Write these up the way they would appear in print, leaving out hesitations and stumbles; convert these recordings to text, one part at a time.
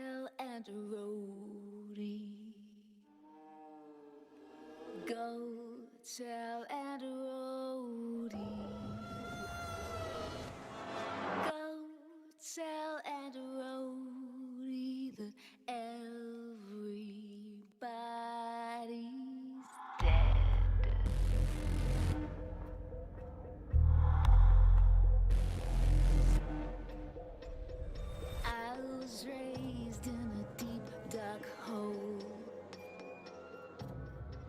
tell and Rhodey. Go tell and Rhodey. Go tell and Rhodey that everybody's dead. I was raised in a deep, dark hole,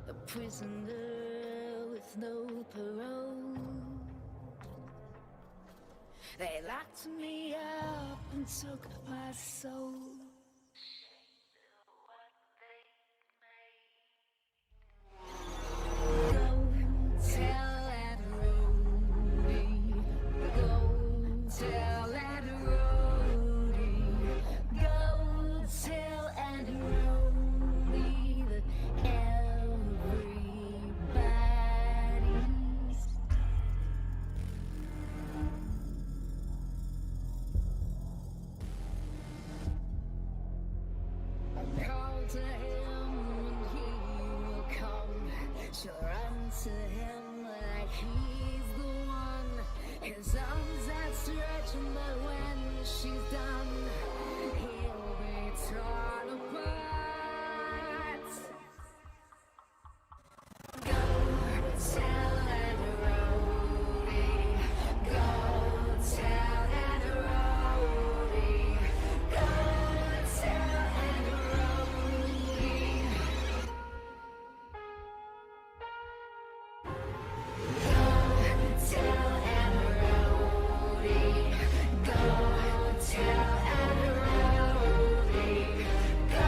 a prisoner with no parole. They locked me up and took my soul. Go tell and Rhodey. Go tell and Rhodey. Go tell and Rhodey that everybody's. Call to him and he will come. She'll run to him like he's the one. His arms outstretched, but when she's done, he'll be torn apart. Go tell and Rhodey. Go tell and Rhodey. Go tell and Rhodey. Go tell and Rhodey. Go tell and Rhodey. Go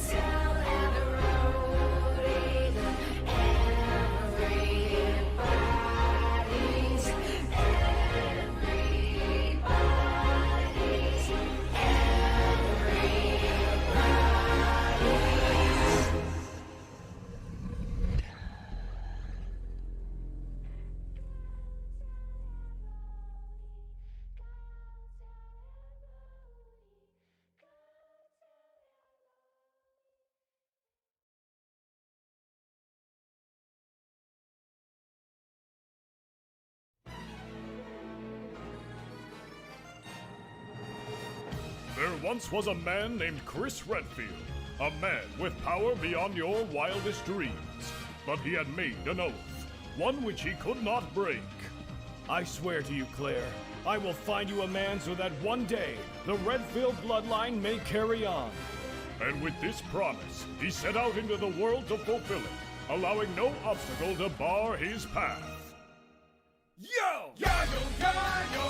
tell and Rhodey that everybody's. There once was a man named Chris Redfield, a man with power beyond your wildest dreams. But he had made an oath, one which he could not break. I swear to you, Claire, I will find you a man so that one day the Redfield bloodline may carry on. And with this promise, he set out into the world to fulfill it, allowing no obstacle to bar his path. Yo! Yayo, yayo!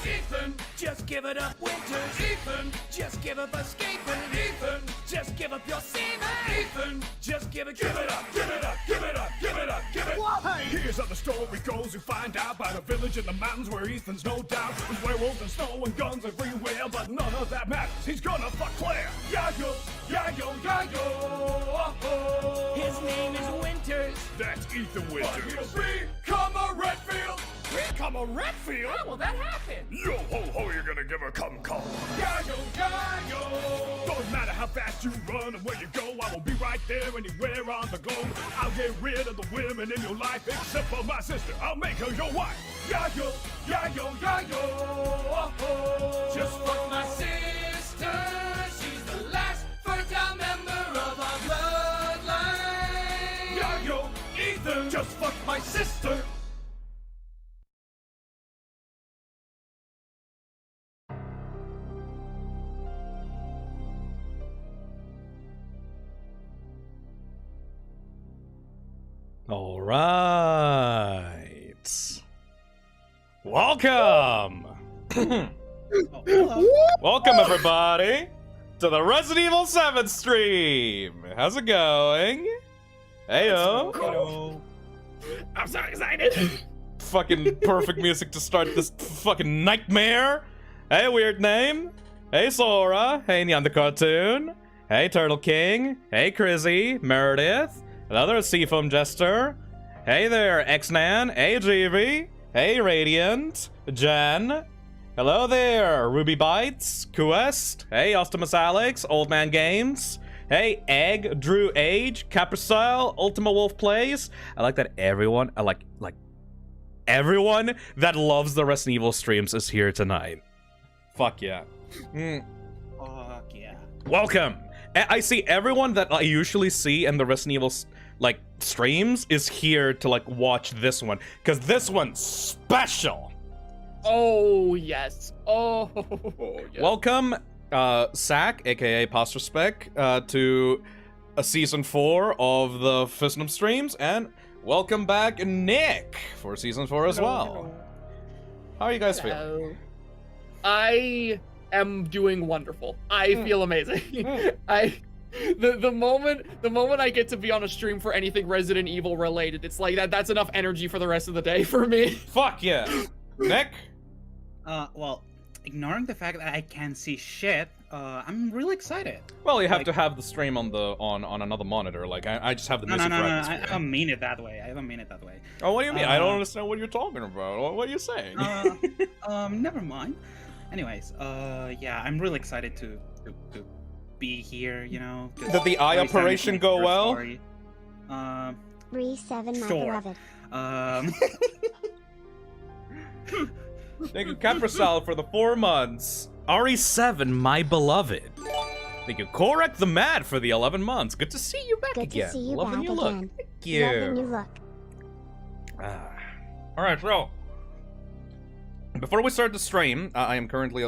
Ethan, just give it up, Winters. Ethan, just give up escaping. Ethan, just give up your semen. Ethan, just give it up, give it up, give it up, give it up, give it up. Hey, here's how the story goes. You find out by the village in the mountains where Ethan's no doubt. There's werewolves and snow and guns everywhere, but none of that matters. He's gonna fuck Claire. Yayo, yayo, yayo! Oh. His name is Winters. That's Ethan But Winters. he'll become a Redfield. Become a Redfield? How will that happen? Yo ho ho, you're gonna give her cum call. Yayo, yayo! Don't matter how fast you run and where you go, I will be right there anywhere on the globe. I'll get rid of the women in your life, except for my sister. I'll make her your wife. Yayo, yayo, yayo! Oh. Just fuck my sister. She's the last fertile member of our bloodline. Yayo, Ethan, just fuck my sister. All right. Welcome. Welcome, everybody, to the Resident Evil 7 stream. How's it going? Heyo. I'm so excited. Fucking perfect music to start this fucking nightmare. Hey, weird name. Hey, Sora. Hey, Neon the Cartoon. Hey, Turtle King. Hey, Crizzy. Meredith. Another Seafoam Jester. Hey there, Xnan. Hey, Jeevy. Hey, Radiant. Jen. Hello there, Ruby Bites, Quest. Hey, Ostimus Alex, Old Man Games. Hey, Egg, Drew Age, Capricile, Ultima Wolf Plays. I like that everyone, everyone that loves the Resident Evil streams is here tonight. Fuck yeah. Fuck yeah. Welcome. I see everyone that I usually see in the Resident Evil streams is here to watch this one, because this one's special. Oh yes. Oh. Yes. Welcome, Sack, aka Pastor Spec, to season 4 of the Fisnum streams, and welcome back, Nick, for season 4 as well. How are you guys feeling? Hello. I am doing wonderful. I feel amazing. The moment I get to be on a stream for anything Resident Evil related, it's like that's enough energy for the rest of the day for me. Fuck yeah. Nick? Well, ignoring the fact that I can't see shit, I'm really excited. Well, you have to have the stream on another monitor. I just have the music. No. I don't mean it that way. Oh, what do you mean? I don't understand what you're talking about. What are you saying? Never mind. Anyways, yeah, I'm really excited to be here. You know. Did the eye operation go well? Re7, my Sure. beloved. Thank you, Capricile, for the 4 months. RE7, my beloved. Thank you, Korek the Mad, for the 11 months. Good to see you back Good again. to see you Loving back your look. again. Thank you. Loving you look. Alright, so before we start the stream, I am currently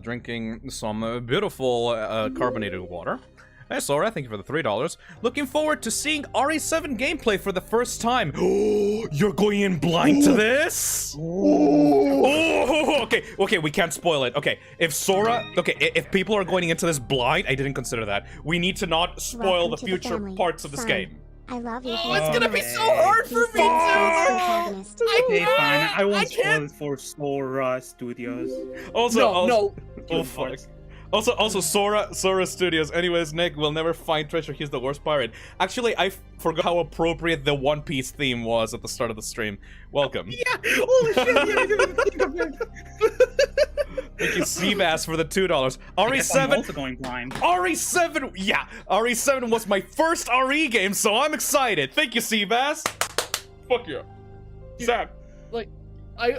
drinking some beautiful carbonated water. Hey Sora, thank you for the $3. Looking forward to seeing RE7 gameplay for the first time. You're going in blind to this? Okay, we can't spoil it. Okay, if people are going into this blind, I didn't consider that. We need to not spoil Welcome the to future family. parts of this Son, game. I love you. Oh, it's gonna be so hard for me Protagonist. Okay, fine. I won't spoil can't. it for Sora Studios. Also, No. Oh fuck. Also, Sora Studios. Anyways, Nick will never find treasure. He's the worst pirate. Actually, I forgot how appropriate the One Piece theme was at the start of the stream. Welcome. Yeah. Holy shit! Yeah, I didn't think of it. Thank you, Seabass, for the $2. I guess I'm RE7. also going blind. RE7. Yeah, RE7 was my first RE game, so I'm excited. Thank you, Seabass. Fuck yeah. Zach. Like, I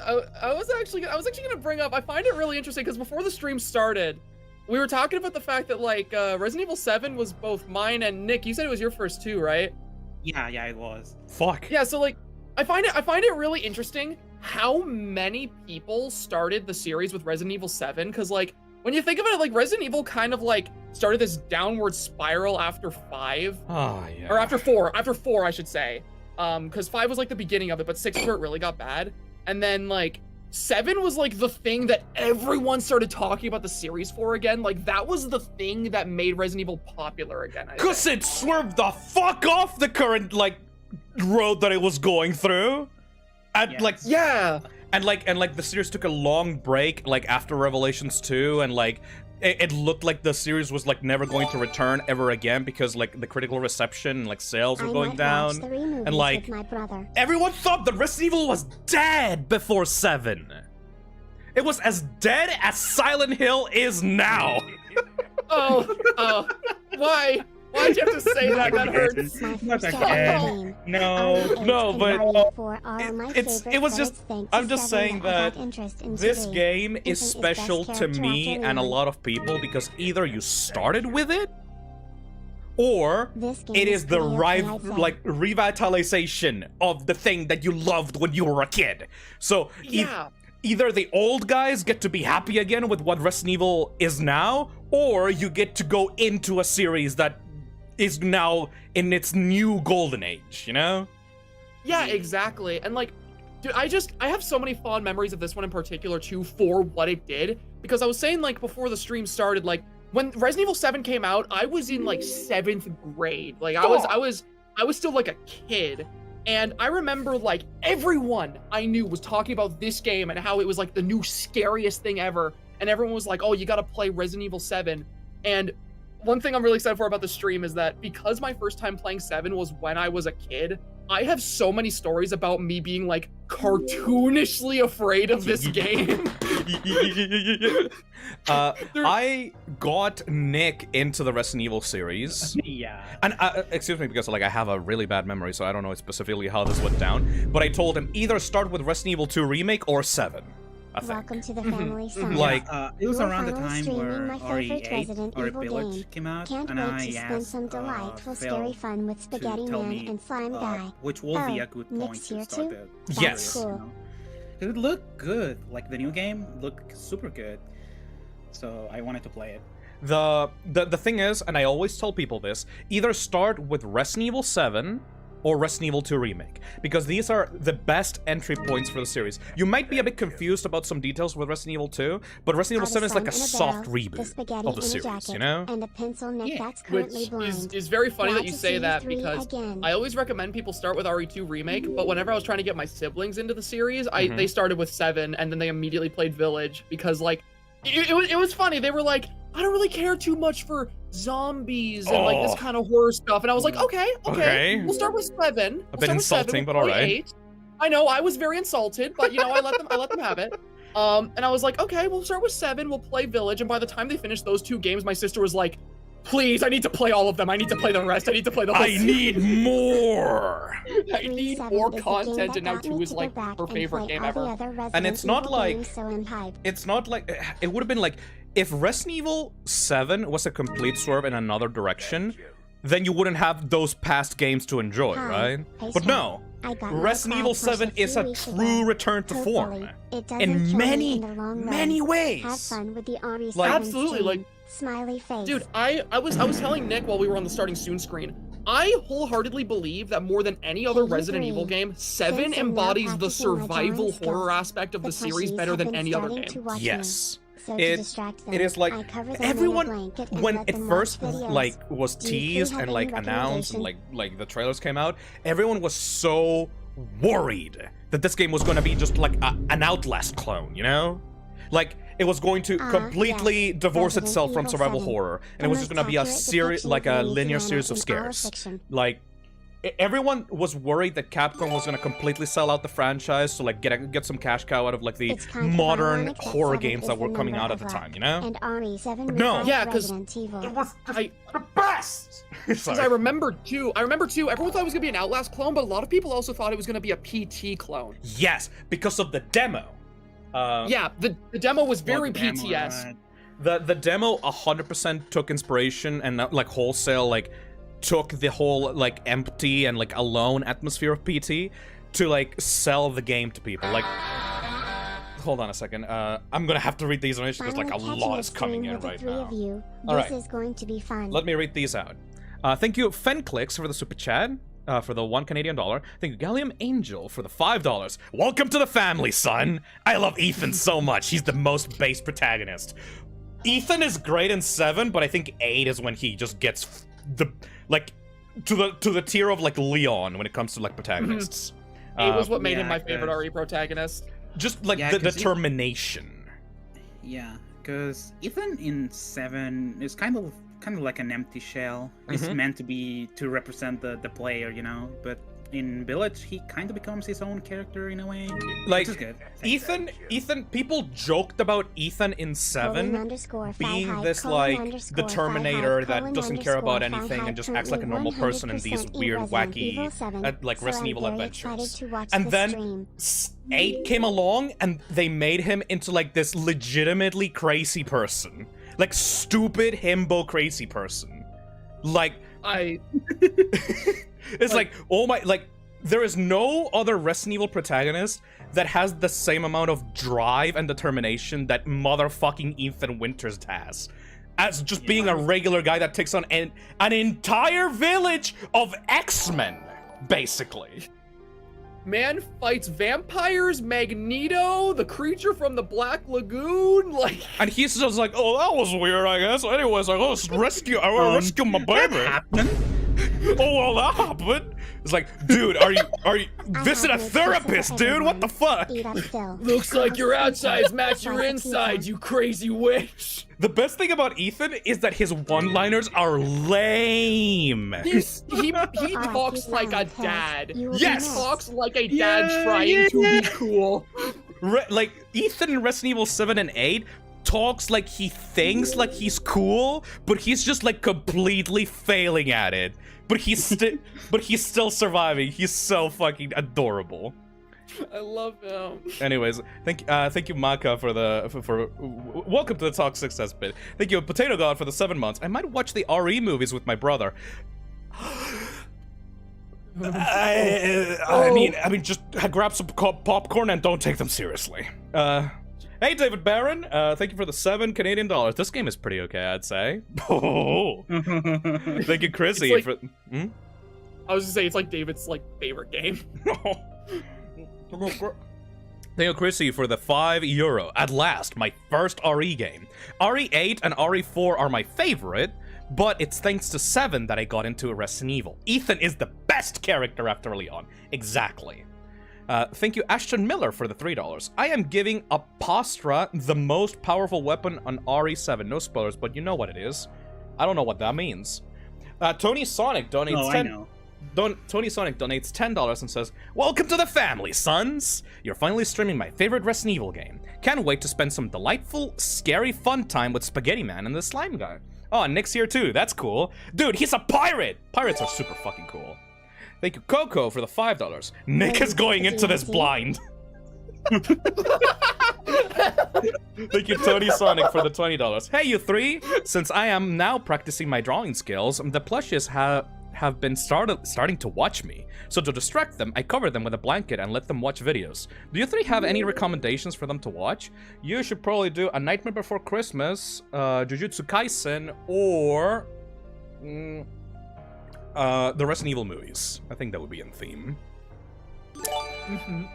was actually gonna bring up. I find it really interesting because before the stream started, we were talking about the fact that Resident Evil 7 was both mine and Nick. You said it was your first too, right? Yeah, it was. Fuck. Yeah. So I find it really interesting how many people started the series with Resident Evil 7. Because when you think of it, Resident Evil kind of started this downward spiral after 5. Oh yeah. Or after 4. After 4, I should say. Because 5 was the beginning of it, but 6 is where it really got bad. And then 7 was the thing that everyone started talking about the series for again. That was the thing that made Resident Evil popular again. I Cause think. it swerved the fuck off the current road that it was going through. And Yes. Yeah. and the series took a long break after Revelations 2, and it looked like the series was never going to return ever again because the critical reception and sales were I going might down. watch the removies and with my brother. everyone thought that Resident Evil was dead before 7. It was as dead as Silent Hill is now. Oh. Why? Why'd you have to say that? That hurts. My Not first again. ever game. No, but it's it was just I'm just saying that this game is special to me and a lot of people because either you started with it or it is the revitalization of the thing that you loved when you were a kid. So Yeah. either the old guys get to be happy again with what Resident Evil is now, or you get to go into a series that is now in its new golden age, you know? Yeah, exactly. And dude, I have so many fond memories of this one in particular too for what it did. Because I was saying before the stream started, when Resident Evil 7 came out, I was in 7th grade. I was still a kid. And I remember everyone I knew was talking about this game and how it was the new scariest thing ever. And everyone was like, oh, you gotta play Resident Evil 7. And one thing I'm really excited for about the stream is that because my first time playing 7 was when I was a kid, I have so many stories about me being like cartoonishly afraid of this game. I got Nick into the Resident Evil series. Yeah. And excuse me, because like I have a really bad memory, so I don't know specifically how this went down. But I told him either start with Resident Evil 2 remake or 7. I think. Welcome to the family, son. Like, it was You're around the finally time streaming where my favorite RE8 Resident or Evil Village game. came out, Can't and wait I to spend asked some delightful, Phil scary fun with to Spaghetti tell Man me, and Slime Guy. which will be Oh, a good Nick's point here to start too? the Yes. series, you know? It looked good. Like the new game looked super good. So I wanted to play it. the thing is, and I always tell people this, either start with Resident Evil 7 or Resident Evil 2 Remake, because these are the best entry points for the series. You might be a bit confused about some details with Resident Evil 2, but Resident Evil 7 is like a soft reboot of the series, you know? And a pencil neck Yeah. that's Which currently blind. is very funny Glad that you to say see that, 3 because again. I always recommend people start with RE2 Remake, but whenever I was trying to get my siblings into the series, Mhm. they started with 7, and then they immediately played Village, because, like, it was funny. They were like, I don't really care too much for zombies and, like, this Oh. kind of horror stuff. And I was like, okay. Okay. We'll start with 7. A bit insulting, but all right. 8. I know, I was very insulted, but, you know, I let them have it. And I was like, okay, we'll start with 7, we'll play Village, and by the time they finished those 2 games, my sister was like, please, I need to play all of them. I need to play the rest. I need to play the whole I need more! I need more content, and now 2 is like her favorite game ever. And it's not like- It's not like it would have been like if Resident Evil 7 was a complete swerve in another direction, then you wouldn't have those past games to enjoy, right? But no, Resident Evil 7 is a true return to form in many, many ways. Have fun with the RE7 Like- Absolutely, stream. like, Smiley face. dude, I was telling Nick while we were on the starting soon screen, I wholeheartedly believe that more than any other Can you Resident breathe? Evil game, 7 Since I'm now embodies the practicing my survival drawing horror skills, aspect of the the series plushies better have than been any other starting to game. watch me. Yes. So to It- distract them, it is like I cover them in a everyone blanket and when let it them first watch videos. like was Do you teased have and any like announced and recommendation? like the trailers came out, everyone was so worried that this game was going to be just like an Outlast clone, you know? Like it was going to completely yes. divorce Resident itself from Evil survival 7, horror, and the it was most just going to be a accurate series, depiction like of a linear Louisiana series of in our scares. fiction. Like everyone was worried that Capcom was going to completely sell out the franchise to like get some cash cow out of like the It's kind of modern ironic that horror 7 games is that the were coming number out at of the luck, time, you know? And RE7 No. revived Yeah, 'cause Resident Evil. I The best! Because I remember too, everyone thought it was gonna be an Outlast clone, but a lot of people also thought it was gonna be a PT clone. Yes, because of the demo. Yeah, the demo was Well, very the demo, PTS. right? The demo 100% took inspiration and like wholesale like took the whole like empty and like alone atmosphere of PT to like sell the game to people. Like, hold on a second. I'm gonna have to read these because like a Finally lot catching is a coming stream in with the right 3 now. of you. All This right. is going to be fun. Let me read these out. Thank you, Fenclicks, for the super chat. For the $1 Canadian. Thank you, Gallium Angel, for the $5. Welcome to the family, son. I love Ethan so much. He's the most base protagonist. Ethan is great in 7, but I think 8 is when he just gets the like to the tier of like Leon when it comes to like protagonists. It was what made him yeah, my favorite 'cause- RE protagonist. Just like Yeah, the 'cause he- determination. Yeah, because Ethan in 7 is kind of like an empty shell. It's meant to be to represent the player, you know. But in Village, he kind of becomes his own character in a way. Like which is good. Ethan. People joked about Ethan in 7 being this like the Terminator that doesn't care about anything and just acts like a normal person in these weird, wacky, like Resident Evil adventures. And then 8 came along and they made him into like this legitimately crazy person, like stupid himbo crazy person. Like it's like oh my, like there is no other Resident Evil protagonist that has the same amount of drive and determination that motherfucking Ethan Winters has. As just being a regular guy that takes on an entire village of X-Men, basically. Man fights vampires, Magneto, the creature from the Black Lagoon, like. And he's just like, oh, that was weird, I guess. Anyways, I gotta rescue my That baby. happened. Oh, well, that happened. It's like, dude, are you I visit a have no pizza therapist, for dude? What the everyone. fuck? Eat up, Phil. Looks like your outsides match your Like a pizza. insides, you crazy witch. The best thing about Ethan is that his one-liners are lame. He Alright, talks peace like a out, Tails. dad. You will be Yes! He missed. talks like a dad trying to be cool. Like, Ethan in Resident Evil 7 and 8 talks like he thinks like he's cool, but he's just like completely failing at it. But he's still surviving. He's so fucking adorable. I love him. Anyways, thank you Maka for welcome to the Talk Success bit. Thank you Potato God for the 7 months. I might watch the RE movies with my brother. I mean, just grab some popcorn and don't take them seriously. Hey, David Barron, thank you for the 7 Canadian dollars. This game is pretty okay, I'd say. Oh, thank you, Chrissy. It's for... I was gonna say, it's like David's like favorite game. Thank you, Chrissy, for the €5. At last, my first RE game. RE8 and RE4 are my favorite, but it's thanks to 7 that I got into Resident Evil. Ethan is the best character after Leon. Exactly. Thank you, Ashton Miller, for the $3. I am giving Apostra the most powerful weapon on RE7. No spoilers, but you know what it is. I don't know what that means. Tony Sonic donates I know. Tony Sonic donates $10 and says, "Welcome to the family, sons! You're finally streaming my favorite Resident Evil game. Can't wait to spend some delightful, scary fun time with Spaghetti Man and the Slime Guy. Oh, and Nick's here too. That's cool. Dude, he's a pirate! Pirates are super fucking cool. Thank you, Coco, for the $5. Nick is going into this blind. Thank you, Tony Sonic, for the $20. Hey, you three! Since I am now practicing my drawing skills, the plushies have been starting to watch me. So to distract them, I cover them with a blanket and let them watch videos. Do you three have any recommendations for them to watch? You should probably do A Nightmare Before Christmas, Jujutsu Kaisen, or the Resident Evil movies. I think that would be in theme.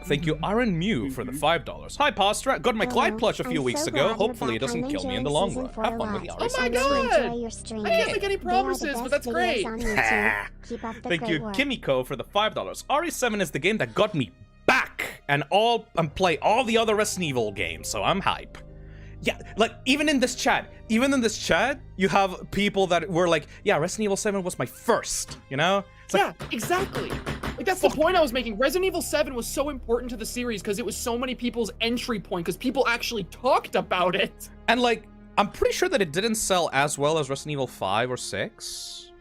Thank you, Aaron Mew, for the $5. Hi, Postra. Got my Clyde plush a few I'm weeks so ago. glad you're Hopefully it back doesn't on kill me in the Ninja long Season run. 4 Have fun with the lot. RE7. Oh my I know God! you enjoy your streams. I can't make any They are the promises, but best that's videos great. on YouTube. Keep up the Thank great you, work. Kimiko, for the $5. RE7 is the game that got me back and play all the other Resident Evil games, so I'm hype. Yeah, like, even in this chat, you have people that were like, yeah, Resident Evil 7 was my first, you know? It's like, Yeah, exactly. Like, that's the point I was making. Resident Evil 7 was so important to the series because it was so many people's entry point, because people actually talked about it. and like, I'm pretty sure that it didn't sell as well as Resident Evil 5 or 6.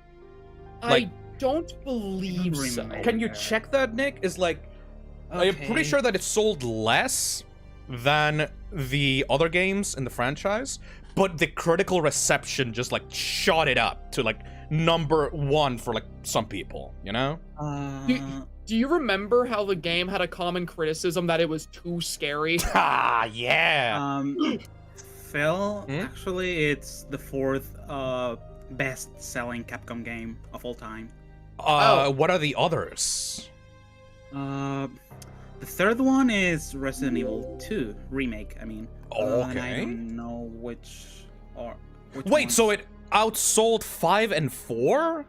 Like- I don't believe so. remember. Can you check that, Nick? Is like, I'm pretty sure that it sold less than the other games in the franchise, but the critical reception just like shot it up to like #1 for like some people, you know? Do you remember how the game had a common criticism that it was too scary? Ah, yeah. Phil, Hmm? actually, it's the 4th best-selling Capcom game of all time. What are the others? The 3rd one is Resident Evil 2 remake. I mean, and I Okay. don't know which Wait, ones. so it outsold 5 and 4?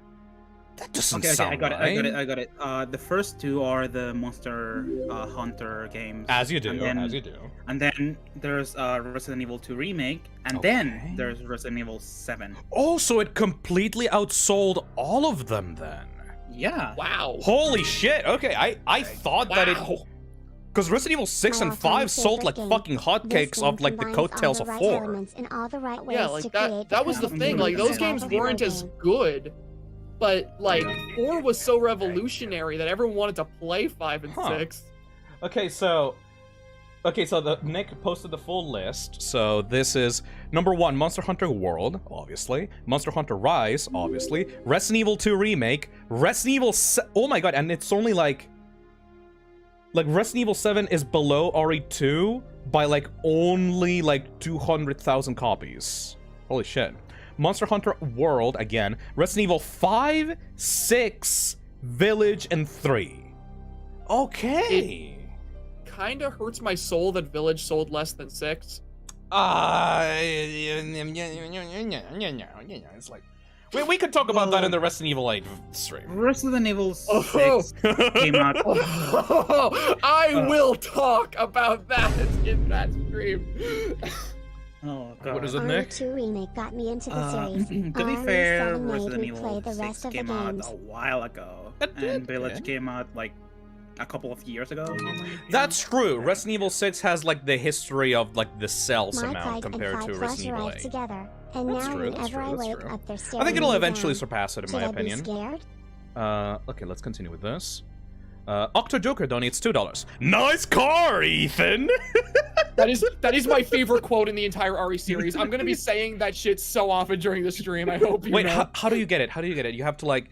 That doesn't Okay, sound I got right. it. I got it. The first 2 are the Monster Hunter games. As you do, and then, as you do. And then there's Resident Evil 2 remake, and Okay. then there's Resident Evil 7. Oh, so it completely outsold all of them then. Yeah. Wow. Holy shit. Okay, I thought that it... Wow. Because Resident Evil 6 My and all-time 5 sold favorite like game. fucking This hotcakes game off like the combines all coattails of the right 4. elements in all the right ways Yeah, to like create that the was the perfect thing. Like, those survival games hero weren't as game. good. But, like, 4 was so revolutionary that everyone wanted to play 5 and Huh. 6. Okay, so Nick posted the full list. So this is #1, Monster Hunter World, obviously. Monster Hunter Rise, obviously. Resident Evil 2 Remake. Resident Evil oh my god, and it's only like Resident Evil 7 is below RE2 by like only like 200,000 copies. Holy shit. Monster Hunter World again. Resident Evil 5, 6, Village, and 3. Okay. Kinda hurts my soul that Village sold less than 6. It's like, We could talk about that in the Resident Evil 8 stream. Resident Evil 6 came out. I will talk about that in that stream. Oh god. What is it, RE2 Nick? remake got me into the series. To be RE7 fair, made Resident me Evil play the 6 rest of the came out games. a while ago, It did, and Village yeah. came out like a couple of years ago. That's true. Resident Evil 6 has like the history of like the cells My amount Pride and compared Five to Plus Resident Evil arrived 8. together, and That's now true, that's whenever I true, that's wake true. up, they're I staring think it'll me eventually down. surpass it in my Should I opinion. be scared? Okay, let's continue with this. Octojoker donates $2. Nice car, Ethan! That is my favorite quote in the entire RE series. I'm gonna be saying that shit so often during the stream. I hope you Wait, know. how do you get it? How do you get it? You have to like...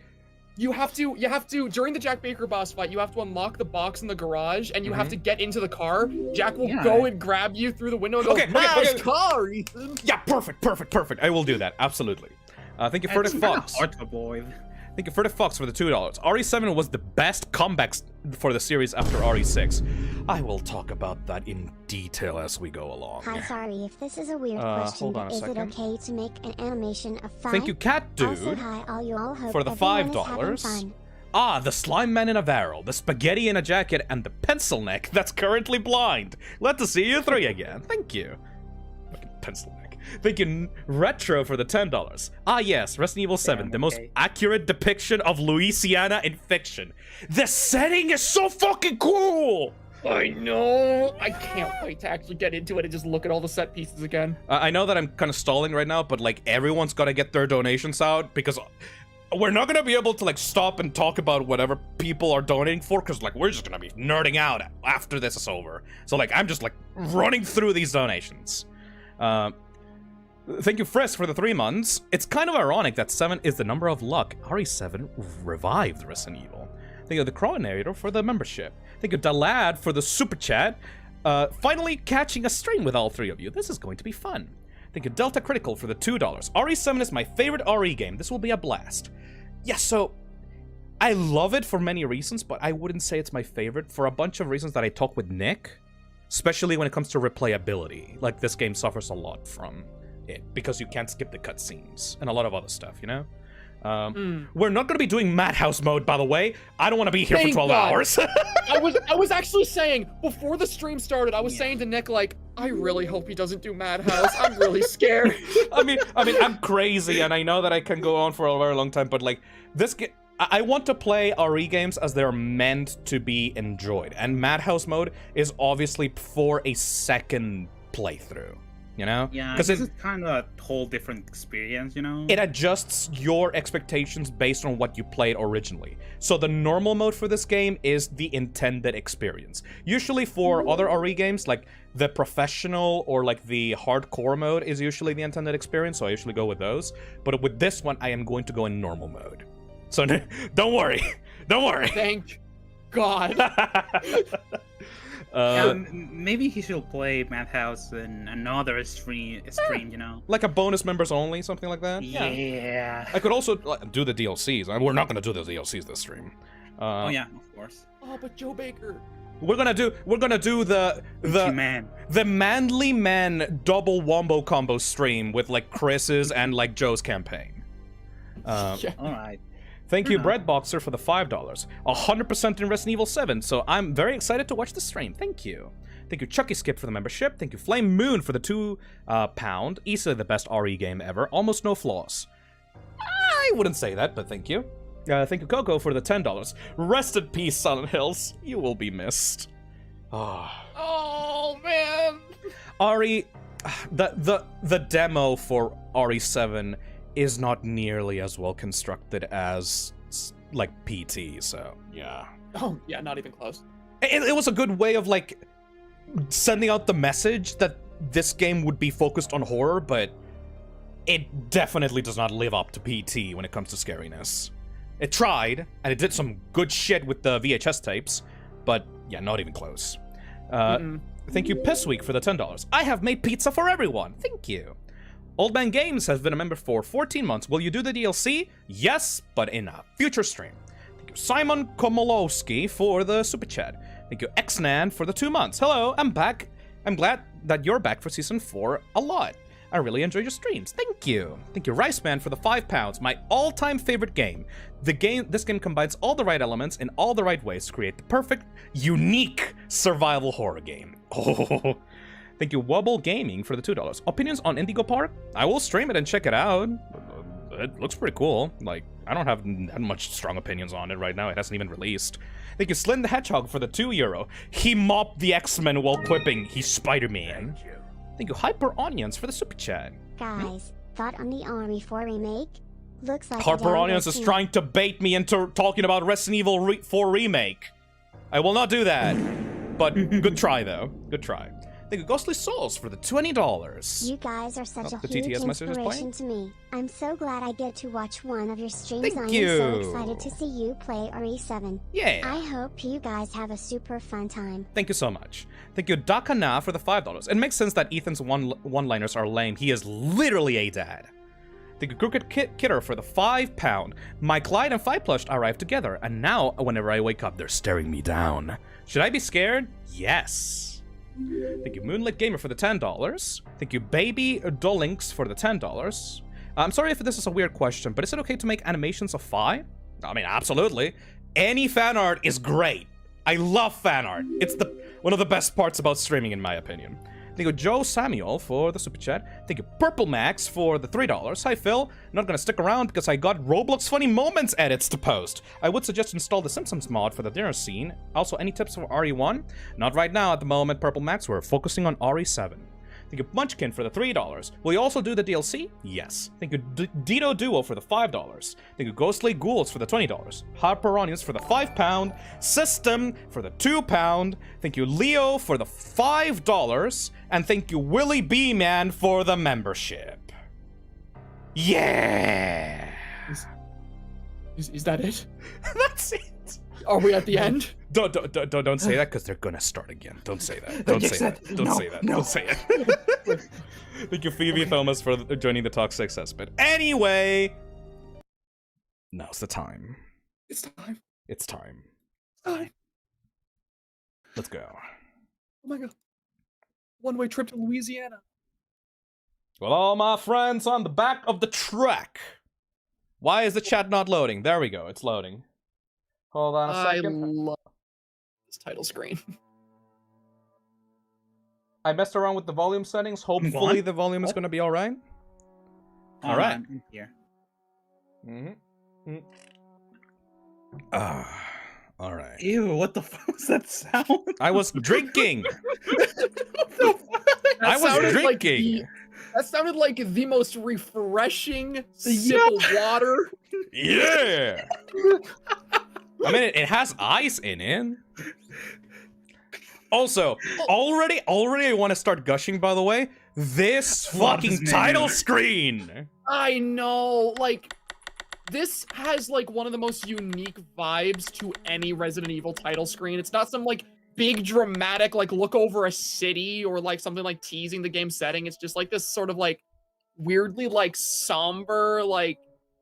You have to during the Jack Baker boss fight, you have to unlock the box in the garage and you have to get into the car. Jack will Yeah. go and grab you through the window and go, Okay, nice car, Ethan. Yeah, perfect. I will do that, absolutely. Thank you, Furtive It's kinda Fox. hard to avoid. Thank you, Furtive Fox, for the $2. RE7 was the best comeback for the series after RE6. I will talk about that in detail as we go along. Hi, sorry if this is a weird question, hold on but a is it second. okay to make an animation of fun? Thank you, Cat Also, Dude, hi, all you all. Hope for the everyone is $5. having fun. Ah, the slime man in a barrel, the spaghetti in a jacket, and the pencil neck that's currently blind. Glad to see you three again. Thank you. Fucking pencil neck. Thank you, Retro, for the $10. Ah, yes, Resident Evil 7, Damn, the most okay. accurate depiction of Louisiana in fiction. The setting is so fucking cool! I know. I can't wait to actually get into it and just look at all the set pieces again. I know that I'm kind of stalling right now, but like everyone's got to get their donations out because we're not gonna be able to like stop and talk about whatever people are donating for because like we're just gonna be nerding out after this is over. So like I'm just like running through these donations. Thank you, Frisk, for the 3 months. It's kind of ironic that 7 is the number of luck. RE7 revived Resident Evil. Thank you, the Crow Narrator, for the membership. Thank you, Dalad, for the super chat. Finally catching a stream with all 3 of you. This is going to be fun. Thank you, Delta Critical, for the $2. RE7 is my favorite RE game. This will be a blast. Yeah, so I love it for many reasons, but I wouldn't say it's my favorite for a bunch of reasons that I talk with Nick, especially when it comes to replayability. Like, this game suffers a lot from it because you can't skip the cutscenes and a lot of other stuff, you know? We're not going to be doing Madhouse mode, by the way. I don't want to be here Thank for 12 God. hours. I was actually saying before the stream started, I was saying to Nick like, I really hope he doesn't do Madhouse. I'm really scared. I mean, I'm crazy, and I know that I can go on for a very long time, but like this game, I want to play RE games as they're meant to be enjoyed, and Madhouse mode is obviously for a second playthrough. You know? Yeah, because this is kind of a whole different experience, you know? it adjusts your expectations based on what you played originally. So the normal mode for this game is the intended experience. Usually for other RE games, like the professional or like the hardcore mode is usually the intended experience, so I usually go with those. But with this one, I am going to go in normal mode. So don't worry. Don't worry. Thank God. Maybe he should play Madhouse in another stream, you know? Like a bonus members only, something like that? Yeah. I could also do the DLCs. We're not going to do the DLCs this stream. Oh yeah, of course. Oh, but Joe Baker. We're gonna do the Man. the Manly Man double wombo combo stream with like Chris's and like Joe's campaign. Yeah. Alright. Thank you, Breadboxer, for the $5. 100% in Resident Evil 7, so I'm very excited to watch the stream. Thank you. Thank you, Chucky Skip, for the membership. Thank you, Flame Moon, for the £2. Easily the best RE game ever. Almost no flaws. I wouldn't say that, but thank you. Thank you, Coco, for the $10. Rest in peace, Silent Hills. You will be missed. Oh man. RE, the demo for RE7 is not nearly as well constructed as like PT, so yeah. Oh yeah, not even close. It was a good way of like sending out the message that this game would be focused on horror, but it definitely does not live up to PT when it comes to scariness. It tried, and it did some good shit with the VHS tapes, but yeah, not even close. Thank you, Pissweek, for the $10. I have made pizza for everyone. Thank you. Old Man Games has been a member for 14 months. Will you do the DLC? Yes, but in a future stream. Thank you, Simon Komolowski, for the super chat. Thank you, Xnan, for the 2 months. Hello, I'm back. I'm glad that you're back for Season 4 a lot. I really enjoy your streams. Thank you. Thank you, Rice Man, for the £5. My all-time favorite game. This game combines all the right elements in all the right ways to create the perfect, unique survival horror game. Oh. Thank you, Wubble Gaming, for the $2. Opinions on Indigo Park? I will stream it and check it out. It looks pretty cool. Like, I don't have much strong opinions on it right now. It hasn't even released. Thank you, Slyn the Hedgehog, for the €2. He mopped the X-Men while quipping, he's Spider-Man. Thank you, Hyper Onions, for the super chat. Guys, thought on the RE4 remake? Looks like Hyper Onions is trying to bait me into talking about Resident Evil 4 Remake. I will not do that. But good try, though. Good try. Thank you, Ghostly Souls, for the $20. You guys are such a the huge TTS message is inspiration to me. I'm so glad I get to watch one of your streams. Thank I you. am so excited to see you play RE7. Yeah. I hope you guys have a super fun time. Thank you so much. Thank you, Dakana, for the $5. It makes sense that Ethan's one-liners are lame. He is literally a dad. Thank you, Crooked Kidder, for the £5. My Clyde and Five Plush arrived together, and now, whenever I wake up, they're staring me down. Should I be scared? Yes. Thank you, Moonlit Gamer, for the $10. Thank you, Baby Dolinks, for the $10. I'm sorry if this is a weird question, but is it okay to make animations of Fi? I mean, absolutely. Any fan art is great. I love fan art. It's one of the best parts about streaming, in my opinion. Thank you, Joe Samuel, for the super chat. Thank you, Purple Max, for the $3. Hi, Phil. Not gonna stick around because I got Roblox Funny Moments edits to post. I would suggest install the Simpsons mod for the dinner scene. Also, any tips for RE1? Not right now at the moment, Purple Max. We're focusing on RE7. Thank you, Munchkin, for the $3. Will you also do the DLC? Yes. Thank you, Dito Duo, for the $5. Thank you, Ghostly Ghouls, for the $20. Harper Onions, for the £5. System, for the £2. Thank you, Leo, for the $5. And thank you, Willie B. Man, for the membership. Yeah! Is that it? That's it! Are we at the end? Don't say that, because they're gonna start again. Don't say that. Don't say that. Don't say that. Don't say it. Thank you, Phoebe Thomas, for joining the Toxic Cesspit. Anyway, now's the time. It's time. It's time. Time. Let's go. Oh my god. One-way trip to Louisiana. Well, all my friends on the back of the truck. Why is the chat not loading? There we go. It's loading. Hold on a second. I love this title screen. I messed around with the volume settings. Hopefully the volume is going to be all right. All right. Here. All right. Ew, what the fuck was that sound? I was drinking. I was sounded drinking. That sounded like the most refreshing sip of water. Yeah. I mean, it has ice in it. Also, already I want to start gushing, by the way. This fucking title screen. I know, like, this has, like, one of the most unique vibes to any Resident Evil title screen. It's not some, like, big dramatic, like, look over a city or, like, something, like, teasing the game setting. It's just, like, this sort of, like, weirdly, like, somber, like,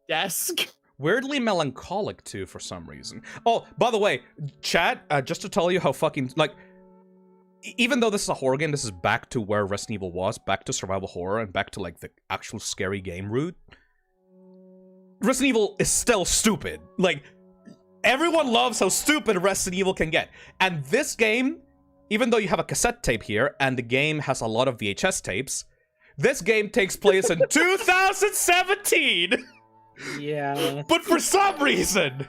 desk. Weirdly melancholic, too, for some reason. Oh, by the way, chat, just to tell you how fucking, like, even though this is a horror game, this is back to where Resident Evil was, back to survival horror, and back to, like, the actual scary game route. Resident Evil is still stupid. Like, everyone loves how stupid Resident Evil can get. And this game, even though you have a cassette tape here, and the game has a lot of VHS tapes, this game takes place in 2017! Yeah. But for some reason,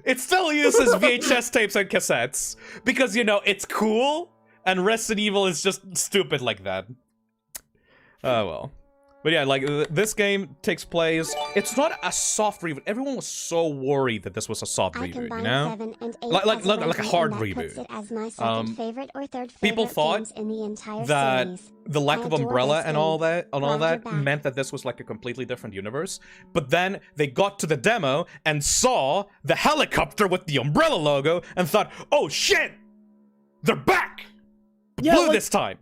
it still uses VHS tapes and cassettes. Because, you know, it's cool, and Resident Evil is just stupid like that. Oh, well. But yeah, like, this game takes place... It's not a soft reboot. Everyone was so worried that this was a soft reboot, you know? 7 and 8 Like a hard and that puts reboot. it as my second favorite or third favorite People thought games in the entire that series. the lack I of adore Umbrella this and game. all that Roger back. meant that this was like a completely different universe. But then they got to the demo and saw the helicopter with the Umbrella logo and thought, oh shit! They're back! Yeah, Blue like, this time!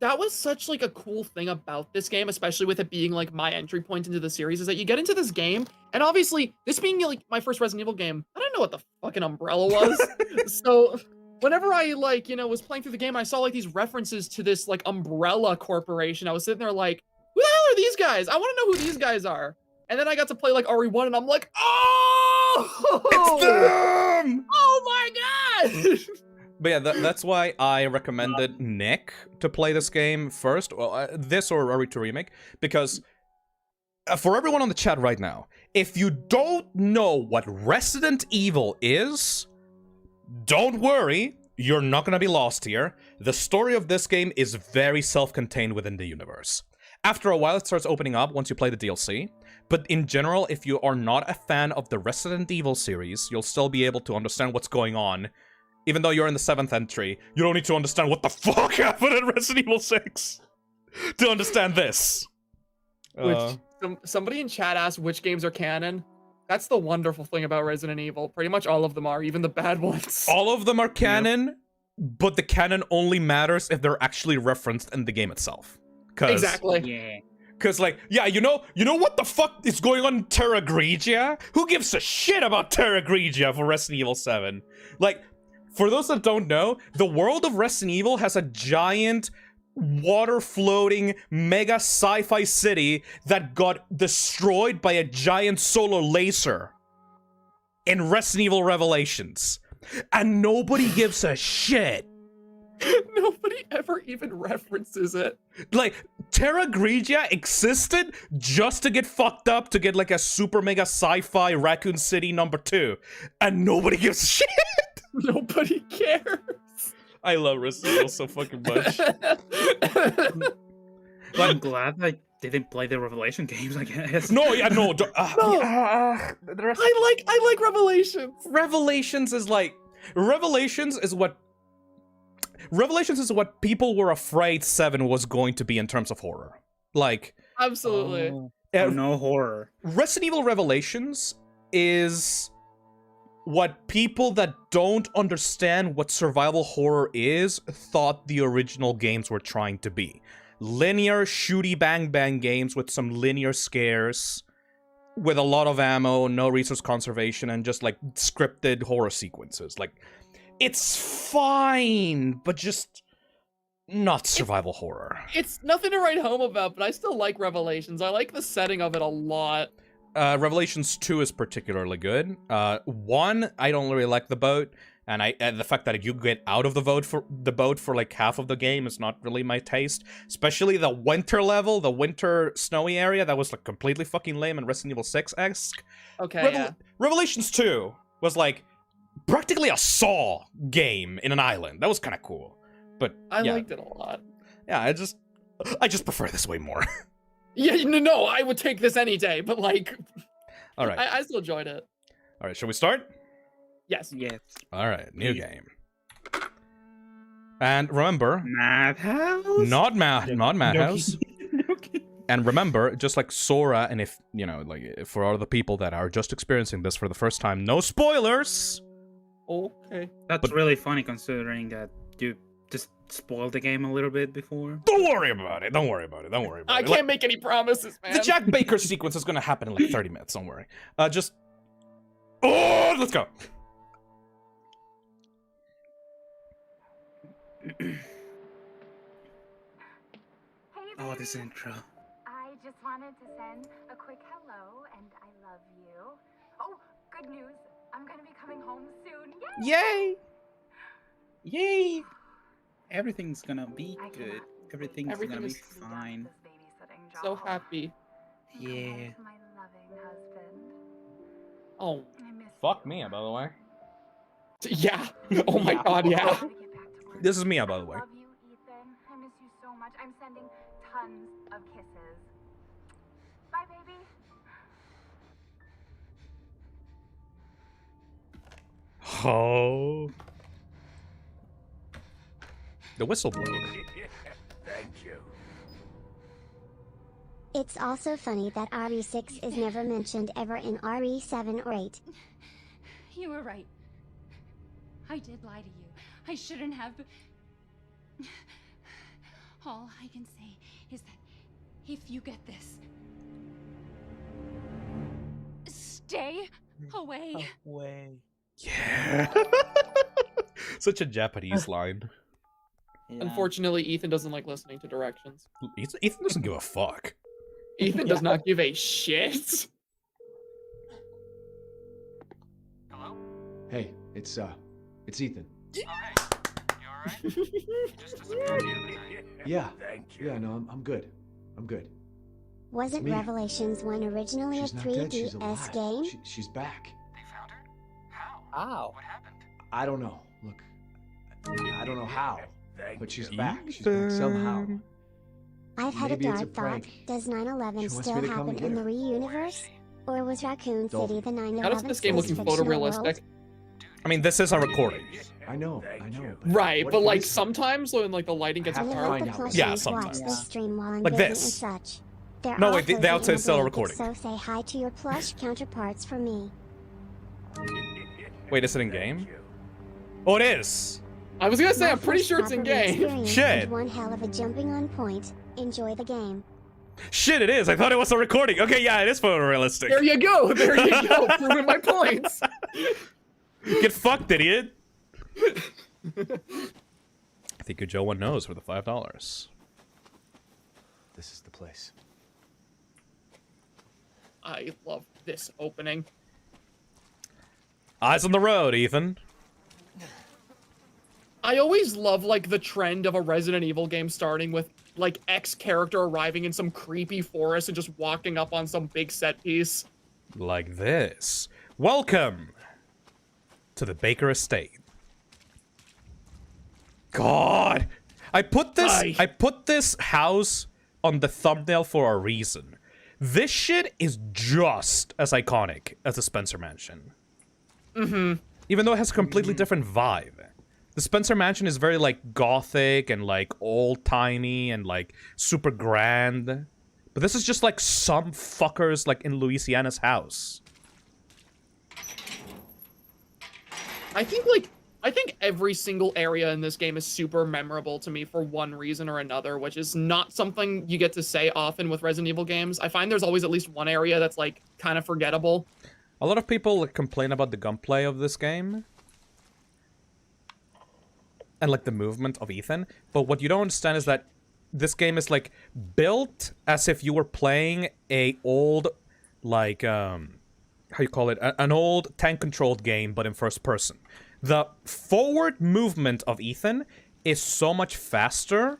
that was such like a cool thing about this game, especially with it being like my entry point into the series, is that you get into this game, and obviously this being like my first Resident Evil game, I didn't know what the fucking Umbrella was. So whenever I like, was playing through the game, I saw like these references to this like Umbrella Corporation. I was sitting there like, who the hell are these guys? I want to know who these guys are. And then I got to play like RE1 and I'm like, oh! It's them! Oh my god! But yeah, that's why I recommended Nick to play this game first, well, this or RE2 Remake, because for everyone on the chat right now, if you don't know what Resident Evil is, don't worry, you're not gonna be lost here. The story of this game is very self-contained within the universe. After a while, it starts opening up once you play the DLC, but in general, if you are not a fan of the Resident Evil series, you'll still be able to understand what's going on. Even though you're in the 7th entry, you don't need to understand what the fuck happened in Resident Evil 6 to understand this. Somebody in chat asked which games are canon. That's the wonderful thing about Resident Evil. Pretty much all of them are, even the bad ones. All of them are canon, but the canon only matters if they're actually referenced in the game itself. Exactly. Yeah. Cause like, yeah, you know what the fuck is going on in Terra Grigia? Who gives a shit about Terra Grigia for Resident Evil 7? Like, for those that don't know, the world of Resident Evil has a giant water-floating mega sci-fi city that got destroyed by a giant solar laser in Resident Evil Revelations. And nobody gives a shit. Nobody ever even references it. Like, Terra Grigia existed just to get fucked up to get like a super mega sci-fi Raccoon City #2. And nobody gives a shit. Nobody cares. I love Resident Evil so fucking much. I'm glad I didn't play the Revelation games, I guess. No, yeah, no. I like Revelations. Revelations is what people were afraid 7 was going to be in terms of horror. Like, absolutely. No horror. Resident Evil Revelations is what people that don't understand what survival horror is thought the original games were trying to be. Linear shooty bang bang games with some linear scares, with a lot of ammo, no resource conservation, and just like scripted horror sequences. Like, it's fine, but just not survival horror. It's nothing to write home about, but I still like Revelations. I like the setting of it a lot. Revelations 2 is particularly good. 1, I don't really like the boat, and the fact that you get out of the boat for like half of the game is not really my taste. Especially the winter level, the winter snowy area, that was like completely fucking lame and Resident Evil 6-esque. Okay, Revelations 2 was like practically a Saw game in an island. That was kind of cool. But I liked it a lot. Yeah, I just prefer this way more. Yeah, no, I would take this any day, but like, all right, I still enjoyed it. All right, shall we start? Yes. Yes. All right, new game. And remember, Madhouse? Not Madhouse. Okay. And remember, just like Sora, and if, like, for all the people that are just experiencing this for the first time, no spoilers! Okay. That's really funny considering that you just spoiled the game a little bit before. Don't worry about it. I can't make any promises, man. The Jack Baker sequence is gonna happen in like 30 minutes, don't worry. Let's go. Oh, this intro. I just wanted to send a quick hello and I love you. Oh, good news. I'm gonna be coming home soon. Yay! Yay! Everything's gonna be good. Everything's gonna be fine. So happy. Yeah. My loving husband. Oh. Fuck Mia, by the way. Yeah. Oh my god, yeah. This is Mia, by the way. I love you, Ethan. I miss you so much. I'm sending tons of kisses. Bye, baby. Oh. The whistle blew. Thank you. It's also funny that RE6 is never mentioned ever in RE7 or 8. You were right. I did lie to you. I shouldn't have. All I can say is that if you get this, stay away. Yeah. Such a Japanese line. Unfortunately, Ethan doesn't like listening to directions. Ethan doesn't give a fuck. Ethan does not give a shit. Hey, it's Ethan. Yeah. Yeah, no, I'm good. I'm good. Wasn't me. Revelations 1 originally She's a not dead, she's 3DS alive. game? She's back. How? I don't know. Look, I don't know how, but she's back. She's back somehow. I've had Maybe a it's a dark thought. prank. Does 9/11 She wants still me to come happen and get in the her. Re-universe? Or was Raccoon Don't. City the 9/11 How does this game looking fictional world? photorealistic? I mean, this is a recording. I know. Right, what- but what like is it? sometimes when like the lighting gets I have to I hope dark. the find out. plushies Yeah, watch sometimes. this stream while I'm Like busy this. and such. They're No, all wait, the cozy outside's and still a big, recording. So say hi to your plush counterparts for me. Wait, is it in game? Oh, it is. I was gonna say, My I'm pretty first sure it's in proper game. experience Shit. and one hell of a jumping on point. Enjoy the game. Shit, it is. I thought it was a recording. Okay, yeah, it is photorealistic. There you go. There you go. Proving my points. Get fucked, idiot. I think your Joe one knows for the $5. This is the place. I love this opening. Eyes on the road, Ethan. I always love like the trend of a Resident Evil game starting with like X character arriving in some creepy forest and just walking up on some big set piece. Like this. Welcome to the Baker Estate. God, I put this house on the thumbnail for a reason. This shit is just as iconic as the Spencer Mansion. Mm-hmm. Even though it has a completely different vibe. The Spencer Mansion is very like gothic and like old-timey and like super grand. But this is just like some fuckers like in Louisiana's house. I think every single area in this game is super memorable to me for one reason or another, which is not something you get to say often with Resident Evil games. I find there's always at least one area that's like kind of forgettable. A lot of people like, complain about the gunplay of this game. And like the movement of Ethan. But what you don't understand is that this game is like built as if you were playing a old, like, how you call it? An old tank-controlled game, but in first person. The forward movement of Ethan is so much faster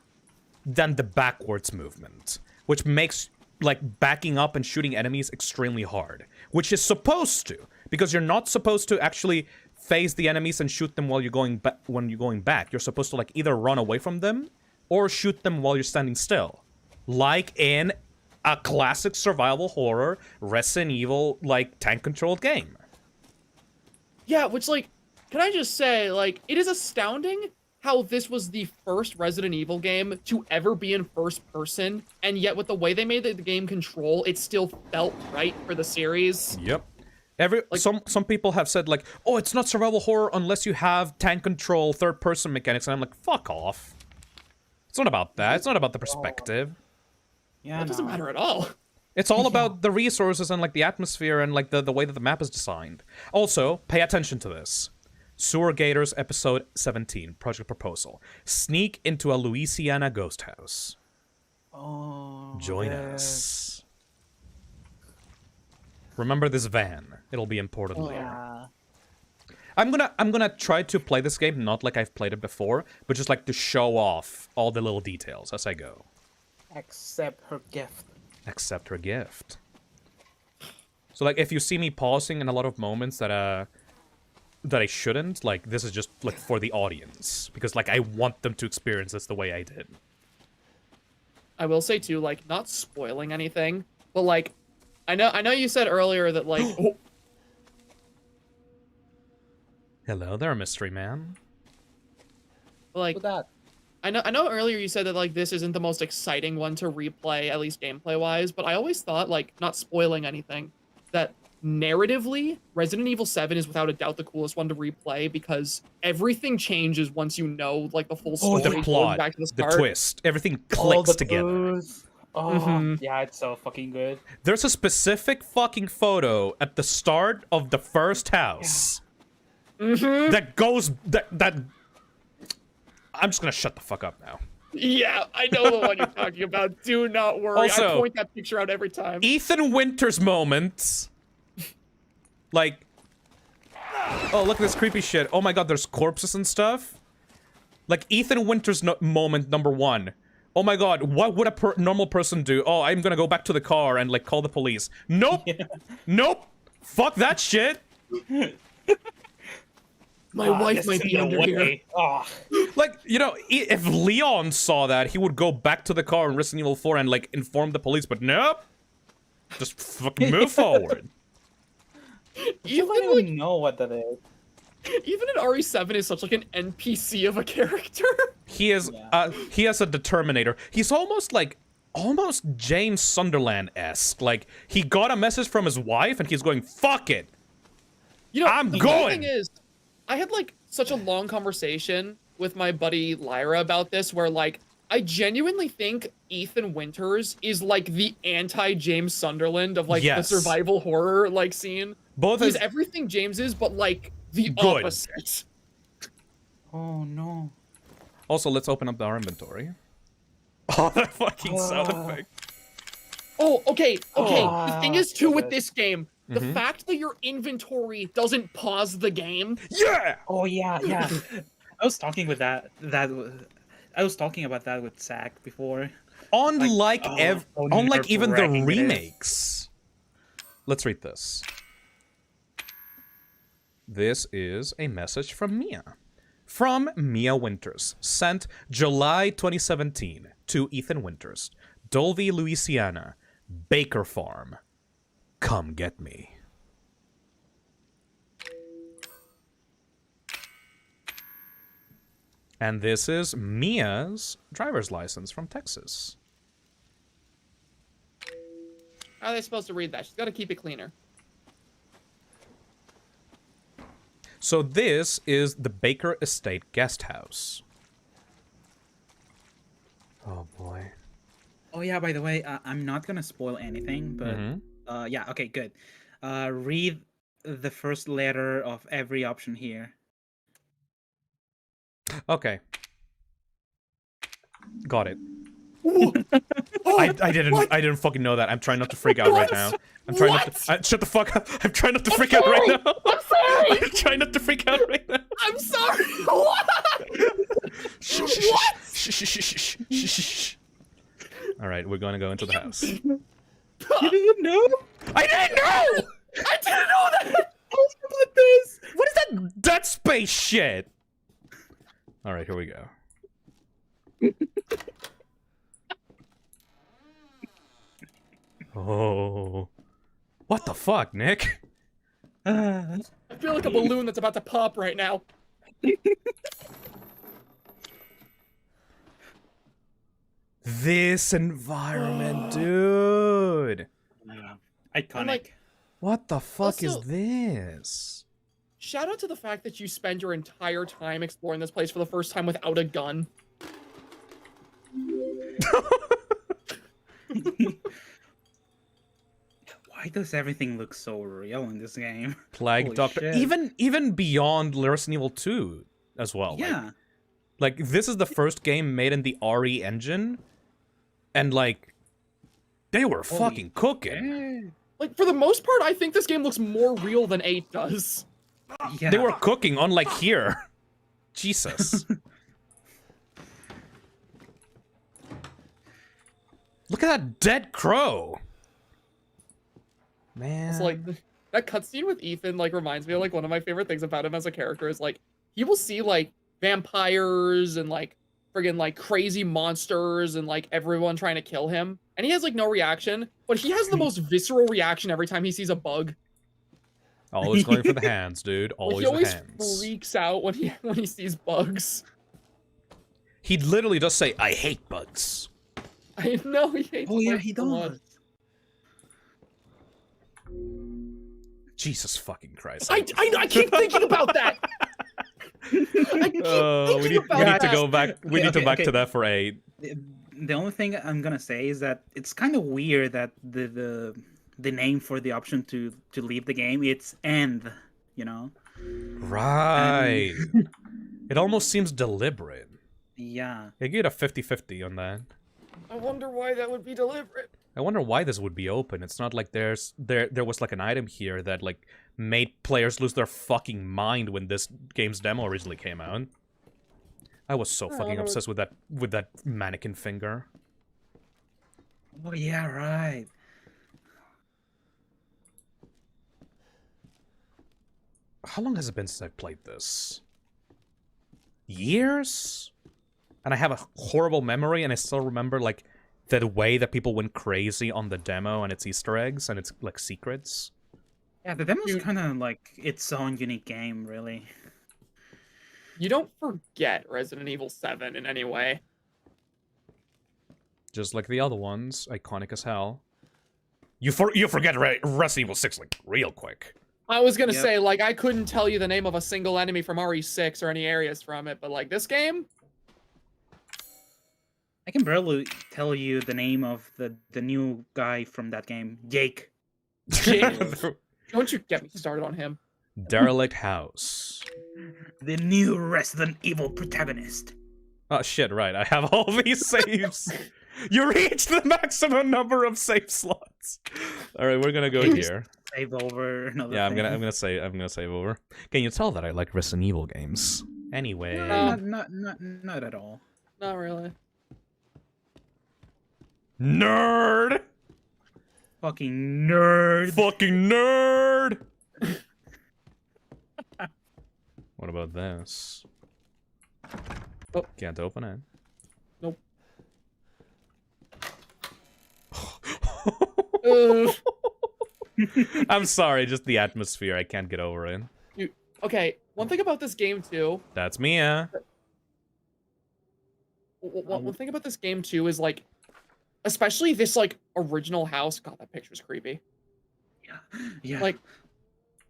than the backwards movement, which makes like backing up and shooting enemies extremely hard, which is supposed to, because you're not supposed to actually face the enemies and shoot them while you're going back. You're supposed to like either run away from them or shoot them while you're standing still, like in a classic survival horror Resident Evil like tank-controlled game. Yeah, which like, can I just say, like, it is astounding how this was the first Resident Evil game to ever be in first person, and yet with the way they made the game control, it still felt right for the series. Yep. Some people have said like, oh, it's not survival horror unless you have tank control, third person mechanics, and I'm like, fuck off. It's not about that. It's not about the perspective. Yeah, That doesn't matter at all. It's all about the resources and like the atmosphere and like the way that the map is designed. Also, pay attention to this. Sewer Gators episode 17, Project Proposal. Sneak into a Louisiana ghost house. Oh. Join us. Remember this van. It'll be important later. Yeah. I'm gonna try to play this game not like I've played it before, but just like to show off all the little details as I go. Accept her gift. Accept her gift. So like if you see me pausing in a lot of moments that I shouldn't, like this is just like for the audience, because like I want them to experience this the way I did. I will say too, like, not spoiling anything, but like, I know you said earlier that like, Hello there, mystery man. like, that? I know earlier you said that like this isn't the most exciting one to replay, at least gameplay wise, but I always thought, like, not spoiling anything, that narratively, Resident Evil 7 is without a doubt the coolest one to replay because everything changes once you know like the full story. The going plot, back to the the start. twist, everything clicks together. Booze. Oh, yeah, it's so fucking good. There's a specific fucking photo at the start of the first house that goes that I'm just gonna shut the fuck up now. Yeah, I know the one you're talking about. Do not worry. Also, I point that picture out every time. Ethan Winters moments. Like, oh, look at this creepy shit. Oh my god, there's corpses and stuff. Like, Ethan Winters moment number 1. Oh my god, what would a normal person do? Oh, I'm gonna go back to the car and, like, call the police. Nope! Yeah. Nope! Fuck that shit! My wife might be under here. Oh. Like, you know, if Leon saw that, he would go back to the car in Resident Evil 4 and, like, inform the police, but nope! Just fucking move forward. You don't even know what that is. Even in RE7 is such like an NPC of a character. He is, he has a determinator. He's almost James Sunderland-esque. Like, he got a message from his wife and he's going, fuck it! You know, I'm the going! thing is, I had like such a long conversation with my buddy Lyra about this where like, I genuinely think Ethan Winters is like the anti-James Sunderland of like the survival horror like scene. He's everything James is, but like the opposite. Oh no. Also, let's open up our inventory. Oh, that fucking sound effect. Oh, okay. The thing is too with this game, the fact that your inventory doesn't pause the game. Yeah! Oh yeah. I was talking with I was talking about that with Zach before. Unlike even the remakes. Let's read this. This is a message from Mia. From Mia Winters. Sent July 2017 to Ethan Winters. Dulvey, Louisiana. Baker Farm. Come get me. And this is Mia's driver's license from Texas. How are they supposed to read that? She's got to keep it cleaner. So this is the Baker Estate Guest House. Oh boy. Oh yeah, by the way, I'm not gonna spoil anything, but yeah, okay, good. Read the first letter of every option here. Okay. Got it. I didn't fucking know that. I'm trying not to freak out right now. I'm trying not to shut the fuck up. I'm trying not to freak out right now. I'm sorry. I'm trying not to freak out right now. I'm sorry. What? What? Shh. All right, we're going to go into the house. You didn't know? I didn't know. I didn't know that. What this? What is that Dead Space shit? All right, here we go. Oh. What the fuck, Nick? I feel like a balloon that's about to pop right now. This environment, dude. Iconic. Like, what the fuck also, is this? Shout out to the fact that you spend your entire time exploring this place for the first time without a gun. Why does everything look so real in this game? Plague Holy Doctor. shit. Even beyond Resident Evil 2 as well. Yeah. Like this is the first game made in the RE engine. And like they were fucking cooking. Like for the most part, I think this game looks more real than 8 does. Yeah. They were cooking, unlike here. Jesus. Look at that dead crow. Man. It's like that cutscene with Ethan like reminds me of like one of my favorite things about him as a character is like he will see like vampires and like friggin' like crazy monsters and like everyone trying to kill him. And he has like no reaction, but he has the most visceral reaction every time he sees a bug. Always going for the hands, dude. Always he always the hands. freaks out when he sees bugs. He'd literally just say, "I hate bugs." I know he hates Oh yeah, bugs he so much. does. Jesus fucking Christ. I keep thinking about that. I keep thinking we need about to that. go back. We need to back to that for 8. The only thing I'm gonna say is that it's kind of weird that the name for the option to leave the game it's end, you know. Right. It almost seems deliberate. Yeah. I give it a 50-50 on that. I wonder why that would be deliberate. I wonder why this would be open. It's not like there was like an item here that like made players lose their fucking mind when this game's demo originally came out. I was so fucking obsessed with that mannequin finger. Oh yeah, right. How long has it been since I played this? Years? And I have a horrible memory, and I still remember like the way that people went crazy on the demo and its Easter eggs and its like secrets. Yeah, the demo's kind of like its own unique game, really. You don't forget Resident Evil 7 in any way. Just like the other ones, iconic as hell. You forget Resident Evil 6 like real quick. I was gonna say, like, I couldn't tell you the name of a single enemy from RE6 or any areas from it, but like this game, I can barely tell you the name of the new guy from that game, Jake. Don't you get me started on him. Derelict House. The new Resident Evil protagonist. Oh shit, right. I have all these saves. You reached the maximum number of save slots. Alright, we're gonna go here. Save over another Yeah, thing. I'm gonna save over. Can you tell that I like Resident Evil games? Anyway. Not at all. Not really. Nerd! Fucking nerd. Fucking nerd! What about this? Oh. Can't open it. Nope. I'm sorry, just the atmosphere. I can't get over it. Okay, one thing about this game too. That's Mia. One thing about this game too is like, especially this like original house. God, that picture's creepy. Yeah. Like,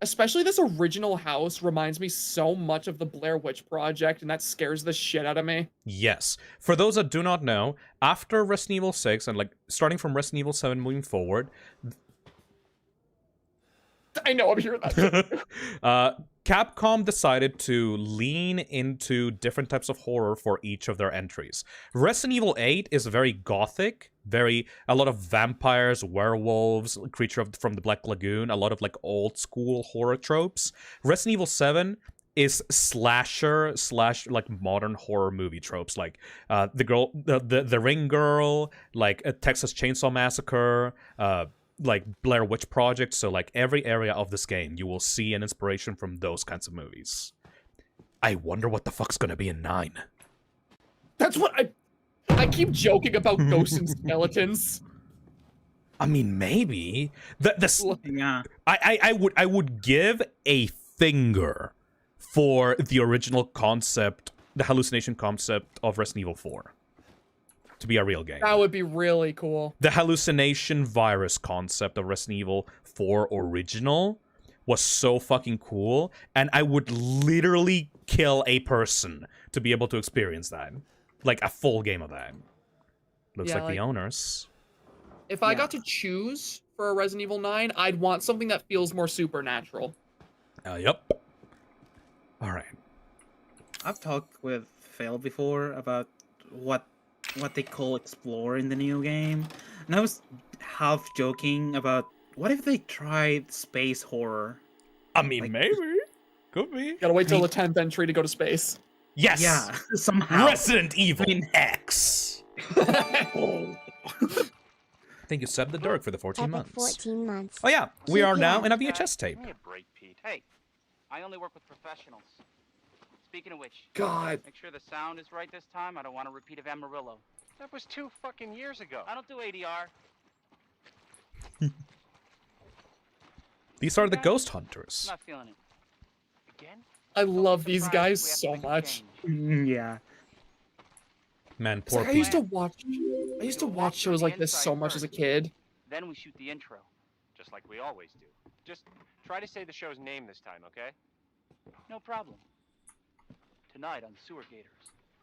especially this original house reminds me so much of the Blair Witch Project, and that scares the shit out of me. Yes. For those that do not know, after Resident Evil 6, and like starting from Resident Evil 7 moving forward, I know, I'm hearing that. Capcom decided to lean into different types of horror for each of their entries. Resident Evil 8 is very gothic, a lot of vampires, werewolves, creature from the Black Lagoon, a lot of like old school horror tropes. Resident Evil 7 is slasher / like modern horror movie tropes, like the Ring Girl, like a Texas Chainsaw Massacre, like Blair Witch Project. So like every area of this game, you will see an inspiration from those kinds of movies. I wonder what the fuck's gonna be in 9. That's what I keep joking about ghosts and skeletons. I mean, maybe Yeah. I would give a finger for the original concept, the hallucination concept of Resident Evil 4 to be a real game. That would be really cool. The hallucination virus concept of Resident Evil 4 original was so fucking cool, and I would literally kill a person to be able to experience that. Like a full game of that. Looks Yeah, like the owners. If I got to choose for a Resident Evil 9, I'd want something that feels more supernatural. Yep. Alright. I've talked with Phil before about what they call explore in the new game, and I was half joking about what if they tried space horror. I mean, maybe. Could be. Gotta wait till the 10th entry to go to space. Yes! Yeah, somehow. Resident Evil X! Thank you, Seb the Dirk, for the 14 months. 14 months. Oh yeah, we are now in a Yeah. VHS tape. Give me a break, Pete. Hey, I only work with professionals. Speaking of which, God. make sure the sound is right this time. I don't want a repeat of Amarillo. That was 2 fucking years ago. I don't do ADR. These are the Ghost Hunters. I'm not feeling it. Again? I love these guys so much. Yeah. Man, It's poor like, I used to watch shows like this so much as a kid. Then we shoot the intro. Just like we always do. Just try to say the show's name this time, okay? No problem. Tonight on Sewer Gators,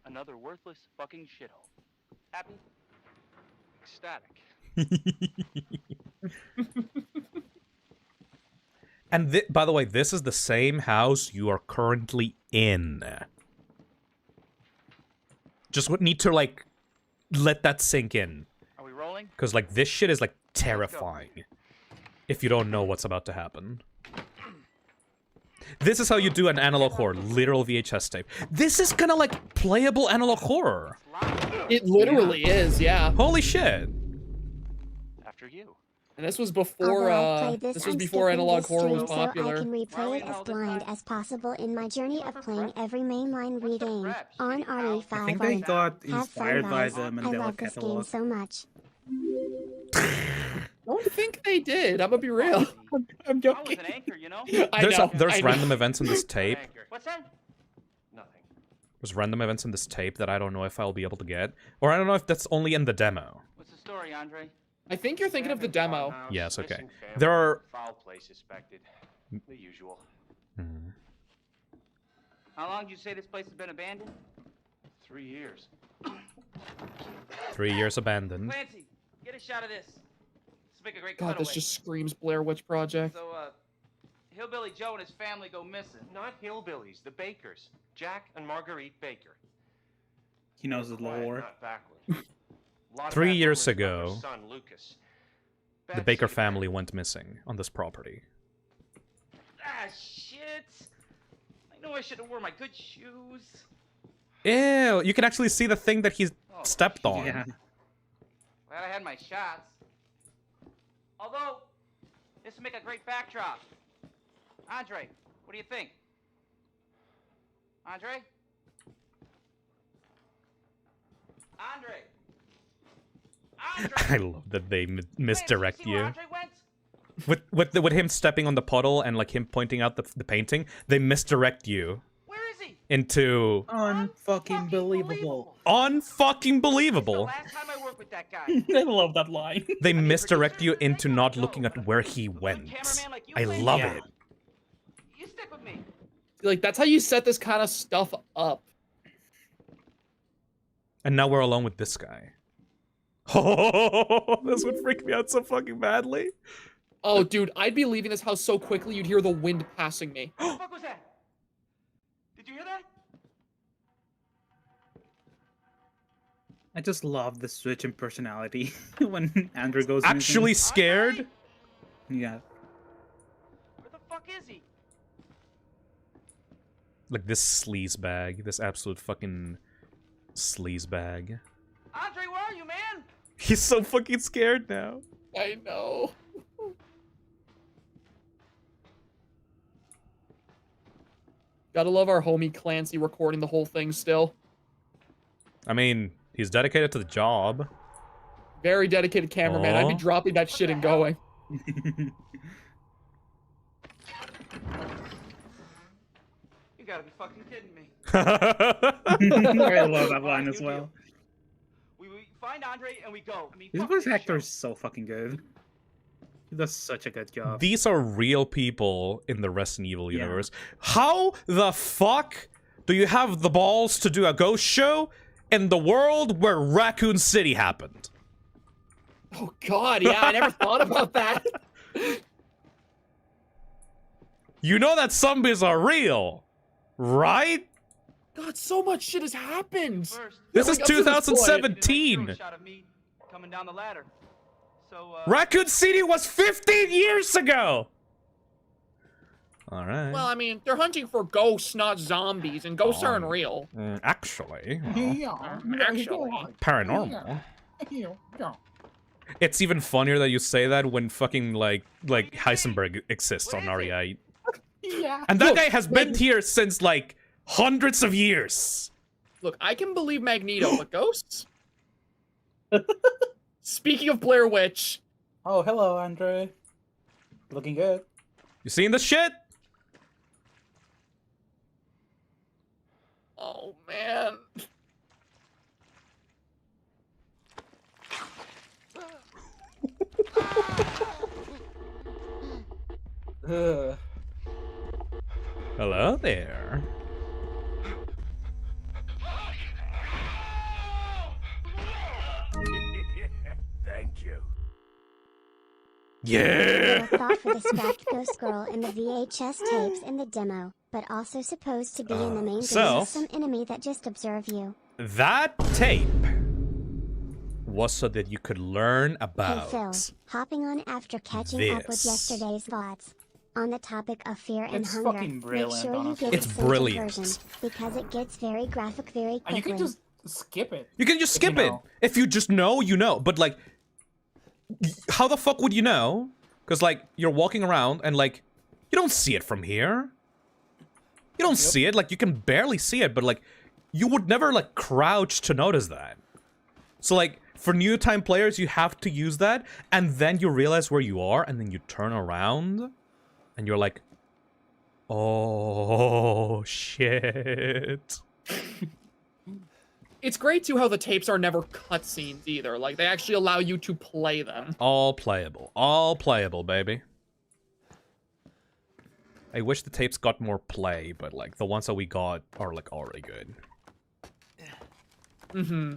another worthless fucking shithole. Happy? Ecstatic. And by the way, this is the same house you are currently in. Just need to, like, let that sink in. Are we rolling? Because, like, this shit is, like, terrifying. If you don't know what's about to happen. This is how you do an analog horror. Literal VHS tape. This is kinda like playable analog horror. It literally is, yeah. Holy shit. After you. And this was before, this was before analog horror was popular. So I can replay it as blind as possible in my journey of playing every mainline Wii game on RE5. I think they got Have fun, inspired by guys. the I Mandela love this game catalog. so much. I don't think they did. I'm gonna be real. I'm joking. I was an anchor, you know? There's random events in this tape. What's that? Nothing. There's random events in this tape that I don't know if I'll be able to get. Or I don't know if that's only in the demo. What's the story, Andre? I think you're thinking of the demo. Yes, okay. There are... Foul play suspected. The usual. How long did you say this place has been abandoned? 3 years. 3 years abandoned. Clancy, get a shot of this. Let's make a great God, cutaway. this just screams Blair Witch Project. So, Hillbilly Joe and his family go missing. Not hillbillies, the Bakers. Jack and Marguerite Baker. He knows the lore. Not backward. 3 years ago, son, Lucas. the Baker family went missing on this property. Ah, shit. I know I should have worn my good shoes. Ew, you can actually see the thing that he stepped on. Yeah. Glad I had my shots. Although, this would make a great backdrop. Andre, what do you think? Andre? Andre? I love that they misdirect See where you. Andre went? With him stepping on the puddle and like him pointing out the painting, they misdirect you. Where is he? Into Unfucking believable. unfucking believable. Last time I worked with that guy. I love that line. They misdirect you into not looking at where he went. I love it. You stick with me. Like, that's how you set this kind of stuff up. And now we're alone with this guy. Oh, this would freak me out so fucking badly. Oh, dude, I'd be leaving this house so quickly you'd hear the wind passing me. What the fuck was that? Did you hear that? I just love the switch in personality when Andrew goes Actually missing. scared? Yeah. Where the fuck is he? Like this sleaze bag, this absolute fucking sleaze bag. Andre, where are you, man? He's so fucking scared now. I know. Gotta love our homie Clancy recording the whole thing still. I mean, he's dedicated to the job. Very dedicated cameraman. I'd be dropping that shit and going. You gotta be fucking kidding me. I love that line as well. We find Andre and we go. I mean, This fuck voice this actor show. is so fucking good. He does such a good job. These are real people in the Resident Evil universe. How the fuck do you have the balls to do a ghost show in the world where Raccoon City happened? Oh god, yeah, I never thought about that. You know that zombies are real, right? God, so much shit has happened. This is Like, up to this point. 2017. Shot of me coming down the ladder. So, Raccoon City was 15 years ago. All right. Well, I mean, they're hunting for ghosts, not zombies, and ghosts aren't real. Actually, Actually. paranormal. It's even funnier that you say that when fucking like Heisenberg exists on RE8. Yeah. And that guy has been here since like hundreds of years. Look, I can believe Magneto, but ghosts? Speaking of Blair Witch. Oh, hello, Andre. Looking good. You seeing this shit? Oh, man. Hello there. Thank you. Yeah. I thought for the scrapped ghost girl in the VHS tapes in the demo, but also supposed to be in the main game So- with some enemy that just observe you. That tape was so that you could learn about Hey Phil, hopping on after catching up with this. yesterday's VODs. On the topic of fear and It's hunger, fucking make brilliant, sure you honestly. give It's it censored brilliant. version, because it gets very graphic very quickly. And you can just skip it. You can just if you skip it. know. If you just know, you know. But like, how the fuck would you know? Because like, you're walking around and like, you don't see it from here. You don't see it. Like, you can barely see it. But like, you would never like crouch to notice that. So like, for new time players, you have to use that, and then you realize where you are, and then you turn around, and you're like, oh shit. It's great too how the tapes are never cutscenes either. Like they actually allow you to play them. All playable, baby. I wish the tapes got more play, but like the ones that we got are like already good. Mm-hmm.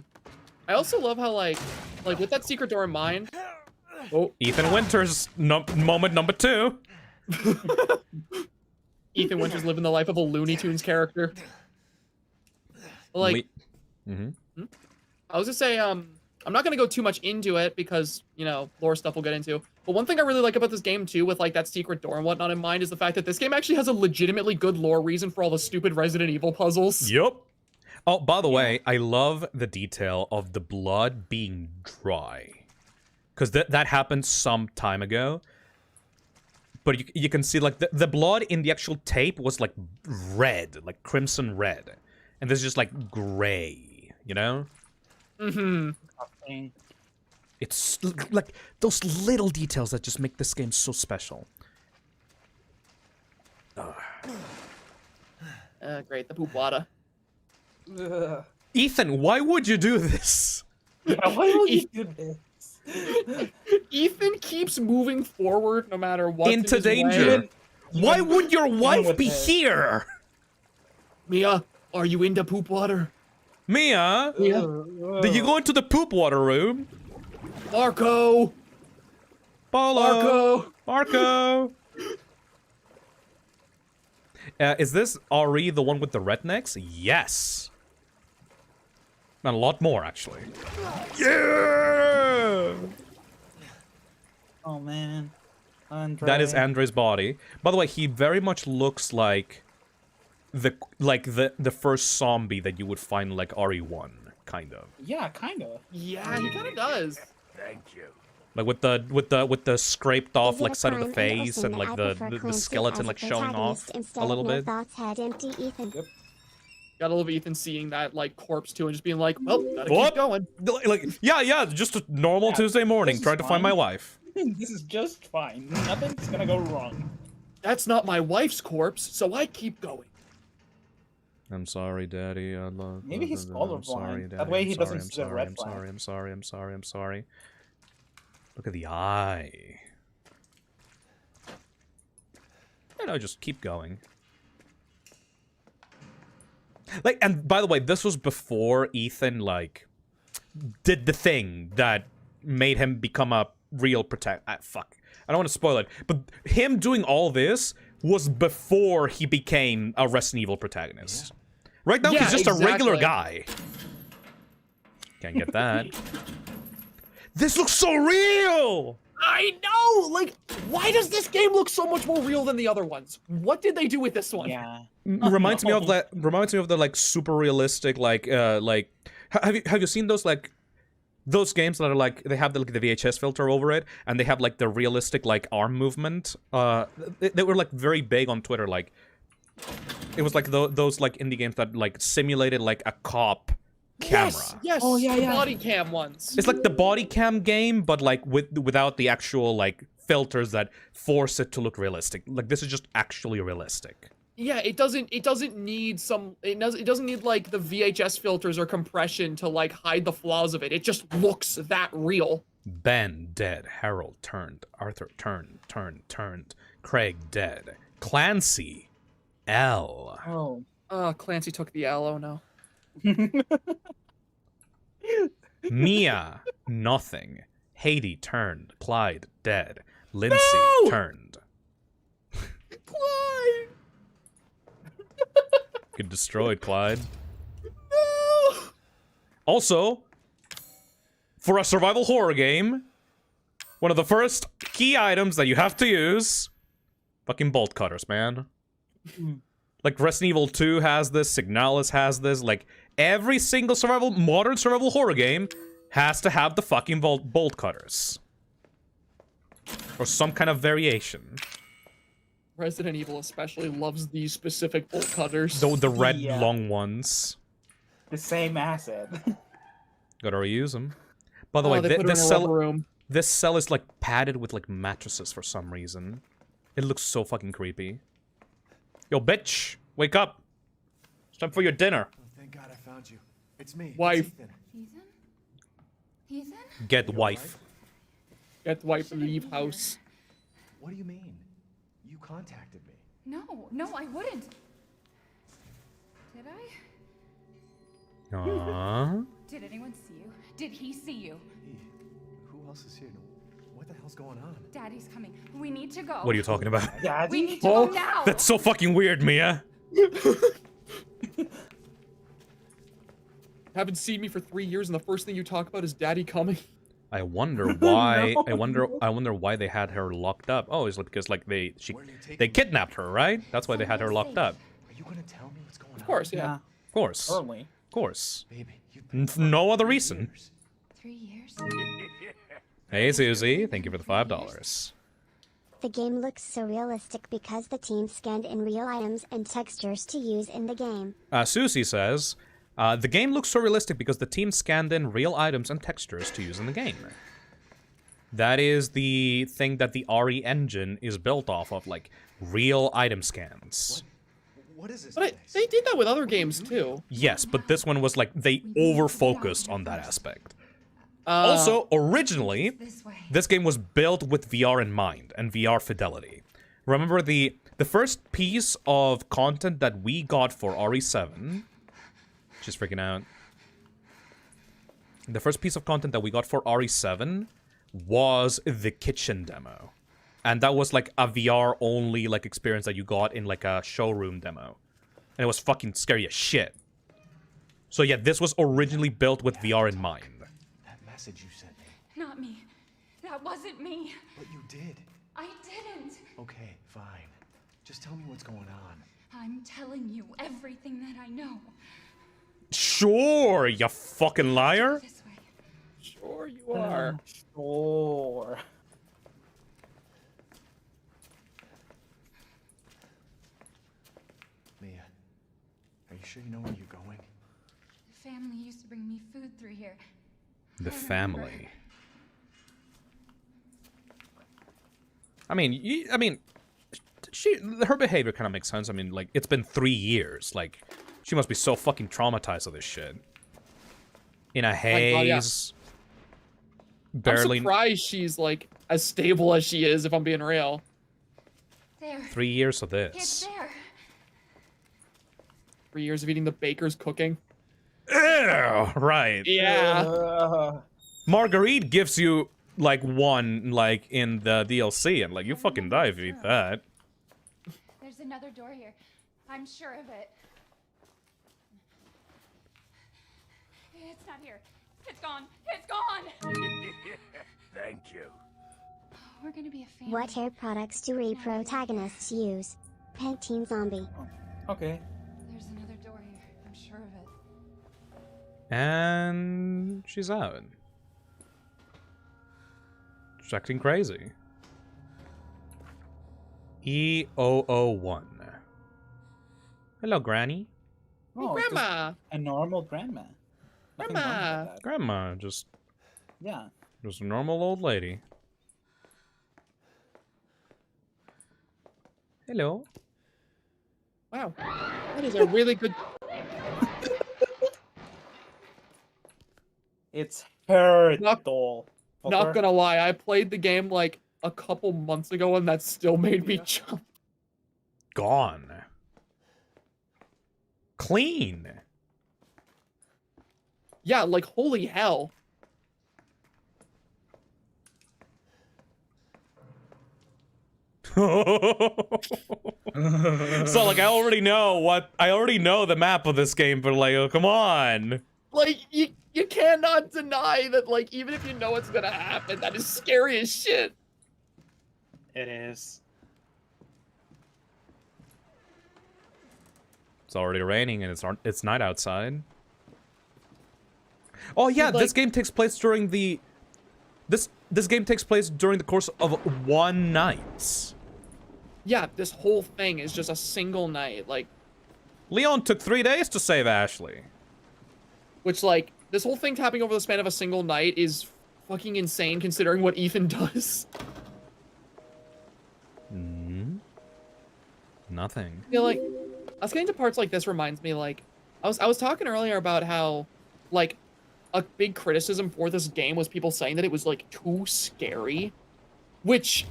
I also love how like with that secret door in mind. Oh, Ethan Winters moment number 2. Ethan Winters living the life of a Looney Tunes character. Like, I was gonna say, I'm not gonna go too much into it because, you know, lore stuff we'll get into. But one thing I really like about this game too, with like that secret door and whatnot in mind, is the fact that this game actually has a legitimately good lore reason for all the stupid Resident Evil puzzles. Yup. Oh, by the way, I love the detail of the blood being dry. Because that happened some time ago. But you can see, like, the blood in the actual tape was, like, red. Like, crimson red. And this is just, like, gray. You know? Mm-hmm. It's, like, those little details that just make this game so special. Great, the poop water. Ethan, why would you do this? Yeah, why would you do this? Ethan keeps moving forward no matter what. Into danger. Why would your wife be here? Mia, are you into poop water? Mia? Did you go into the poop water room? Marco! Polo! Marco! Is this Ari the one with the rednecks? Yes. And a lot more, actually. Yeah! Oh man. Andre. That is Andre's body. By the way, he very much looks like the first zombie that you would find in, like, RE1, kind of. Yeah, kind of. Yeah, he kind of does. Thank you. Like with the scraped off like side of the face and like the skeleton like showing off a little bit. Gotta love Ethan seeing that like corpse too and just being like, well, gotta What? keep going. Like yeah, just a normal Tuesday morning trying to find my wife. This is just fine. Nothing's gonna go wrong. That's not my wife's corpse, so I keep going. I'm sorry, Daddy. I love. Maybe he's colorblind. Sorry, Daddy. That way he I'm doesn't sorry, see the red I'm flag. sorry. I'm sorry. I'm sorry. I'm sorry. Look at the eye. You know, just keep going. Like, and by the way, this was before Ethan, like, did the thing that made him become a real fuck. I don't want to spoil it, but him doing all this was before he became a Resident Evil protagonist. Yeah. Right now, he's just a regular guy. Can't get that. This looks so real! I know! Like, why does this game look so much more real than the other ones? What did they do with this one? Yeah. Reminds me of the like super realistic like have you seen those like those games that are like they have the VHS filter over it and they have like the realistic like arm movement? They were like very big on Twitter. Like it was like those like indie games that like simulated like a cop camera. Yes. Oh, yeah, yeah. Body cam ones. It's like the body cam game, but like without the actual like filters that force it to look realistic. Like this is just actually realistic. Yeah, it doesn't need it doesn't need like the VHS filters or compression to like hide the flaws of it. It just looks that real. Ben dead. Harold turned. Arthur turned. Craig dead. Clancy L. Oh. Clancy took the L. Oh no. Mia nothing. Haiti turned. Clyde dead. Lindsay turned. Clyde. Get destroyed, Clyde. No. Also, for a survival horror game, one of the first key items that you have to use, fucking bolt cutters, man. Like Resident Evil 2 has this, Signalis has this, like every single modern survival horror game has to have the fucking bolt cutters. Or some kind of variation. Resident Evil especially loves these specific bolt cutters. The red long ones. The same asset. Gotta reuse them. By the way, this cell is like padded with like mattresses for some reason. It looks so fucking creepy. Yo, bitch, wake up! It's time for your dinner. Oh, thank God I found you. It's me. Wife. Ethan. Ethan? Get wife. Get wife, leave house. What do you mean? You contacted me. No, I wouldn't. Did I? Aww. Did anyone see you? Did he see you? Who else is here? What the hell's going on? Daddy's coming. We need to go. What are you talking about? We need to go now. That's so fucking weird, Mia. Haven't seen me for 3 years, and the first thing you talk about is Daddy coming. I wonder why. No. I wonder why they had her locked up. Oh, is it because like they kidnapped her, right? That's why they had her locked up. Are you gonna tell me what's going on? Of course, yeah. Of course. Totally. Of course. Baby, No other reason. 3 years? Hey, Susie. Thank you for the $5. The game looks so realistic because the team scanned in real items and textures to use in the game. Susie says, the game looks so realistic because the team scanned in real items and textures to use in the game. That is the thing that the RE engine is built off of, like, real item scans. What is this? But they did that with other games, too. Yes, but this one was like, they over-focused on that aspect. Also, originally, this game was built with VR in mind and VR fidelity. Remember the first piece of content that we got for RE7, just freaking out. The first piece of content that we got for RE7 was the kitchen demo. And that was like a VR only like experience that you got in like a showroom demo. And it was fucking scary as shit. So yeah, this was originally built with VR in mind. That message you sent me. Not me. That wasn't me. But you did. I didn't. Okay, fine. Just tell me what's going on. I'm telling you everything that I know. Sure, you fucking liar. Sure you are. Sure. Mia, are you sure you know where you're going? The family used to bring me food through here. The family. I mean, her behavior kind of makes sense. I mean, like, it's been 3 years. Like, she must be so fucking traumatized of this shit. In a haze. Barely. I'm surprised she's, like, as stable as she is, if I'm being real. There. 3 years of It's this. there. 3 years of eating the baker's cooking. Ew, right. Yeah. Marguerite gives you, like, one, like, in the DLC, and, like, you fucking die if you eat that. There's another door here. I'm sure of it. It's not here. It's gone. It's gone. Thank you. We're gonna be a family. What hair products do protagonists use? Pantene Zombie. Okay. There's another door here. I'm sure of it. And she's out. She's acting crazy. E001. Hello, Granny. Oh, Grandma. just a normal grandma. Nothing wrong with Grandma. that. Grandma, just Yeah. a normal old lady. Hello. Wow. That is a really good... It's her Not- doll. Not fucker. gonna lie, I played the game, like, a couple months ago, and that still made me jump. Gone. Clean. Yeah, like, holy hell. So like I already know the map of this game, but like, oh, come on. Like, you cannot deny that, like, even if you know what's gonna happen, that is scary as shit. It is. It's already raining and it's night outside. Oh yeah, Like, this game takes place during the this game takes place during the course of one night. Yeah, this whole thing is just a single night, like. Leon took 3 days to save Ashley. Which, like, this whole thing happening over the span of a single night is fucking insane considering what Ethan does. Nothing. Yeah, like, us getting to parts like this reminds me, like, I was talking earlier about how, like, a big criticism for this game was people saying that it was, like, too scary. Which,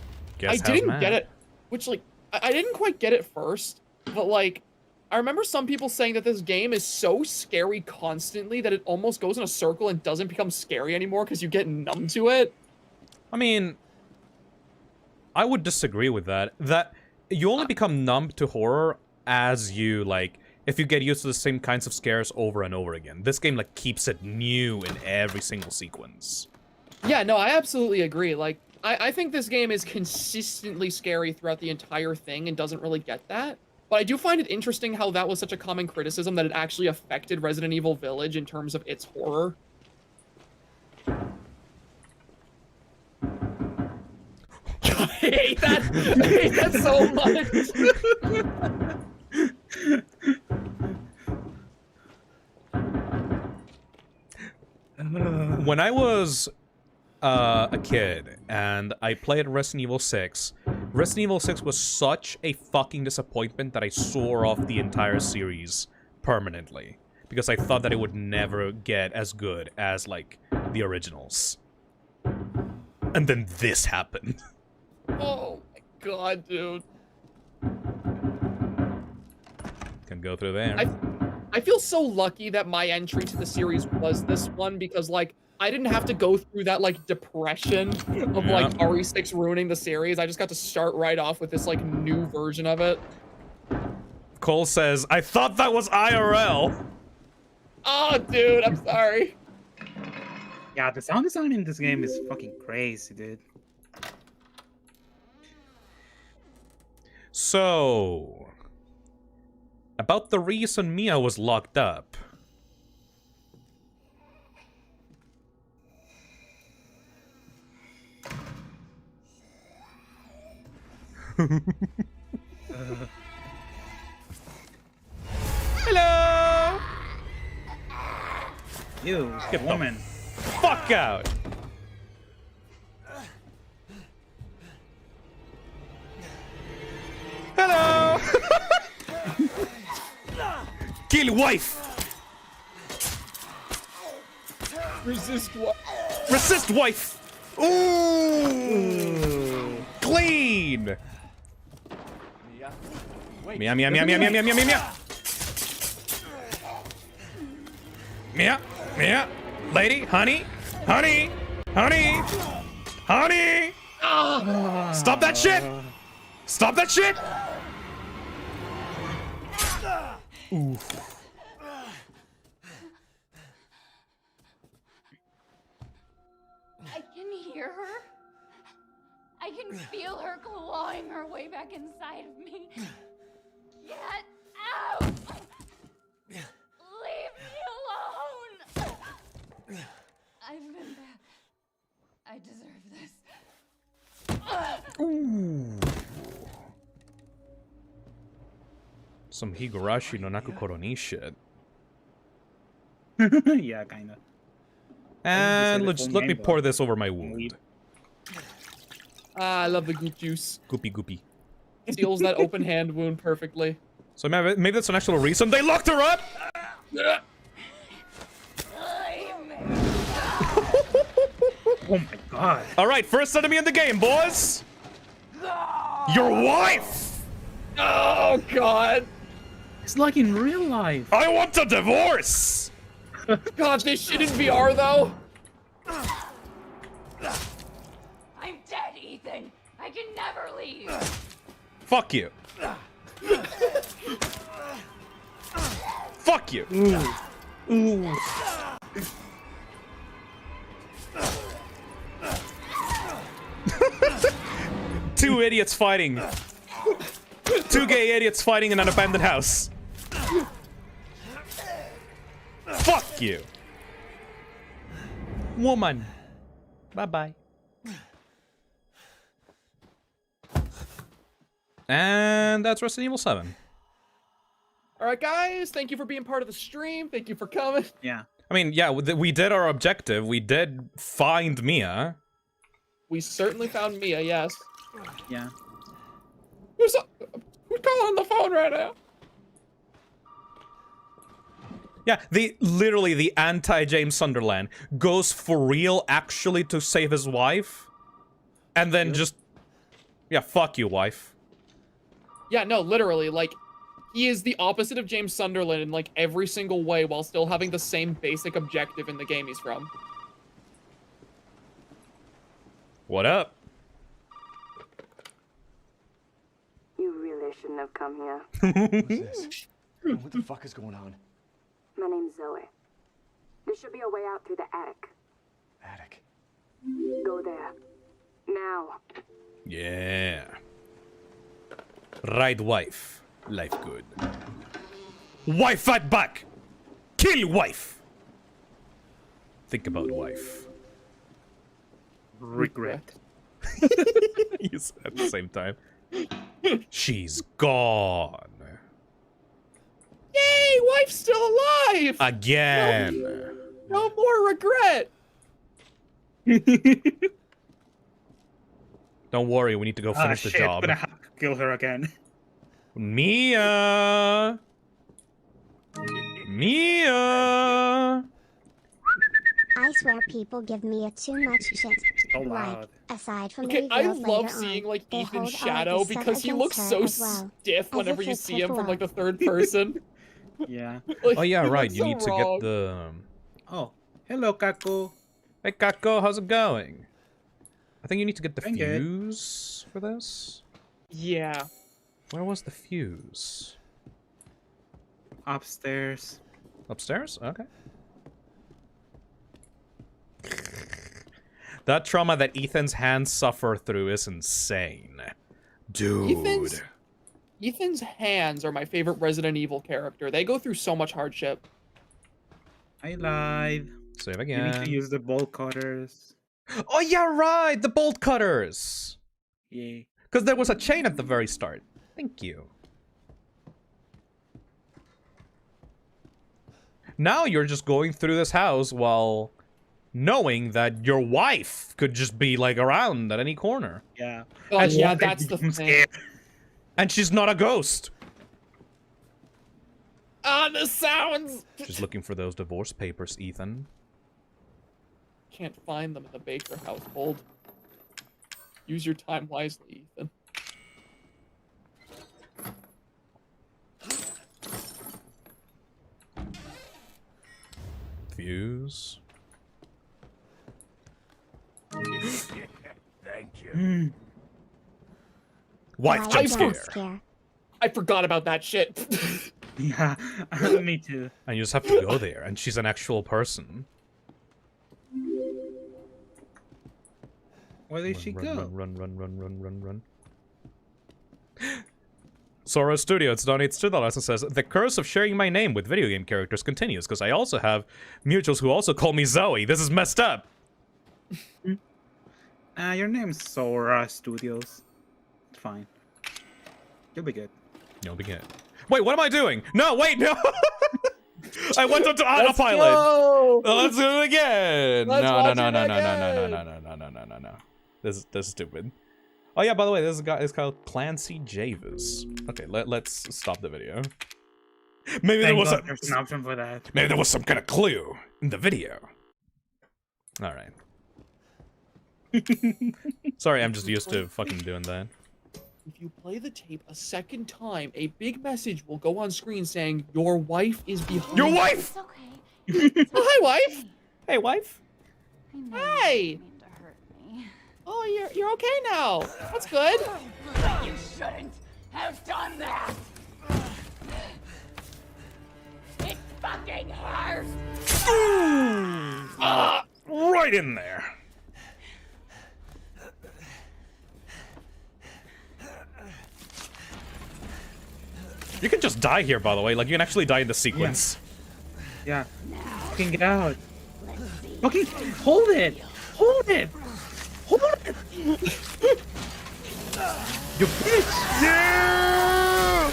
I didn't get it. Which, like, I didn't quite get it first, but, like, I remember some people saying that this game is so scary constantly that it almost goes in a circle and doesn't become scary anymore because you get numb to it. I mean, I would disagree with that. That you only become numb to horror as you, like, if you get used to the same kinds of scares over and over again. This game, like, keeps it new in every single sequence. Yeah, no, I absolutely agree. Like, I think this game is consistently scary throughout the entire thing and doesn't really get that. But I do find it interesting how that was such a common criticism that it actually affected Resident Evil Village in terms of its horror. I hate that. I hate that so much. When I was a kid and I played Resident Evil 6, Resident Evil 6 was such a fucking disappointment that I swore off the entire series permanently. Because I thought that it would never get as good as, like, the originals. And then this happened. Oh my god, dude. Can go through there. I feel so lucky that my entry to the series was this one because, like, I didn't have to go through that, like, depression of, like, RE6 ruining the series. I just got to start right off with this, like, new version of it. Cole says, I thought that was IRL. Oh, dude, I'm sorry. Yeah, the sound design in this game is fucking crazy, dude. So, about the reason Mia was locked up. Hello! You, get woman. Fuck out! Hello! Kill wife! Resist what? Resist wife! Ooh! Clean! Mia, Mia, Mia, Mia, Mia, Mia, Mia, Mia, Mia! Mia, Mia, lady, honey, honey, honey, honey! Stop that shit! Stop that shit! Ooh. I can hear her. I can feel her clawing her way back inside of me. Get out! Leave me alone! I've been bad. I deserve this. Ooh. Some Higurashi no Naku Koroni shit. Yeah, kinda. And let me pour this over my wound. Ah, I love the goop juice. Goopy goopy. Seals that open hand wound perfectly. So maybe that's an actual reason they locked her up? Oh my god. Alright, first enemy in the game, boys! Your wife! Oh god! It's like in real life. I want a divorce! God, this shit in VR though? I'm dead, Ethan. I can never leave. Fuck you. Fuck you. Ooh. idiots fighting. Two gay idiots fighting in an abandoned house. Fuck you. Woman. Bye-bye. And that's Resident Evil 7. All right, guys. Thank you for being part of the stream. Thank you for coming. Yeah. I mean, yeah, we did our objective. We did find Mia. We certainly found Mia, yes. Yeah. Who's calling on the phone right now? Yeah, literally the anti-James Sunderland goes for real actually to save his wife. And then just... Yeah, fuck you, wife. Yeah, no, literally, like, he is the opposite of James Sunderland in, like, every single way while still having the same basic objective in the game he's from. What up? You really shouldn't have come here. What's this? What the fuck is going on? My name's Zoe. There should be a way out through the attic. Attic. Go there. Now. Yeah. Right, wife. Life good. Wife fight back! Kill wife! Think about wife. Regret. You said at the same time. She's gone. Yay! Wife's still alive! Again. No more regret! Don't worry, we need to go finish the job. Gonna have to kill her again. Mia! Mia! I swear people give Mia too much shit. So Like, loud. aside from Okay, the I reveals love later seeing, on, like, they Ethan's hold all shadow this stuff because he against looks her so as well, stiff as whenever if you it's see him tough from, like, the love. third person. Yeah. Like, Oh yeah, he right. looks You so need to wrong. get the... Oh, hello, Kako. Hey, Kako, how's it going? I think you need to get the Doing good. fuse for this. Yeah. Where was the fuse? Upstairs. Upstairs? Okay. That trauma that Ethan's hands suffer through is insane. Dude. Ethan's hands are my favorite Resident Evil character. They go through so much hardship. I lied. Save You need again. to use the bolt cutters. Oh yeah, right! The bolt cutters! Yeah. Because there was a chain at the very start. Thank you. Now you're just going through this house while knowing that your wife could just be like around at any corner. Yeah. Oh, And yeah, one that's the becomes thing. scared. And she's not a ghost. Ah, the sounds! She's looking for those divorce papers, Ethan. Can't find them in the Baker household. Use your time wisely, Ethan. Fuse. Thank you. Wife jump jump scare. scare. I forgot about that shit. Yeah, me too. And you just have to go there, and she's an actual person. Where did she go? Run. Sora Studio, it's donates $2 and says, the curse of sharing my name with video game characters continues, because I also have mutuals who also call me Zoe. This is messed up. Your name's Sora Studios. It's fine. You'll be good. You'll be good. Wait, what am I doing? No, wait, no! I went onto Let's autopilot. go! Let's do it again. Let's No. watch it again. No. This is stupid. Oh yeah, by the way, this guy is called Clancy Javis. Okay, let's stop the video. Maybe there was there's an option for that. maybe there was some kind of clue in the video. All right. Sorry, I'm just used to fucking doing that. If you play the tape a second time, a big message will go on screen saying, your wife is behind Your you." wife! It's okay. Oh, hi, wife! Hey, wife. I know Hi! you didn't mean to hurt me. Oh, you're okay now. That's good. You shouldn't have done that. It fucking hurts. Right in there. You can just die here, by the way. Like, you can actually die in the sequence. Yeah. Fucking get out. Fucking hold it. Hold it. Hold it. You bitch. Yeah.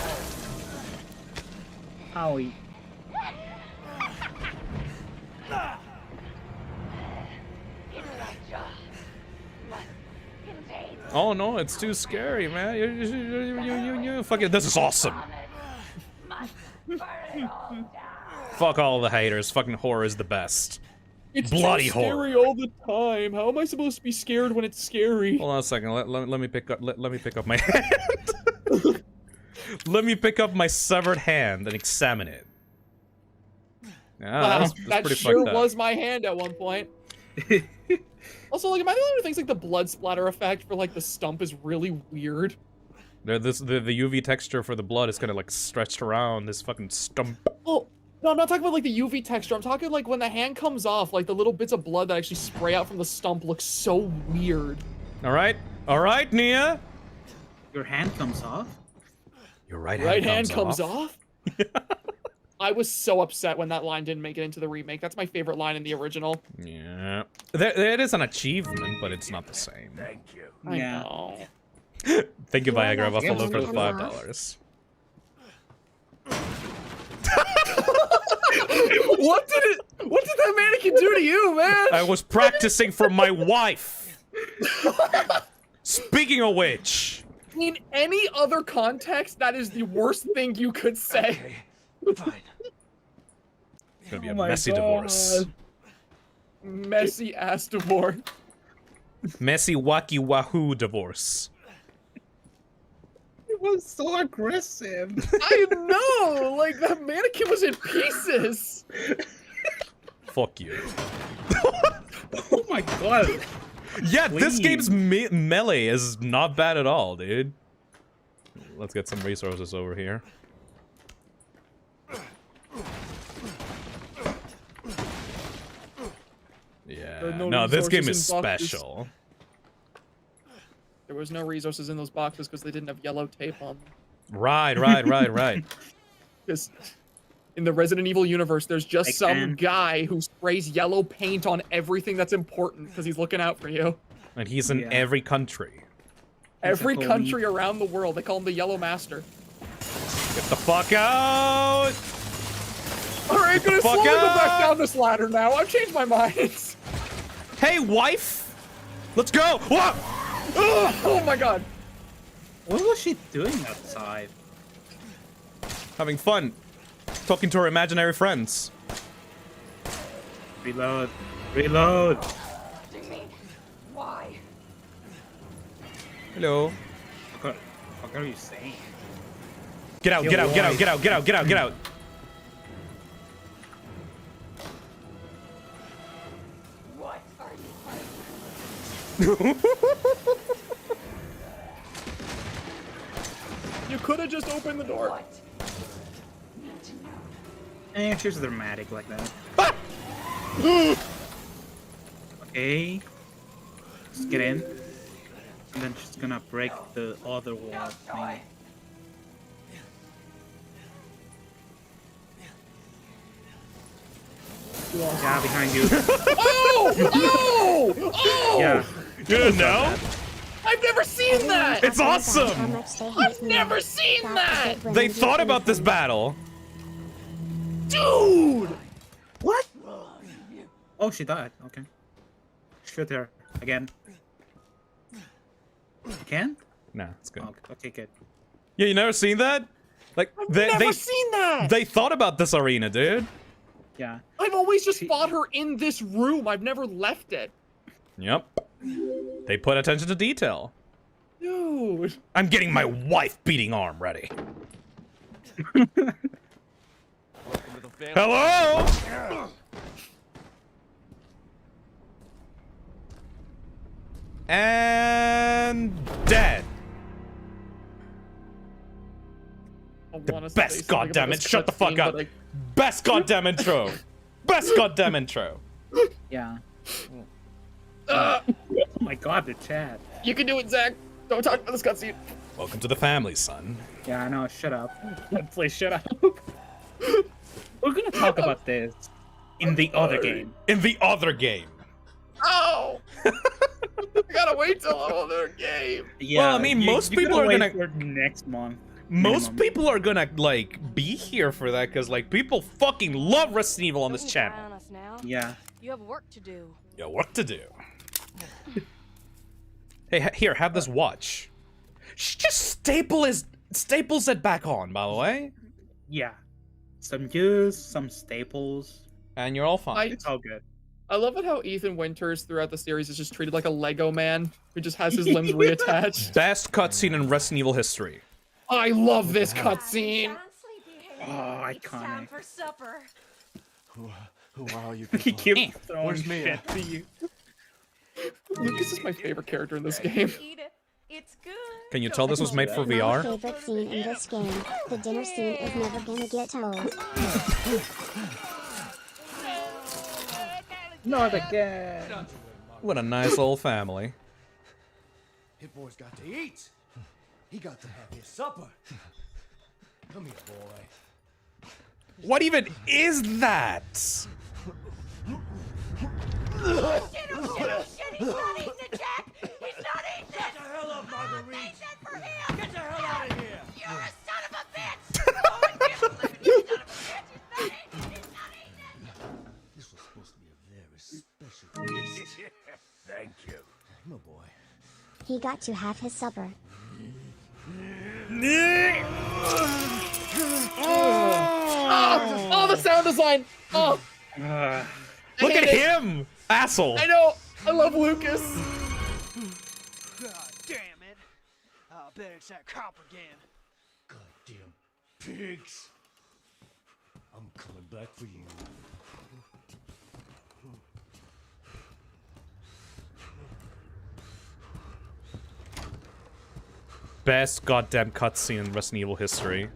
Owie. Oh no, it's too scary, man. You fucking. This is awesome. Fuck all the haters. Fucking horror is the best. It's bloody too horror. scary all the time. How am I supposed to be scared when it's scary? Hold on a second. Let me pick up my hand. Let me pick up my severed hand and examine it. Yeah, Wow, that's that pretty sure fucked up. was my hand at one point. Also, like, am I the only one who thinks like the blood splatter effect for like the stump is really weird? The UV texture for the blood is kind of like stretched around this fucking stump. Oh, no, I'm not talking about like the UV texture. I'm talking like when the hand comes off, like the little bits of blood that actually spray out from the stump looks so weird. All right, Nia. Your hand comes off? Your right hand comes off? I was so upset when that line didn't make it into the remake. That's my favorite line in the original. Yeah. It is an achievement, but it's not the same. Thank you. I know. Thank you, Viagra Buffalo, for the $5. What did that mannequin do to you, man? I was practicing for my wife. Speaking of which, In any other context, that is the worst thing you could say. Fine. it's gonna be a messy divorce. Messy ass divorce. Messy wacky wahoo divorce. It was so aggressive. I know! Like, that mannequin was in pieces! Fuck you. Oh my god. Yeah, this Please. game's melee is not bad at all, dude. Let's get some resources over here. Yeah, There are no, this game is resources in boxes. special. There was no resources in those boxes because they didn't have yellow tape on them. Right. Because in the Resident Evil universe, there's just Like some Ben. guy who sprays yellow paint on everything that's important because he's looking out for you. And he's in Yeah. every country. Every Exactly. country around the world, they call him the Yellow Master. Get the fuck out! Alright, gonna fuck slowly go back out! down this ladder now. I've changed my mind. Hey, wife! Let's go! Whoa! Oh my god. What was she doing outside? Having fun. Talking to her imaginary friends. Reload. Reload. Why? Hello. What are you saying? Get out, Your get out, get out, wife. get out, get out, get out, get out. What are you You could have just opened the door. Eh, she's dramatic like that. Okay. Just get in. And then she's gonna break the other wall thing. Yeah, behind you. Oh! Yeah. You didn't know? I've never seen that! It's awesome! I've never seen that! They thought about this battle. Dude! What? Oh, she died. Okay. Shoot her again. You can? Nah, it's good. Okay, good. Yeah, you never seen that? Like, Never seen that! They thought about this arena, dude. Yeah. I've always just fought her in this room. I've never left it. Yep. They put attention to detail. Dude. I'm getting my wife beating arm ready. Hello? And dead. The best goddamn it! Shut the fuck up! Best goddamn intro! Best goddamn intro! Yeah. Oh my god, the chat. You can do it, Zach. Don't talk about this cutscene. Welcome to the family, son. Yeah, I know. Shut up. Please shut up. We're gonna talk about this in the other game. In the other game. Oh! I gotta wait till another game. Yeah, well, I mean, most people are gonna for next month. Most people are gonna like be here for that because like people fucking love Resident Evil on this channel. Yeah. You have work to do. Yeah, work to do. Hey, here, have this watch. Just staples it back on, by the way. Yeah. Some use, some staples. And you're all fine. It's all good. I love it how Ethan Winters throughout the series is just treated like a Lego man who just has his limbs reattached. Best cutscene in Resident Evil history. I love this cutscene. Oh, iconic. For supper. Who are you? He keeps throwing Where's Mia? shit to you. Lucas is my favorite character in this game. Eat it. It's good. Can you tell this was made for My VR? favorite scene in this game. The dinner scene is never gonna get old. Not again. What a nice old family. Hit boy's got to eat. He got to have his supper. Come here, boy. What even is that? Shit, he's not eating it, Jack! He's not eating it! Get the hell up, Marguerite! For him! Get the hell out of here! You're a son of a bitch! Oh, I can't believe it, you son of a bitch! He's not eating it! This was supposed to be a very special feast. Thank you. My boy. He got to have his supper. Oh, the sound design! Oh! Look at him! Asshole! I know! I love Lucas! God damn it. I bet it's that cop again. Goddamn pigs. I'm coming back for you. Best goddamn cutscene in Resident Evil history.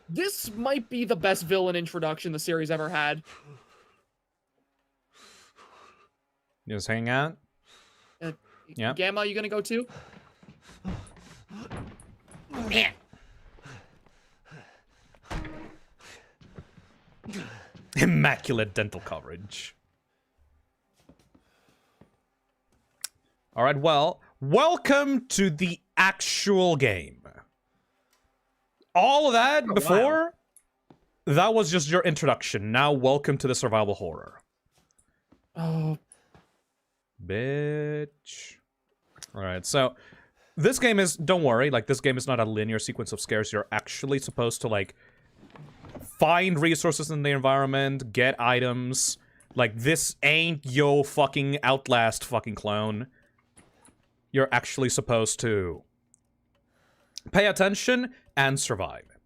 This might be the best villain introduction the series ever had. You just hang out? Yeah. Gamma, you gonna go too? Immaculate dental coverage. Alright, well, welcome to the actual game. All of that before, that was just your introduction. Now, welcome to the survival horror. Oh. Bitch. Alright, so this game is, don't worry, like, this game is not a linear sequence of scares. You're actually supposed to, like, find resources in the environment, get items. Like, this ain't yo fucking Outlast fucking clone. You're actually supposed to pay attention and survive.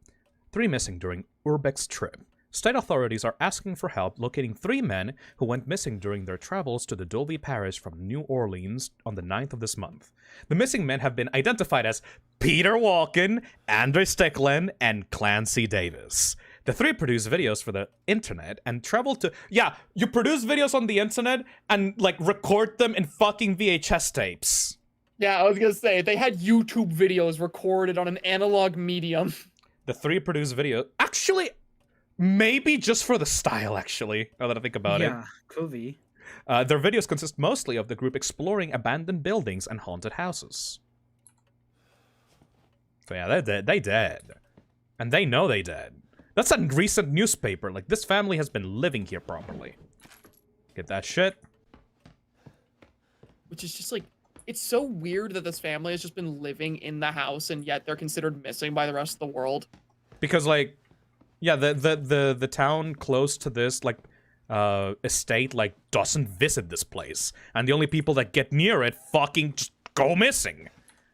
3 missing during Urbex's trip. State authorities are asking for help locating 3 men who went missing during their travels to the Dulvey Parish from New Orleans on the 9th of this month. The missing men have been identified as Peter Walken, Andre Stickland, and Clancy Davis. The 3 produce videos for the internet and travel to... Yeah, you produce videos on the internet and, like, record them in fucking VHS tapes. Yeah, I was gonna say, they had YouTube videos recorded on an analog medium. The 3 produce video... Actually, maybe just for the style, actually, now that I think about it. Yeah, could be. Their videos consist mostly of the group exploring abandoned buildings and haunted houses. So yeah, they dead. And they know they dead. That's a recent newspaper. Like, this family has been living here properly. Get that shit? Which is just like... It's so weird that this family has just been living in the house and yet they're considered missing by the rest of the world. Because, like, yeah, the town close to this, like, estate, like, doesn't visit this place. And the only people that get near it fucking just go missing.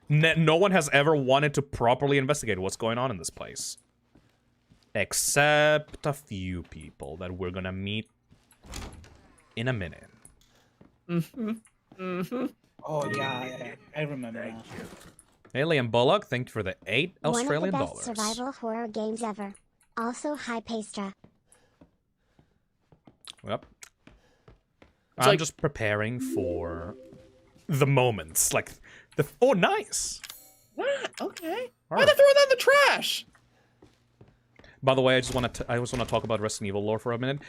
No one has ever wanted to properly investigate what's going on in this place. Except a few people that we're gonna meet in a minute. Mm-hmm. Mm-hmm. Oh, yeah, I remember now. Alien Bullock, thank you for the 8 Australian One of the best dollars. survival horror games ever. Also Hypaestra. Yep. It's I'm like- just preparing for the moments. Like, oh, nice. Okay. Why'd they throw that in the trash? By the way, I just want to talk about Resident Evil lore for a minute.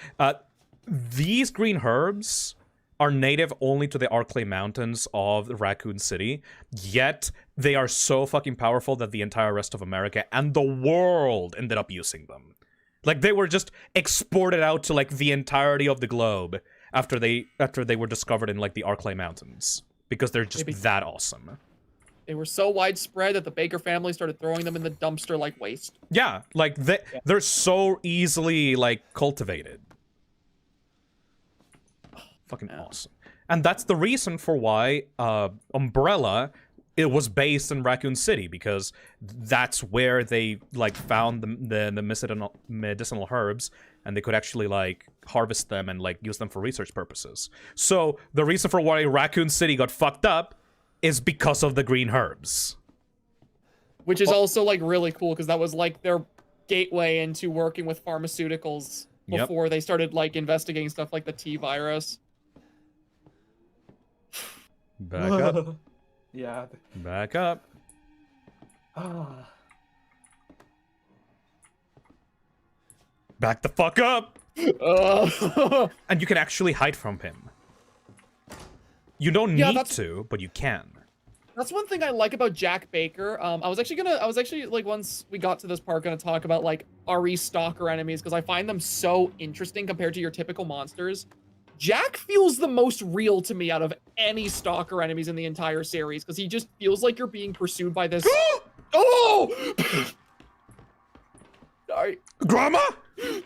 These green herbs are native only to the Arklay Mountains of Raccoon City, yet they are so fucking powerful that the entire rest of America and the world ended up using them. Like, they were just exported out to, like, the entirety of the globe after they were discovered in, like, the Arklay Mountains, because they're just that awesome. They were so widespread that the Baker family started throwing them in the dumpster like waste. Yeah, like, they're so easily, like, cultivated. Fucking awesome. And that's the reason for why Umbrella, it was based in Raccoon City, because that's where they, like, found the medicinal herbs, and they could actually, like, harvest them and, like, use them for research purposes. So the reason for why Raccoon City got fucked up is because of the green herbs. Which is also, like, really cool, because that was, like, their gateway into working with pharmaceuticals before they started, like, investigating stuff like the T-virus. Back up. Yeah. Back up. Back the fuck up! And you can actually hide from him. You don't need to, but you can. That's one thing I like about Jack Baker. I was actually like, once we got to this part, gonna talk about like RE stalker enemies, because I find them so interesting compared to your typical monsters. Jack feels the most real to me out of any stalker enemies in the entire series, because he just feels like you're being pursued by this. Oh! Sorry. Grandma? Where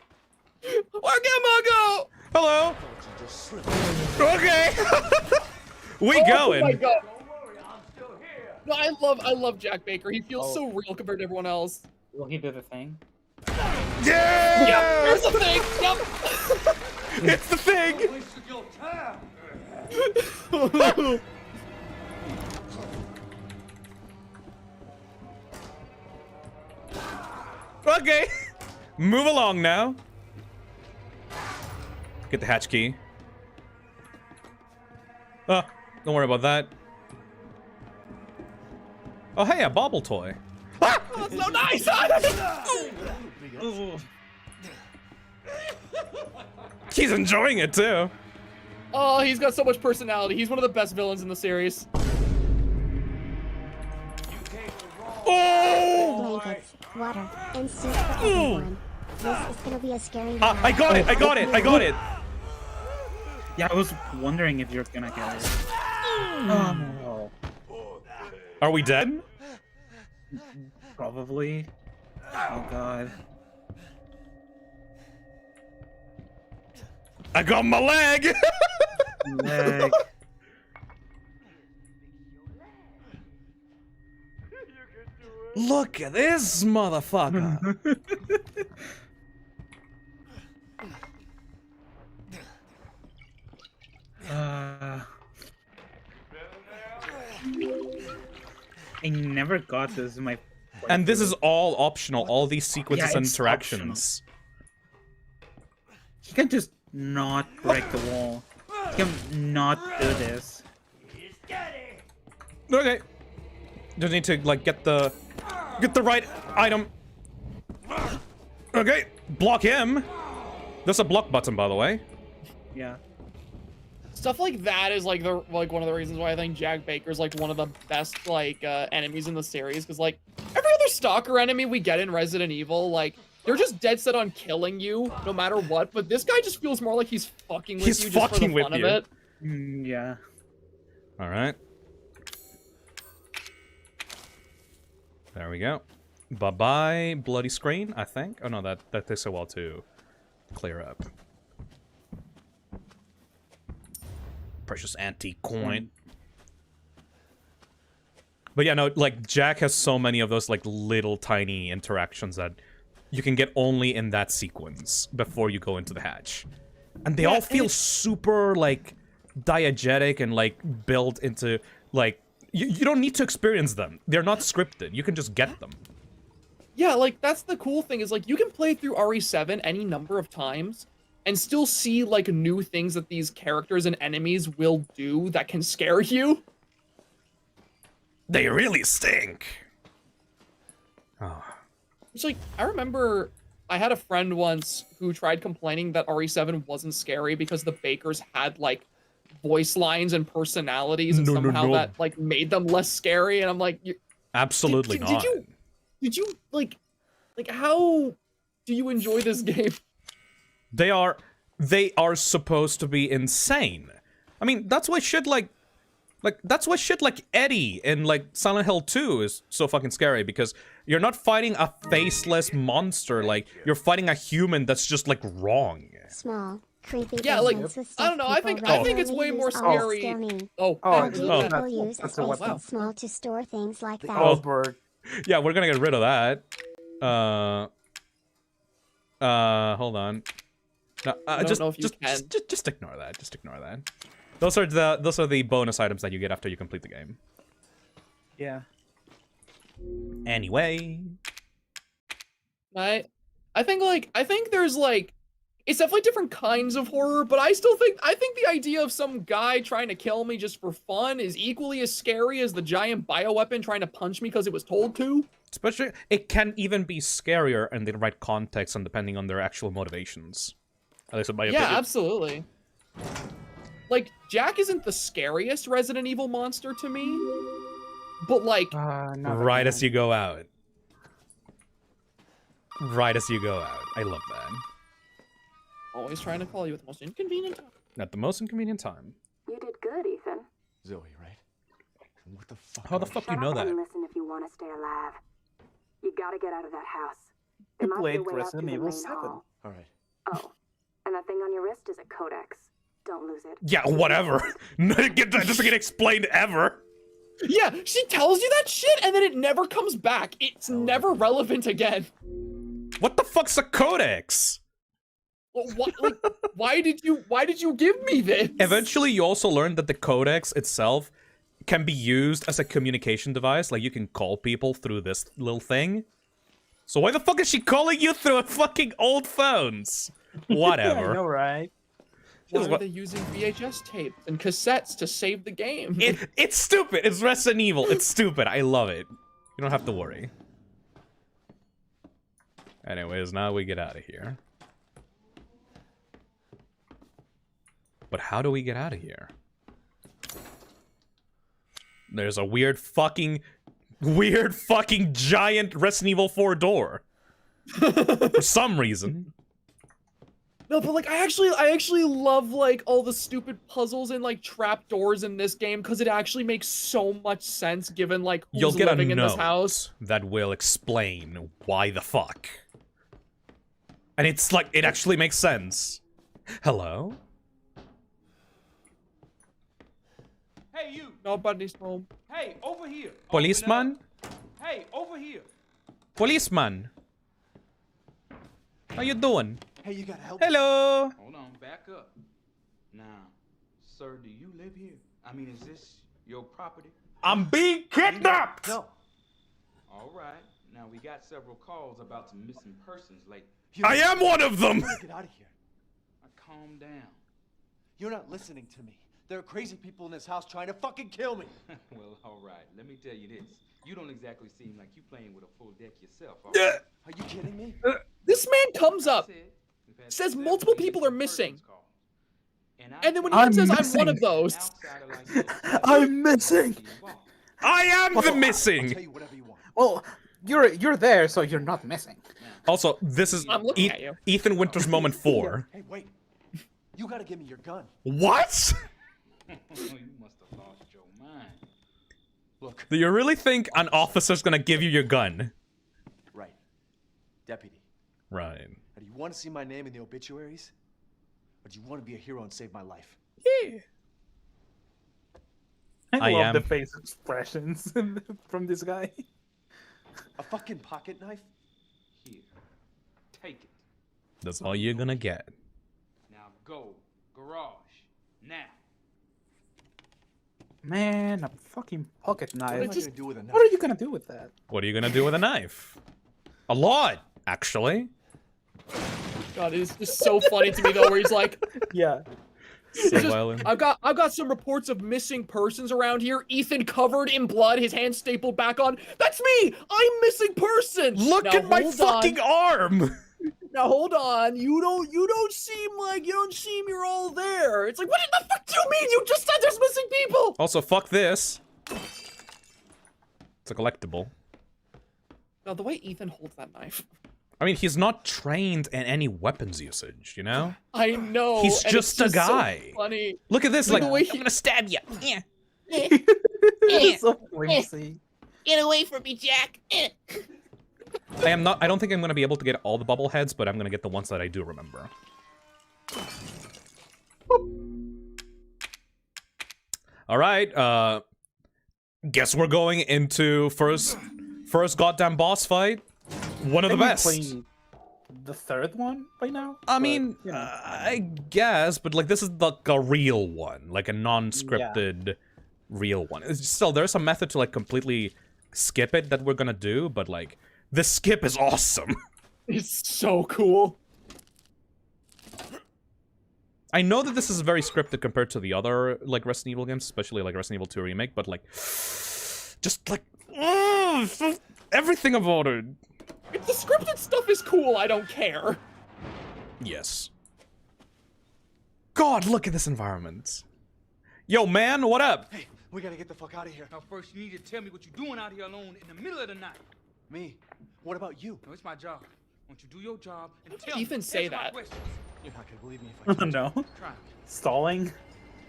Grandma go? Hello. Okay. We going. Oh my god. No, I love Jack Baker. He feels so real compared to everyone else. Will he do the thing? Yeah! Yep, here's the thing. Yep. It's the thing. Okay. Move along now. Get the hatch key. Don't worry about that. Oh, hey, a bauble toy. Ah! Oh, that's so nice! He's enjoying it, too. Oh, he's got so much personality. He's one of the best villains in the series. Oh! Blankets, water, and soup for everyone. This is gonna be a scary night. I got it! I got it! I got it! Yeah, I was wondering if you're gonna get it. Oh. Are we dead? Probably. Oh god. I got my leg! Leg. Look at this motherfucker! I never got this in my. And this is all optional, all these sequences and interactions. He can just not break the wall. He can not do this. Okay. Just need to, like, get the right item. Okay. Block him. There's a block button, by the way. Yeah. Stuff like that is like one of the reasons why I think Jack Baker's like one of the best like enemies in the series, because like every other stalker enemy we get in Resident Evil, like they're just dead set on killing you no matter what, but this guy just feels more like he's fucking with you just for the fun of it. Yeah. All right. There we go. Bye-bye, bloody screen, I think. Oh no, that takes a while to clear up. Precious antique coin. But yeah, no, like, Jack has so many of those, like, little tiny interactions that you can get only in that sequence before you go into the hatch. And they all feel super, like, diegetic and, like, built into, like, you don't need to experience them. They're not scripted. You can just get them. Yeah, like, that's the cool thing, is, like, you can play through RE7 any number of times and still see, like, new things that these characters and enemies will do that can scare you. They really stink. Oh. It's like, I remember I had a friend once who tried complaining that RE7 wasn't scary because the Bakers had, like, voice lines and personalities, and somehow that, like, made them less scary, and I'm like... Absolutely not. Did you, like, how do you enjoy this game? They are supposed to be insane. I mean, that's why shit like Eddie in, like, Silent Hill 2 is so fucking scary, because you're not fighting a faceless monster, like, you're fighting a human that's just, like, wrong. Small, creepy. Yeah, like, I don't know, I think it's way more scary. People use a space that's small to store things like that. Oh, yeah, we're gonna get rid of that. Hold on. No, just ignore that. Just ignore that. Those are the bonus items that you get after you complete the game. Yeah. Anyway. I think there's, like, it's definitely different kinds of horror, but I think the idea of some guy trying to kill me just for fun is equally as scary as the giant bioweapon trying to punch me because it was told to. Especially, it can even be scarier in the right context and depending on their actual motivations. At least in my opinion. Yeah, absolutely. Like, Jack isn't the scariest Resident Evil monster to me, but, like... right as you go out. Right as you go out. I love that. Always trying to call you at the most inconvenient time. At the most inconvenient time. You did good, Ethan. Zoe, right? What the fuck? How the fuck do you know that? And listen if you want to stay alive. You gotta get out of that house. You played Resident Evil 7. All right. Oh, and that thing on your wrist is a codex. Don't lose it. Yeah, whatever. That doesn't get explained ever. Yeah, she tells you that shit and then it never comes back. It's never relevant again. What the fuck's a codex? What, like, why did you give me this? Eventually, you also learn that the codex itself can be used as a communication device. Like, you can call people through this little thing. So why the fuck is she calling you through a fucking old phones? Whatever. I know, right? Why are they using VHS tapes and cassettes to save the game? It's stupid. It's Resident Evil. It's stupid. I love it. You don't have to worry. Anyways, now we get out of here. But how do we get out of here? There's a weird fucking giant Resident Evil 4 door. For some reason. No, but, like, I actually love, like, all the stupid puzzles and, like, trapdoors in this game, because it actually makes so much sense given, like, who's living in this house. That will explain why the fuck. And it's like, it actually makes sense. Hello? Hey, you. Nobody's home. Hey, over here. Policeman? Hey, over here. Policeman? How you doing? Hey, you gotta help. Hello. Hold on, back up. Now, sir, do you live here? I mean, is this your property? I'm being kidnapped! No. All right. Now, we got several calls about some missing persons lately. I am one of them! Get out of here. Calm down. You're not listening to me. There are crazy people in this house trying to fucking kill me. Well, all right. Let me tell you this. You don't exactly seem like you playing with a full deck yourself. Are you kidding me? This man comes up, says multiple people are missing. And then when he says I'm one of those. I'm missing. I am the missing. Well, you're there, so you're not missing. Also, this is Ethan Winters moment 4. Hey, wait. You gotta give me your gun. What? You must have lost your mind. Look. Do you really think an officer's gonna give you your gun? Right. Deputy. Right. Do you want to see my name in the obituaries? Or do you want to be a hero and save my life? Yeah. I love the face expressions from this guy. A fucking pocket knife? Here. Take it. That's all you're gonna get. Now go. Garage. Now. Man, a fucking pocket knife. What are you gonna do with a knife? What are you gonna do with that? What are you gonna do with a knife? A lot, actually. God, it's just so funny to me though, where he's like, yeah. So violent. I've got some reports of missing persons around here. Ethan covered in blood, his hand stapled back on. That's me! I'm missing person! Look Now, at my hold fucking arm! Now hold on. You don't seem you're all there. It's like, what the fuck do you mean? You just said there's missing people! Also, fuck this. It's a collectible. Now the way Ethan holds that knife. I mean, he's not trained in any weapons usage, you know? I know. He's and just it's a guy. So funny. Look at this, Like like, the way I'm gonna stab you. Yeah. It's so flimsy. Get away from me, Jack. I don't think I'm gonna be able to get all the bubble heads, but I'm gonna get the ones that I do remember. Alright, guess we're going into first goddamn boss fight. One of the best. The third one by now? I mean, I guess, but like this is like a real one, like a non-scripted real one. It's still, there's a method to like completely skip it that we're gonna do, but like the skip is awesome. It's so cool. I know that this is very scripted compared to the other like Resident Evil games, especially like Resident Evil 2 Remake, but like just like everything about it. If the scripted stuff is cool, I don't care. Yes. God, look at this environment. Yo, man, what up? Hey, we gotta get the fuck out of here. Now, first, you need to tell me what you're doing out here alone in the middle of the night. Me? What about you? No, it's my job. Won't you do your job and What did tell me? Ethan say Answer my that? questions. You're not gonna believe me if I tell you. No. Try. Stalling.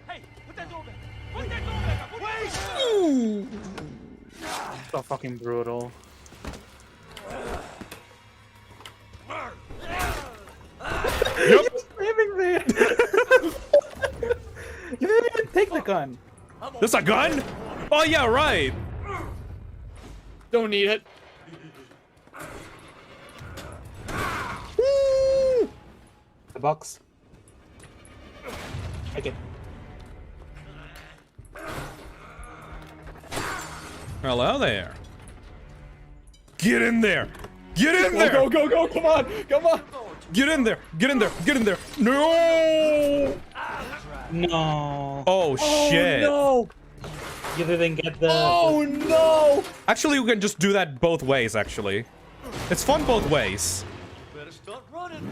Hey, put that door back. Put that door back. Put that door So fucking brutal. Yep. Standing there. You didn't even take the gun. This a gun? Oh yeah, right. Don't need it. The box. Take it. Hello there. Get in there. Get in there. Go, go, go, come on, come on. Get in there. Get in there. Get in there. No. No. Oh shit. Oh, no. You didn't get the. Oh, no. Actually, we can just do that both ways, actually. It's fun both ways. Better start running,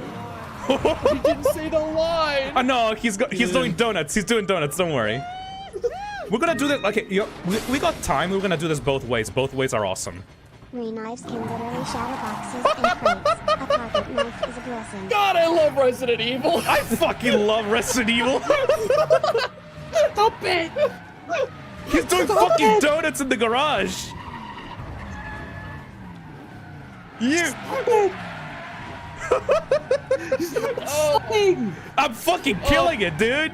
He didn't say the line. No, he's doing donuts. He's doing donuts, don't worry. We're gonna do this. Okay, we got time. We're gonna do this both ways. Both ways are awesome. Knives can literally shatter boxes and crates. A pocket knife is a blessing. God, I love Resident Evil. I fucking love Resident Evil. Stop it. He's doing fucking donuts in the garage. You. Oh. I'm fucking killing it, dude.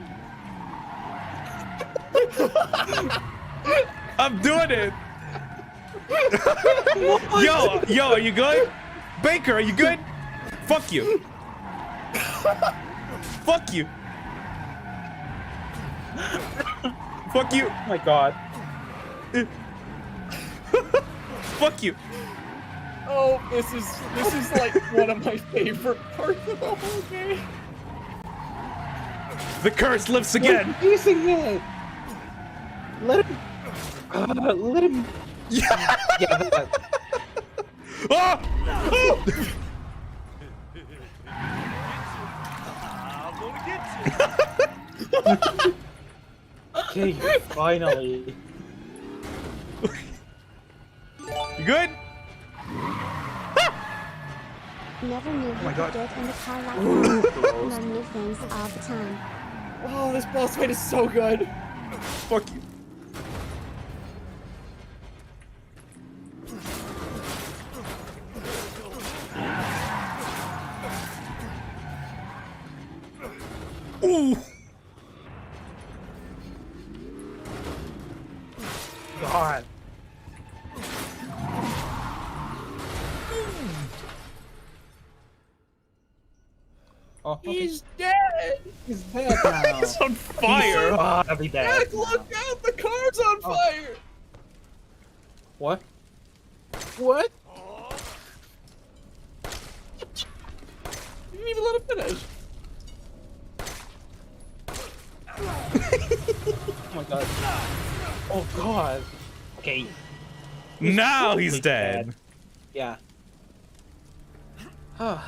I'm doing it. Yo, are you good? Baker, are you good? Fuck you. Fuck you. Fuck you. Oh my god. Fuck you. Oh, this is like one of my favorite parts of the whole game. The curse lives again. You're using it. Let him. Let him. Yeah. Yeah. That. Ah! Okay, finally. You good? Never knew he could get in the car like that. Learn new things all the time. Oh, this boss fight is so good. Fuck you. Ooh. God. Oh, okay. He's dead. He's dead now. He's on fire. I'll be dead. Jack, look out! The car's on fire. What? What? You didn't even let him finish. god. Oh god. Okay. Now he's dead. Yeah. Oh,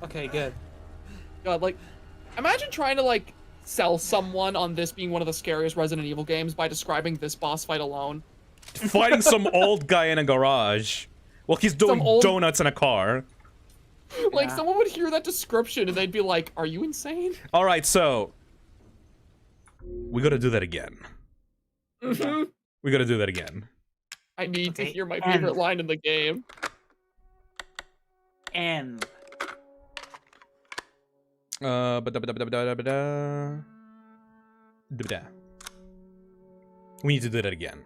okay, good. God, like, imagine trying to, like, sell someone on this being one of the scariest Resident Evil games by describing this boss fight alone. Fighting some old guy in a garage. Well, he's doing donuts in a car. Like, someone would hear that description and they'd be like, are you insane? All right, so we gotta do that again. Mm-hmm. We gotta do that again. I need to hear my favorite line in the game. And we need to do that again.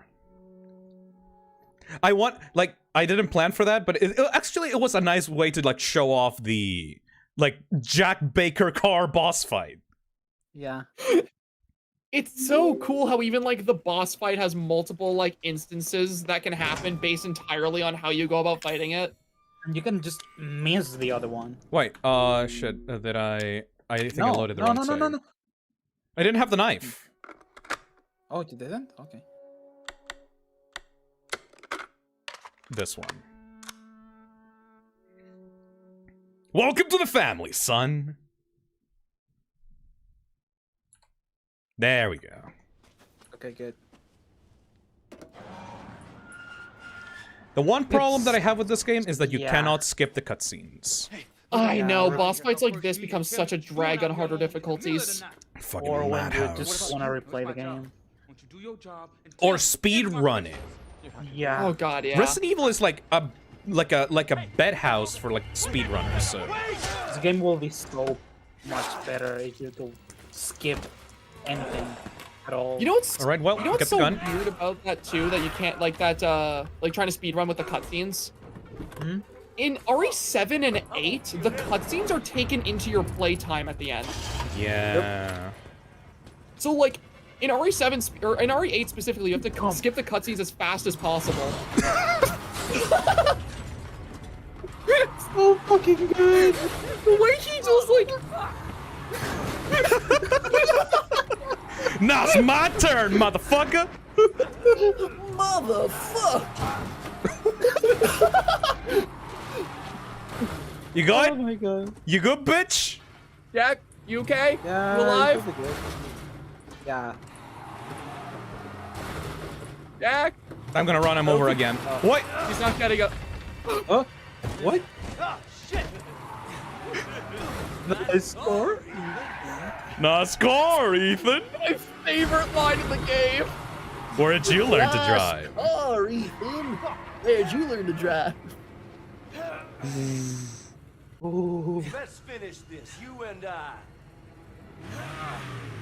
I want, like, I didn't plan for that, but actually it was a nice way to, like, show off the, like, Jack Baker car boss fight. Yeah. It's so cool how even, like, the boss fight has multiple, like, instances that can happen based entirely on how you go about fighting it. And you can just miss the other one. Wait, shit, did I think I loaded the wrong save. No. I didn't have the knife. Oh, you didn't? Okay. This one. Welcome to the family, son. There we go. Okay, good. The one problem that I have with this game is that you cannot skip the cutscenes. I know, boss fights like this become such a drag on harder difficulties. Fucking or when madhouse. you just want to replay the game. Or speed run it. Yeah. Oh god, yeah. Resident Evil is like a bed house for like speedrunners. So This game will be so much better if you don't skip anything at all. You know what's, all right, well, you know what's get the so gun. weird about that too, that you can't, like that, like trying to speedrun with the cutscenes? Hmm? In RE7 and 8, the cutscenes are taken into your playtime at the end. Yeah. So like, in RE7, or in RE8 specifically, you have to skip the cutscenes as fast as possible. It's so fucking good. The way he just like... Now it's my turn, motherfucker. Motherfucker. You good? Oh my god. You good, bitch? Jack, you okay? Yeah. You alive? Good. Yeah. Jack? I'm gonna run him over again. What? He's not getting up. Oh, what? Oh, shit! Nice score. Nice score, Ethan. My favorite line in the game. Where did you learn to drive? Oh, Ethan. Where'd you learn to drive? Let's finish this, you and I.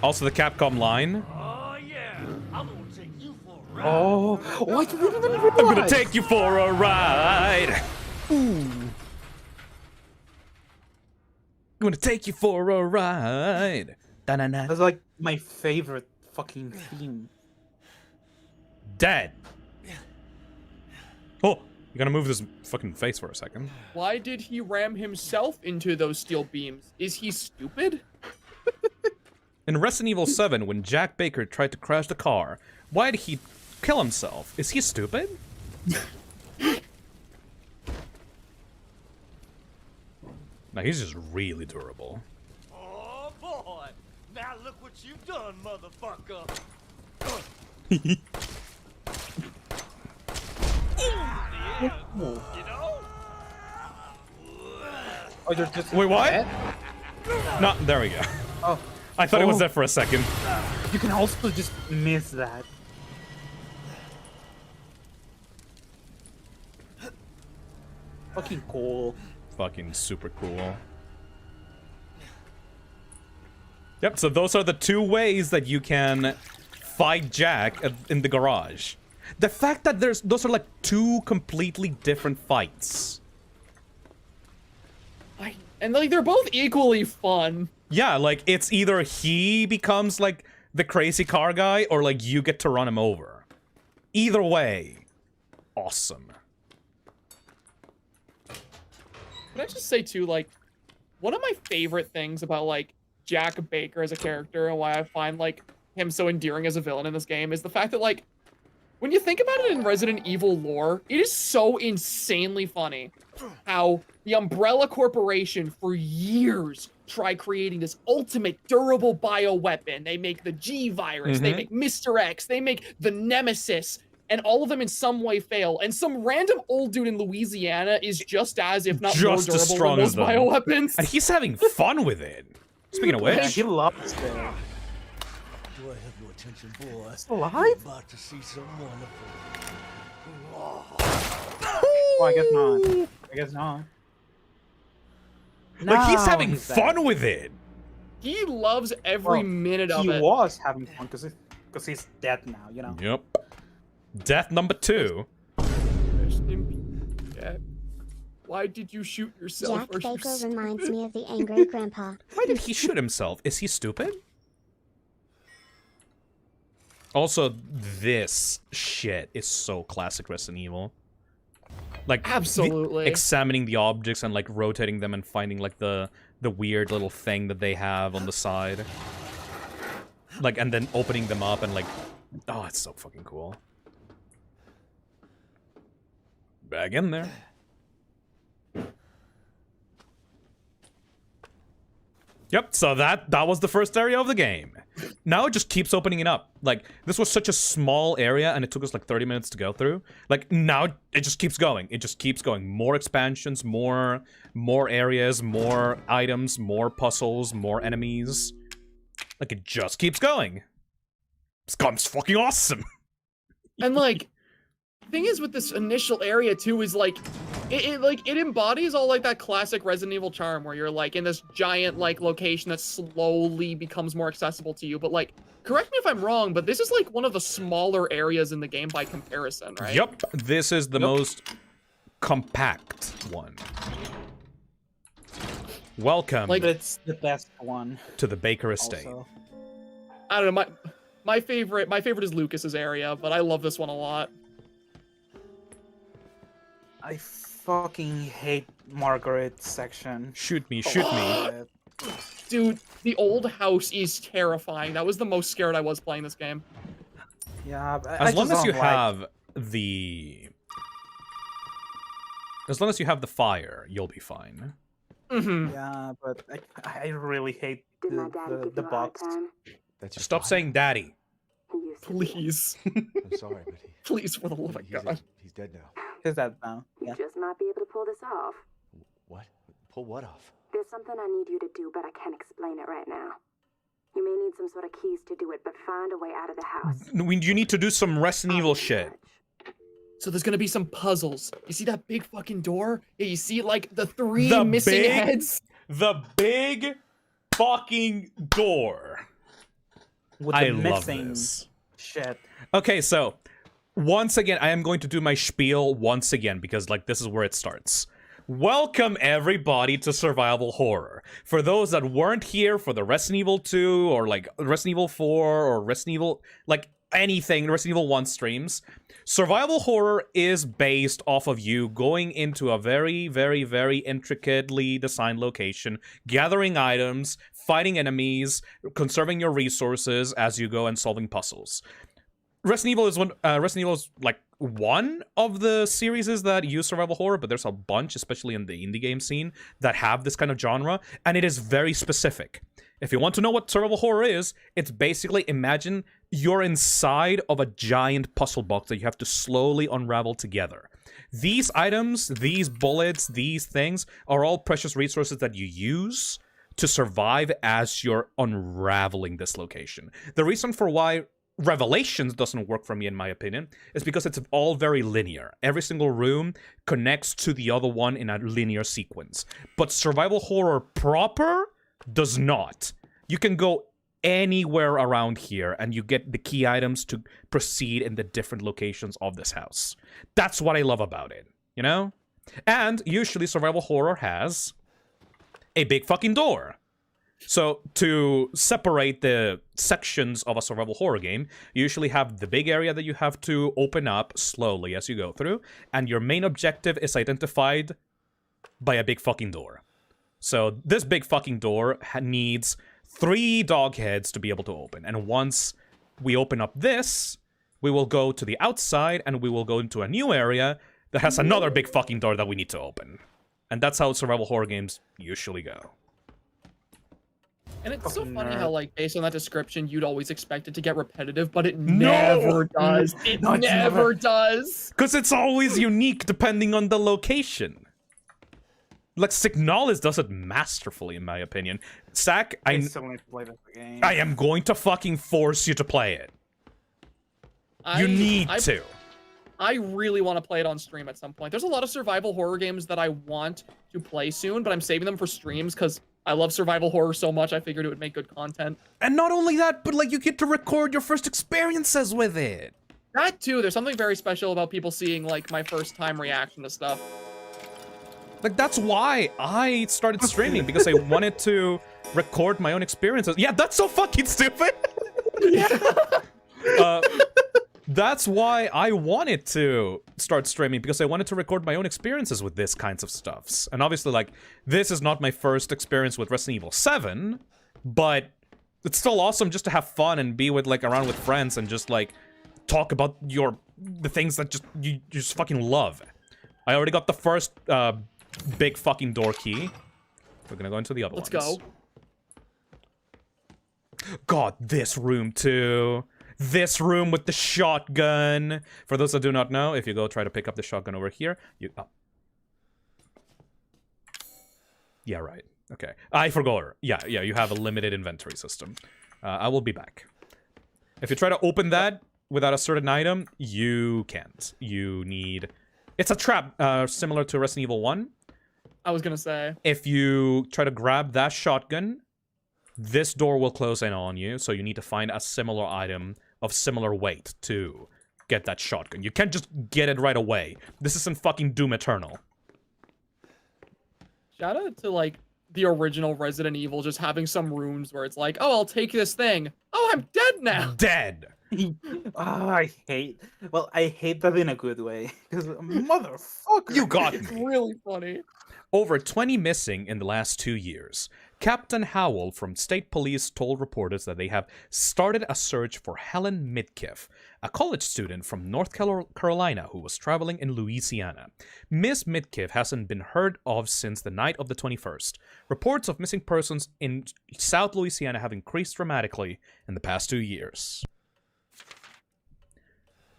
Also, the Capcom line. Oh yeah, I'm gonna take you for a ride. Oh, what? I'm gonna take you for a ride. Ooh. I'm gonna take you for a ride. Da-na-na. That's like my favorite fucking theme. Dead. Oh, you gotta move this fucking face for a second. Why did he ram himself into those steel beams? Is he stupid? In Resident Evil 7, when Jack Baker tried to crash the car, why did he kill himself? Is he stupid? No, he's just really durable. Oh boy, now look what you've done, motherfucker. You know? Oh, you're just Wait, what? dead? No, there we go. Oh. I thought it was there for a second. You can also just miss that. Fucking cool. Fucking super cool. Yep, so those are the two ways that you can fight Jack in the garage. The fact that those are like two completely different fights. And like they're both equally fun. Yeah, like it's either he becomes like the crazy car guy or like you get to run him over. Either way, awesome. Can I just say too, like, one of my favorite things about like Jack Baker as a character and why I find like him so endearing as a villain in this game is the fact that, like, when you think about it in Resident Evil lore, it is so insanely funny how the Umbrella Corporation for years tried creating this ultimate durable bioweapon. They make the G-Virus, they make Mr. X, they make the Nemesis, and all of them in some way fail. And some random old dude in Louisiana is just as, if not Just more as durable strong than as those them. bioweapons. And he's having fun with it. Speaking of which, He loves it. Do I have your attention, boy? Alive? You're about to see some wonderful. Oh, I guess not. I guess not. like, he's No, having he's fun dead. with it. He loves every minute of he it. was having fun because he's dead now, you know. Yep. Death number 2. Rest in peace, Jack. Why did you shoot yourself? Jack Are you Baker reminds me of the angry grandpa. Why did he shoot himself? Is he stupid? Also, this shit is so classic Resident Evil. Like, Absolutely. examining the objects and like rotating them and finding like the weird little thing that they have on the side. Like, and then opening them up and like, oh, it's so fucking cool. Back in there. Yep, so that was the first area of the game. Now it just keeps opening it up. Like, this was such a small area and it took us like 30 minutes to go through. Like, now it just keeps going. It just keeps going. More expansions, more areas, more items, more puzzles, more enemies. Like, it just keeps going. This game's fucking awesome. And like, thing is with this initial area too is like, it embodies all like that classic Resident Evil charm where you're like in this giant like location that slowly becomes more accessible to you. But like, correct me if I'm wrong, but this is like one of the smaller areas in the game by comparison, right? Yep, this is the most compact one. Welcome Like, it's the best one. to the Baker Estate. Also. I don't know, my favorite is Lucas's area, but I love this one a lot. I fucking hate Margaret's section. Shoot me, shoot me. Dude, the old house is terrifying. That was the most scared I was playing this game. Yeah, but As long as you have the fire, you'll be fine. Yeah, but I really hate the box. Stop saying daddy. Please. I'm sorry, but Please, for the love of God. he's dead now. He's dead now. You Yeah. just might be able to pull this off. What? Pull what off? There's something I need you to do, but I can't explain it right now. You may need some sort of keys to do it, but find a way out of the house. You need to do some Resident Evil shit. So there's gonna be some puzzles. You see that big fucking door? Yeah, you see like the three The missing big- heads? The big fucking door. With I the love missing this. shit. Okay, so once again, I am going to do my spiel once again because like this is where it starts. Welcome everybody to Survival Horror. For those that weren't here for the Resident Evil 2 or like Resident Evil 4 or Resident Evil like anything Resident Evil 1 streams, Survival Horror is based off of you going into a very, very, very intricately designed location, gathering items, fighting enemies, conserving your resources as you go and solving puzzles. Resident Evil is like one of the series that use survival horror, but there's a bunch, especially in the indie game scene, that have this kind of genre, and it is very specific. If you want to know what survival horror is, it's basically imagine you're inside of a giant puzzle box that you have to slowly unravel together. These items, these bullets, these things are all precious resources that you use to survive as you're unraveling this location. The reason for why Revelations doesn't work for me, in my opinion, is because it's all very linear. Every single room connects to the other one in a linear sequence. But survival horror proper does not. You can go anywhere around here and you get the key items to proceed in the different locations of this house. That's what I love about it, you know? And usually survival horror has a big fucking door. So to separate the sections of a survival horror game, you usually have the big area that you have to open up slowly as you go through, and your main objective is identified by a big fucking door. So this big fucking door needs 3 dog heads to be able to open, and once we open up this, we will go to the outside, and we will go into a new area that has another big fucking door that we need to open. And that's how survival horror games usually go. And it's so funny how, like, based on that description, you'd always expect it to get repetitive, but it never does. It never does. Because it's always unique depending on the location. Like, Signalis does it masterfully, in my opinion. Zach, I am going to fucking force you to play it. You need to. I really want to play it on stream at some point. There's a lot of survival horror games that I want to play soon, but I'm saving them for streams because I love survival horror so much. I figured it would make good content. And not only that, but like you get to record your first experiences with it. That too. There's something very special about people seeing like my first time reaction to stuff. Like that's why I started streaming, because I wanted to record my own experiences. Yeah, that's so fucking stupid. That's why I wanted to start streaming, because I wanted to record my own experiences with this kinds of stuffs. And obviously, like, this is not my first experience with Resident Evil 7, but it's still awesome just to have fun and be with, like, around with friends and just, like, talk about the things that you just fucking love. I already got the first, big fucking door key. We're gonna go into the other ones. Let's go. God, this room, too. This room with the shotgun. For those that do not know, if you go try to pick up the shotgun over here, you... Oh. Yeah, right. Okay. I forgot. Yeah, you have a limited inventory system. I will be back. If you try to open that without a certain item, you can't. You need... It's a trap, similar to Resident Evil 1. I was gonna say. If you try to grab that shotgun, this door will close in on you, so you need to find a similar item of similar weight to get that shotgun. You can't just get it right away. This isn't fucking Doom Eternal. Shout out to, like, the original Resident Evil just having some rooms where it's like, oh, I'll take this thing. Oh, I'm dead now. Dead. I hate that in a good way. Because, motherfucker. You got me. It's really funny. Over 20 missing in the last 2 years. Captain Howell from State Police told reporters that they have started a search for Helen Midkiff, a college student from North Carolina who was traveling in Louisiana. Miss Midkiff hasn't been heard of since the night of the 21st. Reports of missing persons in South Louisiana have increased dramatically in the past 2 years.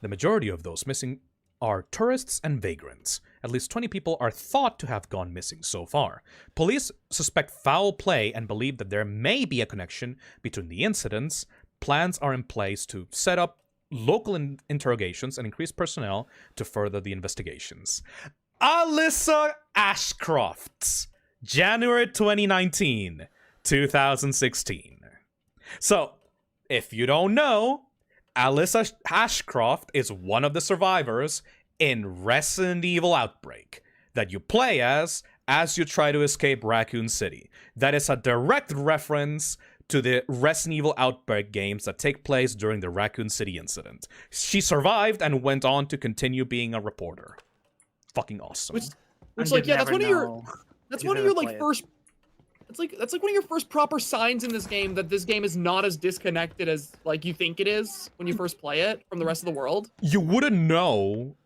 The majority of those missing are tourists and vagrants. At least 20 people are thought to have gone missing so far. Police suspect foul play and believe that there may be a connection between the incidents. Plans are in place to set up local interrogations and increase personnel to further the investigations. Alyssa Ashcroft, January 2019, 2016. So, if you don't know, Alyssa Ashcroft is one of the survivors in Resident Evil Outbreak that you play as you try to escape Raccoon City. That is a direct reference to the Resident Evil Outbreak games that take place during the Raccoon City incident. She survived and went on to continue being a reporter. Fucking awesome. Which like, yeah, that's one of your like first... That's like one of your first proper signs in this game that this game is not as disconnected as like you think it is when you first play it from the rest of the world. You wouldn't know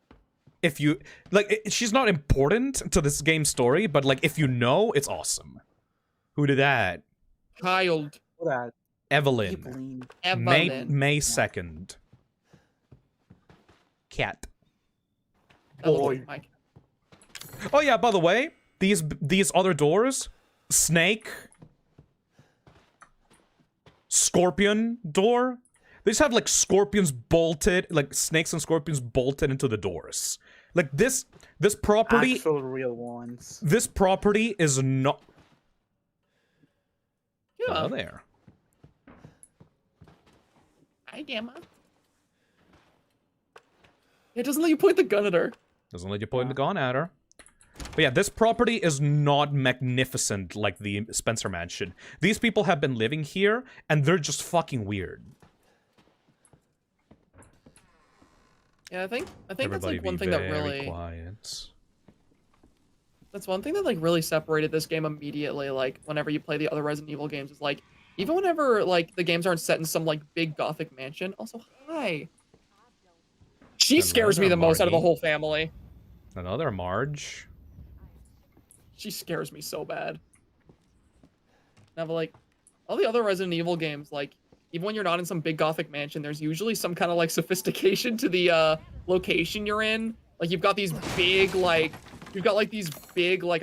if you like she's not important to this game story, but like if you know, it's awesome. Who did that? Child. Evelyn. May 2nd. Cat. Boy. Oh yeah, by the way, these other doors, snake, scorpion door, they just have like scorpions bolted, like snakes and scorpions bolted into the doors. Like this property, actual real ones. This property is not. Yeah. Oh, there. Hi, Gamma. It doesn't let you point the gun at her. Doesn't let you point the gun at her. But yeah, this property is not magnificent like the Spencer Mansion. These people have been living here, and they're just fucking weird. Yeah, I think that's like one thing very that really quiet. That's one thing that like really separated this game immediately. Like whenever you play the other Resident Evil games, is like Even whenever like the games aren't set in some like big gothic mansion. Also, hi. She scares me the most out of the whole family. Another Marge. She scares me so bad. Now, but like, all the other Resident Evil games, like, even when you're not in some big gothic mansion, there's usually some kind of like sophistication to the location you're in. Like, you've got these big, like,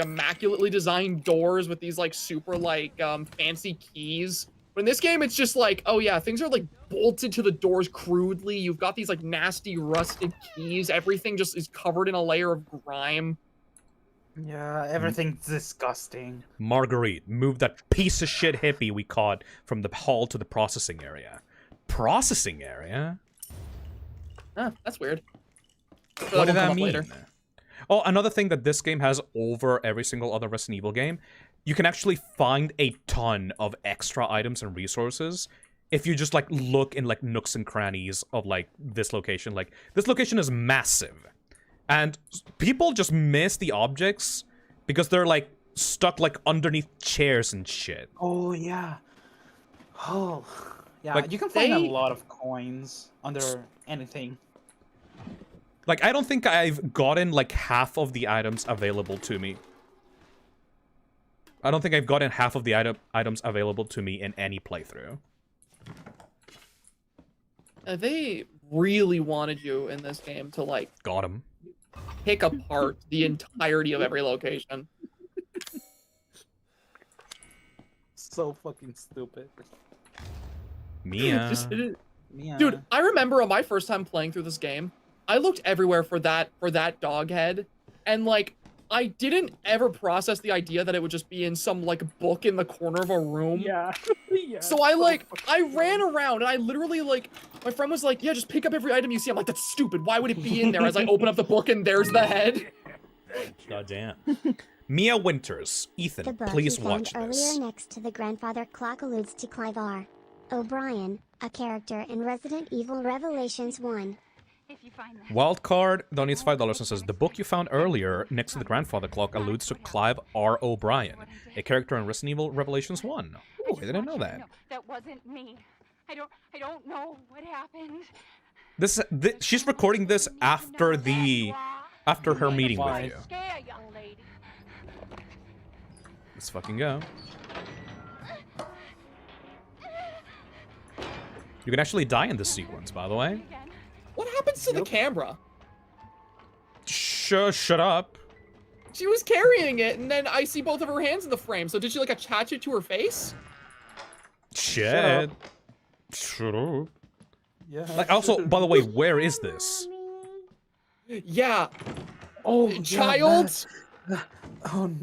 immaculately designed doors with these like super like fancy keys. But in this game, it's just like, oh yeah, things are like bolted to the doors crudely. You've got these like nasty rusted keys. Everything just is covered in a layer of grime. Yeah, everything's disgusting. Marguerite, move that piece of shit hippie we caught from the hall to the processing area. Processing area? Huh, that's weird. What did that mean? Oh, another thing that this game has over every single other Resident Evil game, you can actually find a ton of extra items and resources if you just, like, look in, like, nooks and crannies of, like, this location. Like, this location is massive. And people just miss the objects because they're, like, stuck, like, underneath chairs and shit. Oh, yeah. Oh, yeah, Like, you can find a lot of coins under anything. Like, I don't think I've gotten, like, half of the items available to me. I don't think I've gotten half of the items available to me in any playthrough. They really wanted you in this game to, like... Got him. Pick apart the entirety of every location. So fucking stupid. Mia. Mia. Dude, I remember on my first time playing through this game, I looked everywhere for that dog head, and like I didn't ever process the idea that it would just be in some like book in the corner of a room. Yeah. Yeah. So I ran around and I literally like my friend was like, yeah, just pick up every item you see. I'm like, that's stupid. Why would it be in there? As I open up the book and there's the head. God damn. Mia Winters. The Ethan, book please you found watch this. earlier next to the grandfather clock alludes to Clive R. O'Brien, a character in Resident Evil Revelations 1. Wildcard donates $5 and says, the book you found earlier next to the grandfather clock alludes to Clive R. O'Brien, a character in Resident Evil Revelations 1. Oh, I didn't know that. That wasn't me. I don't know what happened. She's recording this after her meeting with you. Scare, young lady. Let's fucking go. You can actually die in this sequence, by the way. What happens to the camera? Shut up. She was carrying it, and then I see both of her hands in the frame. So did she like attach it to her face? Shit. Shut up. Yeah. Like, also, by the way, where is this? Yeah. Oh, child. Yeah,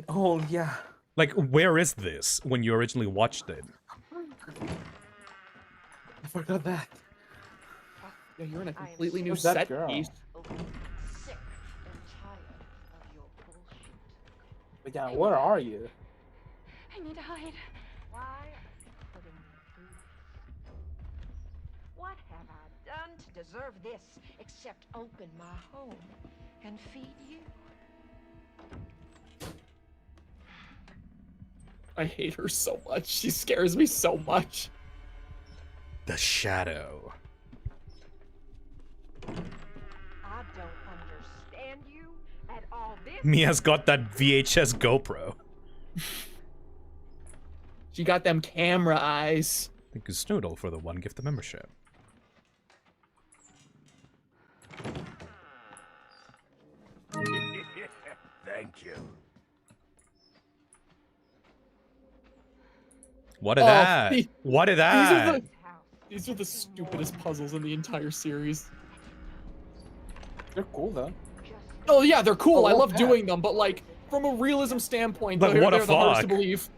oh, yeah. Like, where is this when you originally watched it? I forgot that. Yeah, you're in a completely new Who's that set girl? piece. But yeah, where are you? I need to hide. What have I done to deserve this except open my home and feed you? I hate her so much. She scares me so much. The Shadow. I don't understand you at all. This Mia's got that VHS GoPro. She got them camera eyes. Thank you, Snoodle, for the one gift of membership. Thank you. What is that? What is that? These are the stupidest puzzles in the entire series. They're cool though. Oh yeah, they're cool. Oh, I love yeah. doing them, but like from a realism standpoint, But they're, what a they're the hardest to fuck. believe.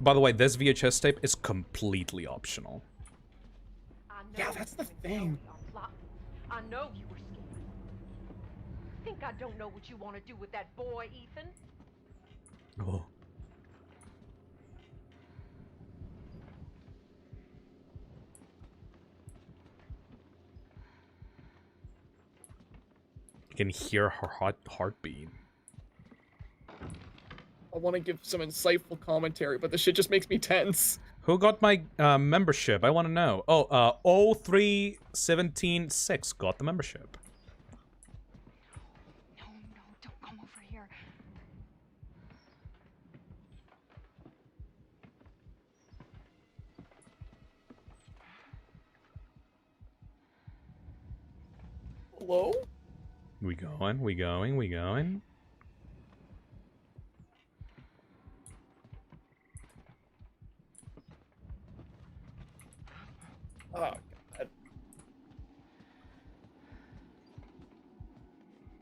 By the way, this VHS tape is completely optional. Yeah, that's the thing. I know you were scared. Think I don't know what you want to do with that boy, Ethan? Oh. You can hear her heartbeat. I want to give some insightful commentary, but this shit just makes me tense. Who got my membership? I want to know. Oh, 03176 got the membership. No, don't come over here. Hello? We going. Oh, God.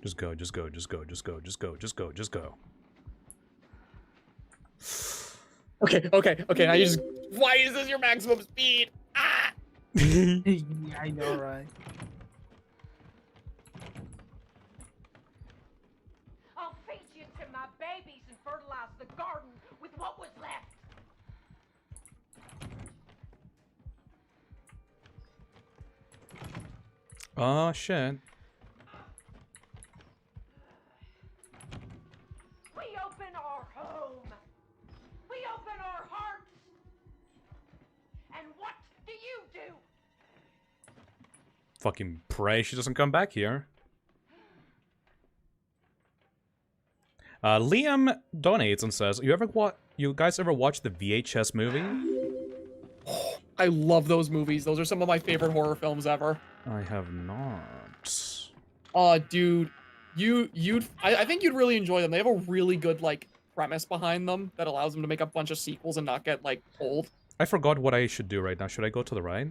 Just go. Okay, now you just... Why is this your maximum speed? Ah! Yeah, I know, right? I'll feed you to my babies and fertilize the garden with what was left. Oh, shit. We open our home. We open our hearts. And what do you do? Fucking pray she doesn't come back here. Liam donates and says, you guys ever watch the VHS movie? I love those movies. Those are some of my favorite horror films ever. I have not. Dude, I think you'd really enjoy them. They have a really good, like, premise behind them that allows them to make a bunch of sequels and not get, like, old. I forgot what I should do right now. Should I go to the right?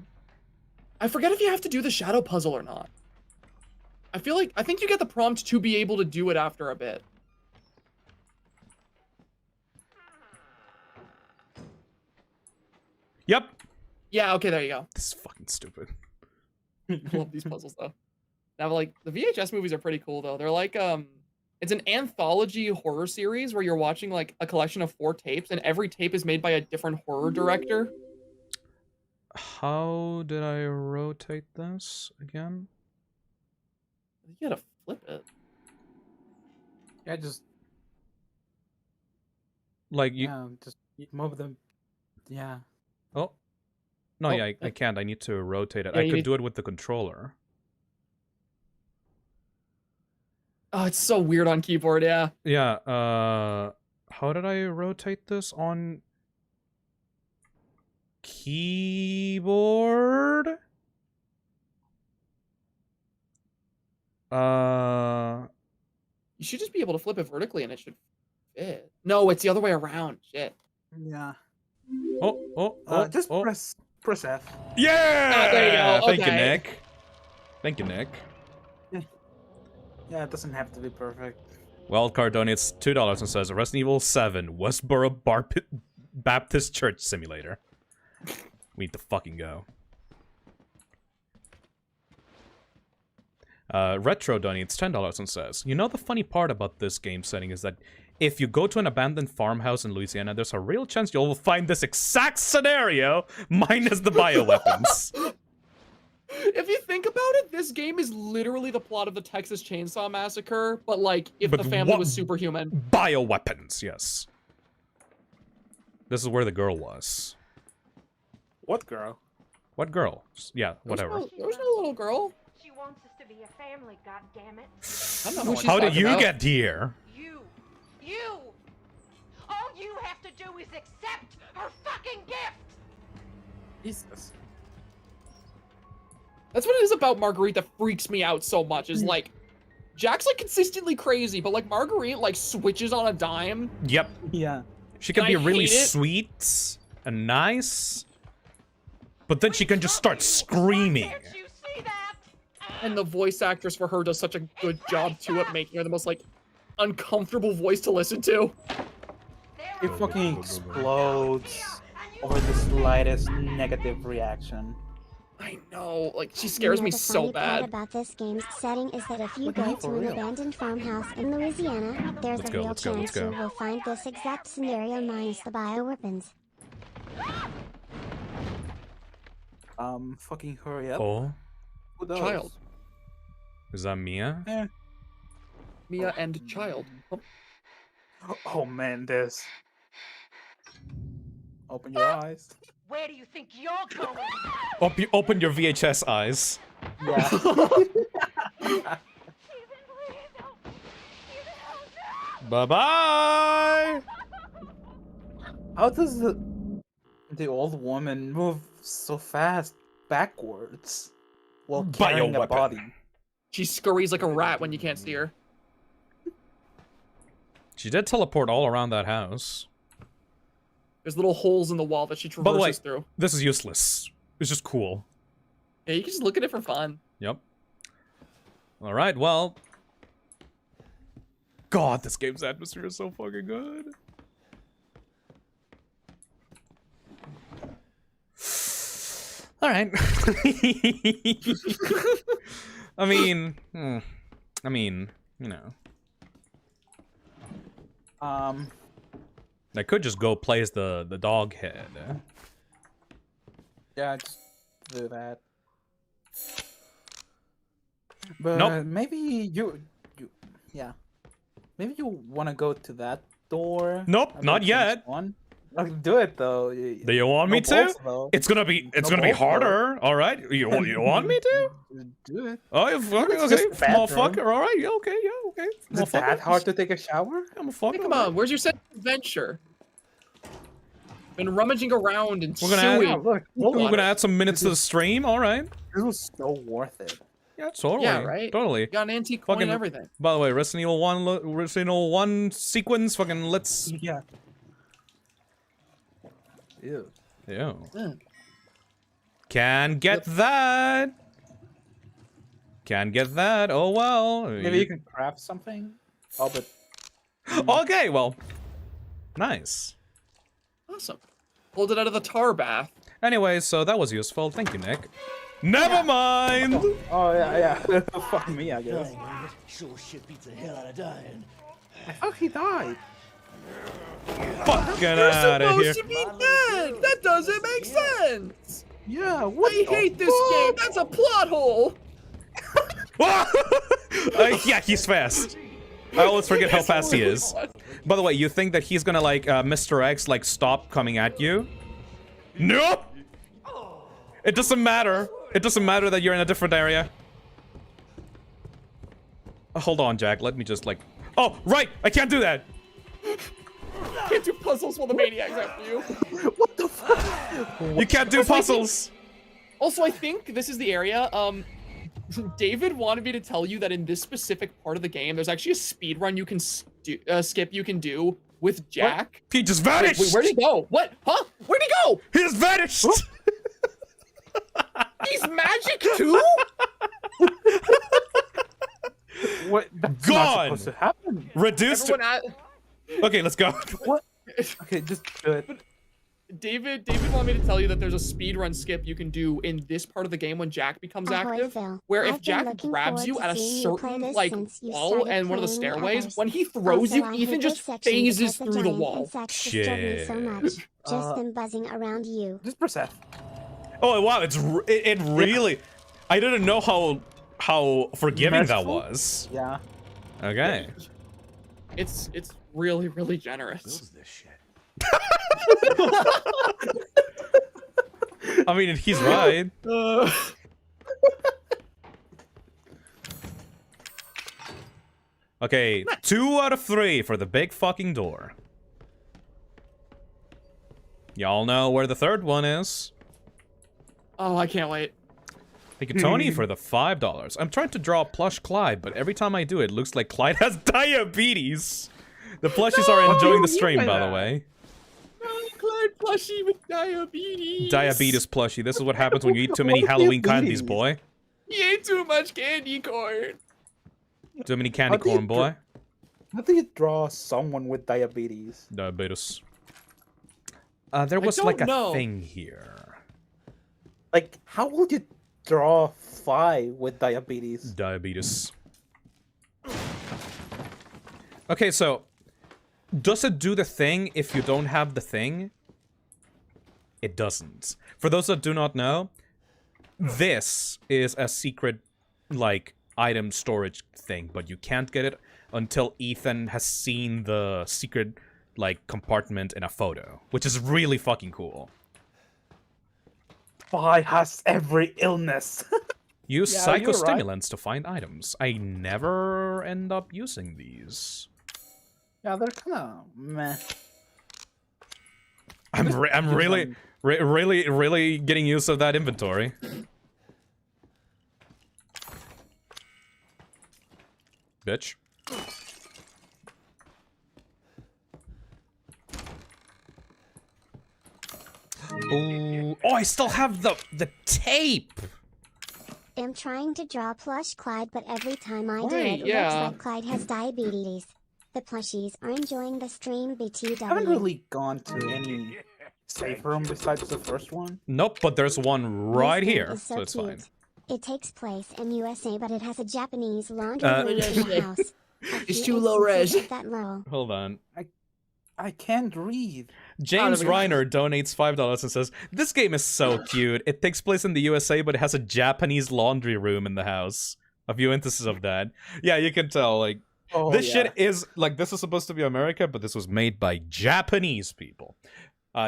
I forget if you have to do the shadow puzzle or not. I think you get the prompt to be able to do it after a bit. Yep. Yeah, okay, there you go. This is fucking stupid. I love these puzzles, though. Now, like, the VHS movies are pretty cool, though. They're like, it's an anthology horror series where you're watching, like, a collection of 4 tapes, and every tape is made by a different horror director. How did I rotate this again? You gotta flip it. Yeah, just... Like, you... Yeah, just move them. Yeah. Oh. No, Oh, yeah, I can't. I need to rotate it. Yeah, I you could need- do it with the controller. Oh, it's so weird on keyboard, yeah. Yeah, how did I rotate this on keyboard? You should just be able to flip it vertically and it should fit. No, it's the other way around. Shit. Yeah. Just press F. Yeah! Ah, there you go. Thank you, Okay. Nick. Thank you, Nick. Yeah, it doesn't have to be perfect. Wildcard donates $2 and says, Resident Evil 7, Westboro Baptist Church Simulator. We need to fucking go. Retro donates $10 and says, you know the funny part about this game setting is that if you go to an abandoned farmhouse in Louisiana, there's a real chance you'll find this exact scenario minus the bioweapons. If you think about it, this game is literally the plot of the Texas Chainsaw Massacre, but like if But the family what- was superhuman. Bioweapons, yes. This is where the girl was. What girl? What girl? Yeah, whatever. There was no little girl. She wants us to be a family, goddammit. I don't know what she's How did talking you about. get here? You! All you have to do is accept her fucking gift! Jesus. That's what it is about Marguerite that freaks me out so much, is like, Jack's like consistently crazy, but like Marguerite like switches on a dime. Yep. Yeah. She can And be I really hate it. sweet and nice, but then she can just start screaming. And the voice actress for her does such a good job too at making her the most like uncomfortable voice to listen to. It fucking explodes over the slightest negative reaction. I know, like she scares me The so funny part bad. about this game's setting is that if you Look at go me to for an real. abandoned farmhouse in Louisiana, there's Let's a go, real let's go, let's chance go. you will find this exact scenario minus the bioweapons. Fucking hurry up. Oh, Who knows? Child. is that Mia? Eh, Mia and child. Oh. Oh man, this. Open your eyes. Where do you think you're going? Open your VHS eyes. Yeah. Bye-bye! How does the old woman move so fast backwards while carrying a body? She scurries like a rat when you can't see her. She did teleport all around that house. There's little holes in the wall that she By the way, traverses through. this is useless. It's just cool. Yeah, you can just look at it for fun. Yep. Alright, well... God, this game's atmosphere is so fucking good. Alright. I mean, you know. I could just go place the dog head. Yeah, just do that. But Nope. maybe yeah. Maybe you want to go to that door. Nope, not yet. One. Do it though. Do you want me to? It's gonna be harder. All right. You want me to? Do it. Oh, you fucking It's okay, just a small bathroom. fucker. All right. Yeah, okay. Yeah, okay. Is it that hard to take a shower? I'm a fucker. Hey, come on, where's your sense of adventure? Been rummaging around and We're gonna suing. we're gonna add some minutes to the stream. All right. This was so worth it. Yeah, totally. Yeah, right? Totally. Got an antique coin and everything. By the way, Resident Evil 1 sequence. Fucking let's. Yeah. Ew. Ew. Mm. Can get that. Can get that. Oh well. Maybe you can craft something. Oh, but Okay, well. Nice. Awesome. Pulled it out of the tar bath. Anyway, so that was useful. Thank you, Nick. Never mind. Oh yeah. Fuck me, I guess. Sure shit beats the hell out of dying. I thought he died. Fucking You're out of here. supposed to be dead! That doesn't make sense! Yeah, what I hate this game! That's a plot hole! Yeah, he's fast. I always forget how fast he is. By the way, you think that he's gonna like Mr. X like stop coming at you? Nope. It doesn't matter. It doesn't matter that you're in a different area. Hold on, Jack. Let me just like. Oh, right. I can't do that. Can't do puzzles while the maniac's after you. What the fuck? You can't do puzzles. Also, I think this is the area. David wanted me to tell you that in this specific part of the game, there's actually a speed run you can skip. You can do with Jack. He just vanished. Wait, where'd he go? What? Huh? Where'd he go? He just vanished. He's magic too? What? That's Gone. not supposed to happen. Reduced. Everyone at Okay, let's go. What? Okay, just do it. David wanted me to tell you that there's a speedrun skip you can do in this part of the game when Jack becomes Ahoy, active. Phil. Where I've if been Jack looking grabs forward you to at a seeing you play certain this like since you wall started and one of the playing stairways, others. when he throws you, Also, I Ethan hate just this section phases because the through the giant wall. insects disturb me so much. Just them buzzing around you. Just press F. Oh wow, it really. I didn't know how forgiving that Merciful? was. Yeah. Okay. It's really, really generous. This shit. I mean, he's right. Okay, 2 out of 3 for the big fucking door. Y'all know where the third one is. Oh, I can't wait. Thank you, Tony, for the $5. I'm trying to draw a plush Clyde, but every time I do, it looks like Clyde has diabetes. The plushies are enjoying the stream, by the way. No, Clyde plushie with diabetes. Diabetes plushie. This is what happens when you eat too many Halloween candies, boy. He ate too much candy corn. Too many candy How do you corn, boy. How do you draw someone with diabetes? Diabetes. There was don't like a know. thing here. Like, how would you draw Fly with diabetes? Diabetes. Okay, so does it do the thing if you don't have the thing? It doesn't. For those that do not know, this is a secret, like, item storage thing, but you can't get it until Ethan has seen the secret, like, compartment in a photo, which is really fucking cool. Spy has every illness. Use Yeah, you're right. psychostimulants to find items. I never end up using these. Yeah, they're kind of meh. I'm really getting used to that inventory. Bitch. Ooh. Oh, I still have the tape. I'm trying to draw plush Clyde, but every time I do Right, it, yeah. looks like Clyde has diabetes. The plushies are enjoying the stream, BTW. I haven't really gone to any safe room besides the first one. Nope, but there's one right This game here, is so it's cute. fine. It takes place in USA, but it has a Japanese laundry room in the house. It's too low res. That low. Hold on. I can't read. James Oh, there we go. Reiner donates $5 and says, "This game is so cute. It takes place in the USA, but it has a Japanese laundry room in the house." A few instances of that. Yeah, you can tell, like, this shit is, like, this is supposed to be America, but this was made by Japanese people.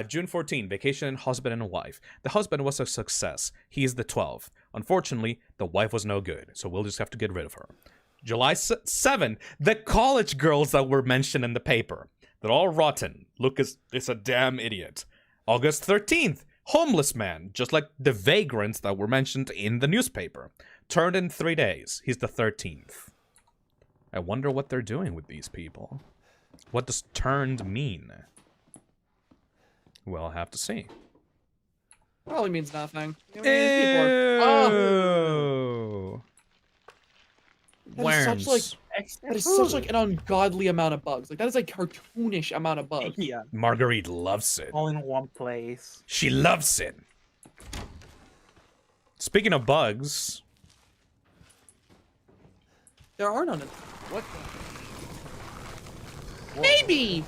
June 14, vacation, husband and wife. The husband was a success. He is the 12th. Unfortunately, the wife was no good, so we'll just have to get rid of her. July 7, the college girls that were mentioned in the paper. They're all rotten. Lucas is a damn idiot. August 13th, homeless man, just like the vagrants that were mentioned in the newspaper. Turned in 3 days. He's the 13th. I wonder what they're doing with these people. What does turned mean? We'll have to see. Probably means nothing. I mean, people are- Oh, that is such like that is such like an ungodly amount of bugs. Like that is a cartoonish amount of bugs. Yeah. Marguerite loves it. All in one place. She loves it. Speaking of bugs, There are none. What? Maybe.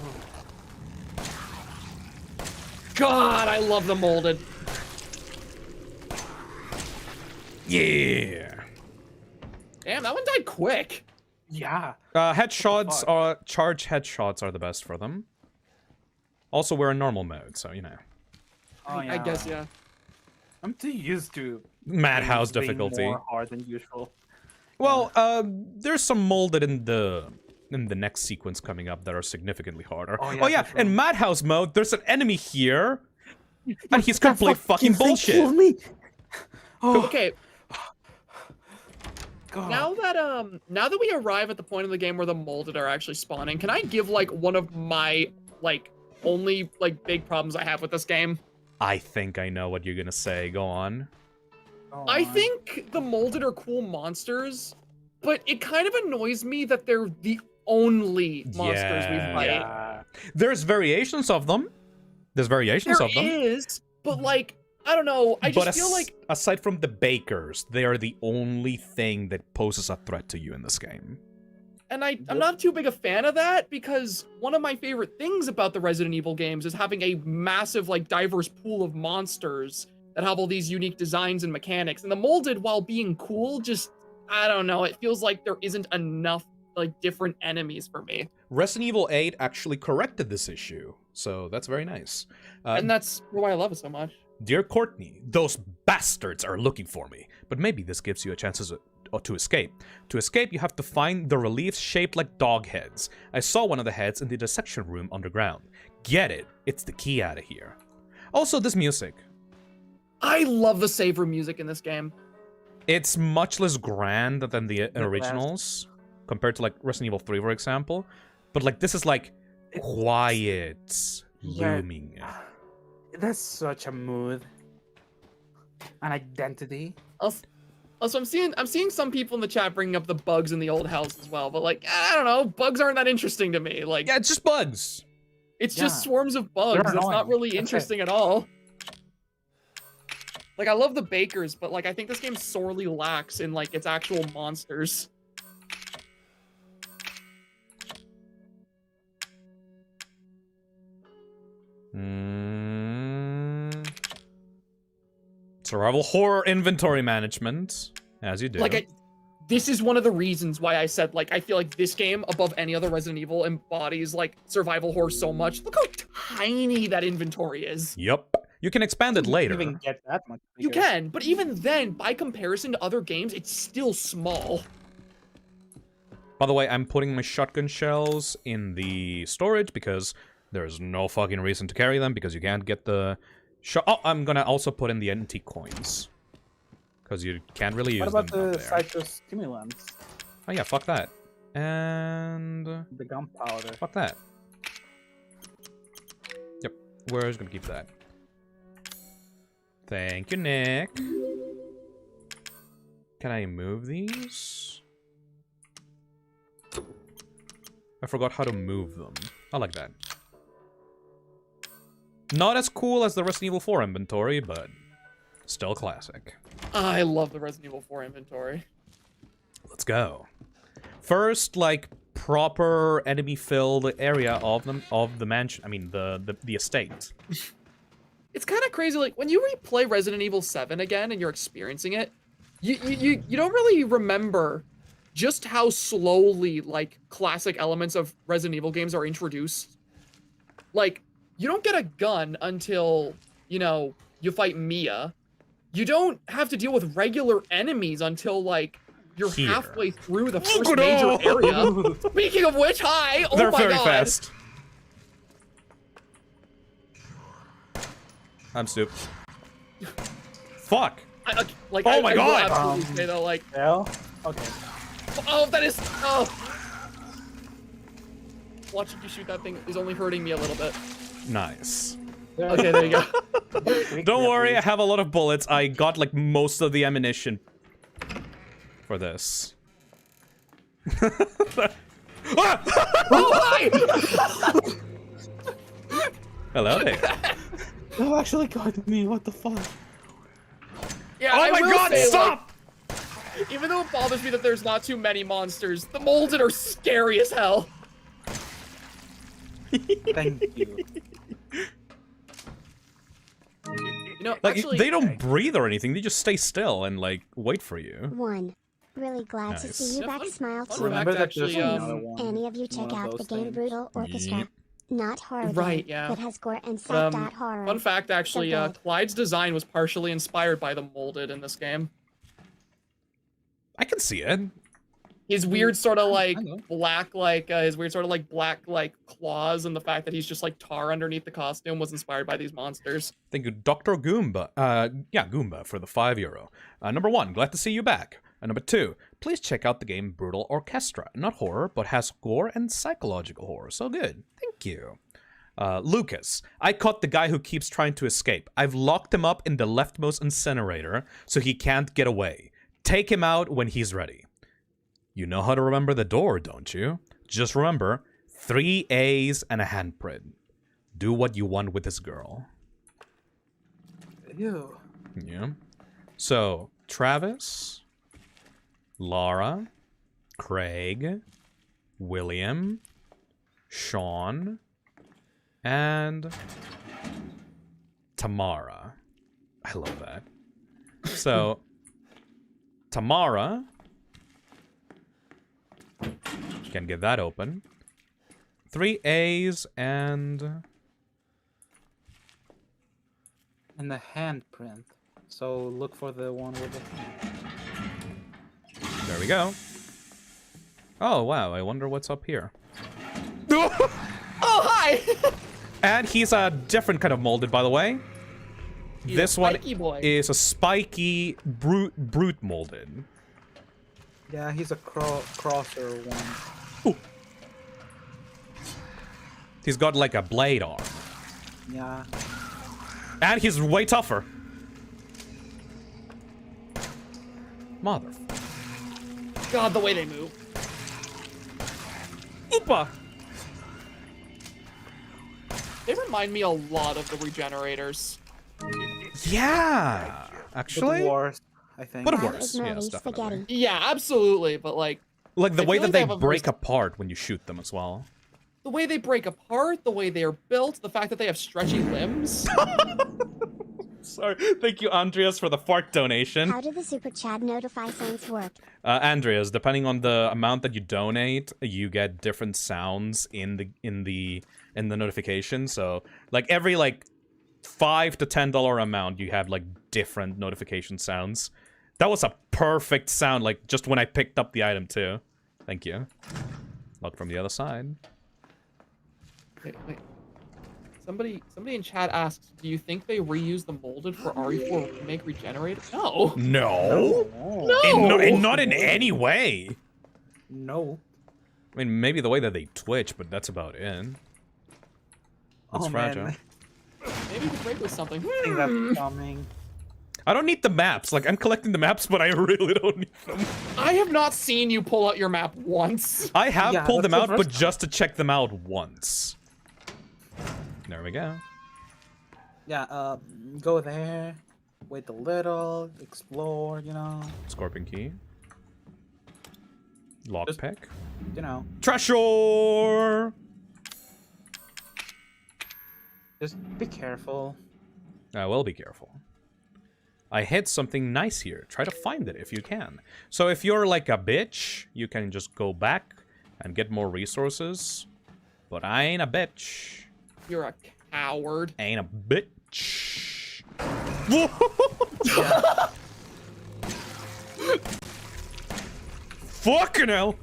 God, I love the molded. yeah. Damn, that one died quick. Yeah. Headshots are charge headshots are the best for them. Also, we're in normal mode, so you know. Oh, I guess yeah. I'm too used to Madhouse games being difficulty. more hard than usual. Well, there's some molded in the next sequence coming up that are significantly harder. Oh, yeah, in Madhouse mode, there's an enemy here, and he's complete fucking bullshit. Killed me. Okay. Now that we arrive at the point in the game where the molded are actually spawning, can I give like one of my like only like big problems I have with this game? I think I know what you're gonna say. Go on. I think the molded are cool monsters, but it kind of annoys me that they're the only monsters we fight. Yeah. There's variations of them. There's variations of them. There is, but like I don't know. I just feel like aside from the bakers, they are the only thing that poses a threat to you in this game. And I'm not too big a fan of that because one of my favorite things about the Resident Evil games is having a massive, like, diverse pool of monsters that have all these unique designs and mechanics. And the molded, while being cool, just, I don't know, it feels like there isn't enough, like, different enemies for me. Resident Evil 8 actually corrected this issue, so that's very nice. And that's why I love it so much. Dear Courtney, those bastards are looking for me, but maybe this gives you a chance to escape. To escape, you have to find the reliefs shaped like dog heads. I saw one of the heads in the dissection room underground. Get it? It's the key out of here. Also, this music. I love the save room music in this game. It's much less grand than the originals, compared to like Resident Evil 3, for example. But like this is like quiet, looming. That's such a mood. An identity. Also, I'm seeing some people in the chat bringing up the bugs in the old house as well, but like I don't know, bugs aren't that interesting to me. Like yeah, it's just bugs. It's just swarms of bugs. It's not really interesting at all. Like I love the bakers, but like I think this game sorely lacks in like its actual monsters. Survival horror inventory management, as you do. Like this is one of the reasons why I said, like, I feel like this game, above any other Resident Evil, embodies, like, survival horror so much. Look how tiny that inventory is. Yep. You can expand it later. Even get that much You bigger. can, but even then, by comparison to other games, it's still small. By the way, I'm putting my shotgun shells in the storage because there's no fucking reason to carry them because you can't get the Oh, I'm gonna also put in the antique coins. Because you can't really use them. What about down the there. citrus stimulants? Oh yeah, fuck that. And... The gunpowder. Fuck that. Yep, we're just gonna keep that. Thank you, Nick. Can I move these? I forgot how to move them. I like that. Not as cool as the Resident Evil 4 inventory, but still classic. I love the Resident Evil 4 inventory. Let's go. First, like, proper enemy-filled area of the mansion. I mean, the estate. It's kind of crazy, like, when you replay Resident Evil 7 again and you're experiencing it, you don't really remember just how slowly, like, classic elements of Resident Evil games are introduced. Like, you don't get a gun until, you know, you fight Mia. You don't have to deal with regular enemies until, like, you're halfway through the first major area. Speaking of which, hi! Oh They're my very god! fast. I'm stupid. Fuck! Oh my god! I will absolutely say though, like... Well, okay. Oh, that is... Oh! Watching you shoot that thing is only hurting me a little bit. Nice. Okay, there you go. Don't worry, I have a lot of bullets. I got, like, most of the ammunition for this. Oh, hi! Hello there. That actually got me, what the fuck? Yeah, Oh I my will god, say, stop! Like, even though it bothers me that there's not too many monsters, the molded are scary as hell. Thank you. You know, Like, actually, they don't breathe or anything. They just stay still and, like, wait for you. 1. Really glad to Nice. see you Yeah, back, fun- Smile fun too. fact, actually, Any of you check one of out the those game things. Brutal Orchestra. Yep. Not horror Right, game, yeah. that has gore and psych horror. Fun fact, actually, So good. Clyde's design was partially inspired by the molded in this game. I can see it. His weird sort of like I know. black, like his weird sort of like black, like claws, and the fact that he's just like tar underneath the costume was inspired by these monsters. Thank you, Dr. Goomba. Yeah, Goomba for the €5. Number 1, glad to see you back. Number 2, please check out the game Brutal Orchestra. Not horror, but has gore and psychological horror. So good. Thank you. Lucas, I caught the guy who keeps trying to escape. I've locked him up in the leftmost incinerator so he can't get away. Take him out when he's ready. You know how to remember the door, don't you? Just remember, 3 A's and a handprint. Do what you want with this girl. Ew. Yeah. So, Travis, Laura, Craig, William, Sean, and Tamara. I love that. So, Tamara, can get that open. 3 A's and the handprint. So look for the one with the hand. there we go. Oh, wow. I wonder what's up here. Oh, hi! And he's a different kind of molded, by the way. He's This a one spiky boy. is a spiky brute molded. Yeah, he's a crosser one. He's got like a blade arm. Yeah. And he's way tougher. Mother. God, the way they move. Oopa! They remind me a lot of the Regenerators. Yeah! Actually? But worse, I think. But That worse, is Marty yes, definitely. Spaghetti. Yeah, absolutely, but like... Like the I way feel that like they have a break very- apart when you shoot them as well. The way they break apart, the way they are built, the fact that they have stretchy limbs. Sorry. Thank you, Andreas, for the fart donation. How do the Super Chat notify sounds work? Andreas, depending on the amount that you donate, you get different sounds in the notification. So, like every like $5 to $10 amount, you have like different notification sounds. That was a perfect sound, like just when I picked up the item too. Thank you. Look from the other side. Wait. Somebody in chat asks, do you think they reused the molded for RE4 Remake Regenerated? No. No. Not in any way. No. I mean, maybe the way that they twitch, but that's about it. That's fragile. Man. Maybe the break was something. I think that's coming. I don't need the maps. Like, I'm collecting the maps, but I really don't need them. I have not seen you pull out your map once. I have pulled them out, but just to check them out once. There we go. Yeah, go there, wait a little, explore, you know. Scorpion key. Lockpick. You know. Treasure! Just be careful. I will be careful. I hit something nice here. Try to find it if you can. So if you're like a bitch, you can just go back and get more resources. But I ain't a bitch. You're a coward. Ain't a bitch. Fucking hell.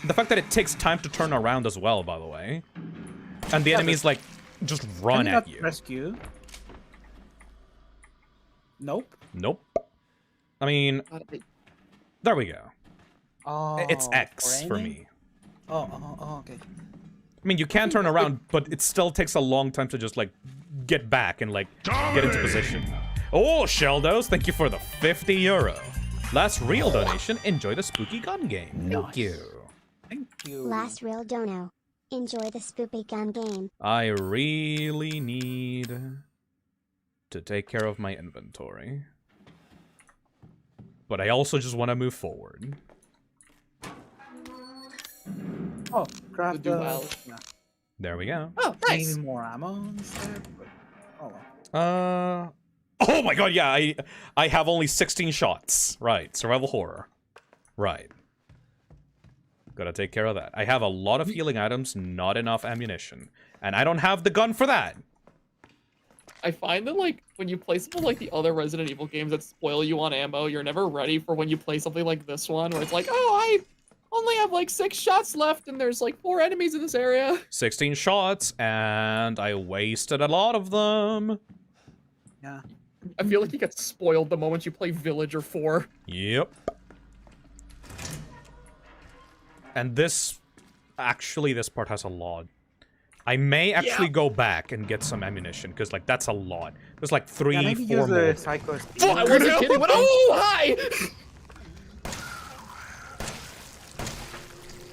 The fact that it takes time to turn around as well, by the way. And the enemies, like, just run at you. Rescue? Nope. Nope. I mean, there we go. Oh, it's X for me. Oh, okay. I mean, you can turn around, but it still takes a long time to just, like, get back and, like, get into position. Oh, Sheldos, thank you for the €50. Last real donation, enjoy the spooky gun game. Thank you. Thank you. Last real dono. Enjoy the spooky gun game. I really need to take care of my inventory. But I also just want to move forward. Oh, craft well. Yeah. There we go. Oh, nice. Maybe more ammo instead, but oh well. Oh my god, yeah, I have only 16 shots. Right, survival horror. Right. Gotta take care of that. I have a lot of healing items, not enough ammunition. And I don't have the gun for that. I find that, like, when you play something like the other Resident Evil games that spoil you on ammo, you're never ready for when you play something like this one, where it's like, oh, I only have, like, 6 shots left, and there's, like, 4 enemies in this area. 16 shots, and I wasted a lot of them. Yeah. I feel like you get spoiled the moment you play Villager 4. Yep. And this part has a lot. I may actually go back and get some ammunition, because, like, that's a lot. There's, like, 3, 4 more. I wasn't kidding. What? Oh, hi!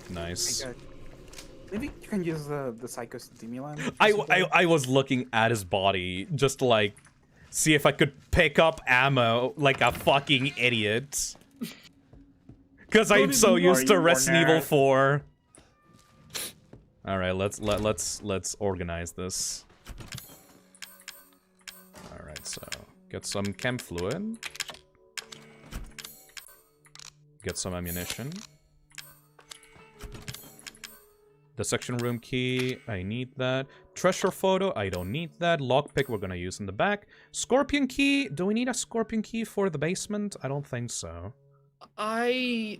Nice. Maybe you can use the psychostimulant. I was looking at his body, just to, like, see if I could pick up ammo like a fucking idiot. Because I'm so used to Resident Evil 4. All right, let's organize this. All right, so get some chem fluid, get some ammunition. The section room key, I need that. Treasure photo, I don't need that. Lockpick, we're gonna use in the back. Scorpion key, do we need a scorpion key for the basement? I don't think so. I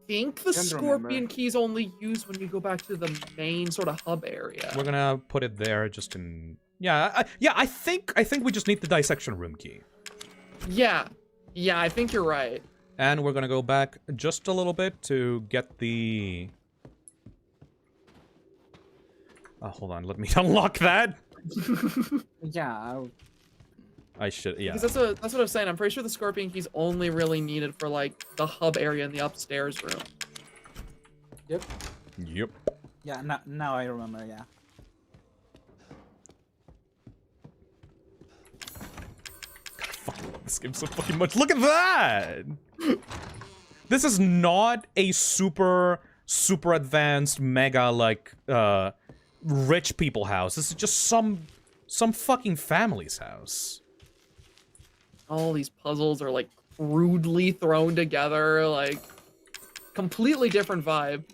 think the scorpion key's only used when you go back to the main sort of hub area. We're gonna put it there just in... Yeah, I think we just need the dissection room key. Yeah, I think you're right. And we're gonna go back just a little bit to get the... hold on, let me unlock that. Yeah, I should, yeah. Because that's what I was saying. I'm pretty sure the scorpion key's only really needed for, like, the hub area in the upstairs room. Yep. Yep. Yeah, now I remember, yeah. God, I love this game so fucking much. Look at that! This is not a super advanced, mega, like, rich people house. This is just some some fucking family's house. All these puzzles are like crudely thrown together, like completely different vibe.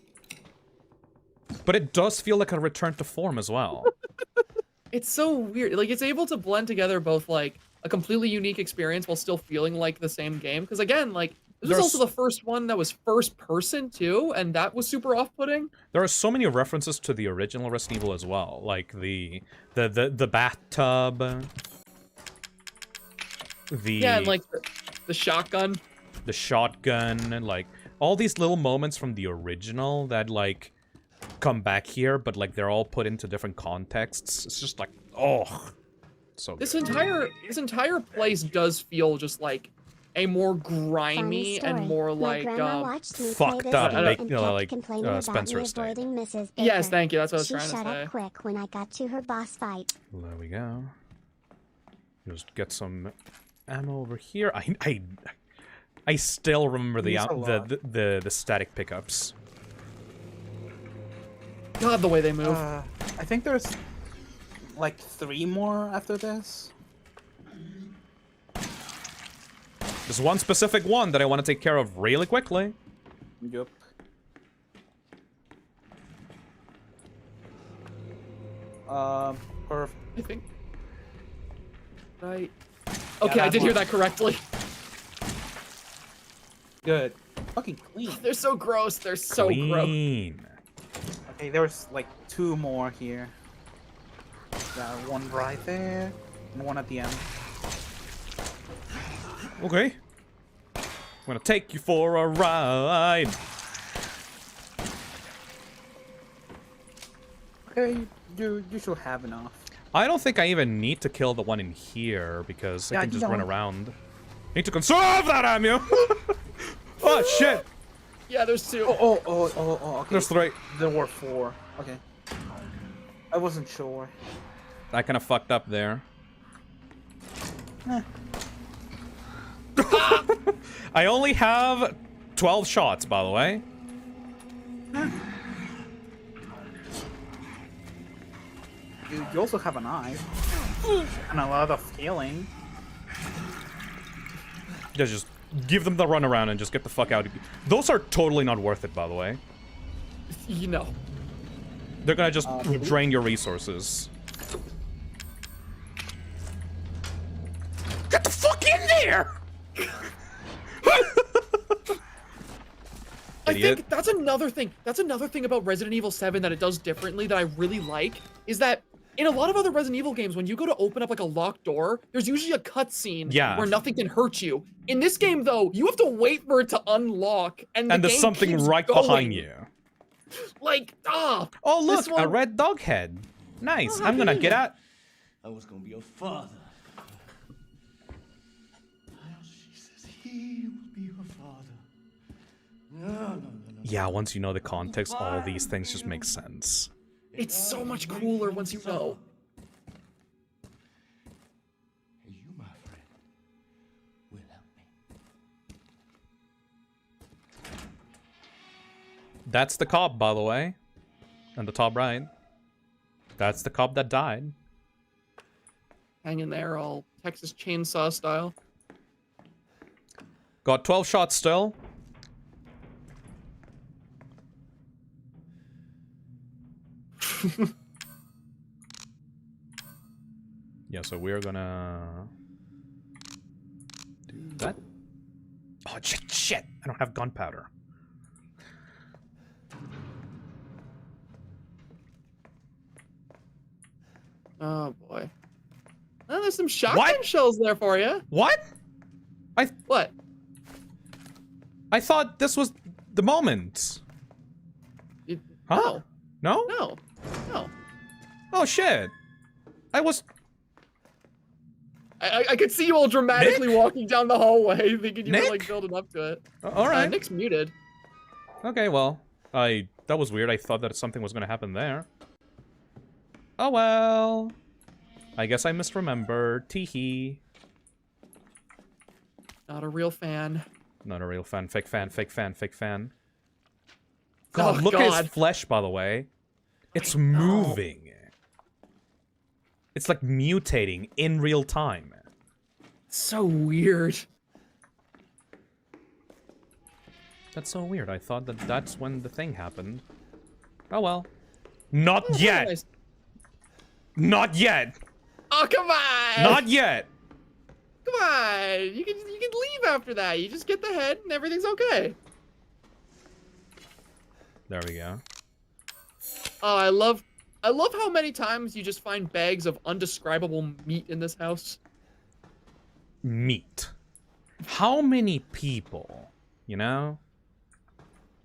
But it does feel like a return to form as well. It's so weird. Like, it's able to blend together both, like, a completely unique experience while still feeling like the same game. Because, again, like, this was also the first one that was first person, too, and that was super off-putting. There are so many references to the original Resident Evil as well. Like, the bathtub. Yeah, and, like, the shotgun. The shotgun, and, like, all these little moments from the original that, like, come back here, but like they're all put into different contexts. It's just like, oh, so good. This entire place does feel just like a more grimy and more like fucked up, Spencer estate. Yes, thank you. That's what I was trying to say. She shut say. up quick when I got to her boss fight. There we go. Just get some ammo over here. I still remember the static pickups. God, the way they move. I think there's like 3 more after this. There's one specific one that I want to take care of really quickly. Yup. Perfect. I think. Right. Okay, I did hear that correctly. Good. Fucking clean. They're so gross. They're so gross. Okay, there's like 2 more here. Got one right there, and one at the end. Okay. I'm gonna take you for a ride. Okay, you should have enough. I don't think I even need to kill the one in here because I can just run around. Need to conserve that ammo. Oh shit. Yeah, there's 2. Okay. There's 3. There were 4. Okay. I wasn't sure. I kind of fucked up there. I only have 12 shots, by the way. You also have a knife. And a lot of healing. Yeah, just give them the runaround and just get the fuck out. Those are totally not worth it, by the way. You know. They're gonna just drain your resources. Get the fuck in there! I think that's another thing. That's another thing about Resident Evil 7 that it does differently that I really like, is that in a lot of other Resident Evil games, when you go to open up like a locked door, there's usually a cutscene where nothing can hurt you. In this game, though, you have to wait for it to unlock, and the there's game something keeps right going. behind you. Like, oh look, a red dog head. Nice. I'm gonna get out. I was gonna be your father. She says he will be her father. No. Yeah, once you know the context, all these things just make sense. It's so much cooler once you know. You, my friend, will help me. That's the cop, by the way. On the top right. That's the cop that died. Hanging there all Texas Chainsaw style. Got 12 shots still. Yeah, so we're gonna do that. Oh shit! I don't have gunpowder. Oh boy. Oh, there's some shotgun shells there for you. What? What? I thought this was the moment. Huh? No? No. Oh shit! I could see you all dramatically walking down the hallway, thinking you were like building up to it. All right. Nick's muted. Okay, well, that was weird. I thought that something was gonna happen there. Oh well. I guess I misremembered. Teehee. Not a real fan. Not a real fan. Fake fan. Fake fan. Fake fan. God, look at his flesh, by the way. It's moving. It's like mutating in real time. So weird. That's so weird. I thought that that's when the thing happened. Oh well. Not yet. Nice. Not yet. Oh, come on. Not yet. Come on. You can leave after that. You just get the head and everything's okay. There we go. Oh, I love how many times you just find bags of undescribable meat in this house. Meat. How many people, you know?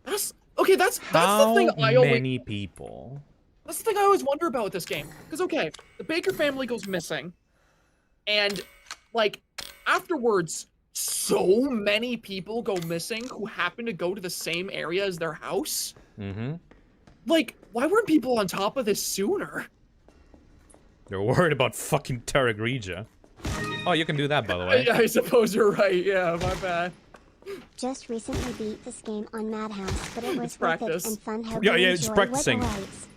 That's the thing I How always... many people? That's the thing I always wonder about with this game. Because, okay, the Baker family goes missing. And, like, afterwards, so many people go missing who happen to go to the same area as their house. Mm-hmm. Like, why weren't people on top of this sooner? They're worried about fucking Terra Grigia. Oh, you can do that, by the way. I suppose you're right. Yeah, my bad. Just recently beat this game on Madhouse, but it was It's worth practice. it and fun. Hope Yeah, you yeah, it's enjoy practicing. what awaits.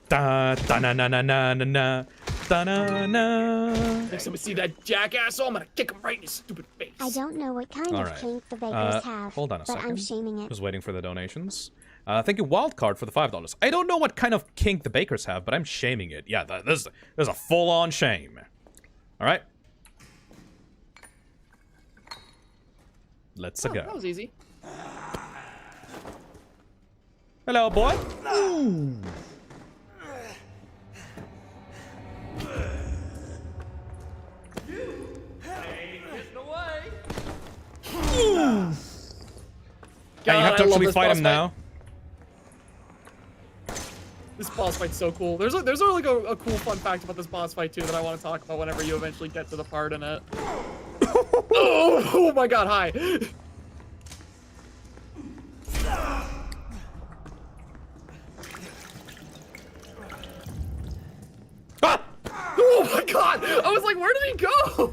Da da na na na na na na da na na. Next time I see that jackass, I'm gonna kick him right in his stupid face. I don't know what kind All of right. kink the Bakers have, Hold on a but second. I'm shaming it. Just waiting for the donations. Thank you, Wildcard, for the $5. I don't know what kind of kink the Bakers have, but I'm shaming it. Yeah, there's a full-on shame. All right. Let's go. That was easy. Hello, boy. Ooh. Yeah, you have to actually fight him now. This boss fight's so cool. There's like a cool fun fact about this boss fight too that I want to talk about whenever you eventually get to the part in it. Oh my god, hi. Ah! Oh my god! I was like, where did he go?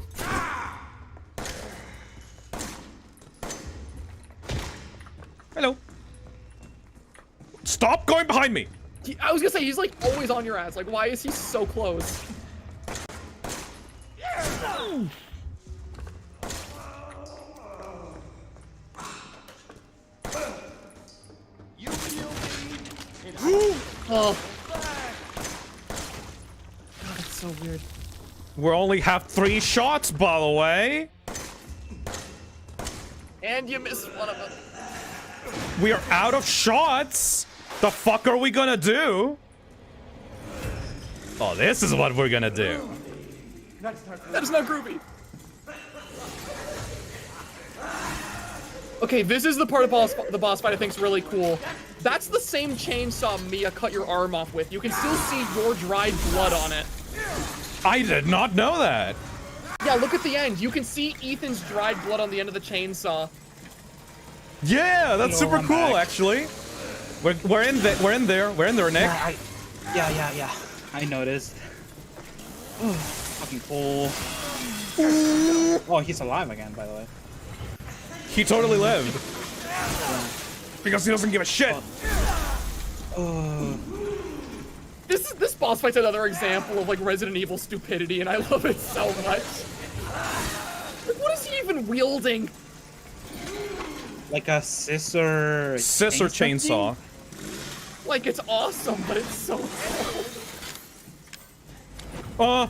Hello. Stop going behind me. I was gonna say, he's like always on your ass. Like, why is he so close? Oh. God, that's so weird. We only have 3 shots, by the way. And you missed one of them. We are out of shots. The fuck are we gonna do? Oh, this is what we're gonna do. That is not groovy. Okay, this is the part of the boss fight I think is really cool. That's the same chainsaw Mia cut your arm off with. You can still see your dried blood on it. I did not know that. Yeah, look at the end. You can see Ethan's dried blood on the end of the chainsaw. Yeah, that's super cool, actually. We're in there, Nick. Yeah. I noticed. Oh, fucking cool. Oh, he's alive again, by the way. He totally lived. Because he doesn't give a shit. This boss fight's another example of like Resident Evil stupidity, and I love it so much. Like, what is he even wielding? Like a scissor chainsaw. Like, it's awesome, but it's so cool.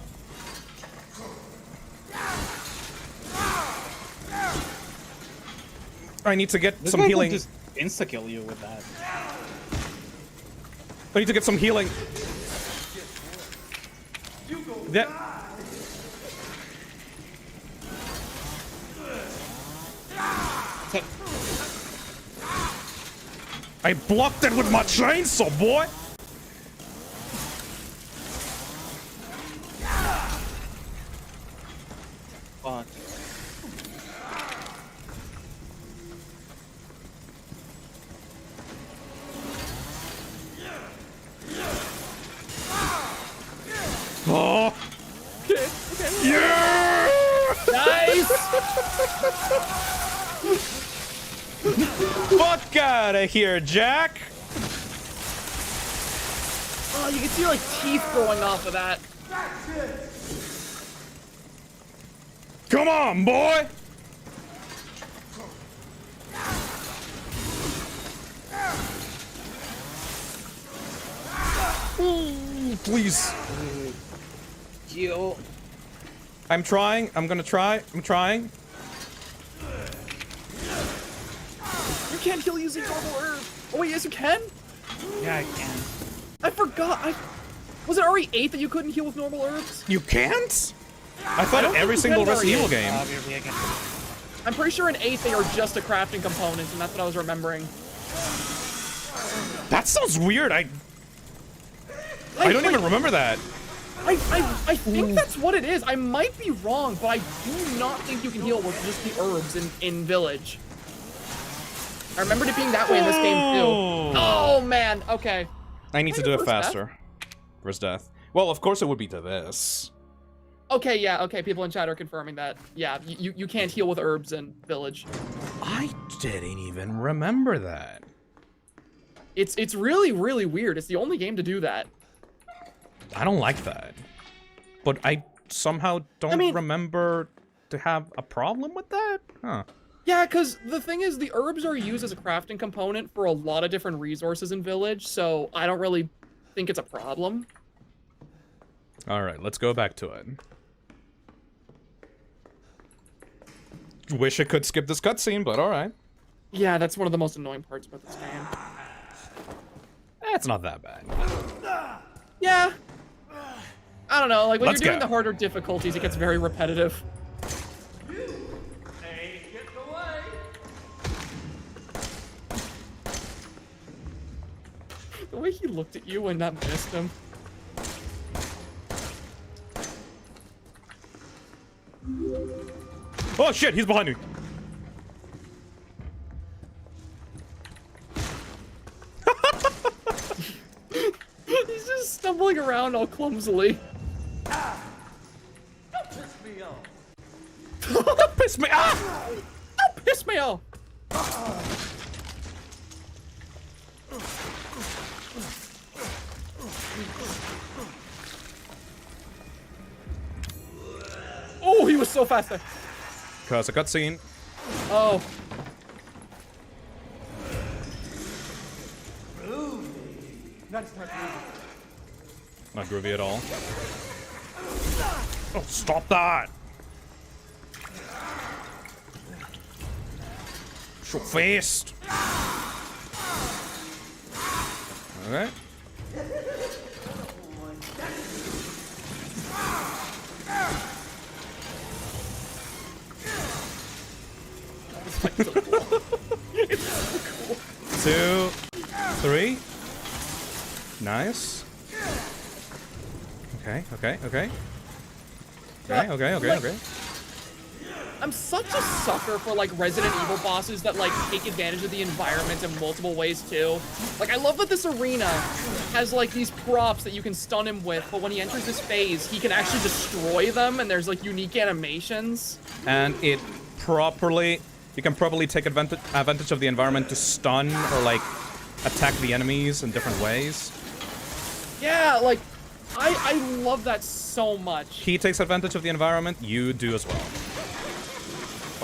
I need to get This some guy healing. can just insta-kill you with that. I need to get some healing. Yeah. I blocked it with my chainsaw, boy. Fuck. Oh. Okay. Yeah! Nice! Fuck out of here, Jack! Oh, you can see like teeth growing off of that. Come on, boy! Please. Heal. I'm trying. I'm gonna try. I'm trying. You can't heal using normal herb. Oh wait, yes you can? Yeah, I can. I forgot. Was it already 8 that you couldn't heal with normal herbs? You can't? I thought every single Resident Evil game. I'm pretty sure in 8 they are just a crafting component, and that's what I was remembering. That sounds weird. I don't even remember that. I think that's what it is. I might be wrong, but I do not think you can heal with just the herbs in Village. I remembered it being that way in this game too. Oh man, okay. I need to do it faster. First death. Well, of course it would be to this. Okay, yeah, okay, people in chat are confirming that. Yeah, you can't heal with herbs in Village. I didn't even remember that. It's really, really weird. It's the only game to do that. I don't like that. But I somehow don't remember to have a problem with that? Huh. Yeah, because the thing is, the herbs are used as a crafting component for a lot of different resources in Village, so I don't really think it's a problem. Alright, let's go back to it. Wish I could skip this cutscene, but alright. Yeah, that's one of the most annoying parts about this game. It's not that bad. Yeah. I don't know, like when Let's you're doing go. the harder difficulties, it gets very repetitive. The way he looked at you when that missed him. Oh shit, he's behind me. He's just stumbling around all clumsily. Don't piss me off. Don't piss me off! Don't piss me off! Oh, he was so fast there. Cause a cutscene. Oh. Not groovy at all. Oh, stop that! So fast! Alright. It's so cool. 2, 3. Nice. Okay. Okay. I'm such a sucker for like Resident Evil bosses that like take advantage of the environment in multiple ways too. Like I love that this arena has like these props that you can stun him with, but when he enters this phase, he can actually destroy them and there's like unique animations. And you can properly take advantage of the environment to stun or like attack the enemies in different ways. Yeah, like I love that so much. He takes advantage of the environment, you do as well.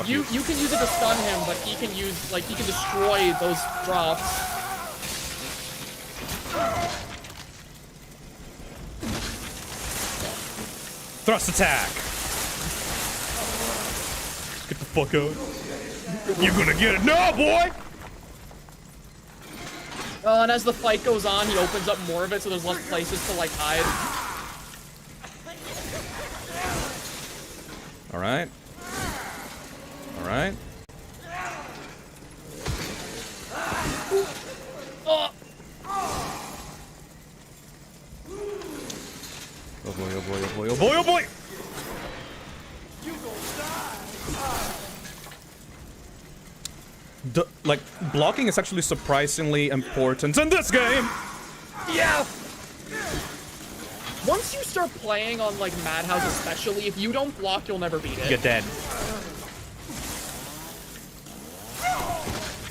You can use it to stun him, but he can destroy those drops. Thrust attack! Get the fuck out. You're gonna get it now, boy! And as the fight goes on, he opens up more of it, so there's less places to like hide. Alright. Alright. Oh. Oh boy, oh boy, oh boy, oh boy, oh boy! Like, blocking is actually surprisingly important in this game! Yeah! Once you start playing on, like, Madhouse especially, if you don't block, you'll never beat it. You're dead.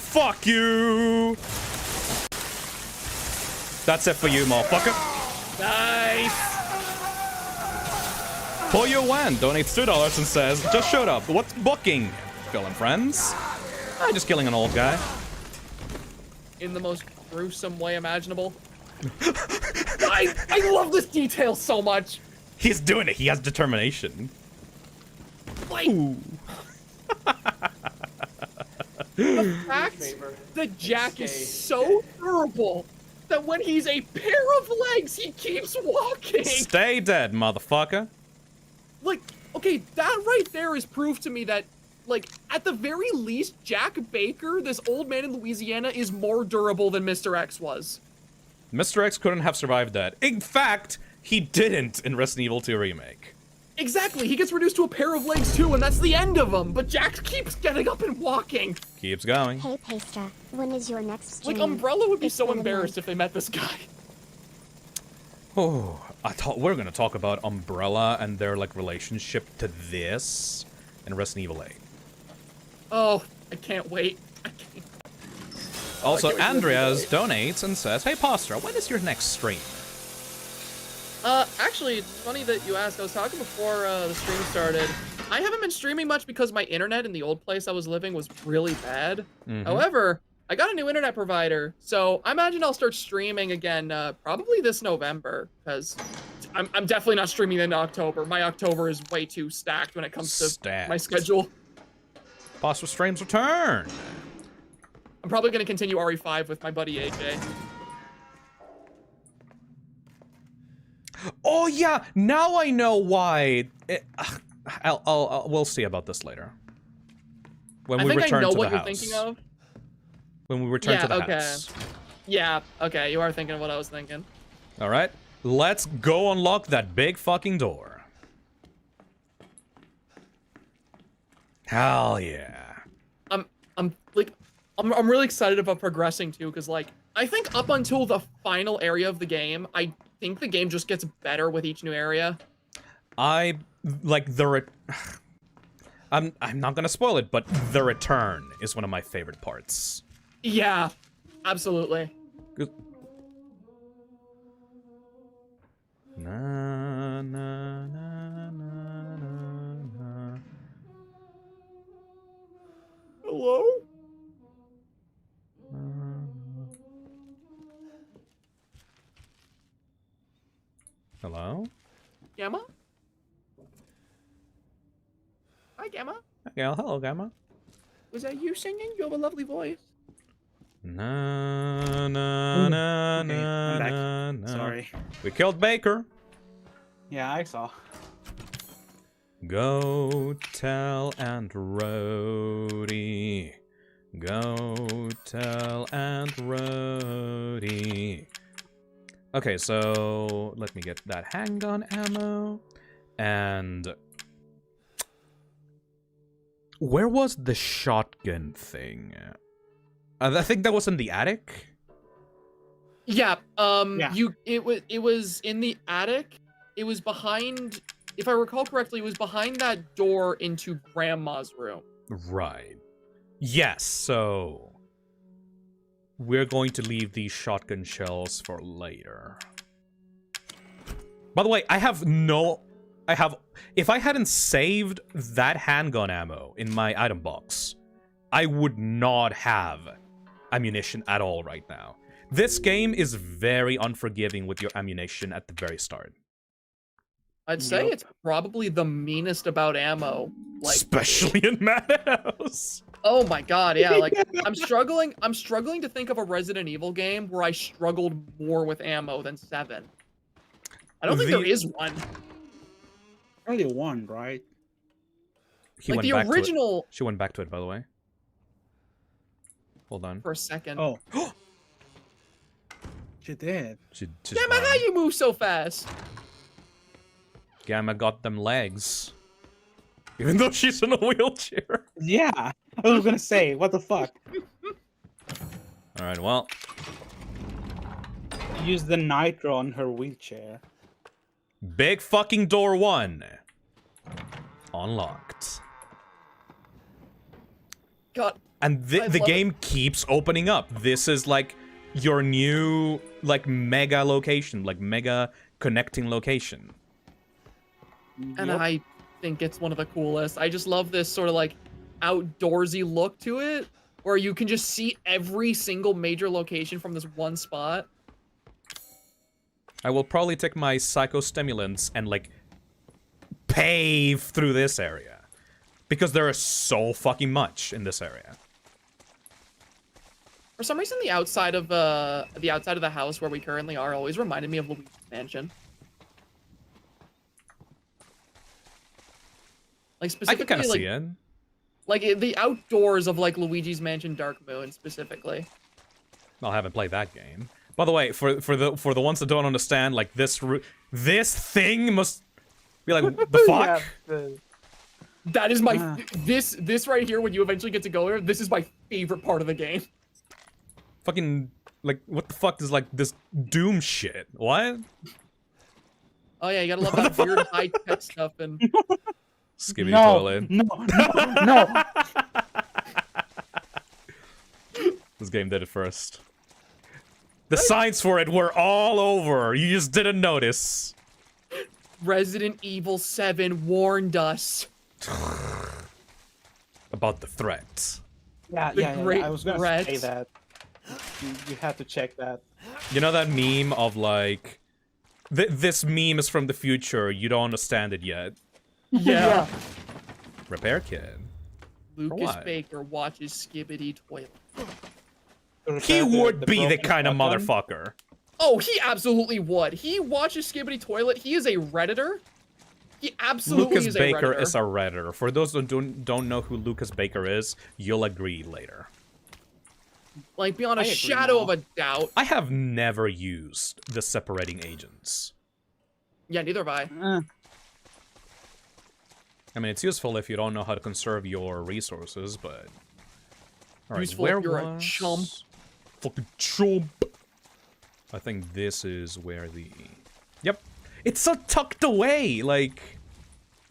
Fuck you! That's it for you, motherfucker. Nice! Poyo Wan donates $2 and says, just showed up. What's booking? Phil and friends. I'm just killing an old guy. In the most gruesome way imaginable. I love this detail so much. He's doing it. He has determination. Like, the fact that Jack is so durable that when he's a pair of legs, he keeps walking. Stay dead, motherfucker. Like, okay, that right there is proof to me that, like, at the very least, Jack Baker, this old man in Louisiana, is more durable than Mr. X was. Mr. X couldn't have survived that. In fact, he didn't in Resident Evil 2 Remake. Exactly, he gets reduced to a pair of legs too, and that's the end of him, but Jack keeps getting up and walking. Keeps going. Hey Pastra, when is your next stream? Like, Umbrella would be so embarrassed if they met this guy. Oh, I thought we were gonna talk about Umbrella and their, like, relationship to this in Resident Evil 8. Oh, I can't wait. Also, Andreas donates and says, hey, Pastra, when is your next stream? Actually, it's funny that you asked. I was talking before the stream started. I haven't been streaming much because my internet in the old place I was living was really bad. However, I got a new internet provider, so I imagine I'll start streaming again probably this November, because I'm definitely not streaming in October. My October is way too stacked when it comes to my schedule. Pastra streams return. I'm probably going to continue RE5 with my buddy AJ. Oh yeah, now I know why. We'll see about this later. When we return to the house. I think I know what you're thinking of. When we return to the house. Yeah, okay, you are thinking of what I was thinking. All right, let's go unlock that big fucking door. Hell yeah. I'm really excited about progressing too, because like I think up until the final area of the game, I think the game just gets better with each new area. I'm not gonna spoil it, but the return is one of my favorite parts. Yeah, absolutely. Na, na, na, na, na, na. Hello? Hello? Gamma? Hi, Gamma. Yeah, hello, Gamma. Was that you singing? You have a lovely voice. Na, na, na, okay, na, I'm back. na, na. Sorry. We killed Baker. Yeah, I saw. Go tell Aunt Rhodey. Go tell Aunt Rhodey. Okay, so let me get that handgun ammo. And where was the shotgun thing? I think that was in the attic. Yeah. It was in the attic. It was behind, if I recall correctly, it was behind that door into Grandma's room. Right. Yes, so we're going to leave these shotgun shells for later. By the way, if I hadn't saved that handgun ammo in my item box, I would not have ammunition at all right now. This game is very unforgiving with your ammunition at the very start. I'd say it's probably the meanest about ammo. Like, especially in Madhouse. Oh my god, yeah, like I'm struggling to think of a Resident Evil game where I struggled more with ammo than 7. I don't think there is one. Only one, right? Like the original. She went back to it, by the way. Hold on. For a second. Oh. She did. Gamma, how you move so fast? Gamma got them legs. Even though she's in a wheelchair. Yeah. I was gonna say, what the fuck? Alright, well. Use the nitro on her wheelchair. Big fucking door 1. Unlocked. God. And the game keeps opening up. This is like your new like mega location, like mega connecting location. and I think it's one of the coolest. I just love this sort of like outdoorsy look to it, where you can just see every single major location from this one spot. I will probably take my psychostimulants and like pave through this area because there is so fucking much in this area. For some reason, the outside of the house where we currently are always reminded me of Luigi's Mansion. Like specifically, I can kind of like, see it. Like the outdoors of like Luigi's Mansion Dark Moon specifically. I haven't played that game. By the way, for the ones that don't understand, like this thing must be like the fuck. That is my this right here. When you eventually get to go there, this is my favorite part of the game. Fucking like what the fuck is like this Doom shit? What? Oh yeah, you gotta love that weird high tech stuff and. Skibidi toilet. No. This game did it first. The signs for it were all over. You just didn't notice. Resident Evil 7 warned us about the threat. Yeah, I was gonna say that. You had to check that. You know that meme of like, this meme is from the future. You don't understand it yet. Yeah. Repair kit. Lucas Baker watches Skibidi toilet. He would be the kind of motherfucker. Oh, he absolutely would. He watches Skibidi toilet. He is a Redditor. He absolutely Lucas is a Baker Redditor. is a Redditor. For those who don't know who Lucas Baker is, you'll agree later. Like beyond a shadow of a doubt. I have never used the separating agents. Yeah, neither have I. I mean, it's useful if you don't know how to conserve your resources, but... Alright, Useful where if you're was... a chump. Fucking chump! I think this is where the... Yep. It's so tucked away, like,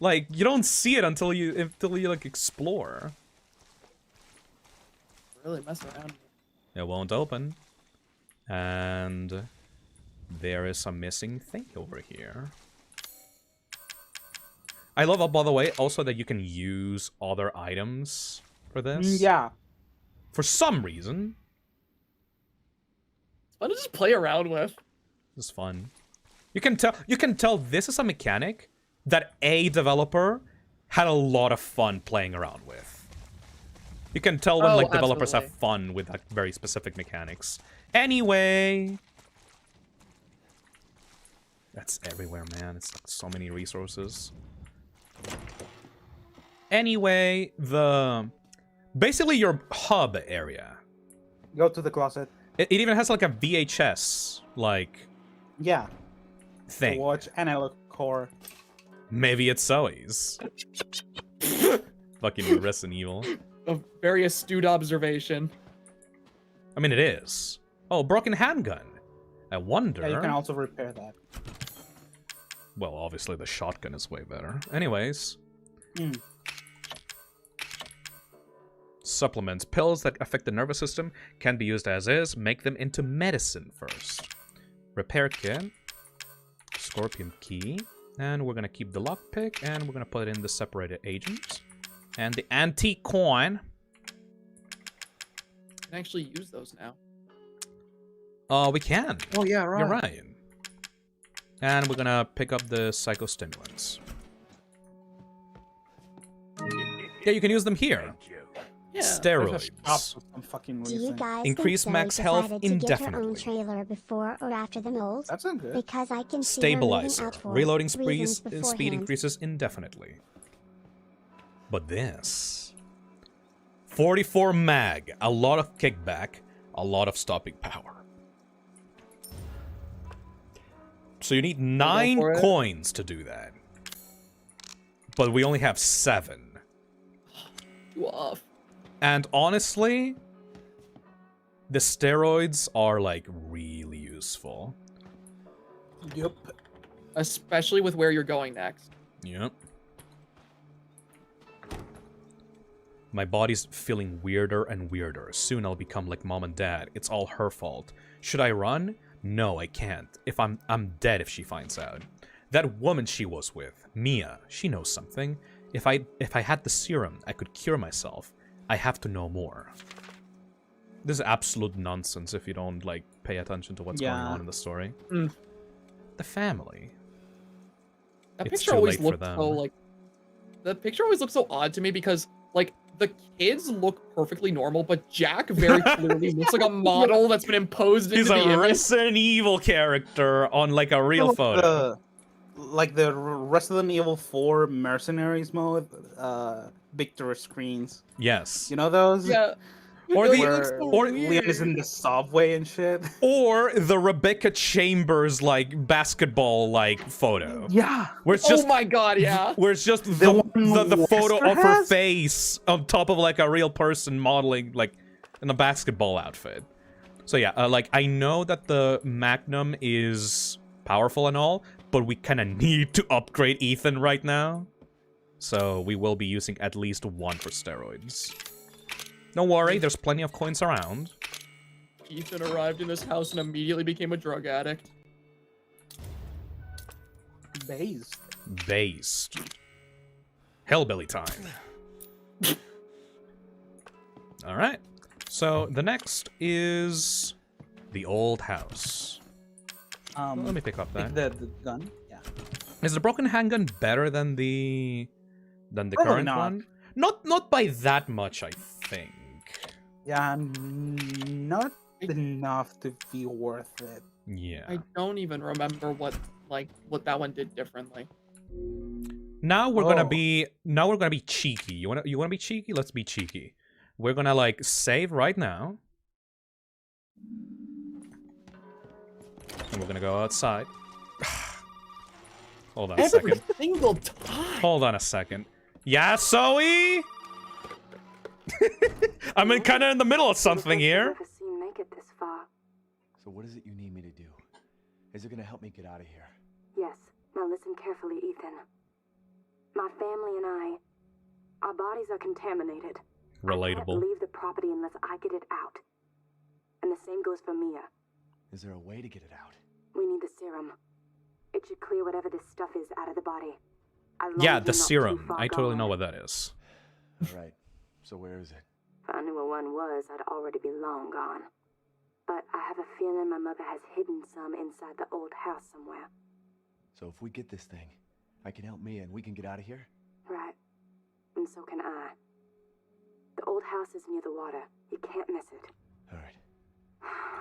you don't see it until you like, explore. Really mess around. It won't open. And... there is a missing thing over here. I love, by the way, also that you can use other items for this. Yeah. For some reason. It's fun to just play around with. It's fun. You can tell this is a mechanic that a developer had a lot of fun playing around with. You can tell when like developers have fun with like very specific mechanics. Anyway. That's everywhere, man. It's like so many resources. Anyway, basically your hub area. Go to the closet. It even has like a VHS yeah thing. To watch analog core. Maybe it's Zoe's. Fucking Resident Evil. A very astute observation. I mean, it is. Oh, broken handgun. I wonder. Yeah, you can also repair that. Well, obviously the shotgun is way better. Anyways. Supplements. Pills that affect the nervous system can be used as is. Make them into medicine first. Repair kit. Scorpion key. And we're gonna keep the lockpick, and we're gonna put in the separated agent. And the antique coin. You can actually use those now. Oh, we can. Oh, yeah, right. You're right. And we're gonna pick up the psychostimulants. Yeah, you can use them here. Yeah. Steroids. Do you guys Increase think max Zoe health decided to get her own indefinitely. trailer before or after the mold? That's not good. Because I can see her leaving Stabilizer. Outforce Reloading reasons speed beforehand. increases indefinitely. But this... 44 mag. A lot of kickback. A lot of stopping power. So you need 9 coins to do that. But we only have 7. You off. And honestly, the steroids are like really useful. Yep. Especially with where you're going next. Yep. My body's feeling weirder and weirder. Soon I'll become like mom and dad. It's all her fault. Should I run? No, I can't. I'm dead if she finds out. That woman she was with, Mia, she knows something. If I had the serum, I could cure myself. I have to know more. This is absolute nonsense if you don't, like, pay attention to what's going on in the story. The family. That It's picture too always late for looked them. so, like... The picture always looks so odd to me because, like, the kids look perfectly normal, but Jack very clearly looks like a model that's been imposed He's into the a image. Resident Evil character on, like, a real photo. Like the Resident Evil 4 Mercenaries mode, Victor screens. Yes. You know those? Yeah. Or It the looks so or Leon is in the subway and shit. Or the Rebecca Chambers like basketball like photo. Yeah. Where it's just Oh my god, yeah. Where it's just the photo Wesker of her has? face on top of like a real person modeling like in a basketball outfit. So yeah, like I know that the Magnum is powerful and all, but we kind of need to upgrade Ethan right now. So we will be using at least one for steroids. Don't worry, there's plenty of coins around. Ethan arrived in this house and immediately became a drug addict. Based. Hellbilly time. Alright. So the next is the old house. Let me pick up that. The gun? Yeah. Is the broken handgun better than the Probably current not. one? Not by that much, I think. Yeah, not enough to be worth it. Yeah. I don't even remember what that one did differently. Now we're gonna be cheeky. You wanna be cheeky? Let's be cheeky. We're gonna like save right now. And we're gonna go outside. Hold on a Every second. single time. Hold on a second. Yeah, Zoe? I'm kind of in the middle of something here. Never seen make it this far. So what is it you need me to do? Is it gonna help me get out of here? Yes. Now listen carefully, Ethan. My family and I, our bodies are contaminated. I Relatable. can't leave the property unless I get it out. And the same goes for Mia. Is there a way to get it out? We need the serum. It should clear whatever this stuff is out of the body. As long Yeah, as the you're not too serum. far I totally gone. know what that is. Alright, so where is it? If I knew where one was, I'd already be long gone. But I have a feeling my mother has hidden some inside the old house somewhere. So if we get this thing, I can help Mia and we can get out of here? Right. And so can I. The old house is near the water. You can't miss it. Alright.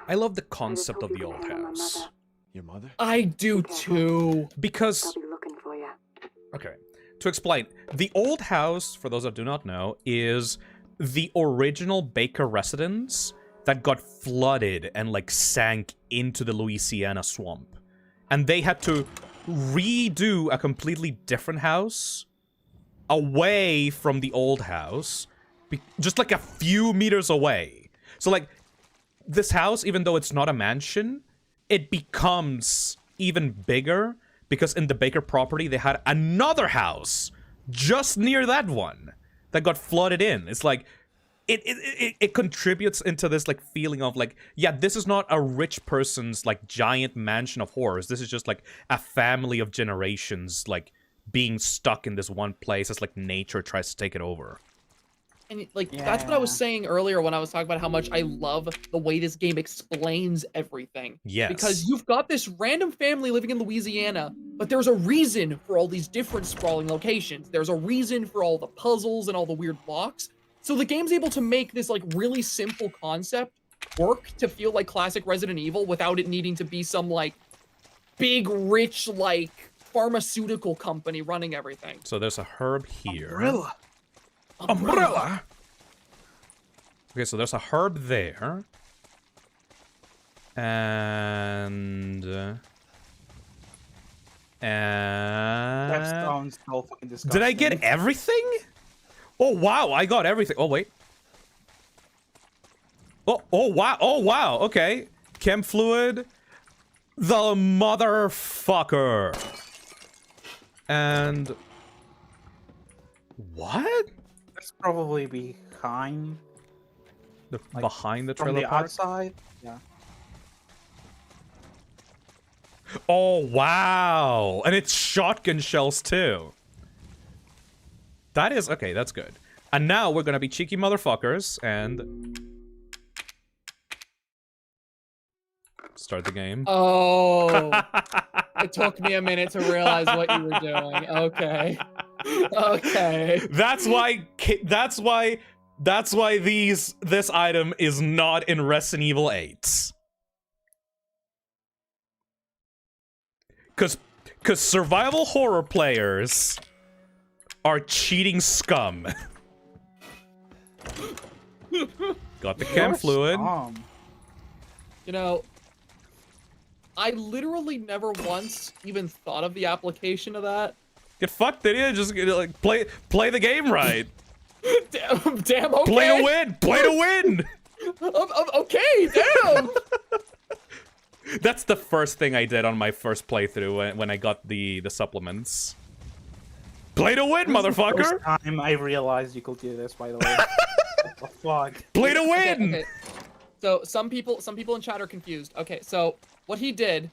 I love the concept of the old house. Your mother? I do too. Because I'll be looking for you. okay, to explain, the old house, for those that do not know, is the original Baker residence that got flooded and like sank into the Louisiana swamp. And they had to redo a completely different house away from the old house, just like a few meters away. So like this house, even though it's not a mansion, it becomes even bigger because in the Baker property they had another house just near that one that got flooded in. It's like it contributes into this like feeling of like, yeah, this is not a rich person's like giant mansion of horrors. This is just like a family of generations like being stuck in this one place as like nature tries to take it over. And like that's what I was saying earlier when I was talking about how much I love the way this game explains everything. Yes. Because you've got this random family living in Louisiana, but there's a reason for all these different sprawling locations. There's a reason for all the puzzles and all the weird blocks. So the game's able to make this like really simple concept work to feel like classic Resident Evil without it needing to be some like big rich like pharmaceutical company running everything. So there's a herb here. Umbrella. Okay, so there's a herb there. And That sounds so fucking disgusting. did I get everything? Oh wow, I got everything. Oh wait. Oh wow. Oh wow. Okay. Chem fluid. The motherfucker. And what? That's probably behind. Behind the from trailer the park? outside. Yeah. Oh, wow. And it's shotgun shells, too. That is... Okay, that's good. And now we're gonna be cheeky motherfuckers and... Start the game. Oh. It took me a minute to realize what you were doing. Okay. Okay. That's why this item is not in Resident Evil 8. Cause survival horror players are cheating scum. Got the chem fluid. You know, I literally never once even thought of the application of that. Get fucked, did you? Just like play the game right. Damn, okay. Play to win. Play to win. Okay, damn. That's the first thing I did on my first playthrough when I got the supplements. Play to win, motherfucker! First time I realized you could do this, by the way. What the fuck? Play to win! Okay. So some people in chat are confused. Okay, so what he did,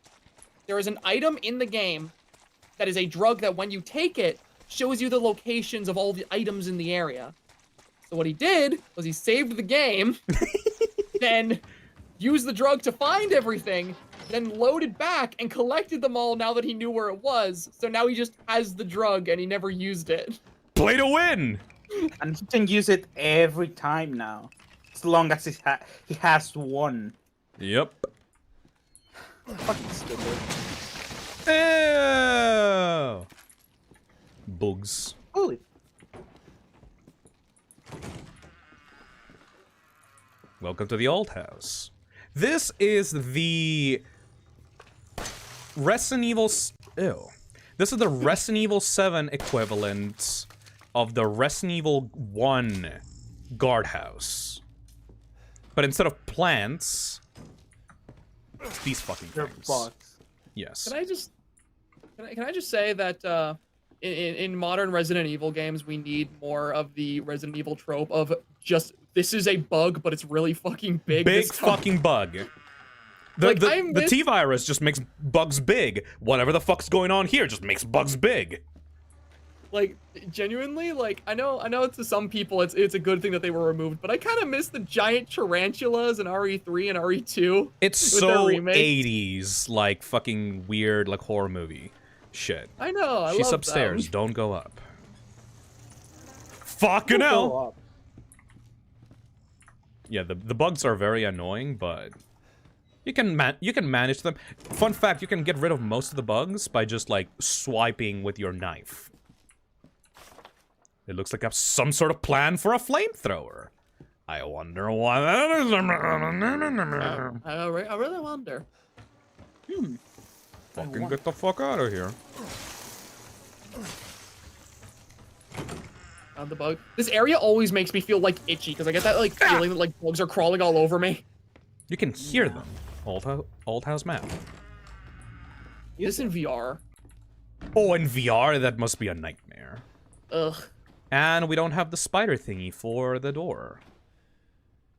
there is an item in the game that is a drug that when you take it, shows you the locations of all the items in the area. So what he did was he saved the game, then used the drug to find everything, then loaded back and collected them all now that he knew where it was. So now he just has the drug and he never used it. Play to win! And he can use it every time now. As long as he has one. Yep. Fucking stupid. Ew. Bugs. Holy. Welcome to the old house. This is the Resident Evil... Ew. This is the Resident Evil 7 equivalent of the Resident Evil 1 guardhouse. But instead of plants, it's these fucking things. Bugs. Yes. Can I just say that in modern Resident Evil games, we need more of the Resident Evil trope of just, this is a bug, but it's really fucking big. Big fucking bug. The T-Virus just makes bugs big. Whatever the fuck's going on here just makes bugs big. Like, genuinely, like, I know to some people it's a good thing that they were removed, but I kind of miss the giant tarantulas in RE3 and RE2. It's so 80s, like, fucking weird, like, horror movie shit. I know, She's love upstairs, them. don't go up. Fucking hell! Yeah, the bugs are very annoying, but you can manage them. Fun fact, you can get rid of most of the bugs by just, like, swiping with your knife. It looks like I have some sort of plan for a flamethrower. I wonder why that is. I really wonder. Fucking get the fuck out of here. The bug. This area always makes me feel like itchy because I get that like feeling that like bugs are crawling all over me. You can hear them. Old house map. This in VR. Oh, in VR, that must be a nightmare. Ugh. And we don't have the spider thingy for the door.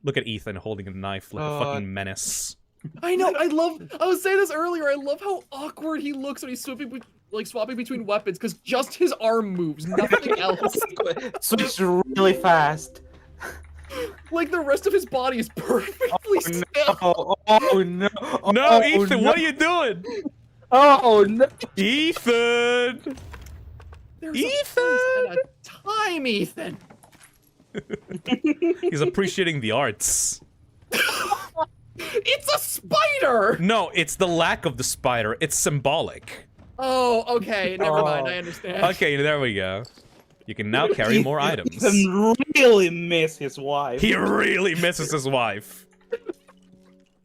Look at Ethan holding a knife like a fucking menace. I know. I was saying this earlier. I love how awkward he looks when he's swapping between weapons because just his arm moves, nothing else. So it's really fast. Like the rest of his body is perfectly still. Oh no! No, Ethan, what are you doing? Oh no! Ethan! There's a time, Ethan. He's appreciating the arts. It's a spider! No, it's the lack of the spider. It's symbolic. Oh, okay. Never mind. I understand. Okay, there we go. You can now carry more items. Ethan really miss his wife. He really misses his wife.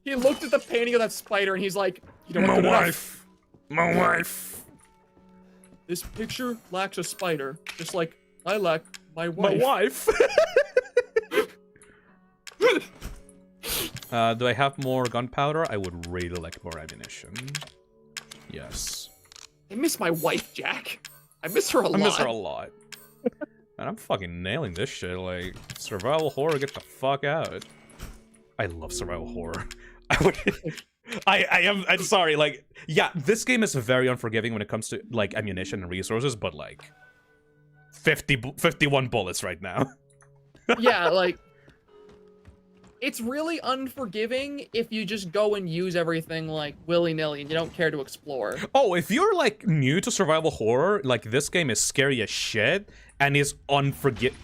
He looked at the painting of that spider and he's like, you know, my wife. My wife. This picture lacks a spider, just like I lack my wife. My wife. Do I have more gunpowder? I would really like more ammunition. Yes. I miss my wife, Jack. I miss her a lot. I miss her a lot. Man, I'm fucking nailing this shit. Like, survival horror, get the fuck out. I love survival horror. I'm sorry, like, yeah, this game is very unforgiving when it comes to, like, ammunition and resources, but, like, 51 bullets right now. Yeah, like, it's really unforgiving if you just go and use everything, like, willy-nilly and you don't care to explore. Oh, if you're, like, new to survival horror, like, this game is scary as shit and is unforgiving.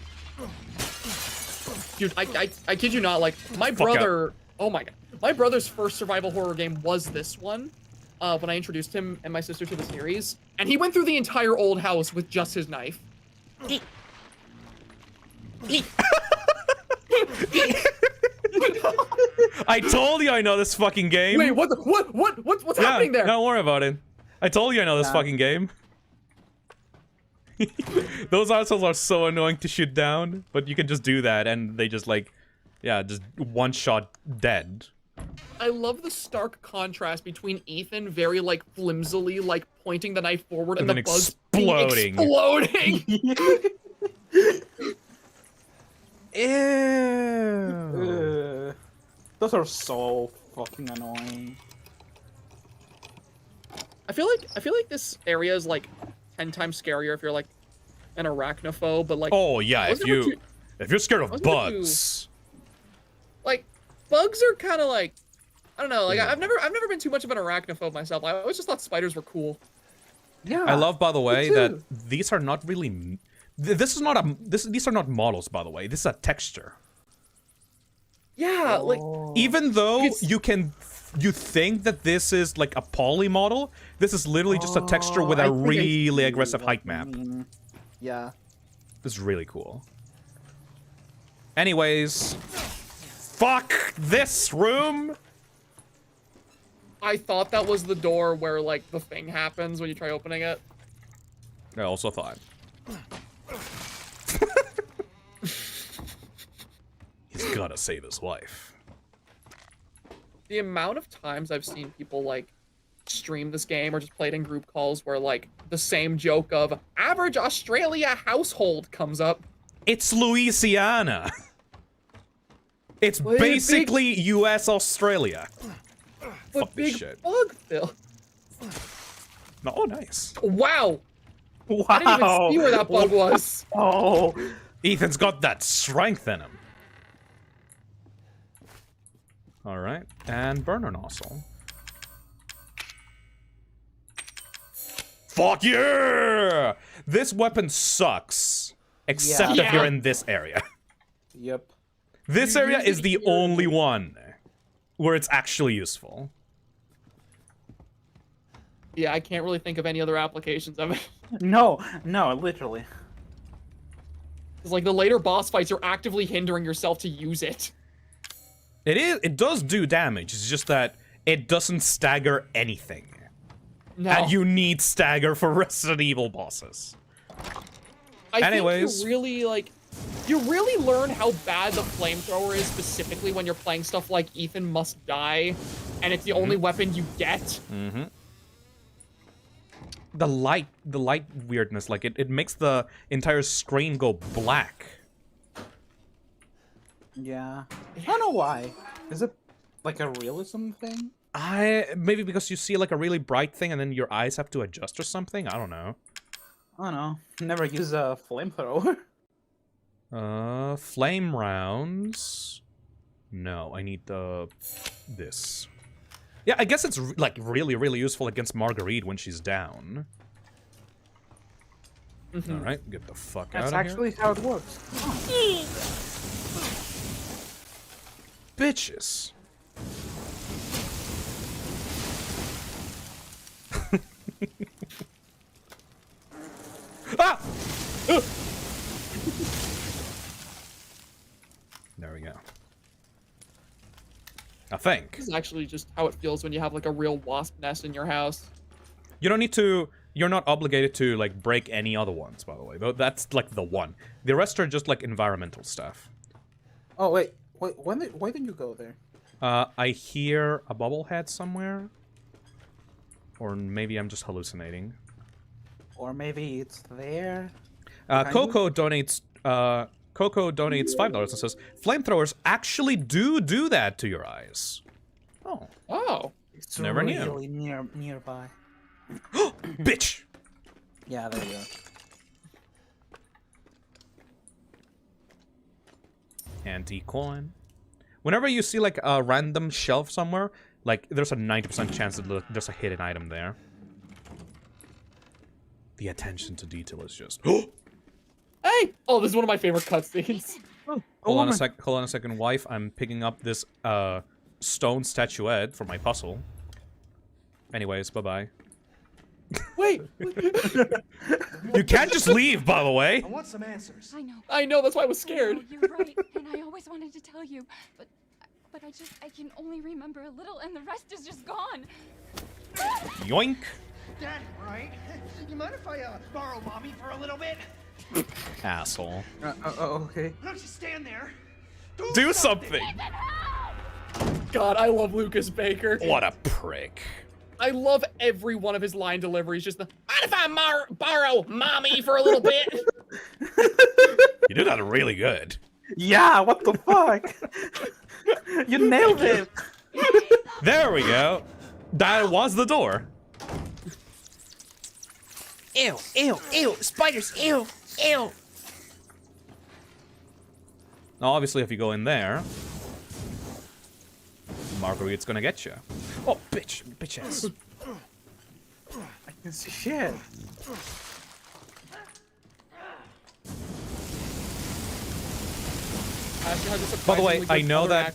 Dude, I kid you not, like, my brother... Oh my god. My brother's first survival horror game was this one, when I introduced him and my sister to the series. And he went through the entire old house with just his knife. I told you I know this fucking game. Wait, what's happening there? Don't worry about it. I told you I know this fucking game. Those assholes are so annoying to shoot down, but you can just do that and they just like, yeah, just one shot dead. I love the stark contrast between Ethan very like flimsily like pointing the knife forward and the bugs exploding. Ew. Those are so fucking annoying. I feel like this area is like 10 times scarier if you're like an arachnophobe, but like oh yeah, if you're scared of bugs. Like bugs are kind of like I don't know, like I've never been too much of an arachnophobe myself. I always just thought spiders were cool. Yeah. I love, by the way, that these are not really. These are not models, by the way. This is a texture. Yeah, like even though you think that this is like a poly model, this is literally just a texture with a really aggressive height map. Yeah. This is really cool. Anyways, fuck this room. I thought that was the door where like the thing happens when you try opening it. I also thought. He's gotta save his wife. The amount of times I've seen people like stream this game or just play it in group calls where like the same joke of average Australia household comes up. It's Louisiana. It's basically US Australia. But Fuck this big shit. bug, Phil. Oh, nice. Wow. I didn't even see where that bug was. Oh. Ethan's got that strength in him. Alright, and burner nozzle. Fuck yeah! This weapon sucks. Except if you're in this area. Yep. This area is the only one where it's actually useful. Yeah, I can't really think of any other applications of it. No, literally. It's like the later boss fights are actively hindering yourself to use it. It does do damage, it's just that it doesn't stagger anything. No. And you need stagger for Resident Evil bosses. Anyways. I think you really learn how bad the flamethrower is specifically when you're playing stuff like Ethan Must Die, and it's the only weapon you get. Mm-hmm. The light weirdness, like it makes the entire screen go black. Yeah. I don't know why. Is it like a realism thing? Maybe because you see like a really bright thing and then your eyes have to adjust or something? I don't know. I don't know. Never use a flamethrower. Flame rounds. No, I need this. Yeah, I guess it's like really, really useful against Marguerite when she's down. All right, get the fuck out of here. That's actually how it works. Bitches. Ah! There we go. I think. This is actually just how it feels when you have like a real wasp nest in your house. You don't need to. You're not obligated to like break any other ones, by the way. Though that's like the one. The rest are just like environmental stuff. Oh wait, why didn't you go there? I hear a bubblehead somewhere, or maybe I'm just hallucinating. Or maybe it's there. Coco donates. Coco donates $5 and says, "Flamethrowers actually do that to your eyes." Oh. Oh. It's Never knew. really nearby. Bitch! Yeah, there you go. Antique coin. Whenever you see like a random shelf somewhere, like there's a 90% chance that there's a hidden item there. The attention to detail is just. Hey! Oh, this is one of my favorite cutscenes. Hold on a second, wife. I'm picking up this stone statuette for my puzzle. Anyways, bye-bye. Wait! You can't just leave, by the way. I want some answers. I know, that's why I was scared. You're right, and I always wanted to tell you, but I can only remember a little, and the rest is just gone. Yoink. Daddy, right? You mind if I borrow mommy for a little bit? Asshole. Okay. Why don't you stand there? Do something! God, I love Lucas Baker. What a prick. I love every one of his line deliveries. Just the, mind if I borrow mommy for a little bit? You did that really good. Yeah, what the fuck? You nailed it. There we go. That was the door. Ew, ew, ew, spiders, ew, ew. Now, obviously, if you go in there, Marguerite's gonna get you. Oh, bitch ass. I can see shit. By the way, I know that,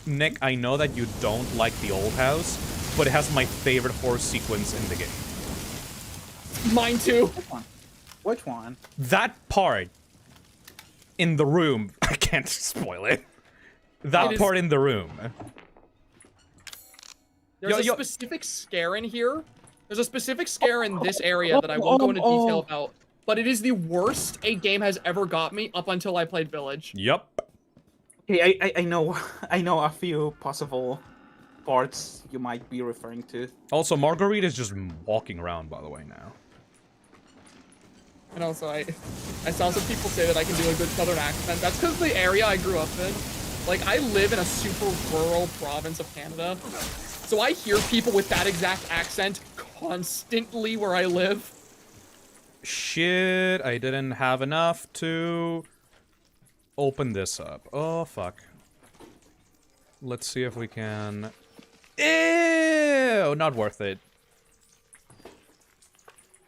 Nick, I know that you don't like the old house, but it has my favorite horse sequence in the game. Mine too. Which one? That part in the room. I can't spoil it. That part in the room. There's a specific scare in here. There's a specific scare in this area that I won't go into detail about, but it is the worst a game has ever got me up until I played Village. Yup. Okay, I know a few possible parts you might be referring to. Also, Marguerite is just walking around, by the way, now. And also, I saw some people say that I can do a good southern accent. That's because of the area I grew up in. Like, I live in a super rural province of Canada. So I hear people with that exact accent constantly where I live. Shit, I didn't have enough to open this up. Oh, fuck. Let's see if we can... Ew! Not worth it.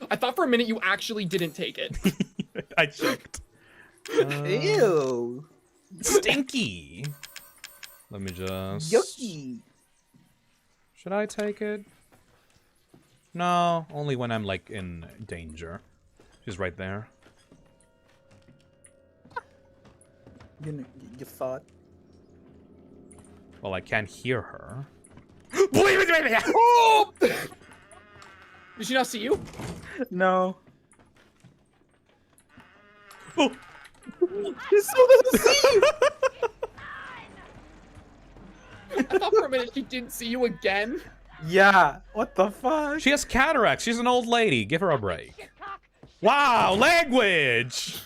I thought for a minute you actually didn't take it. I checked. Ew. Stinky. Let me just... Yucky. Should I take it? No, only when I'm, like, in danger. She's right there. You thought? Well, I can't hear her. Oh! Did she not see you? No. Oh. She still doesn't see you! I thought for a minute she didn't see you again. Yeah, what the fuck? She has cataracts. She's an old lady. Give her a break. Wow, language!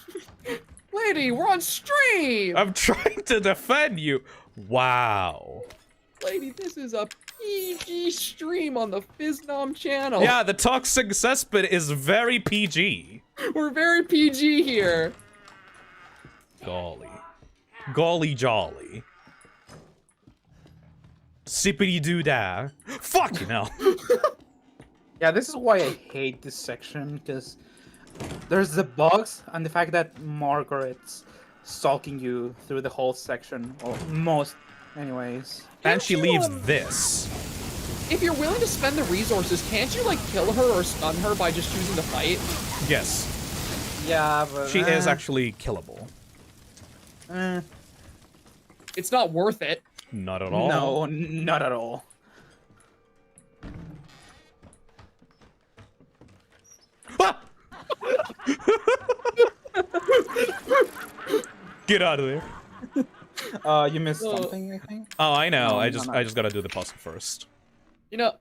Lady, we're on stream! I'm trying to defend you. Wow. Lady, this is a PG stream on the Fiznom channel. Yeah, the Toxic Cesspit is very PG. We're very PG here. Golly. Golly jolly. Sippity doo dah. Fuck you know. Yeah, this is why I hate this section, because there's the bugs and the fact that Margaret's stalking you through the whole section, or most, anyways. And she leaves this. If you're willing to spend the resources, can't you, like, kill her or stun her by just choosing to fight? Yes. Yeah, but... She is actually killable. It's not worth it. Not at all. No, not at all. Ah! Get out of there. You missed something, I think? Oh, I know. No, I just gotta do the puzzle first. You know,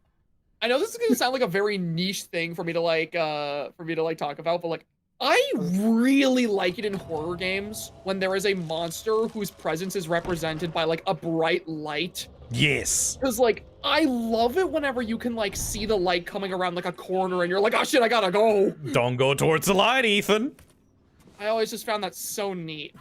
I know this is gonna sound like a very niche thing for me to like talk about, but like I really like it in horror games when there is a monster whose presence is represented by like a bright light Yes. Because, like, I love it whenever you can, like, see the light coming around, like, a corner and you're like, oh, shit, I gotta go. Don't go towards the light, Ethan. I always just found that so neat.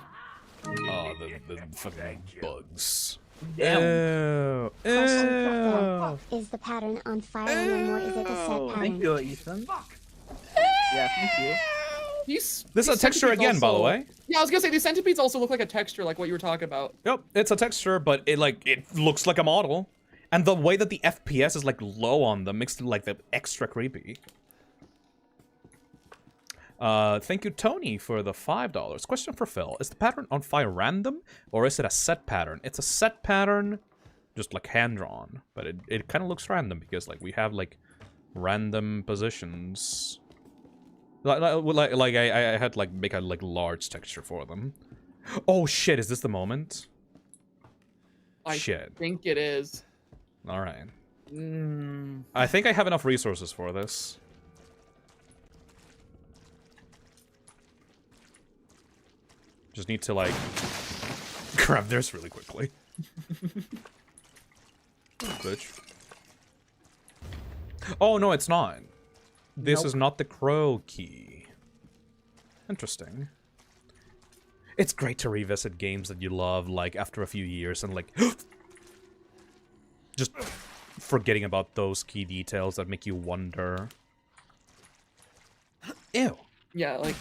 Oh, the fucking bugs. Question for Phil. Is the pattern on fire anymore? Is it a set pattern? Thank you, Ethan. Yeah, thank you. This is a texture again, by the way. Yeah, I was gonna say, these centipedes also look like a texture, like what you were talking about. Yep, it's a texture, but it looks like a model. And the way that the FPS is, like, low on them makes it, like, the extra creepy. Thank you, Tony, for the $5. Question for Phil. Is the pattern on fire random, or is it a set pattern? It's a set pattern, just, like, hand-drawn. But it kind of looks random, because, like, we have, like, random positions. Like I had, like, make a, like, large texture for them. Oh, shit, is this the moment? Shit. I think it is. Alright. I think I have enough resources for this. Just need to, like, grab this really quickly. Bitch. Oh, no, it's not. This is not the crow key. Interesting. It's great to revisit games that you love, like, after a few years and, like, just forgetting about those key details that make you wonder. Ew. Yeah, like,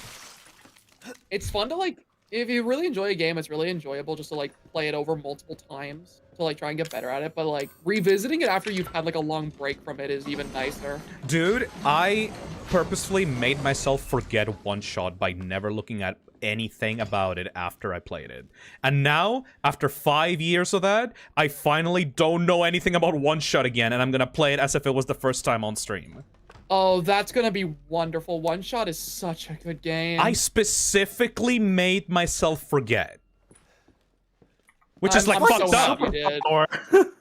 it's fun to, like, if you really enjoy a game, it's really enjoyable just to, like, play it over multiple times to, like, try and get better at it. But, like, revisiting it after you've had, like, a long break from it is even nicer. Dude, I purposefully made myself forget One Shot by never looking at anything about it after I played it. And now, after 5 years of that, I finally don't know anything about One Shot again, and I'm gonna play it as if it was the first time on stream. Oh, that's gonna be wonderful. One Shot is such a good game. I specifically made myself forget. Which is, like, fucked up.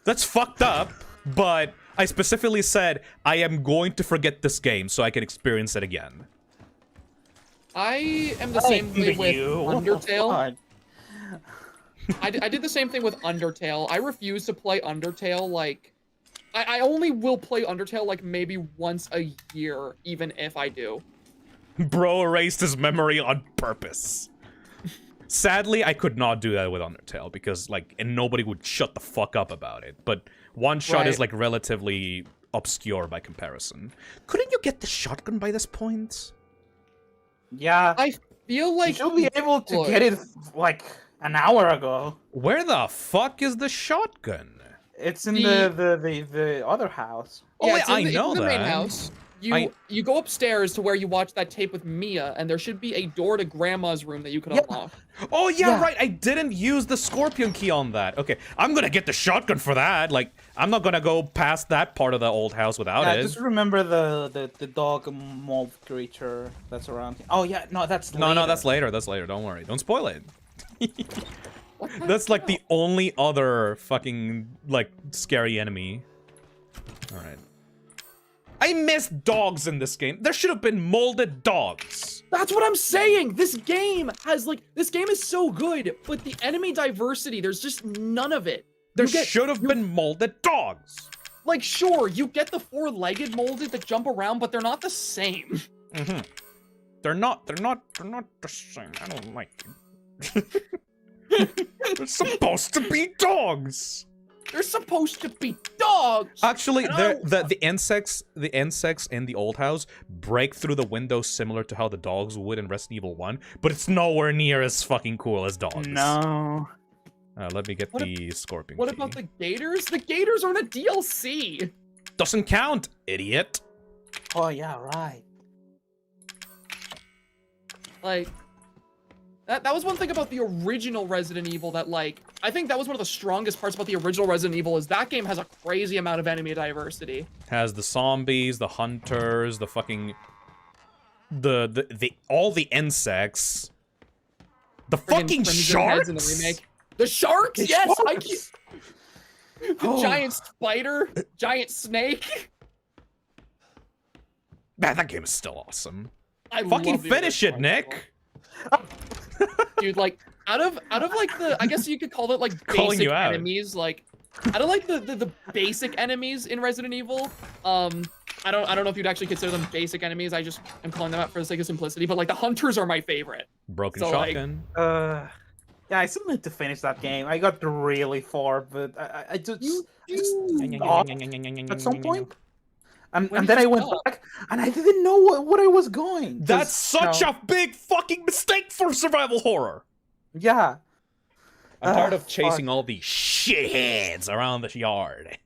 That's fucked up, but I specifically said, I am going to forget this game so I can experience it again. I am the same way with Undertale. I did the same thing with Undertale. I refuse to play Undertale, like... I only will play Undertale, like, maybe once a year, even if I do. Bro erased his memory on purpose. Sadly, I could not do that with Undertale, because, like, and nobody would shut the fuck up about it. But One Shot is, like, relatively obscure by comparison. Couldn't you get the shotgun by this point? Yeah. I feel like you'll be able to get it, like, an hour ago. Where the fuck is the shotgun? It's in the other house. Oh, yeah, wait, I know the that. main house. You go upstairs to where you watch that tape with Mia, and there should be a door to Grandma's room that you could unlock. Oh, yeah, right. I didn't use the scorpion key on that. Okay, I'm gonna get the shotgun for that. Like, I'm not gonna go past that part of the old house without it. Just remember the dog mold creature that's around here. Oh, yeah, no, that's later. No, that's later. That's later. Don't worry. Don't spoil it. That's, like, the only other fucking, like, scary enemy. Alright. I miss dogs in this game. There should have been molded dogs. That's what I'm saying. This game has, like, this game is so good, but the enemy diversity, there's just none of it. There should have been molded dogs. Like, sure, you get the four-legged molded that jump around, but they're not the same. Mm-hmm. They're not the same. I don't like it. They're supposed to be dogs. They're supposed to be dogs. Actually, the insects in the old house break through the window similar to how the dogs would in Resident Evil 1, but it's nowhere near as fucking cool as dogs. No. Let me get the scorpion What key. about the gators? The gators aren't a DLC. Doesn't count, idiot. Oh yeah, right. Like, that was one thing about the original Resident Evil that, like, I think that was one of the strongest parts about the original Resident Evil is that game has a crazy amount of enemy diversity. Has the zombies, the hunters, the fucking all the insects. The fucking sharks in the remake. The sharks, yes! Sharks. The giant spider, giant snake. Man, that game is still awesome. I fucking love the finish it, original Nick. Dude, like, out of like the, I guess you could call it like Calling basic you out. enemies, like, I don't like the basic enemies in Resident Evil. I don't know if you'd actually consider them basic enemies. I just am calling them out for the sake of simplicity. But like the hunters are my favorite. Broken So, like, shotgun. Yeah, I still need to finish that game. I got really far, but I just stopped at some point. And then I went back, and I didn't know what I was going. That's such a big fucking mistake for survival horror. Yeah. I'm tired of chasing all these shitheads around the yard.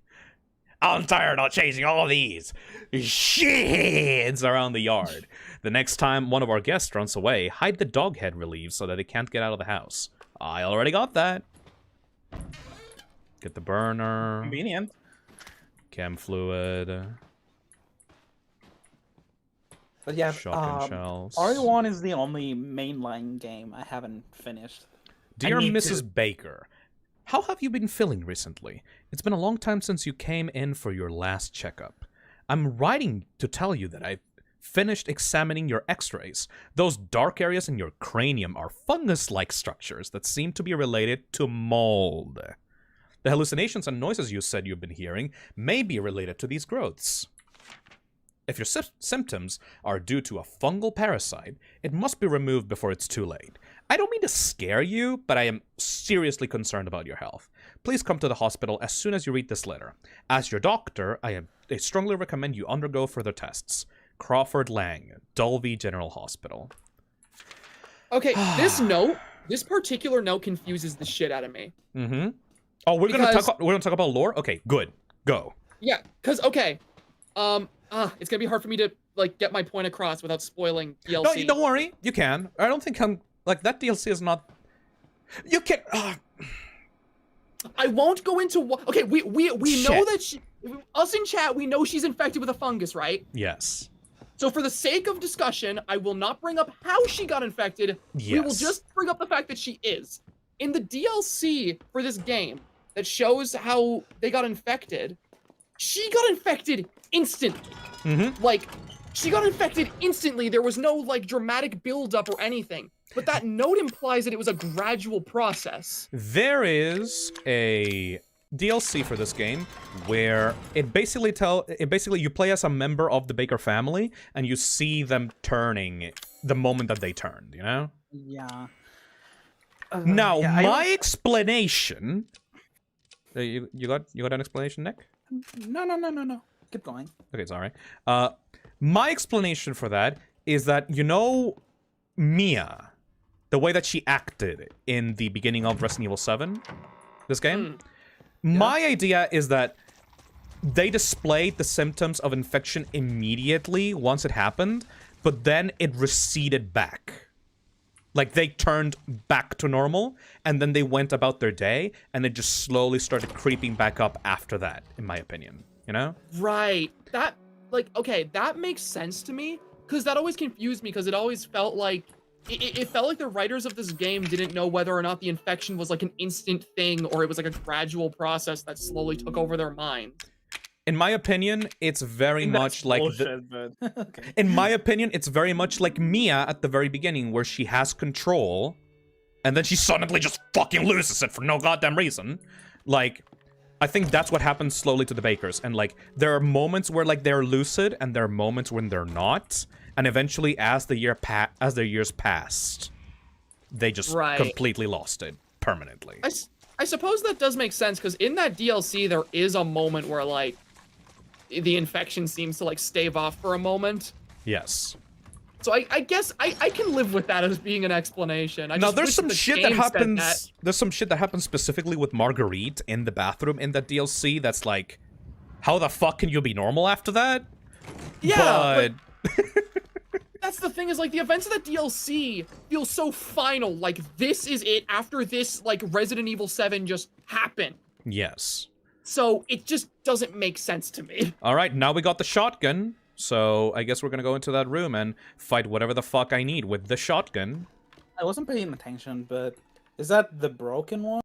I'm tired of chasing all these shitheads around the yard. The next time one of our guests runs away, hide the dog head relief so that it can't get out of the house. I already got that. Get the burner. Convenient. Chem fluid. But yeah, Shotgun shells. RE1 is the only mainline game I haven't finished. Dear Mrs. Baker, how have you been feeling recently? It's been a long time since you came in for your last checkup. I'm writing to tell you that I've finished examining your x-rays. Those dark areas in your cranium are fungus-like structures that seem to be related to mold. The hallucinations and noises you said you've been hearing may be related to these growths. If your symptoms are due to a fungal parasite, it must be removed before it's too late. I don't mean to scare you, but I am seriously concerned about your health. Please come to the hospital as soon as you read this letter. As your doctor, I strongly recommend you undergo further tests. Crawford Lang, Dulvey General Hospital. Okay, this particular note confuses the shit out of me. Mm-hmm. Oh, we're gonna talk about lore? Okay, good. Go. Yeah, because okay. It's gonna be hard for me to like get my point across without spoiling DLC. No, don't worry. You can. I don't think that DLC is not. You can. I won't go into what. Okay, we know that us in chat, we know she's infected with a fungus, right? Yes. So for the sake of discussion, I will not bring up how she got infected. Yes. We will just bring up the fact that she is. In the DLC for this game that shows how they got infected, she got infected instantly. Mm-hmm. Like, she got infected instantly. There was no, like, dramatic buildup or anything. But that note implies that it was a gradual process. There is a DLC for this game where it basically you play as a member of the Baker family and you see them turning the moment that they turned, you know? Yeah. Now, my explanation. You got an explanation, Nick? No. Keep going. Okay, sorry. My explanation for that is that, you know, Mia, the way that she acted in the beginning of Resident Evil 7, this game, my idea is that they displayed the symptoms of infection immediately once it happened, but then it receded back. Like, they turned back to normal, and then they went about their day, and it just slowly started creeping back up after that, in my opinion. You know? Right. That, like, okay, that makes sense to me, because that always confused me, because it always felt like, it felt like the writers of this game didn't know whether or not the infection was, like, an instant thing, or it was, like, a gradual process that slowly took over their mind. In my opinion, it's very much like okay. In my opinion, it's very much like Mia at the very beginning, where she has control, and then she suddenly just fucking loses it for no goddamn reason. Like, I think that's what happens slowly to the Bakers, and like, there are moments where like they're lucid, and there are moments when they're not, and eventually, as the years passed, they just completely lost it permanently. I suppose that does make sense, because in that DLC, there is a moment where like the infection seems to like stave off for a moment. Yes. So I guess I can live with that as being an explanation. Now there's some shit that happens. There's some shit that happens specifically with Marguerite in the bathroom in that DLC. That's like, how the fuck can you be normal after that? Yeah, but that's the thing, is like the events of that DLC feel so final. Like, this is it. After this, like, Resident Evil 7 just happened. Yes. So it just doesn't make sense to me. All right, now we got the shotgun. So I guess we're gonna go into that room and fight whatever the fuck I need with the shotgun. I wasn't paying attention, but is that the broken one?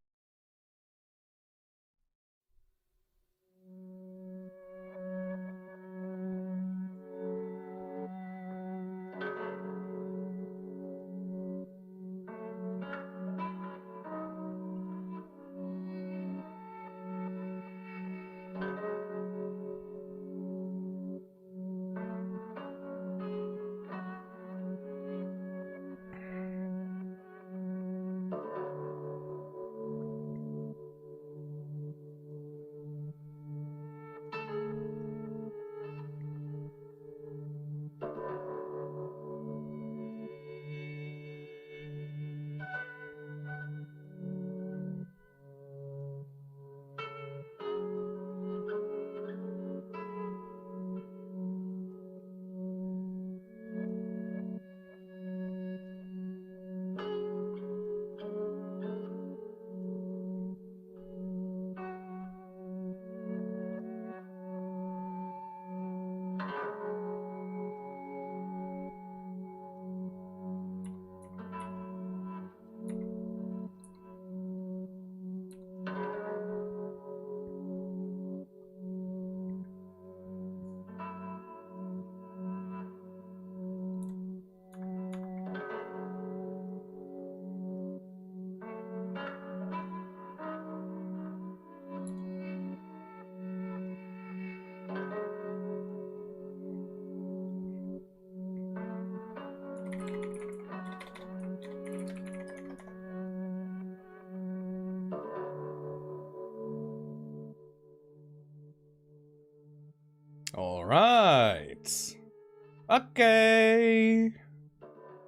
Okay.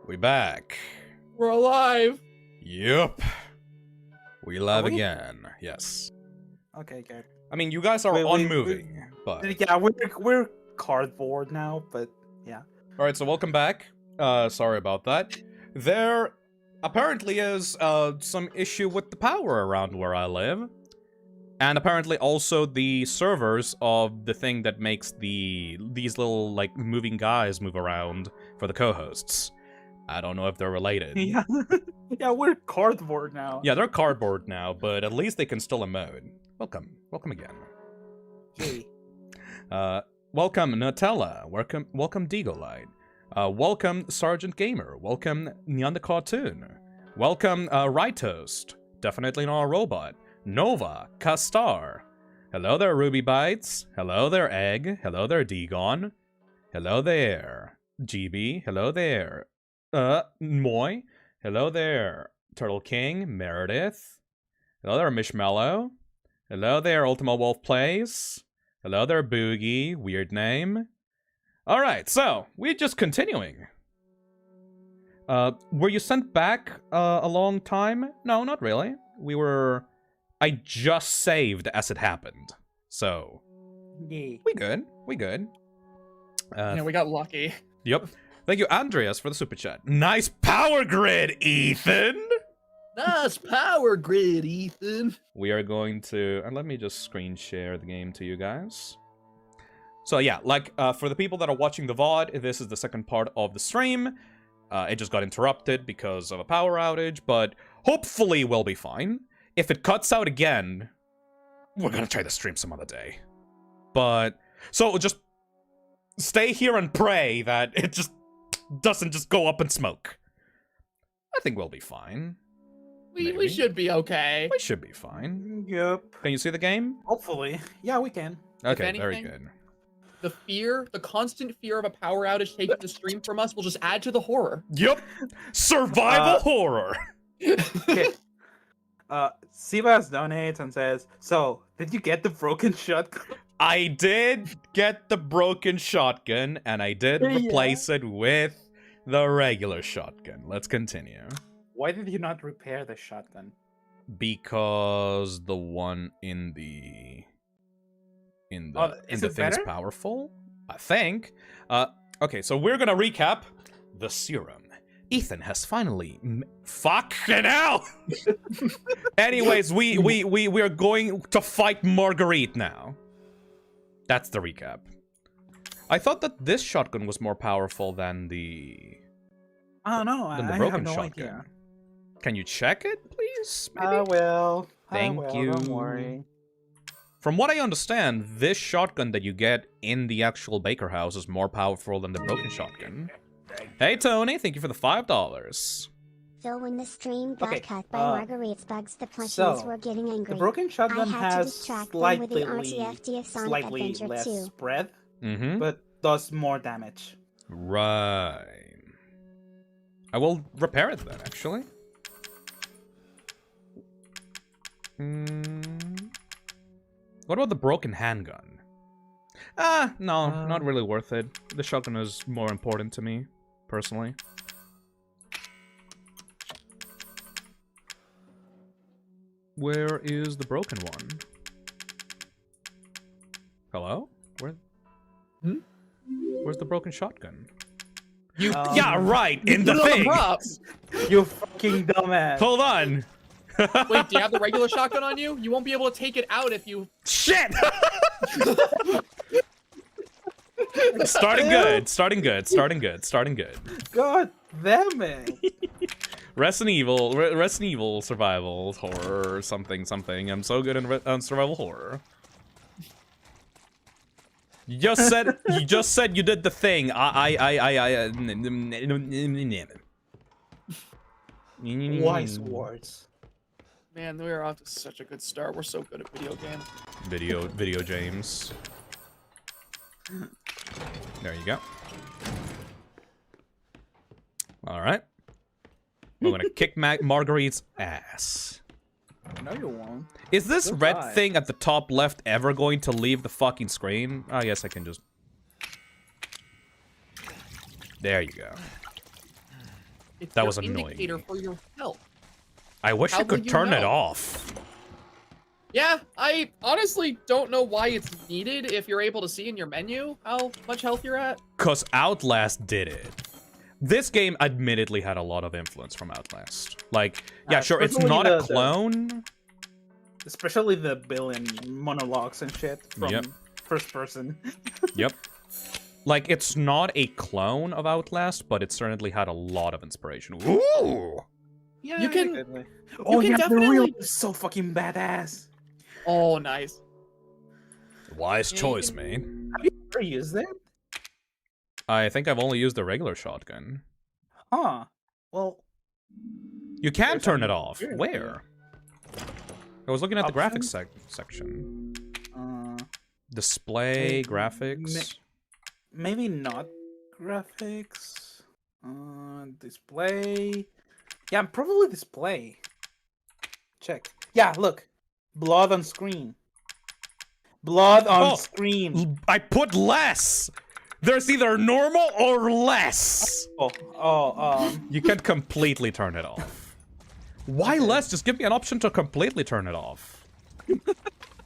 We back. We're alive. Yup. We live again. Yes. Okay, good. I mean, you guys are unmoving, but... Yeah, we're cardboard now, but yeah. Alright, so welcome back. Sorry about that. There apparently is some issue with the power around where I live. And apparently also the servers of the thing that makes these little, like, moving guys move around for the co-hosts. I don't know if they're related. Yeah, yeah, we're cardboard now. Yeah, they're cardboard now, but at least they can still emote. Welcome. Welcome again. Hey. Welcome, Nutella. Welcome, Deagle welcome, Sergeant Gamer. Welcome, Neon the Cartoon. Welcome, Rytoast. Definitely not a robot. Nova, Castar. Hello there, Ruby Bites. Hello there, Egg. Hello there, Degon. Hello there, GB. Hello there, Moy. Hello there, Turtle King, Meredith. Hello there, Mishmello. Hello there, Ultima Wolf Plays. Hello there, Boogie. Weird name. Alright, so, we're just continuing. Were you sent back a long time? No, not really. I just saved as it happened. So, yeah. We good. We good. Yeah, we got lucky. Yep. Thank you, Andreas, for the super chat. Nice power grid, Ethan! Nice power grid, Ethan. We are going to... And let me just screen share the game to you guys. So yeah, like, for the people that are watching the VOD, this is the second part of the stream. It just got interrupted because of a power outage, but hopefully we'll be fine. If it cuts out again, we're gonna try to stream some other day. But, so just stay here and pray that it just doesn't just go up in smoke. I think we'll be fine. We should be okay. We should be fine. Yep. Can you see the game? Hopefully. Yeah, we can. Okay, very good. The constant fear of a power outage taking the stream from us will just add to the horror. Yep. Survival horror. Okay. Sebas donates and says, so, did you get the broken shotgun? I did get the broken shotgun, and I did replace it with the regular shotgun. Let's continue. Why did you not repair the shotgun? Because the one in the thing is powerful, I think. Okay, so we're gonna recap the serum. Ethan has finally fucking hell. Anyways, we are going to fight Marguerite now. That's the recap. I thought that this shotgun was more powerful than the. Oh no, than the broken shotgun. Idea. Can you check it, please? Maybe? I will. Thank you. Don't worry. From what I understand, this shotgun that you get in the actual Baker house is more powerful than the broken shotgun. Hey Tony, thank you for the $5. Phil, when the stream got cut by Marguerite's bugs, the plushies were getting angry. The broken shotgun has slightly Adventure less 2. spread, but does more damage. Right. I will repair it then, actually. What about the broken handgun? No, not really worth it. The shotgun is more important to me, personally. Where is the broken one? Hello? Where's the broken shotgun? Yeah, right, in the thing! You fucking dumbass. Hold on! Wait, do you have the regular shotgun on you? You won't be able to take it out if you... Shit! Starting good. God damn it. Resident Evil survival horror something. I'm so good in survival horror. You just said you did the thing. Wise words. Man, we are off to such a good start. We're so good at video games. Video James. There you go. All right. We're gonna kick Marguerite's ass. No, you won't. Is this red thing at the top left ever going to leave the fucking screen? I guess I can just... There you go. It's That your was annoying indicator me. for your health. I wish How I could will you turn it know? off. Yeah, I honestly don't know why it's needed if you're able to see in your menu how much health you're at. Cause Outlast did it. This game admittedly had a lot of influence from Outlast. Like, yeah, sure, it's especially not a the- clone. Especially the villain monologues and shit from Yep. first person. Yep. Like, it's not a clone of Outlast, but it certainly had a lot of inspiration. Ooh! Yeah, You can- exactly. you Oh can yeah, definitely- the real is so fucking badass. Oh, nice. Wise Yeah, you choice, can- man. Have you ever used it? I think I've only used the regular shotgun. Huh. Well, You can There's turn some it off. weird Where? I was looking at the graphics Options? section. uh, Display, May- graphics. maybe not graphics. Display. Yeah, probably display. Check. Yeah, look. Blood on screen. Blood on Oh, screen. I put less! There's either normal or less! You can completely turn it off. Why less? Just give me an option to completely turn it off.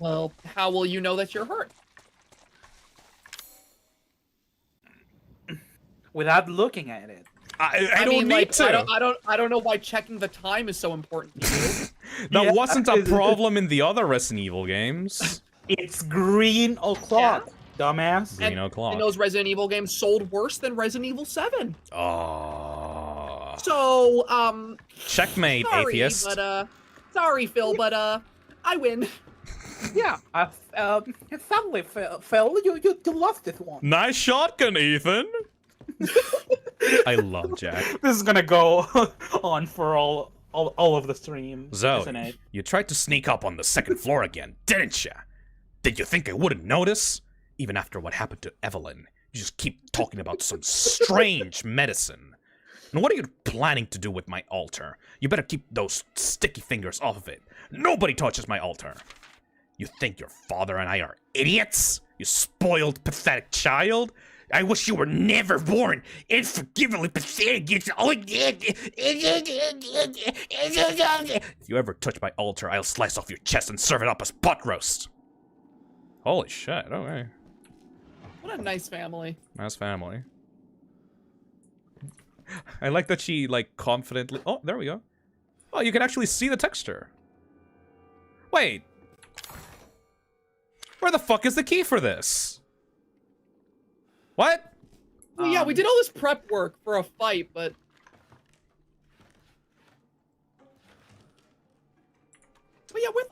Well, how will you know that you're hurt? Without looking at it. I don't mean, need like, to. I don't know why checking the time is so important to you. That Yeah, wasn't a it's- problem in the other Resident Evil games. It's green o'clock, dumbass. Green o'clock. And those Resident Evil games sold worse than Resident Evil 7. Oh. So, Checkmate, sorry, atheist. but, sorry, Phil, but, I win. Yeah, sadly, Phil, you lost this one. Nice shotgun, Ethan. I love Jack. This is gonna go on for all of the stream, isn't Zoe, it? you tried to sneak up on the second floor again, didn't ya? Did you think I wouldn't notice? Even after what happened to Evelyn, you just keep talking about some strange medicine. And what are you planning to do with my altar? You better keep those sticky fingers off of it. Nobody touches my altar. You think your father and I are idiots? You spoiled, pathetic child? I wish you were never born. Unforgivably pathetic. It's all If you ever touch my altar, I'll slice off your chest and serve it up as pot roast. Holy shit, okay. What a nice family. Nice family. I like that she, like, confidently... Oh, there we go. Oh, you can actually see the texture. Wait. Where the fuck is the key for this? What? Well, yeah, we did all this prep work for a fight, but... But yeah, where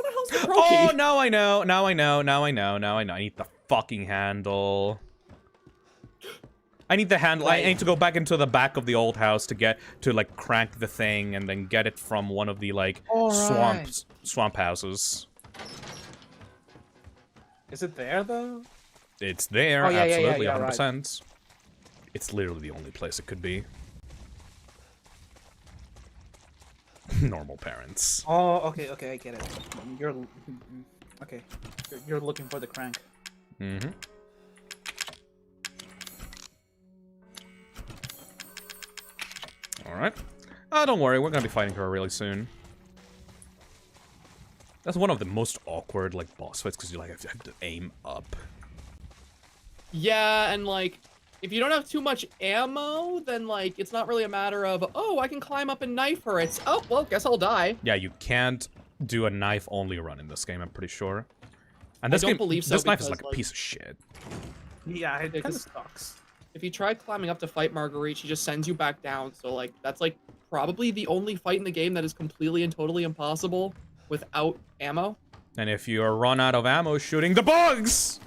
the hell's the pro Oh, key? now I know. Now I know. Now I know. Now I know. I need the fucking handle. I need the handle. I need to go back into the back of the old house to get to, like, crank the thing and then get it from one of the, like, swamp houses. Is it there though? It's there, Oh, yeah, absolutely, yeah, 100%. It's literally the only place it could be. Normal parents. Oh, okay, I get it. You're okay. You're looking for the crank. Mm-hmm. Alright. Oh, don't worry, we're gonna be fighting her really soon. That's one of the most awkward, like, boss fights, because you, like, have to aim up. Yeah, and like, if you don't have too much ammo, then like, it's not really a matter of, oh, I can climb up and knife her. It's, oh, well, guess I'll die. Yeah, you can't do a knife-only run in this game, I'm pretty sure. And this I don't game, believe so, this knife is because, like a piece of shit. Yeah, it kind of Because- sucks. If you try climbing up to fight Marguerite, she just sends you back down. So like, that's like probably the only fight in the game that is completely and totally impossible without ammo. And if you run out of ammo shooting the bugs!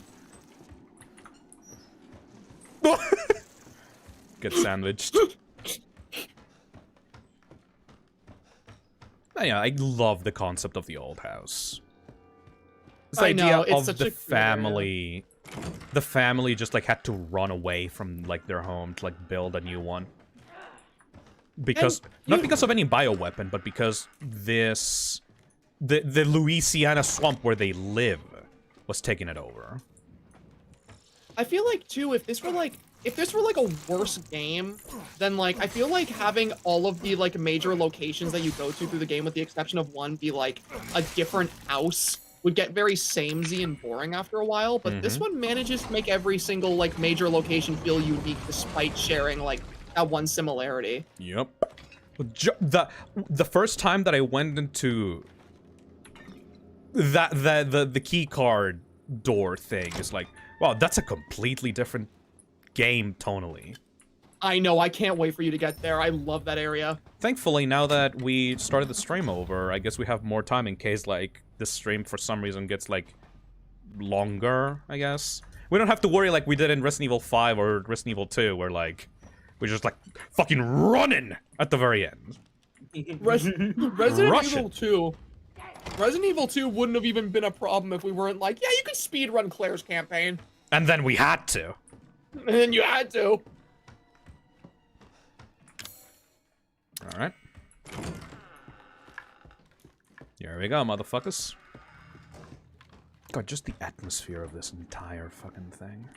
Get sandwiched. But yeah, I love the concept of the old house. This I idea know, it's of such the a cool area. family. The family just like had to run away from like their home to like build a new one. Because not because of any bioweapon, but because this the Louisiana swamp where they live was taking it over. I feel like too, if this were like if this were like a worse game, then like I feel like having all of the like major locations that you go to through the game, with the exception of one, be like a different house would get very samey and boring after a while. But this one manages to make every single like major location feel unique, despite sharing like that one similarity. Yep. The first time that I went into that the key card door thing is like, wow, that's a completely different game tonally. I know, I can't wait for you to get there. I love that area. Thankfully, now that we started the stream over, I guess we have more time in case, like, this stream for some reason gets, like, longer, I guess. We don't have to worry like we did in Resident Evil 5 or Resident Evil 2, where, like, we're just, like, fucking running at the very end. Resident Evil 2. Resident Evil 2 wouldn't have even been a problem if we weren't like, yeah, you can speedrun Claire's campaign. And then we had to. And then you had to. Alright. Here we go, motherfuckers. God, just the atmosphere of this entire fucking thing.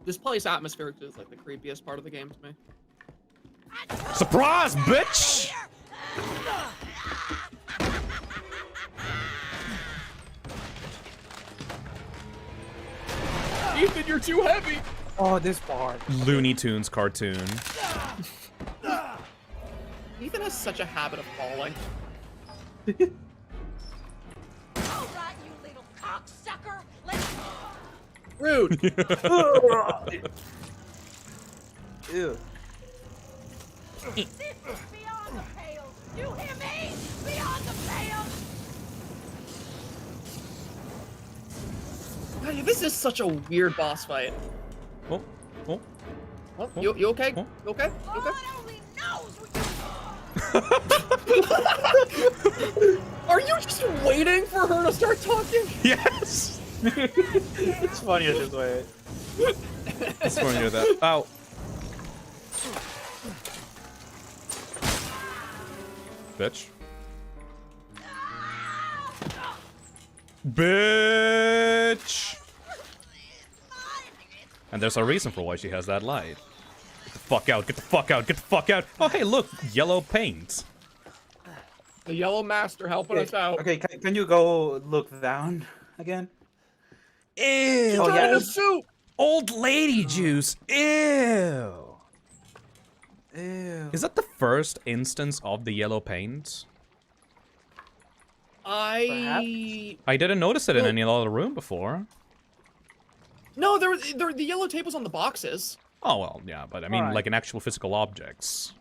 This place atmosphere is like the creepiest part of the game to me. Surprise, bitch! Ethan, you're too heavy! Oh, this part. Looney Tunes cartoon. Ethan has such a habit of falling. Alright, you little cocksucker! Let's Rude! Ew. This is beyond the pale! You hear me? Beyond the pale! God, this is such a weird boss fight. Oh, oh. Oh, you okay? Oh. You okay? You okay? Are you just waiting for her to start talking? Yes! It's funnier this way. It's funnier that. Ow. Bitch. Bitch! And there's a reason for why she has that light. Get the fuck out, get the fuck out, get the fuck out! Oh hey, look! Yellow paint! The yellow master helping us out. Okay, can you go look down again? Ew! Oh, yeah. Soup. Old lady juice! Ew! Ew. Is that the first instance of the yellow paint? I didn't notice it in any other room before. No, the yellow tape was on the boxes. Oh, well, yeah, but I mean, Alright. like, in actual physical objects.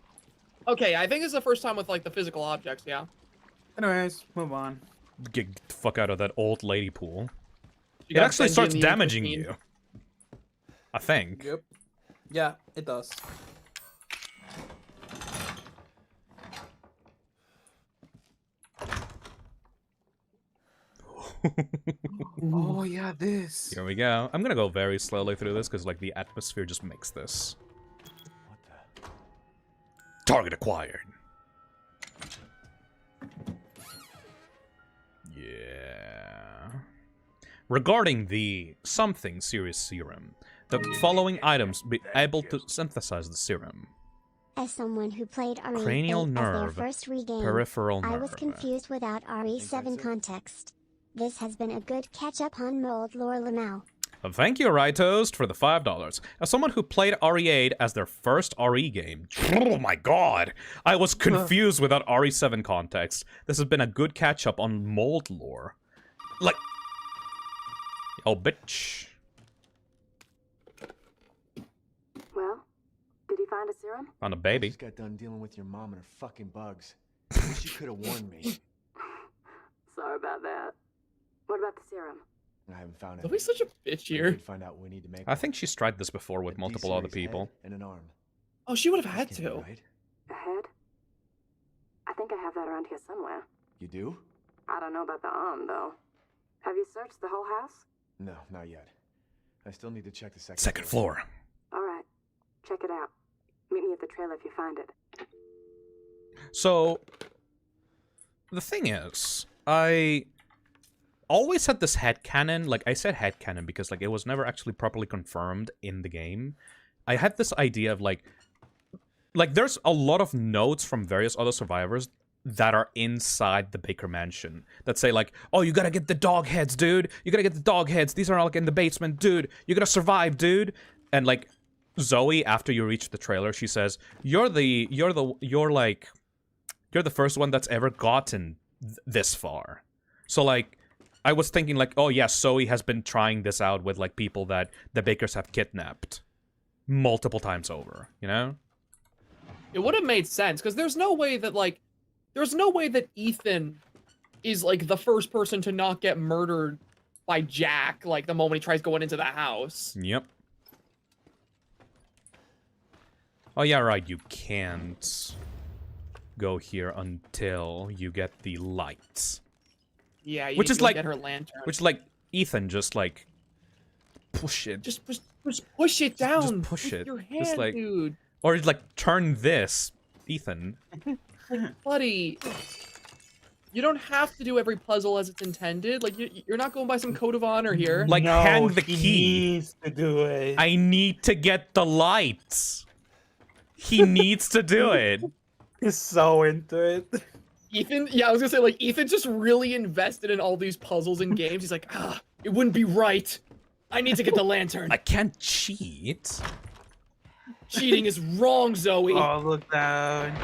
Okay, I think it's the first time with, like, the physical objects, yeah. Anyways, move on. Get the fuck out of that old lady pool. You It got actually Benji starts and the damaging Christine. you. I think. Yep. Yeah, it does. Oh yeah, this. Here we go. I'm gonna go very slowly through this, because, like, the atmosphere just makes this. Target acquired. Yeah. Regarding the something serious serum, the following items be able to synthesize the serum. As someone who played RE8 Cranial as nerve, their first regame, peripheral I was nerve. confused without RE7 context. This has been a good catch-up on Mold Lore Lamau. Thank you, Rytoast, for the $5. As someone who played RE8 as their first RE game, oh my god, I was confused without RE7 context. This has been a good catch-up on mold lore. Like... Oh, bitch. Well, did he find a serum? On a baby. Just got done dealing with your mom and her fucking bugs. I wish you could have warned me. Sorry about that. What about the serum? I haven't found it. Don't be such a bitch We here. can find out what we need to make. I think she's tried this before with multiple other people. And an arm. Oh, she would have had to. Right? A head? I think I have that around here somewhere. You do? I don't know about the arm, though. Have you searched the whole house? No, not yet. I still need to check the Second floor. All right. Check it out. Meet me at the trailer if you find it. So, the thing is, I always had this headcanon. Like, I said headcanon because, like, it was never actually properly confirmed in the game. I had this idea of, like, there's a lot of notes from various other survivors that are inside the Baker Mansion that say, like, oh, you gotta get the dog heads, dude. You gotta get the dog heads. These are, like, in the basement, dude. You're gonna survive, dude. And, like, Zoe, after you reach the trailer, she says, you're the first one that's ever gotten this far. So, like, I was thinking, like, oh, yeah, Zoe has been trying this out with, like, people that the Bakers have kidnapped multiple times over, you know? It would have made sense, because there's no way that Ethan is, like, the first person to not get murdered by Jack, like, the moment he tries going into the house. Yep. Oh, yeah, right, you can't go here until you get the lights. Yeah, you which need is to like, get her lantern. Which, like, Ethan, just, like, push it. Just push it down. Just push with it. your hand, Just, like, dude. Or, like, turn this, Ethan. Buddy, you don't have to do every puzzle as it's intended. Like, you're not going by some code of honor here. Like, hang the key. He needs to do it. I need to get the lights. He needs to do it. He's so into it. Ethan, yeah, I was gonna say, like, Ethan just really invested in all these puzzles and games. He's like, it wouldn't be right. I need to get the lantern. I can't cheat. Cheating is wrong, Zoe. Oh, look down.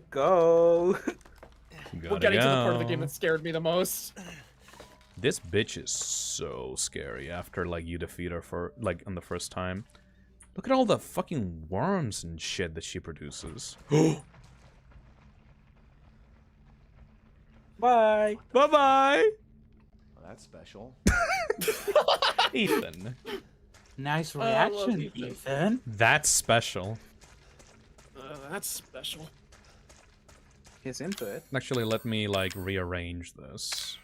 Go. We're getting to the part of the game that scared me the most. This bitch is so scary after, like, you defeat her for, like, on the first time. Look at all the fucking worms and shit that she produces. Bye. Bye-bye. Well, that's special. Ethan. Nice I reaction, love Ethan. That's special. That's special. He's into it. Actually, let me, like, rearrange this.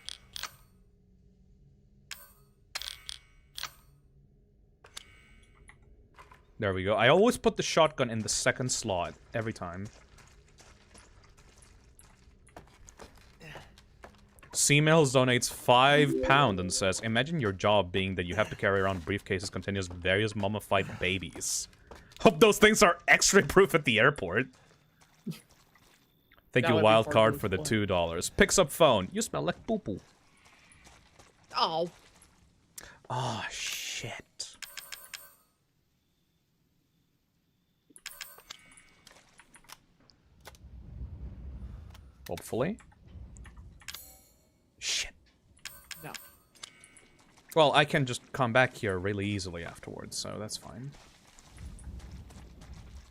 There we go. I always put the shotgun in the second slot every time. C-Mails donates £5 and says, imagine your job being that you have to carry around briefcases containing various mummified babies. Hope those things are x-ray proof at the airport. Thank you, Wildcard, for the $2. Picks up phone. You smell like poo-poo. Oh. Oh, shit. Hopefully. Shit. No. Well, I can just come back here really easily afterwards, so that's fine.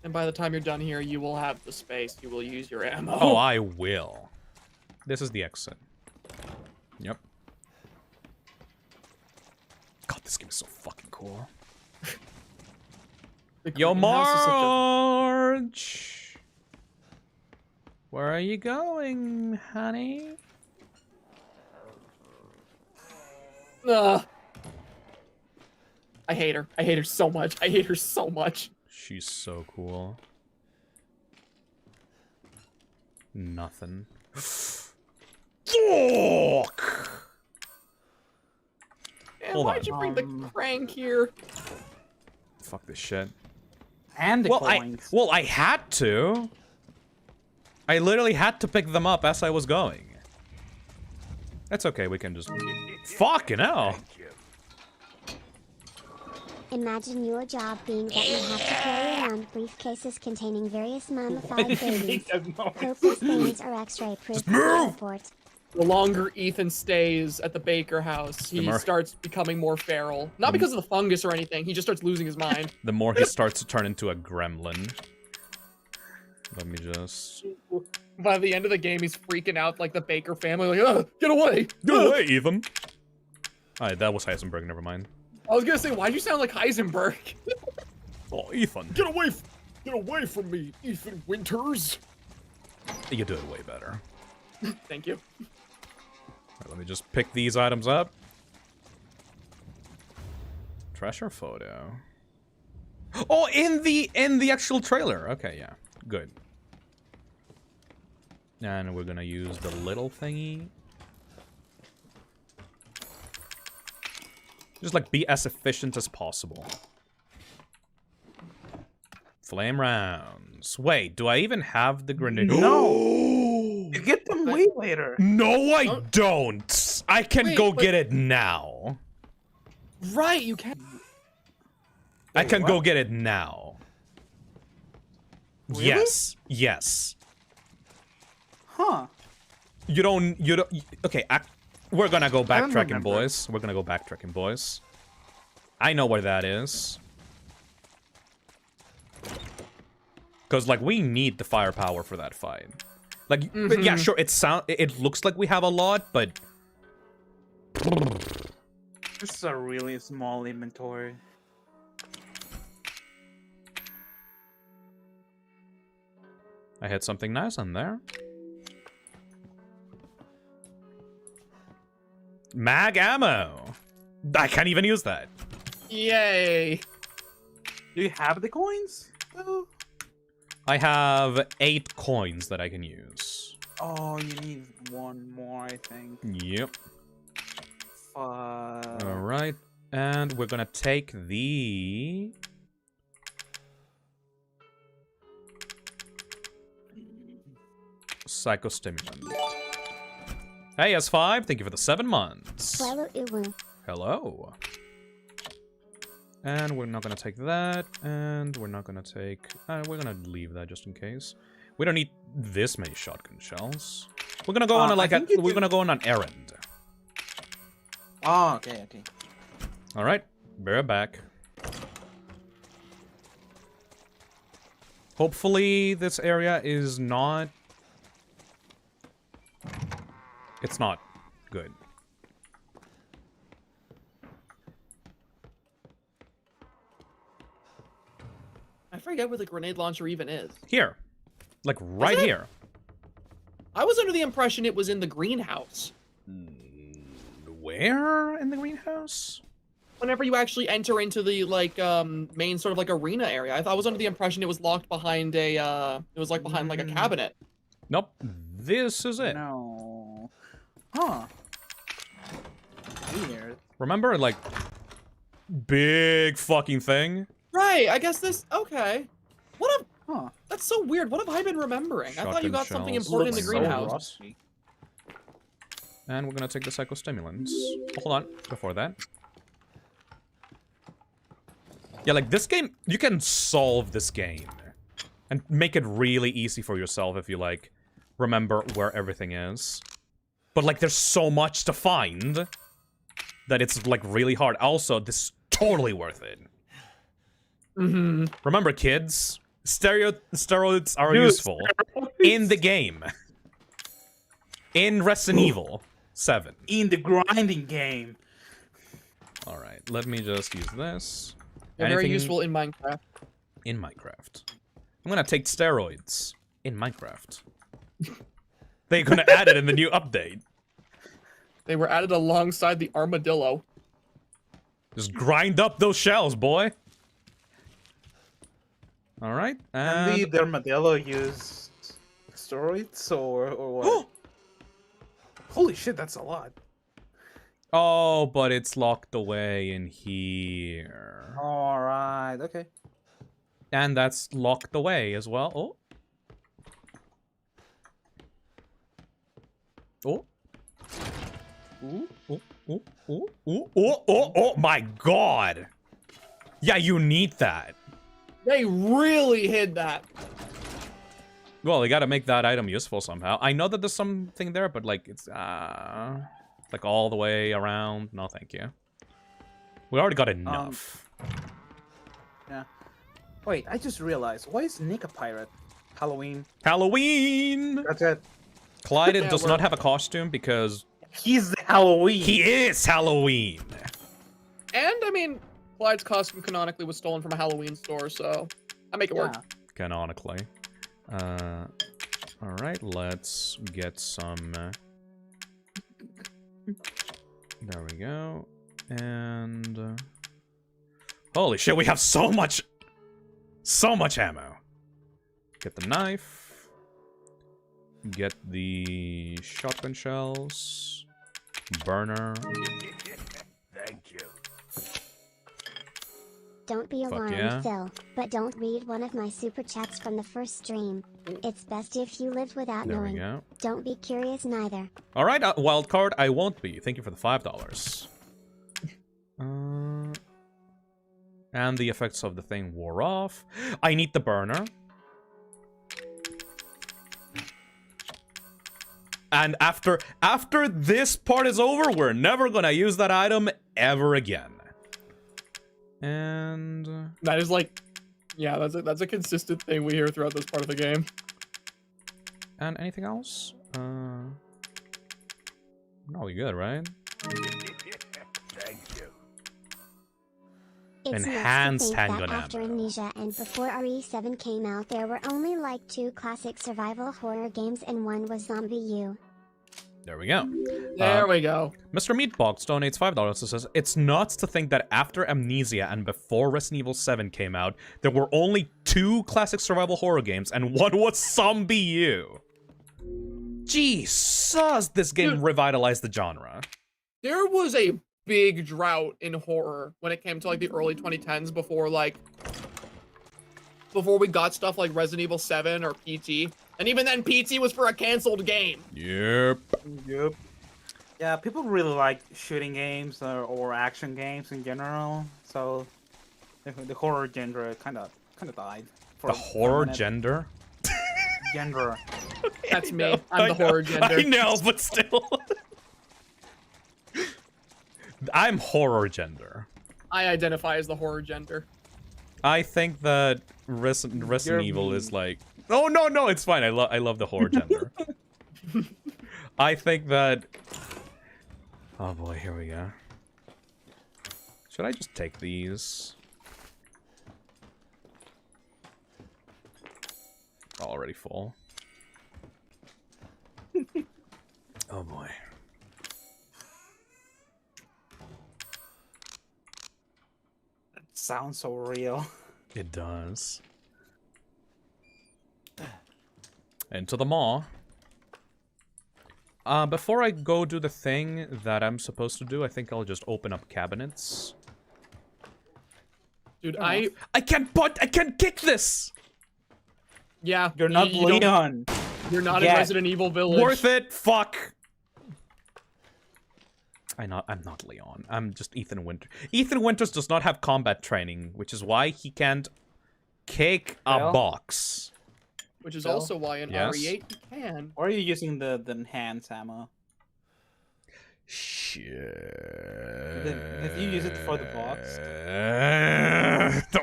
And by the time you're done here, you will have the space. You will use your ammo. Oh, I will. This is the exit. Yep. God, this game is so fucking cool. Yo, Marge! Where are you going, honey? I hate her. I hate her so much. I hate her so much. She's so cool. Nothing. Fuck! Man, Hold why'd you bring the crank here? Fuck this shit. And the coins. Well, I had to. I literally had to pick them up as I was going. That's okay, we can just... Fucking hell! Imagine your job being that you have to carry around briefcases containing various mummified babies. Hope these babies are x-ray proof at the airport. The longer Ethan stays at the Baker house, he starts becoming more feral. Not because of the fungus or anything, he just starts losing his mind. The more he starts to turn into a gremlin. Let me just... By the end of the game, he's freaking out like the Baker family, like, get away! Get away, Ethan! Alright, that was Heisenberg, never mind. I was gonna say, why'd you sound like Heisenberg? Oh, Ethan. Get away from me, Ethan Winters! You do it way better. Thank you. Right, let me just pick these items up. Treasure photo. Oh, in the actual trailer. Okay, yeah. Good. And we're gonna use the little thingy. Just like be as efficient as possible. Flame rounds. Wait, do I even have the grenade? No! You get them way later. No, I don't! I can go get it now. Right, you can. I can go get it now. Really? Yes. Yes. Huh. You don't, okay, we're gonna go I don't backtracking, remember. boys. We're gonna go backtracking, boys. I know where that is. Because, like, we need the firepower for that fight. Like, yeah, sure, it looks like we have a lot, but... This is a really small inventory. I had something nice on there. Mag ammo! I can't even use that. Yay! Do you have the coins? Oh, I have 8 coins that I can use. oh you need one more, I think. Yep. Fuck. Alright. And we're gonna take the... Psychostimulant. Hey, S5, thank you for the 7 months. Swallow Uwu. Hello. And we're not gonna take that, and we're not gonna take... we're gonna leave that just in case. We don't need this many shotgun shells. We're gonna go on we're gonna go on an errand. Oh, okay, okay. Alright, bear back. Hopefully this area is not... It's not good. I forget where the grenade launcher even is. Here. Like, right it? here. I was under the impression it was in the greenhouse. Where in the greenhouse? Whenever you actually enter into the, like, main sort of, like, arena area. I was under the impression it was locked behind a, it was, like, behind, like, a cabinet. Nope. This is it. No. Huh. Weird. Remember, like, big fucking thing? Right, I guess this, okay. What a, Huh. that's so weird. What have I been remembering? I thought you Shotgun got something shells. important in the So greenhouse. rusty. And we're gonna take the psychostimulants. Hold on, before that. Yeah, like, this game, you can solve this game. And make it really easy for yourself if you, like, remember where everything is. But, like, there's so much to find that it's, like, really hard. Also, this is totally worth it. Remember, kids, steroids are useful in the game. In Resident Evil 7. In the grinding game. Alright, let me just use this. They're very useful in Minecraft. In Minecraft. I'm gonna take steroids in Minecraft. They're gonna add it in the new update. They were added alongside the armadillo. Just grind up those shells, boy. Alright, And the armadillo use steroids or what? Holy shit, that's a lot. Oh, but it's locked away in here. Alright, okay. And that's locked away as well. Oh. Oh. Ooh, ooh, ooh, ooh, ooh, ooh, oh my god! Yeah, you need that. They really hid that. Well, you gotta make that item useful somehow. I know that there's something there, but like, it's, like all the way around. No, thank you. We already got enough. Yeah. Wait, I just realized, why is Nick a pirate? Halloween. Halloween! That's it. Clyde Yeah, does not have a costume because... He's the Halloween! He is Halloween! And, I mean, Clyde's costume canonically was stolen from a Halloween store, so I make it work. Canonically. Alright, let's get some... there we go. And... holy shit, we have so much... so much ammo. Get the knife. Get the shotgun shells. Burner. Thank you. Don't be Fuck alarmed, yeah. Phil, but don't read one of my super chats from the first stream. It's best if you lived without There we knowing. go. Don't be curious neither. All right, wildcard. I won't be. Thank you for the $5. And the effects of the thing wore off. I need the burner. And after this part is over, we're never gonna use that item ever again. And that is like, yeah, that's a consistent thing we hear throughout this part of the game. And anything else? No, we good, right? Thank you. It's Enhanced nuts to think handgun that after Amnesia and before RE7 came out, there were only like 2 classic survival horror games and one was Zombie U. There we go. There we go. Mr. Meatbox donates $5 and says, it's nuts to think that after Amnesia and before Resident Evil 7 came out, there were only 2 classic survival horror games and one was Zombie U. Jesus, this game revitalized the genre. There was a big drought in horror when it came to like the early 2010s before we got stuff like Resident Evil 7 or PT. And even then, PT was for a canceled game. Yep. Yeah, people really like shooting games or action games in general. So the horror genre kind of died. The horror gender? Genre. That's me. I'm the horror gender. I know, but still. I'm horror gender. I identify as the horror gender. I think that Resident Evil is like... Oh, no, it's fine. I love the horror gender. I think that... Oh boy, here we go. Should I just take these? Already full. Oh boy. That sounds so real. It does. Into the maw. Before I go do the thing that I'm supposed to do, I think I'll just open up cabinets. Dude, I can't kick this! Yeah. You're not Leon. You're not in Resident Evil Village. Worth it, fuck! I'm not Leon. I'm just Ethan Winter. Ethan Winters does not have combat training, which is why he can't kick a box. Which is also why in RE8 you can. Or are you using the enhanced ammo? Shit. If you use it for the box.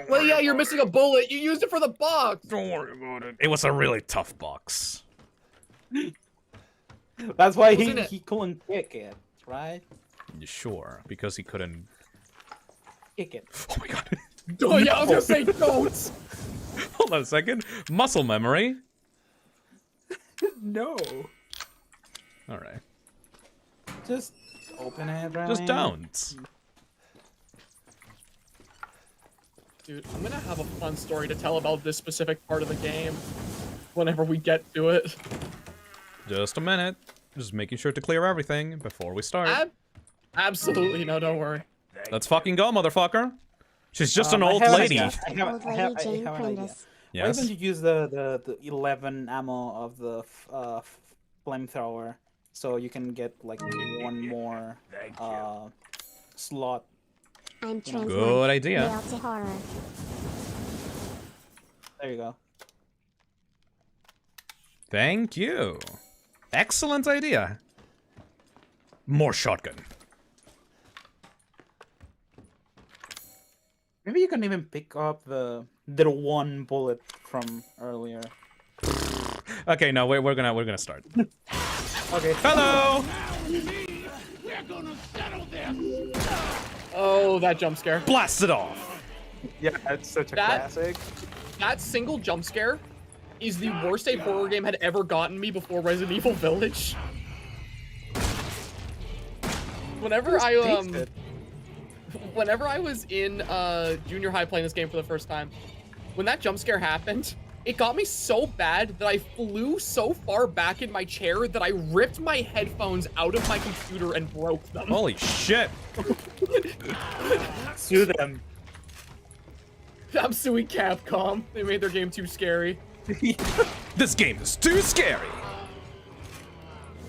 Well, yeah, you're missing a bullet. You used it for the box. Don't worry about it. It was a really tough box. That's why he couldn't kick it, right? Sure, because he couldn't kick it. Oh my god. Oh yeah, I was gonna say don't. Hold on a second. Muscle memory. No. All right. Just open it, right? Just don't. Dude, I'm gonna have a fun story to tell about this specific part of the game whenever we get to it. Just a minute. Just making sure to clear everything before we start. Absolutely, no, don't worry. Let's fucking go, motherfucker. She's just an old lady. Old lady Jane Prentice. Why don't you use the 11 ammo of the flamethrower so you can get like one more slot? I'm Good idea. Real to horror. There you go. Thank you. Excellent idea. More shotgun. Maybe you can even pick up the one bullet from earlier. Okay, no, we're gonna start. Okay. Hello. Oh, that jump scare. Blast it off. Yeah, that's such a classic. That single jump scare is the worst a horror game had ever gotten me before Resident Evil Village. Whenever I was in junior high playing this game for the first time, when that jump scare happened, it got me so bad that I flew so far back in my chair that I ripped my headphones out of my computer and broke them. Holy shit. Sue them. I'm suing Capcom. They made their game too scary. This game is too scary.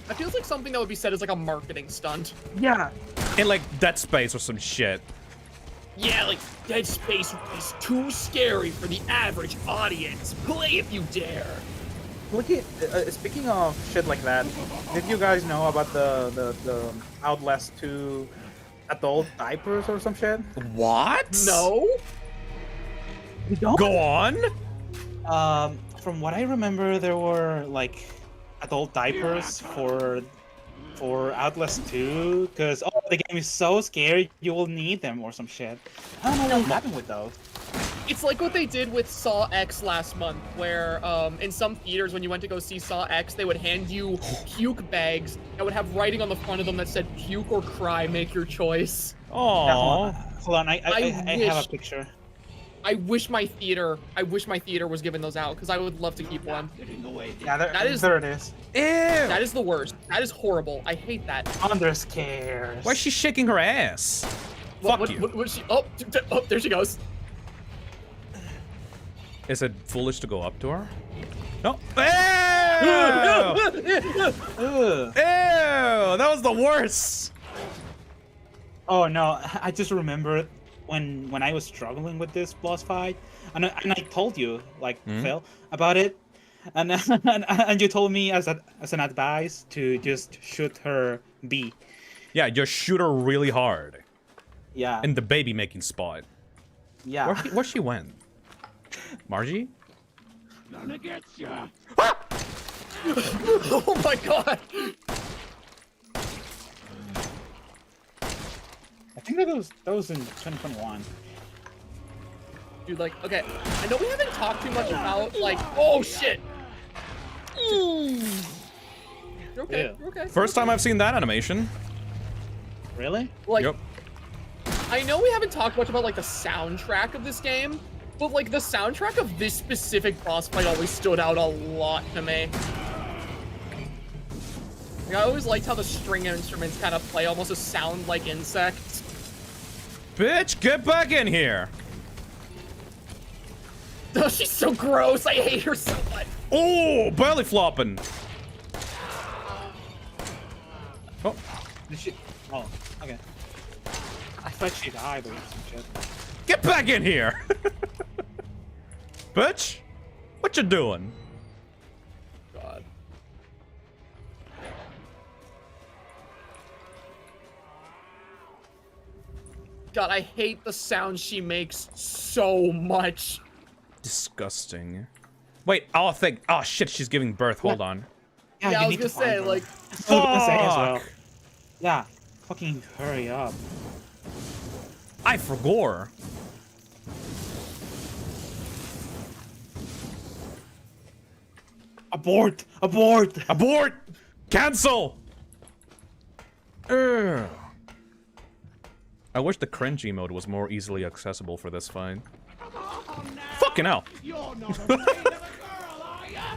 That feels like something that would be said as like a marketing stunt. Yeah. In like Dead Space or some shit. Yeah, like Dead Space is too scary for the average audience. Play if you dare. Look at speaking of shit like that. Did you guys know about the Outlast 2 adult diapers or some shit? What? No. You don't? Go on. From what I remember, there were like adult diapers for Outlast 2, because the game is so scary you will need them or some shit. I don't know what happened with those. It's like what they did with Saw X last month, where in some theaters when you went to go see Saw X, they would hand you puke bags that would have writing on the front of them that said puke or cry, make your choice. Oh. Hold on, I have a picture. I wish my theater was giving those out, because I would love to keep one. Yeah, there it is. Ew. That is the worst. That is horrible. I hate that. Anders cares. Why is she shaking her ass? Fuck you. What is she? Oh, there she goes. Is it foolish to go up to her? No. Ew! Ew! That was the worst. Oh no, I just remembered when I was struggling with this boss fight, and I told you, like, Phil, about it, and and you told me as an advice to just shoot her B. Yeah, just shoot her really hard. Yeah. In the baby making spot. Yeah. Where she went? Margie? Gonna get ya. Oh my god! I think that was in 2021. Dude, like, okay, I know we haven't talked too much about, like, oh shit! You're okay, Yeah. you're okay. First time I've seen that animation. Really? Like, yep. I know we haven't talked much about, like, the soundtrack of this game, but, like, the soundtrack of this specific boss fight always stood out a lot to me. Like, I always liked how the string instruments kind of play almost a sound like insects. Bitch, get back in here! Oh, she's so gross. I hate her so much. Oh, belly flopping. Oh. Did she? Oh, okay. I thought she died or some shit. Get back in here! Bitch, what you doing? God. God, I hate the sound she makes so much. Disgusting. Wait, oh shit, she's giving birth. Hold on. Yeah, I was gonna say, like, I was gonna say as well. Yeah, fucking hurry up. I forgot. Abort! Abort! Abort! Cancel! Ugh. I wish the cringy mode was more easily accessible for this fight. Fucking hell! You're not afraid of a girl, are ya?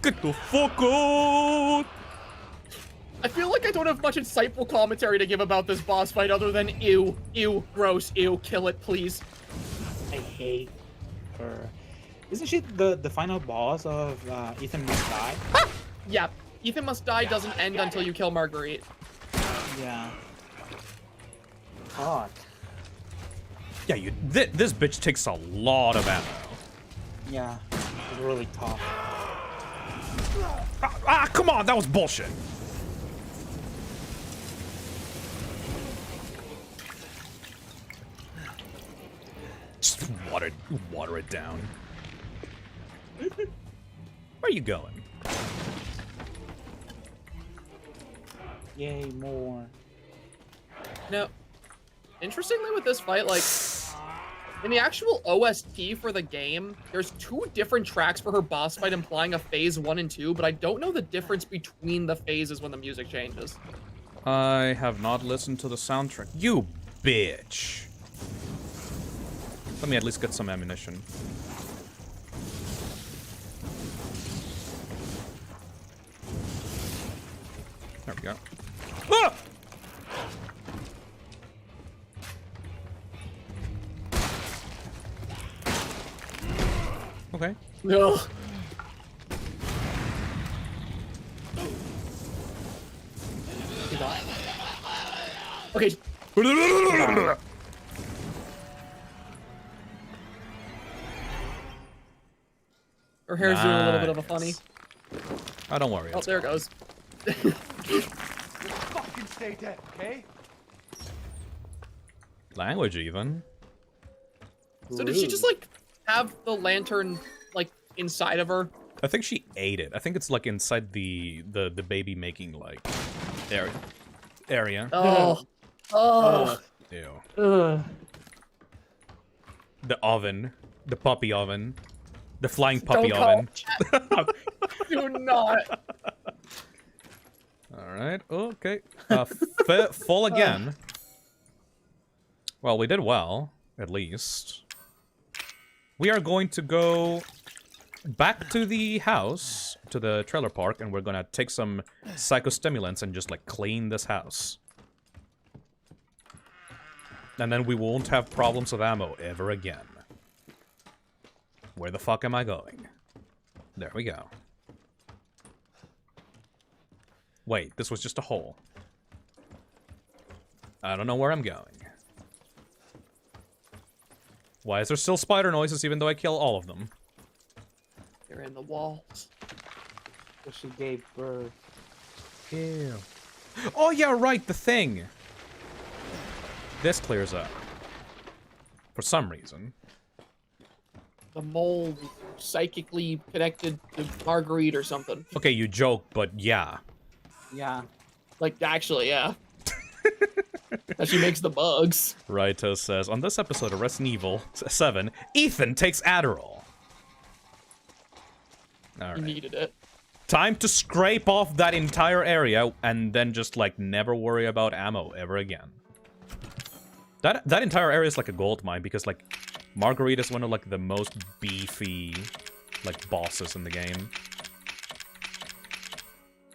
Get the fuck out! I feel like I don't have much insightful commentary to give about this boss fight other than ew, ew, gross, ew, kill it, please. I hate her. Isn't she the final boss of Ethan Must Die? Yeah, Ethan Must Die doesn't end until you kill Marguerite. Yeah. God. Yeah, this bitch takes a lot of ammo. Yeah, it's really tough. Come on, that was bullshit. Just water it down. Where are you going? Yay, more. Now, interestingly with this fight, like, in the actual OST for the game, there's 2 different tracks for her boss fight implying a phase 1 and 2, but I don't know the difference between the phases when the music changes. I have not listened to the soundtrack. You bitch. Let me at least get some ammunition. There we go. Ah! Okay. No. Okay. Her hair's doing a little bit of a funny. Oh, don't worry. Oh, there it goes. Just fucking stay dead, okay? Language, even. So did she just like have the lantern like inside of her? I think she ate it. I think it's like inside the baby making like area. Oh. Oh. Ew. Ugh. The oven. The puppy oven. The flying puppy oven. Do not. Alright, okay. Fall again. Well, we did well, at least. We are going to go back to the house, to the trailer park, and we're gonna take some psychostimulants and just, like, clean this house. And then we won't have problems with ammo ever again. Where the fuck am I going? There we go. Wait, this was just a hole. I don't know where I'm going. Why is there still spider noises even though I kill all of them? They're in the walls. So she gave birth. Ew. Oh yeah, right, the thing! This clears up. For some reason. The mole psychically connected to Marguerite or something. Okay, you joke, but yeah. Yeah. Like, actually, yeah. That she makes the bugs. Raito says, on this episode of Resident Evil 7, Ethan takes Adderall. Alright. He needed it. Time to scrape off that entire area and then just, like, never worry about ammo ever again. That entire area is like a gold mine because, like, Marguerite is one of, like, the most beefy, like, bosses in the game.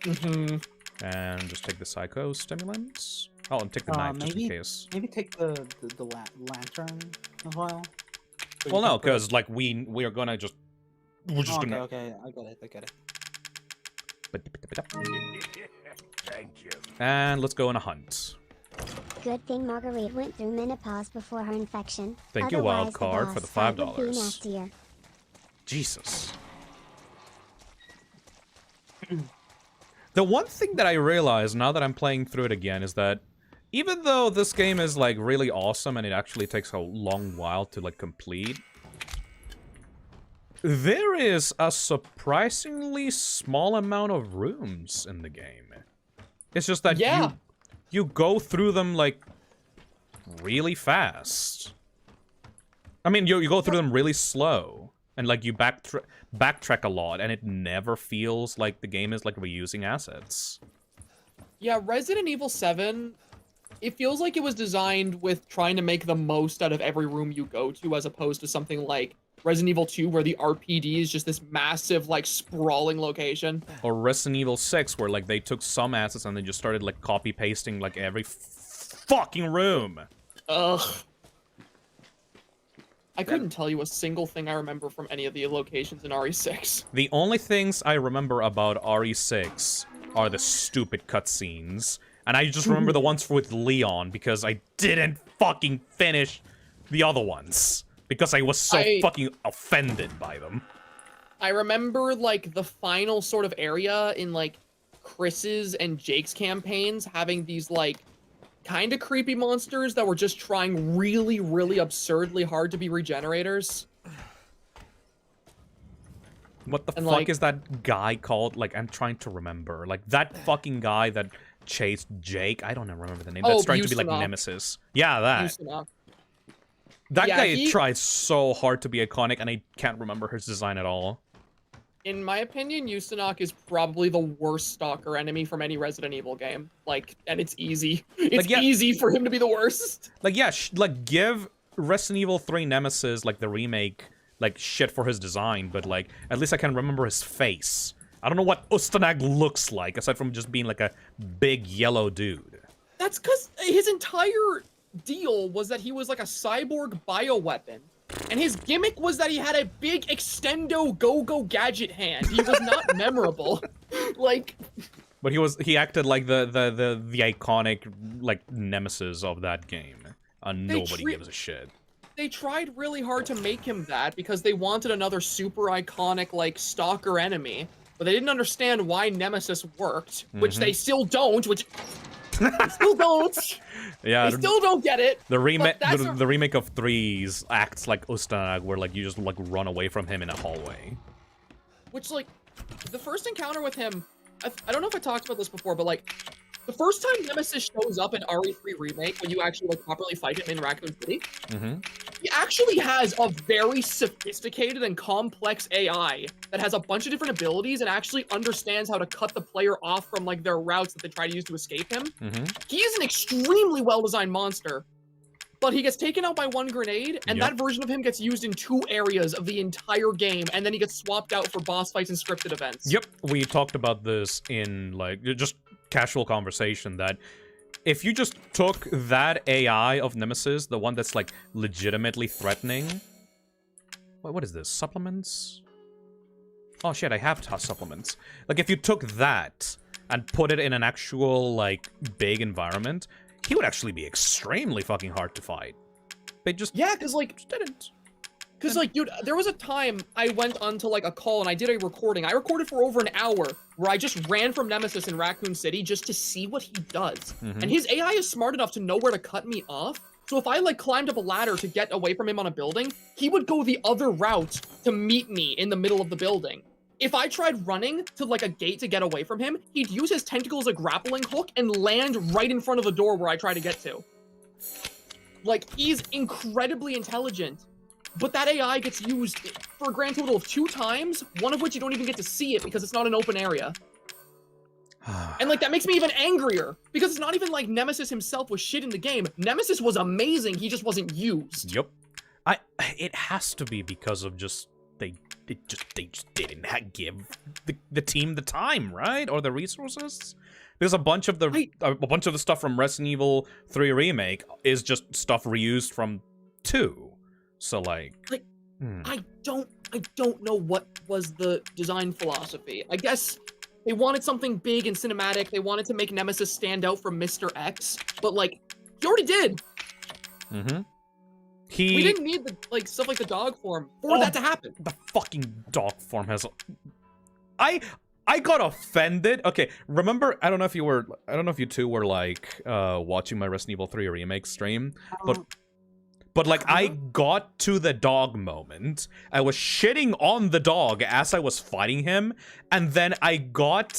Mm-hmm. And just take the psycho stimulants. Oh, and take the knife just in case. Maybe take the lantern as well. So Well, you no, can put- because, like, we are gonna just... We're just okay, gonna... okay, I get it. Thank you. And let's go on a hunt. Good thing Marguerite went through menopause before her infection. Thank you, Otherwise, Wildcard, for the boss fight would be $5. nastier. Jesus. The one thing that I realize now that I'm playing through it again is that even though this game is, like, really awesome and it actually takes a long while to, like, complete, there is a surprisingly small amount of rooms in the game. It's just that you go through them, like, really fast. I mean, you go through them really slow. And, like, you backtrack a lot, and it never feels like the game is, like, reusing assets. Yeah, Resident Evil 7, it feels like it was designed with trying to make the most out of every room you go to, as opposed to something like Resident Evil 2, where the RPD is just this massive, like, sprawling location. Or Resident Evil 6, where, like, they took some assets and they just started, like, copy-pasting, like, every fucking room. Ugh. I couldn't tell you a single thing I remember from any of the locations in RE6. The only things I remember about RE6 are the stupid cutscenes. And I just remember the ones with Leon, because I didn't fucking finish the other ones. Because I was so fucking offended by them. I remember, like, the final sort of area in, like, Chris's and Jake's campaigns having these, like, kind of creepy monsters that were just trying really, really absurdly hard to be regenerators. What the fuck is that guy called? Like, I'm trying to remember. Like, that fucking guy that chased Jake. I don't remember the name. That's trying to be like Nemesis. Yeah, that. Usanok. That Yeah, guy tried so hard to be iconic, and I can't remember his design at all. In my opinion, Usanok is probably the worst stalker enemy from any Resident Evil game. Like, and it's easy. It's Like, yeah. easy for him to be the worst. Like, yeah, like, give Resident Evil 3 Nemesis, like the remake, like shit for his design, but like at least I can remember his face. I don't know what Ustanag looks like aside from just being like a big yellow dude. That's because his entire deal was that he was like a cyborg bioweapon. And his gimmick was that he had a big extendo go-go gadget hand. He was not memorable. Like... But he acted like the iconic, like, nemesis of that game. And nobody gives a shit. They tried really hard to make him that because they wanted another super iconic, like, stalker enemy. But they didn't understand why Nemesis worked, which they still don't, which... they still don't! Yeah, they still don't get it! The remake of 3's acts like Ustanag, where, like, you just, like, run away from him in a hallway. Which, like, the first encounter with him... I don't know if I talked about this before, but, like, the first time Nemesis shows up in RE3 Remake, when you actually, like, properly fight him in Raccoon City, he actually has a very sophisticated and complex AI that has a bunch of different abilities and actually understands how to cut the player off from, like, their routes that they try to use to escape him. He is an extremely well-designed monster, but he gets taken out by one grenade, and that version of him gets used in 2 areas of the entire game, and then he gets swapped out for boss fights and scripted events. Yep, we talked about this in, like, just casual conversation, that if you just took that AI of Nemesis, the one that's, like, legitimately threatening... What is this? Supplements? Oh, shit, I have supplements. Like, if you took that and put it in an actual, like, big environment... he would actually be extremely fucking hard to fight. They just... Yeah, because, like, didn't. Because, like, dude, there was a time I went onto, like, a call and I did a recording. I recorded for over an hour where I just ran from Nemesis in Raccoon City just to see what he does. And his AI is smart enough to know where to cut me off. So if I, like, climbed up a ladder to get away from him on a building, he would go the other route to meet me in the middle of the building. If I tried running to, like, a gate to get away from him, he'd use his tentacles as a grappling hook and land right in front of the door where I try to get to. Like, he's incredibly intelligent, but that AI gets used for a grand total of 2 times, one of which you don't even get to see it because it's not an open area. And, like, that makes me even angrier, because it's not even like Nemesis himself was shit in the game. Nemesis was amazing, he just wasn't used. Yep. It has to be because of just... They just didn't give the team the time, right? Or the resources? Because a bunch of the stuff from Resident Evil 3 Remake is just stuff reused from 2. So like I don't know what was the design philosophy. I guess they wanted something big and cinematic. They wanted to make Nemesis stand out from Mr. X, but like he already did. We didn't need the stuff like the dog form for that to happen. The fucking dog form has... I got offended. Okay, remember, I don't know if you two were like watching my Resident Evil 3 Remake stream, but like I got to the dog moment. I was shitting on the dog as I was fighting him, and then I got...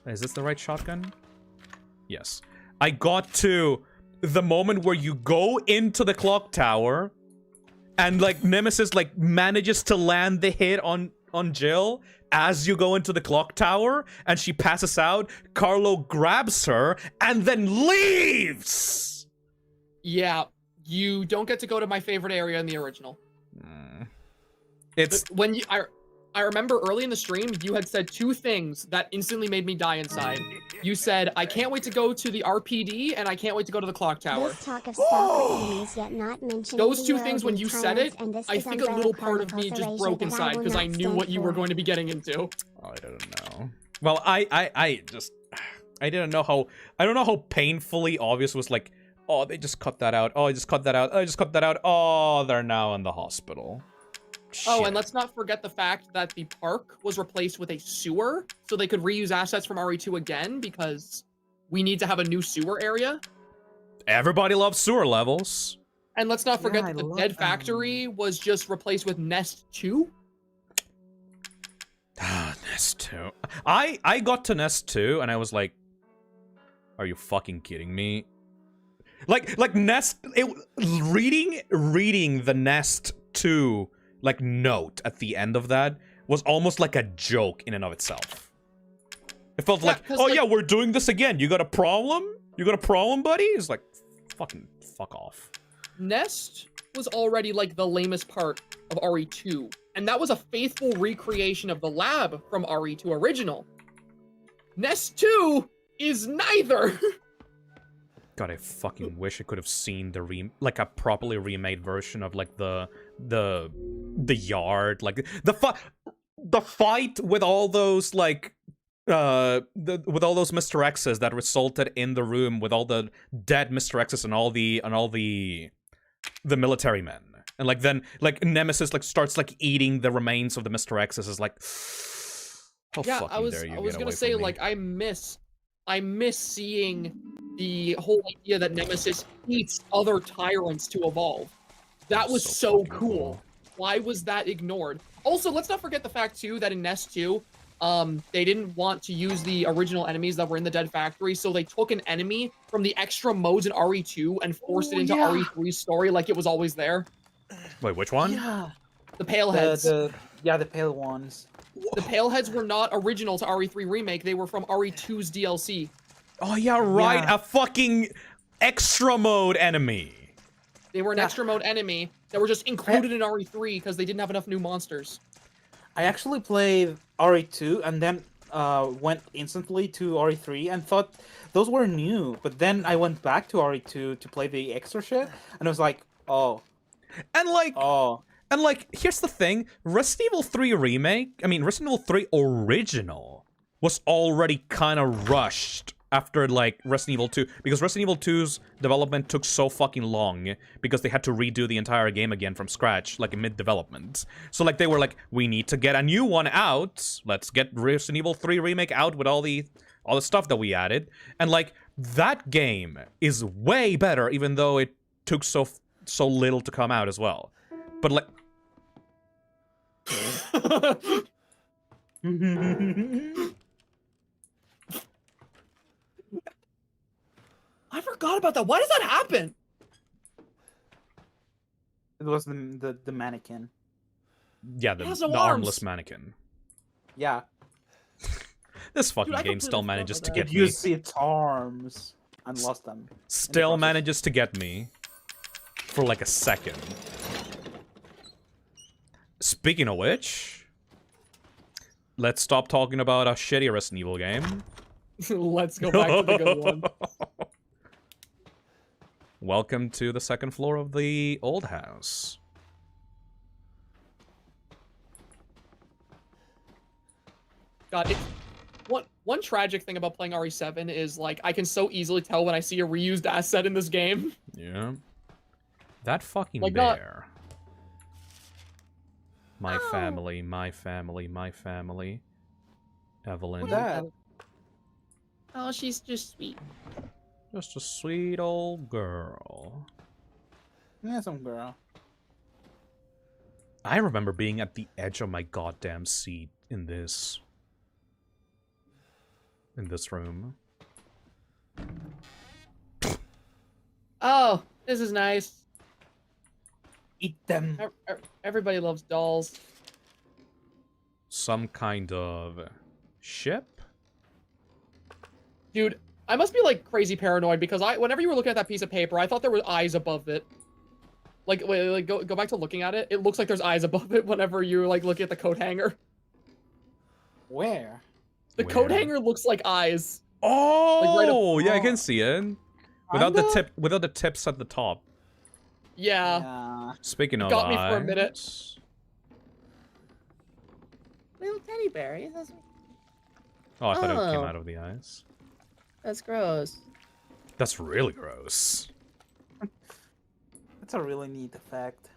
Is this the right shotgun? Yes. I got to the moment where you go into the clock tower and like Nemesis like manages to land the hit on Jill as you go into the clock tower and she passes out. Carlo grabs her and then leaves. Yeah, you don't get to go to my favorite area in the original. It's when you I remember early in the stream, you had said 2 things that instantly made me die inside. You said, I can't wait to go to the RPD, and I can't wait to go to the clock tower. This talk of stalker enemies yet not mentioned Those 2 things, when you said it, I think a little part of me just broke inside, because I knew what you were going to be getting into. I don't know. Well, I didn't know how... I don't know how painfully obvious was like, oh, they just cut that out. Oh, I just cut that out. Oh, I just cut that out. Oh, they're now in the hospital. Oh, and let's not forget the fact that the park was replaced with a sewer, so they could reuse assets from RE2 again, because we need to have a new sewer area. Everybody loves sewer levels. And let's not forget that the Dead Factory was just replaced with Nest 2. Nest 2. I got to Nest 2, and I was like, are you fucking kidding me? Like Nest... reading the Nest 2... like note at the end of that was almost like a joke in and of itself. It felt like, oh yeah, we're doing this again. You got a problem? You got a problem, buddy? It's like, fucking fuck off. Nest was already like the lamest part of RE2. And that was a faithful recreation of the lab from RE2 original. Nest 2 is neither. God, I fucking wish I could have seen the like a properly remade version of like the yard, like the fight with all those like with all those Mr. X's that resulted in the room with all the dead Mr. X's and all the military men. And like then like Nemesis like starts like eating the remains of the Mr. X's is like how fucking dare you I was get gonna away say from me. like I miss seeing the whole idea that Nemesis eats other tyrants to evolve. That was so cool. Why was that ignored? Also, let's not forget the fact too that in Nest 2, they didn't want to use the original enemies that were in the Dead Factory, so they took an enemy from the extra modes in RE2 and forced it into RE3's story like it was always there. Wait, which one? Yeah. The Paleheads. The pale ones. The Paleheads were not original to RE3 Remake, they were from RE2's DLC. Oh yeah, right, a fucking extra mode enemy. They were an extra mode enemy that were just included in RE3 because they didn't have enough new monsters. I actually played RE2 and then went instantly to RE3 and thought those were new. But then I went back to RE2 to play the extra shit, and I was like, oh. And like, here's the thing: Resident Evil 3 Remake, Resident Evil 3 Original was already kind of rushed after like Resident Evil 2, because Resident Evil 2's development took so fucking long because they had to redo the entire game again from scratch, like in mid-development. So like they were like, we need to get a new one out. Let's get Resident Evil 3 Remake out with all the stuff that we added. And like that game is way better, even though it took so little to come out as well. But like I forgot about that. Why does that happen? It was the mannequin. Yeah, the armless mannequin. Yeah. This fucking game still manages to get It me. used its arms and lost them. Still manages to get me for like a second. Speaking of which, let's stop talking about a shitty Resident Evil game. Let's go back to the good one. Welcome to the second floor of the old house. God, one tragic thing about playing RE7 is like I can so easily tell when I see a reused asset in this game. Yeah. That fucking Like bear. My family, my family, my family. Evelyn. That. Oh, she's just sweet. Just a sweet old girl. Handsome girl. I remember being at the edge of my goddamn seat in this room. Oh, this is nice. Eat them. Everybody loves dolls. Some kind of ship? Dude, I must be like crazy paranoid because whenever you were looking at that piece of paper, I thought there were eyes above it. Like, wait, like go back to looking at it. It looks like there's eyes above it whenever you like look at the coat hanger. Where? The coat hanger looks like eyes. Oh, like yeah, I can see it. Without the tips at the top. Yeah. Speaking of Got me eyes, for a minute. Little teddy bear. Oh, I thought it came out of the eyes. That's gross. That's really gross. That's a really neat effect.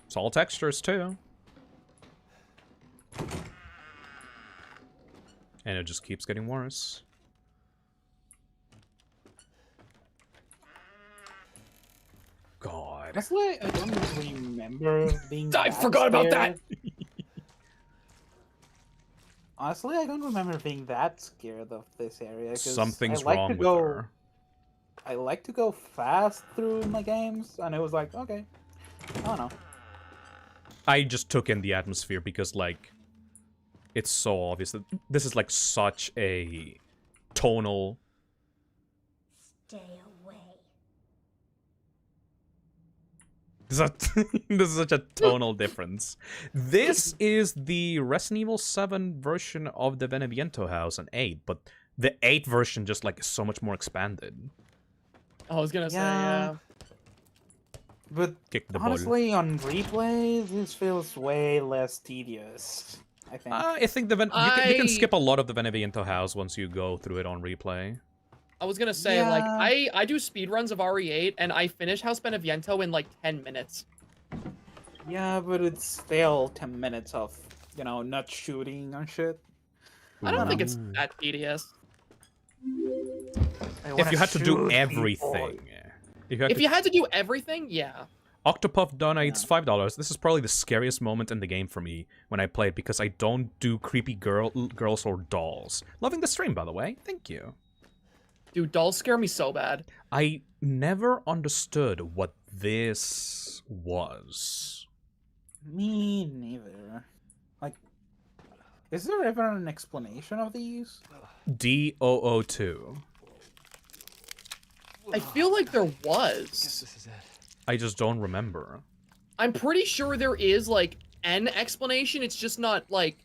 It's all textures too. And it just keeps getting worse. God. Honestly, I don't remember being I forgot about that! Honestly, I don't remember being that scared of this area. Something's wrong with her. I like to go fast through my games, and it was like, okay. I don't know. I just took in the atmosphere because, like, it's so obvious that this is, like, such a tonal... Stay away. This is such a tonal difference. This is the Resident Evil 7 version of the Beneviento house in 8, but the 8 version just like is so much more expanded. I was gonna say, yeah. But Kick the honestly, on replay, this feels way less tedious. I think. I think you can skip a lot of the Beneviento house once you go through it on replay. I was gonna say, like, I do speedruns of RE8, and I finish House Beneviento in, like, 10 minutes. Yeah, but it's still 10 minutes of, you know, not shooting and shit. I don't think it's that tedious. If you had to do everything. If you had to do everything, yeah. Octopuff donates $5. This is probably the scariest moment in the game for me when I play it because I don't do creepy girls or dolls. Loving the stream, by the way. Thank you. Dude, dolls scare me so bad. I never understood what this was. Me neither. Like, is there ever an explanation of these? D002. I feel like there was. I just don't remember. I'm pretty sure there is, like, an explanation. It's just not, like,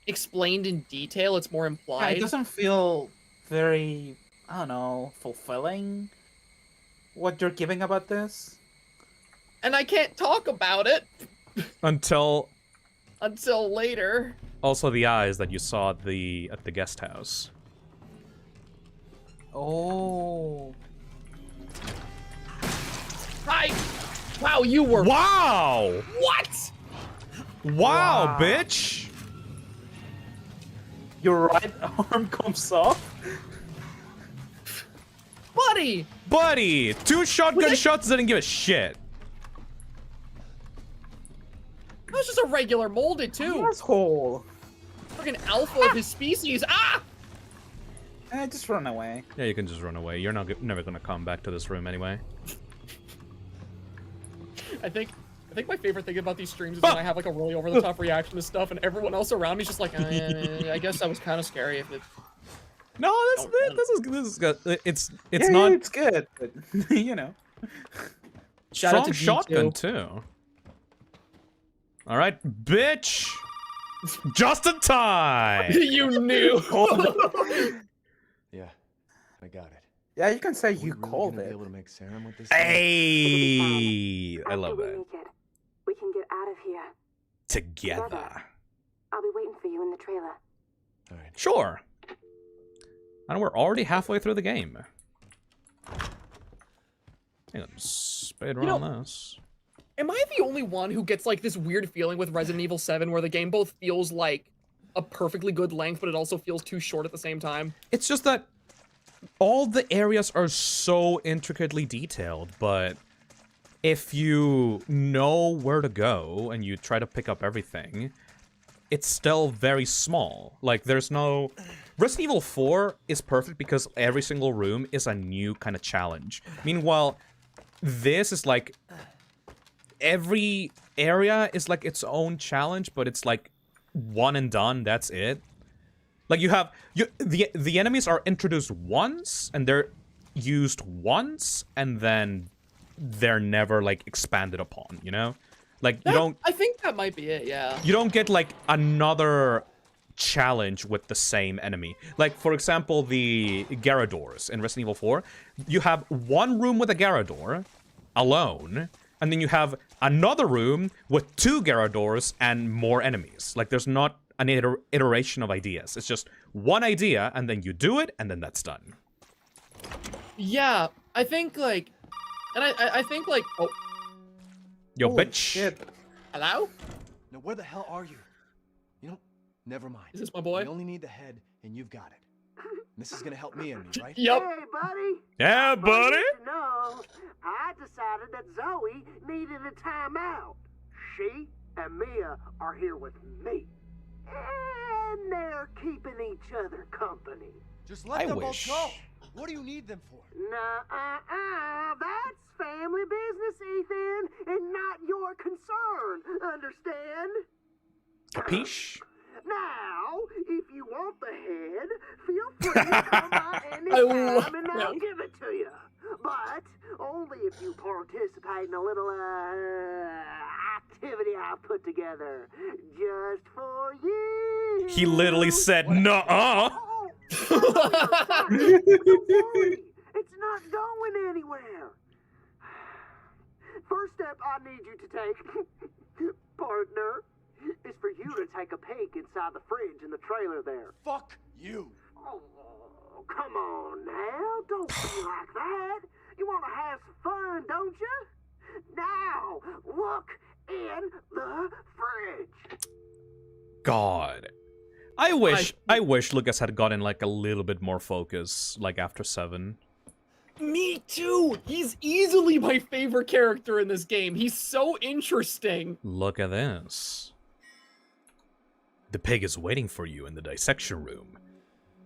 explained in detail. It's more implied. Yeah, it doesn't feel very, I don't know, fulfilling what you're giving about this. And I can't talk about it. Until later. Also the eyes that you saw at the guest house. Oh. Hi! Wow, you were... Wow! What? Wow, bitch! Your right arm comes off? Buddy! Buddy! 2 shotgun shots didn't give a shit. That was just a regular molded, too. Asshole. Fucking alpha of his species. Ah! Just run away. Yeah, you can just run away. You're never gonna come back to this room anyway. I think my favorite thing about these streams is when I have like a really over-the-top reaction to stuff, and everyone else around me is just like, I guess that was kind of scary if it. No, this is good. It's yeah, not. It's good, but you know. Shout out to shotgun too. All right, bitch. Just in time. You knew. Yeah, I got it. Yeah, you can say you called it. Able to make serum with this Hey, I love that. We can get out of here. Together. I'll be waiting for you in the trailer. All right. Sure. And we're already halfway through the game. Hang on, spade around this. Am I the only one who gets like this weird feeling with Resident Evil 7 where the game both feels like a perfectly good length, but it also feels too short at the same time? It's just that all the areas are so intricately detailed, but if you know where to go and you try to pick up everything, it's still very small. Like, there's no... Resident Evil 4 is perfect because every single room is a new kind of challenge. Meanwhile, this is like... Every area is like its own challenge, but it's like one and done, that's it. Like you have the enemies are introduced once and they're used once and then they're never like expanded upon, you know? Like you don't I think that might be it, yeah. You don't get like another challenge with the same enemy. Like for example, the Gyarados in Resident Evil 4, you have one room with a Gyarados alone, and then you have another room with 2 Gyarados and more enemies. Like there's not an iteration of ideas. It's just one idea, and then you do it, and then that's done. Yeah, I think, like... And I think, like... Oh. Yo, Holy bitch. Shit. Hello? Now, where the hell are you? You know, never mind. Is this my boy? We only need the head, and you've got it. This is gonna help me and me, right? Yep. Hey, buddy. Yeah, buddy. No, I decided that Zoe needed a timeout. She and Mia are here with me. And they're keeping each other company. Just let them both go. What do you need them for? That's family business, Ethan, and not your concern. Understand? Capiche? Now, if you want the head, feel free to come by anytime and I'll give it to you. but only if you participate in a little activity I put together just for you. He literally said, "Nuh-uh." It's not going anywhere. First step I need you to take, partner, is for you to take a peek inside the fridge in the trailer there. Fuck you. Oh, come on now. Don't be like that. You want to have some fun, don't you? Now, look in the fridge. God. I wish Lucas had gotten like a little bit more focus, like after 7. Me too! He's easily my favorite character in this game. He's so interesting. Look at this. The pig is waiting for you in the dissection room,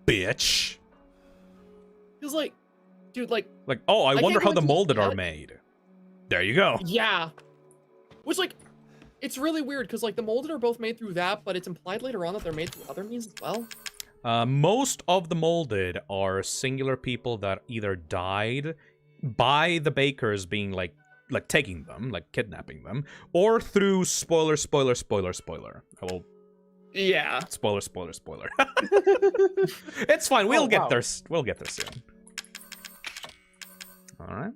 bitch. He's like, dude, like, oh, I wonder can't how the wait to molded see are it. made. There you go. Yeah. Which, like, it's really weird, because, like, the molded are both made through that, but it's implied later on that they're made through other means as well. Most of the molded are singular people that either died by the bakers being, like taking them, like kidnapping them, or through spoiler. I will... Yeah. Spoiler. It's fine. We'll get there. We'll get there soon. All right.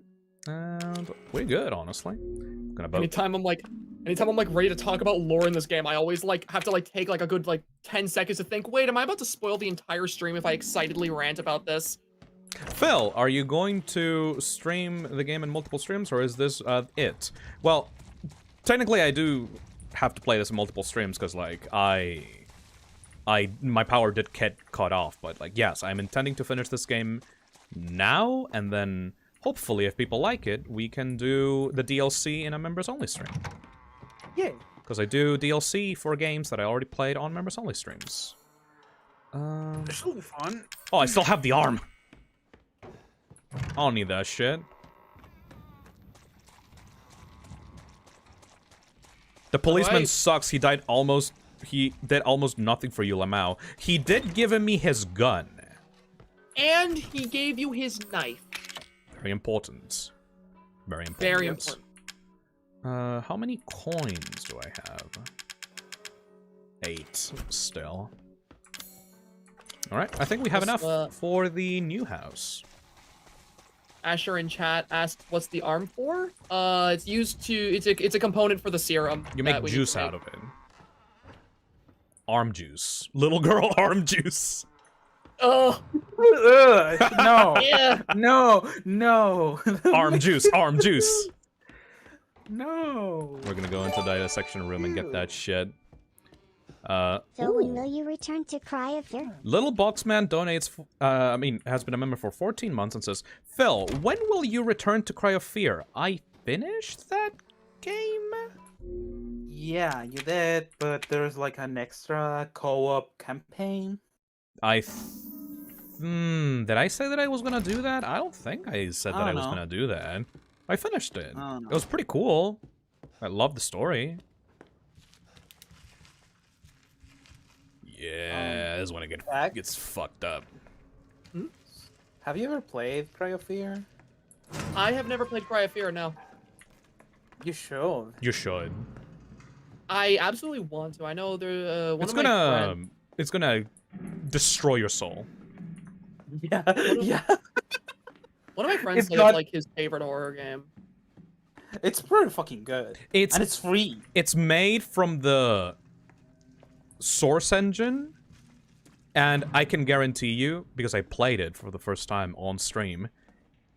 And we're good, honestly. Gonna vote. Anytime I'm like ready to talk about lore in this game, I always like have to like take like a good like 10 seconds to think, wait, am I about to spoil the entire stream if I excitedly rant about this? Phil, are you going to stream the game in multiple streams, or is this it? Well, technically I do have to play this in multiple streams because like my power did get cut off, but like yes, I'm intending to finish this game now, and then hopefully if people like it, we can do the DLC in a members only stream. Yeah. Because I do DLC for games that I already played on members only streams. This will be fun. Oh, I still have the arm. I don't need that shit. The policeman sucks. He did almost nothing for you, Lamau. He did give me his gun. And he gave you his knife. Very important. Very important. Very important. How many coins do I have? 8 still. Alright, I think we have enough for the new house. Asher in chat asked, "What's the arm for?" It's used to. It's a component for the serum. You make juice out of it. Arm juice. Little girl arm juice. Oh. No. Yeah. No. Arm juice. Arm juice. No. We're gonna go into the dissection room and get that shit. So when will you return to Cry of Fear? Little Boxman donates, has been a member for 14 months and says, Phil, when will you return to Cry of Fear? I finished that game? Yeah, you did, but there's like an extra co-op campaign. Did I say that I was gonna do that? I don't think I said that I was gonna do that. I finished it. It was pretty cool. I love the story. Yeah, this is when it gets fucked up. Have you ever played Cry of Fear? I have never played Cry of Fear, no. You should. You should. I absolutely want to. I know there. It's gonna destroy your soul. Yeah. One of my friends said it's like his favorite horror game. It's pretty fucking good. And it's free. It's made from the Source engine, and I can guarantee you, because I played it for the first time on stream,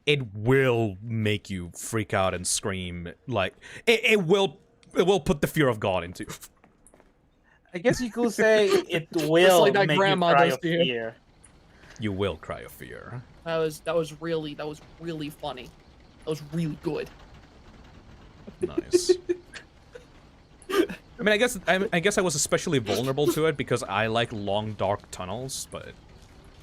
it will make you freak out and scream. Like it will put the fear of God into. I guess you could say it will like that make grandma you cry does of to you. fear. You will cry of fear. That was really funny. That was really good. Nice. I mean, I guess I was especially vulnerable to it because I like long, dark tunnels, but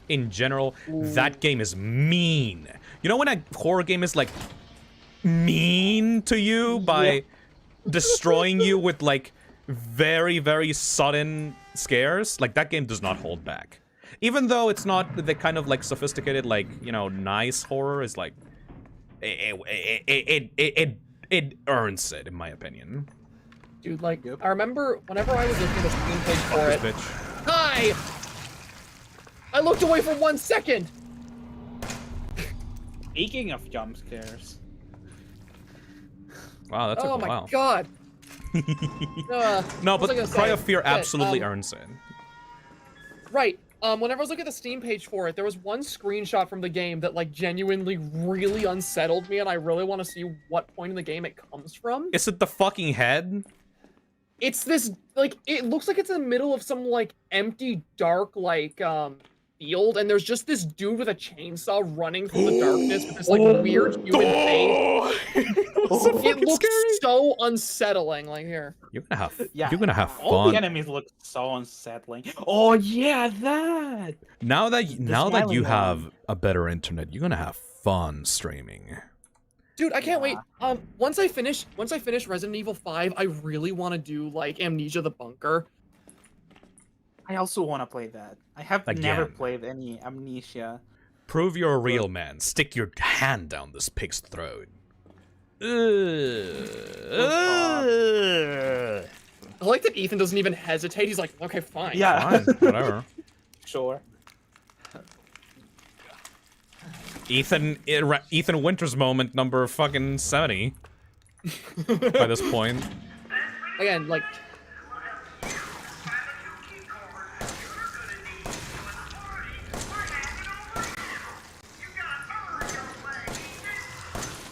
in general, that game is mean. You know when a horror game is, like, mean to you by destroying you with, like, very, very sudden scares? Like, that game does not hold back. Even though it's not the kind of, like, sophisticated, like, you know, nice horror is, like... it earns it, in my opinion. Dude, like, I remember whenever I was looking at the Steam page for it. Bitch. Hi! I looked away for 1 second! Speaking of jump scares. Wow, that took Oh a my while. god! No, what but was I gonna Cry say? of Fear Shit, absolutely earns it. Right. Whenever I was looking at the Steam page for it, there was one screenshot from the game that, like, genuinely really unsettled me, and I really want to see what point in the game it comes from. Is it the fucking head? It's this, like, it looks like it's in the middle of some, like, empty, dark, like, field, and there's just this dude with a chainsaw running through the darkness with this, like, weird human face. It looks so unsettling, like, here. You're gonna have Yeah, you're gonna have all the fun. enemies look so unsettling. Oh yeah, that. Now that you smiling have a better internet, you're gonna have fun streaming. Dude, I can't wait. Once I finish Resident Evil 5, I really want to do, like, Amnesia the Bunker. I also want to play that. I have never Again. played any Amnesia. Prove you're a real man. Stick your hand down this pig's throat. I like that Ethan doesn't even hesitate. He's like, okay, fine. Yeah. Fine, whatever. Sure. Ethan Winters moment number fucking 70. By this point. Again, like,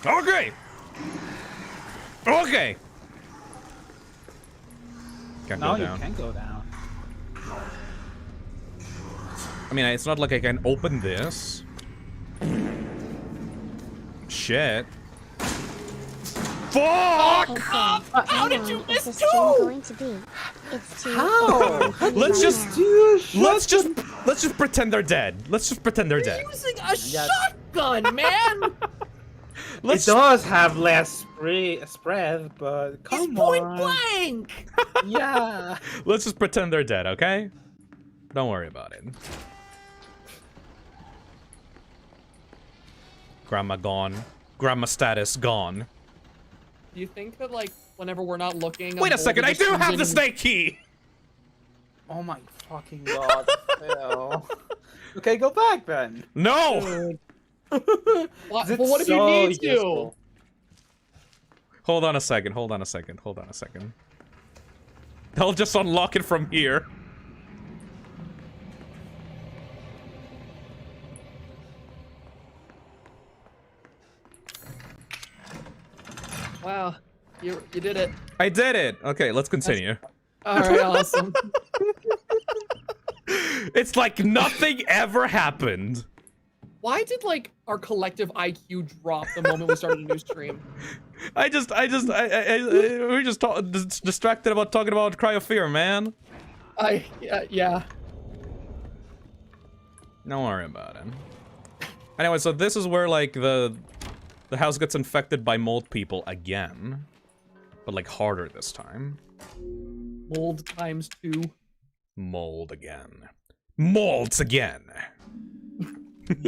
Okay. Okay. Can't No, go you down. can go down. I mean, it's not like I can open this. Shit. Fuck! How did you miss two? Going to be? It's two. How? Let's just pretend they're dead. Let's just pretend they're dead. using a shotgun, man! Let's it does have less spread, but come Point on. blank! Yeah. Let's just pretend they're dead, okay? Don't worry about it. Grandma gone. Grandma status gone. Do you think that, like, whenever we're not looking... Wait a I'm second, I just do have the using- snake key! Oh my fucking god. Phil. Okay, go back then. No! What, but what if you so need to? useful. Hold on a second, hold on a second, hold on a second. I'll just unlock it from here. Wow, you did it. I did it! Okay, let's continue. Alright, awesome. It's like nothing ever happened. Why did, like, our collective IQ drop the moment we started a new stream? we were just distracted about talking about Cry of Fear, man. Yeah. Don't worry about it. Anyway, so this is where, like, the house gets infected by mold people again. But, like, harder this time. Mold times 2. Mold again. Molds again.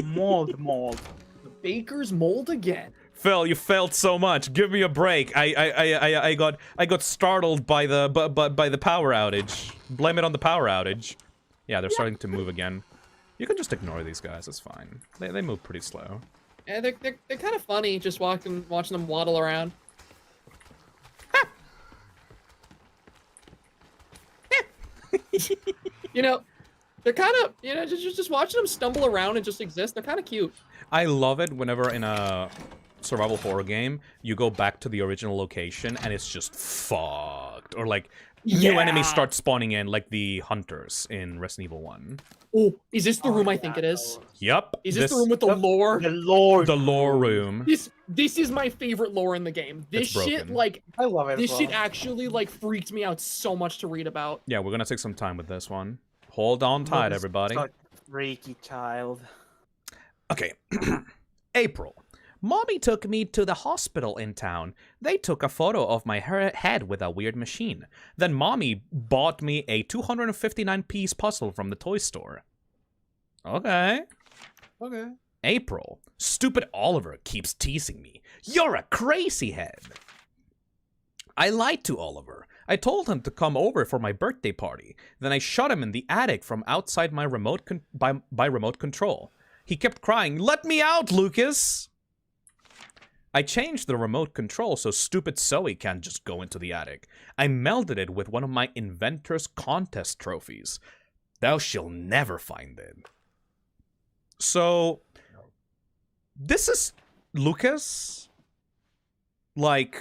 Mold. The baker's mold again. Phil, you failed so much. Give me a break. I got startled by the power outage. Blame it on the power outage. Yeah, they're starting to move again. You can just ignore these guys. It's fine. They move pretty slow. Yeah, they're kind of funny, just watching them waddle around. You know, they're kind of, you know, just watching them stumble around and just exist. They're kind of cute. I love it whenever in a survival horror game you go back to the original location and it's just fucked, or like new enemies start spawning in, like the hunters in Resident Evil 1. Oh, is this the room I think it is? Yup. Is this the room with the lore? The lore. The lore room. This is my favorite lore in the game. This It's shit, broken. like, I love it. this shit actually, like, freaked me out so much to read about. Yeah, we're gonna take some time with this one. Hold on tight, everybody. Freaky child. Okay. April. Mommy took me to the hospital in town. They took a photo of my head with a weird machine. Then Mommy bought me a 259-piece puzzle from the toy store. Okay. Okay. April. Stupid Oliver keeps teasing me. You're a crazy head. I lied to Oliver. I told him to come over for my birthday party. Then I shot him in the attic from outside my by remote control. He kept crying, "Let me out, Lucas!" I changed the remote control so stupid Zoe can't just go into the attic. I melded it with one of my Inventor's Contest trophies. Thou shalt never find it. So, this is Lucas. Like,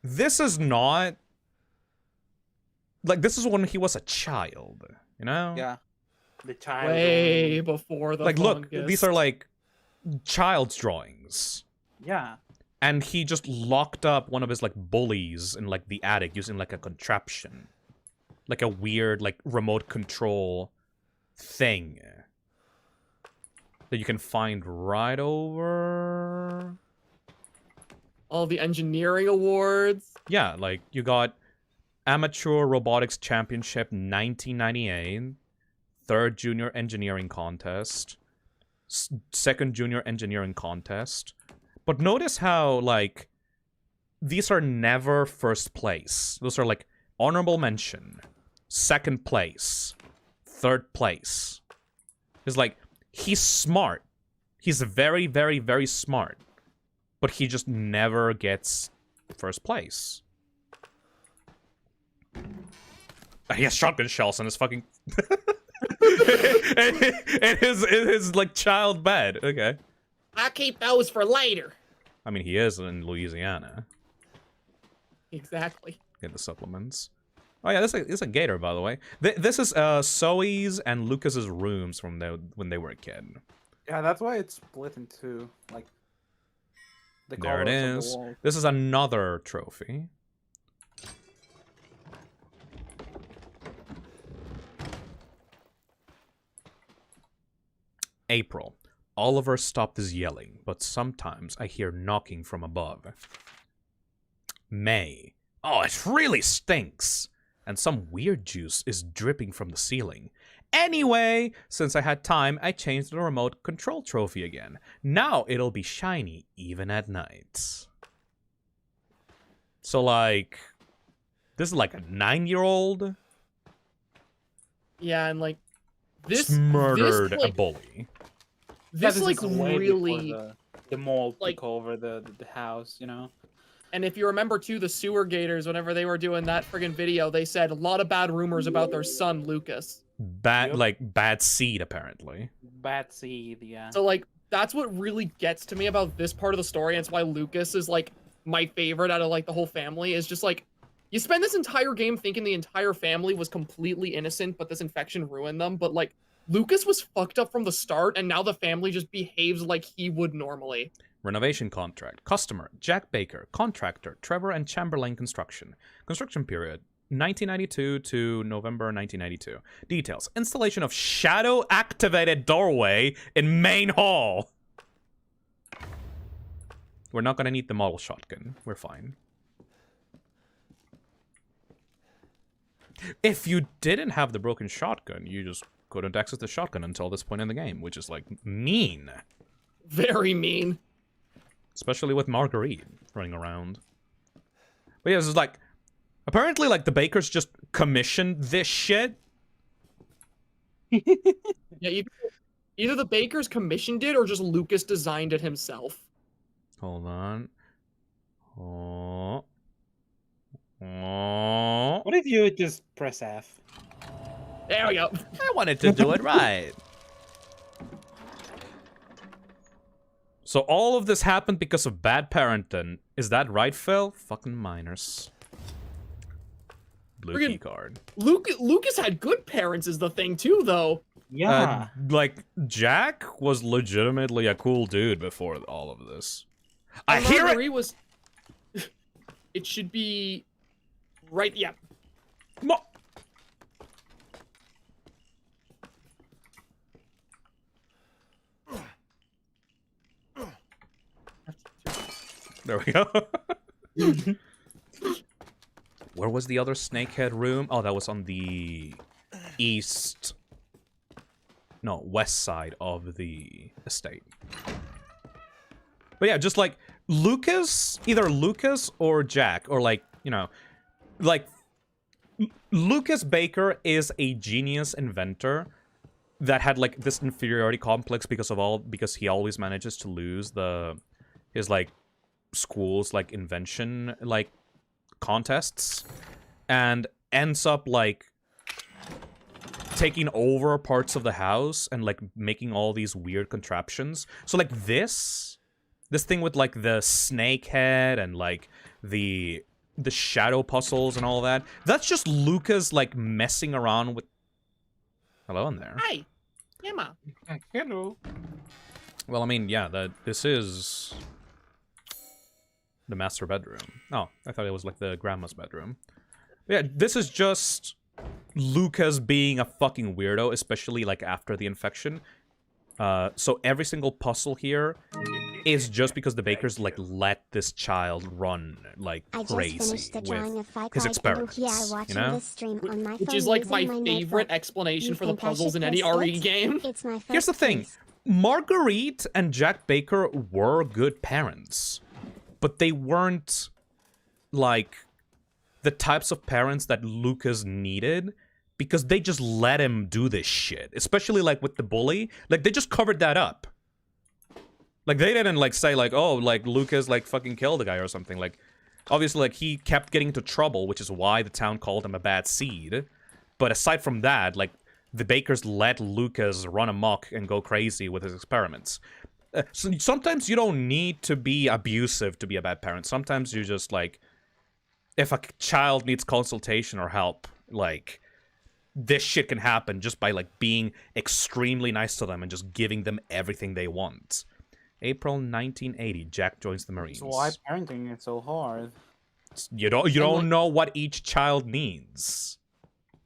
this is not... Like, this is when he was a child, you know? Yeah. The child. Way before the Like, look, fungus. these are like child's drawings. Yeah. And he just locked up one of his, like, bullies in, like, the attic using, like, a contraption. Like a weird, like, remote control thing. That you can find right over... All the engineering awards. Yeah, like, you got Amateur Robotics Championship 1998, 3rd Junior Engineering Contest, 2nd Junior Engineering Contest. But notice how, like, these are never first place. Those are, like, honorable mention, 2nd place, 3rd place. It's like, he's smart. He's very, very, very smart. But he just never gets first place. He has shotgun shells in his fucking... in his, like, child bed. Okay. I keep those for later. I mean, he is in Louisiana. Exactly. Get the supplements. Oh yeah, this is a gator, by the way. This is Zoe's and Lucas's rooms from when they were a kid. Yeah, that's why it's split in two. Like, the There it colors on the is. wall. This is another trophy. April. Oliver stopped his yelling, but sometimes I hear knocking from above. May. Oh, it really stinks! And some weird juice is dripping from the ceiling. Anyway, since I had time, I changed the remote control trophy again. Now it'll be shiny, even at night. So, like, this is like a 9-year-old? Yeah, and like this murdered this, like, a bully. This is like way really before the mold like took over the house, you know. And if you remember too, the sewer gators, whenever they were doing that friggin' video, they said a lot of bad rumors about their son Lucas. Like bad seed, apparently. Bad seed, yeah. So like that's what really gets to me about this part of the story, and it's why Lucas is like my favorite out of like the whole family. Is just like you spend this entire game thinking the entire family was completely innocent, but this infection ruined them. But like Lucas was fucked up from the start, and now the family just behaves like he would normally. Renovation contract. Customer, Jack Baker. Contractor, Trevor and Chamberlain Construction. Construction period, 1992 to November 1992. Details. Installation of shadow-activated doorway in main hall. We're not gonna need the model shotgun. We're fine. If you didn't have the broken shotgun, you just couldn't access the shotgun until this point in the game, which is, like, mean. Very mean. Especially with Marguerite running around. But yeah, this is like... Apparently, like, the Bakers just commissioned this shit. Yeah, either the Bakers commissioned it, or just Lucas designed it himself. Hold on. Oh. Oh. What if you would just press F? There we go. I wanted to do it right. So all of this happened because of bad parenting. Is that right, Phil? Fucking minors. Blue key card. Lucas had good parents is the thing too, though. Yeah. Like, Jack was legitimately a cool dude before all of this. I hear it! Was... It should be... Right, yeah. There we go. Where was the other snakehead room? Oh, that was on the east... No, west side of the estate. But yeah, just like Lucas, either Lucas or Jack, or like, you know, like Lucas Baker is a genius inventor that had like this inferiority complex because he always manages to lose his like school's like invention like contests, and ends up like taking over parts of the house and like making all these weird contraptions. So like this thing with like the snake head and like the shadow puzzles and all that, that's just Lucas like messing around with. Hello in there. Hi. Emma. Hello. Well, I mean, yeah, this is the master bedroom. Oh, I thought it was like the grandma's bedroom. Yeah, this is just Lucas being a fucking weirdo, especially like after the infection. So every single puzzle here is just because the Bakers like let this child run like crazy with his experiments, you know? Which is like my favorite explanation for the puzzles in any RE game. Here's the thing. Marguerite and Jack Baker were good parents, but they weren't like the types of parents that Lucas needed, because they just let him do this shit. Especially like with the bully. Like they just covered that up. Like they didn't like say like, oh, like Lucas like fucking killed the guy or something. Like obviously like he kept getting into trouble, which is why the town called him a bad seed. But aside from that, like the Bakers let Lucas run amok and go crazy with his experiments. So sometimes you don't need to be abusive to be a bad parent. Sometimes you just like, if a child needs consultation or help, like this shit can happen just by like being extremely nice to them and just giving them everything they want. April 1980, Jack joins the Marines. So why parenting is so hard? You don't know what each child needs.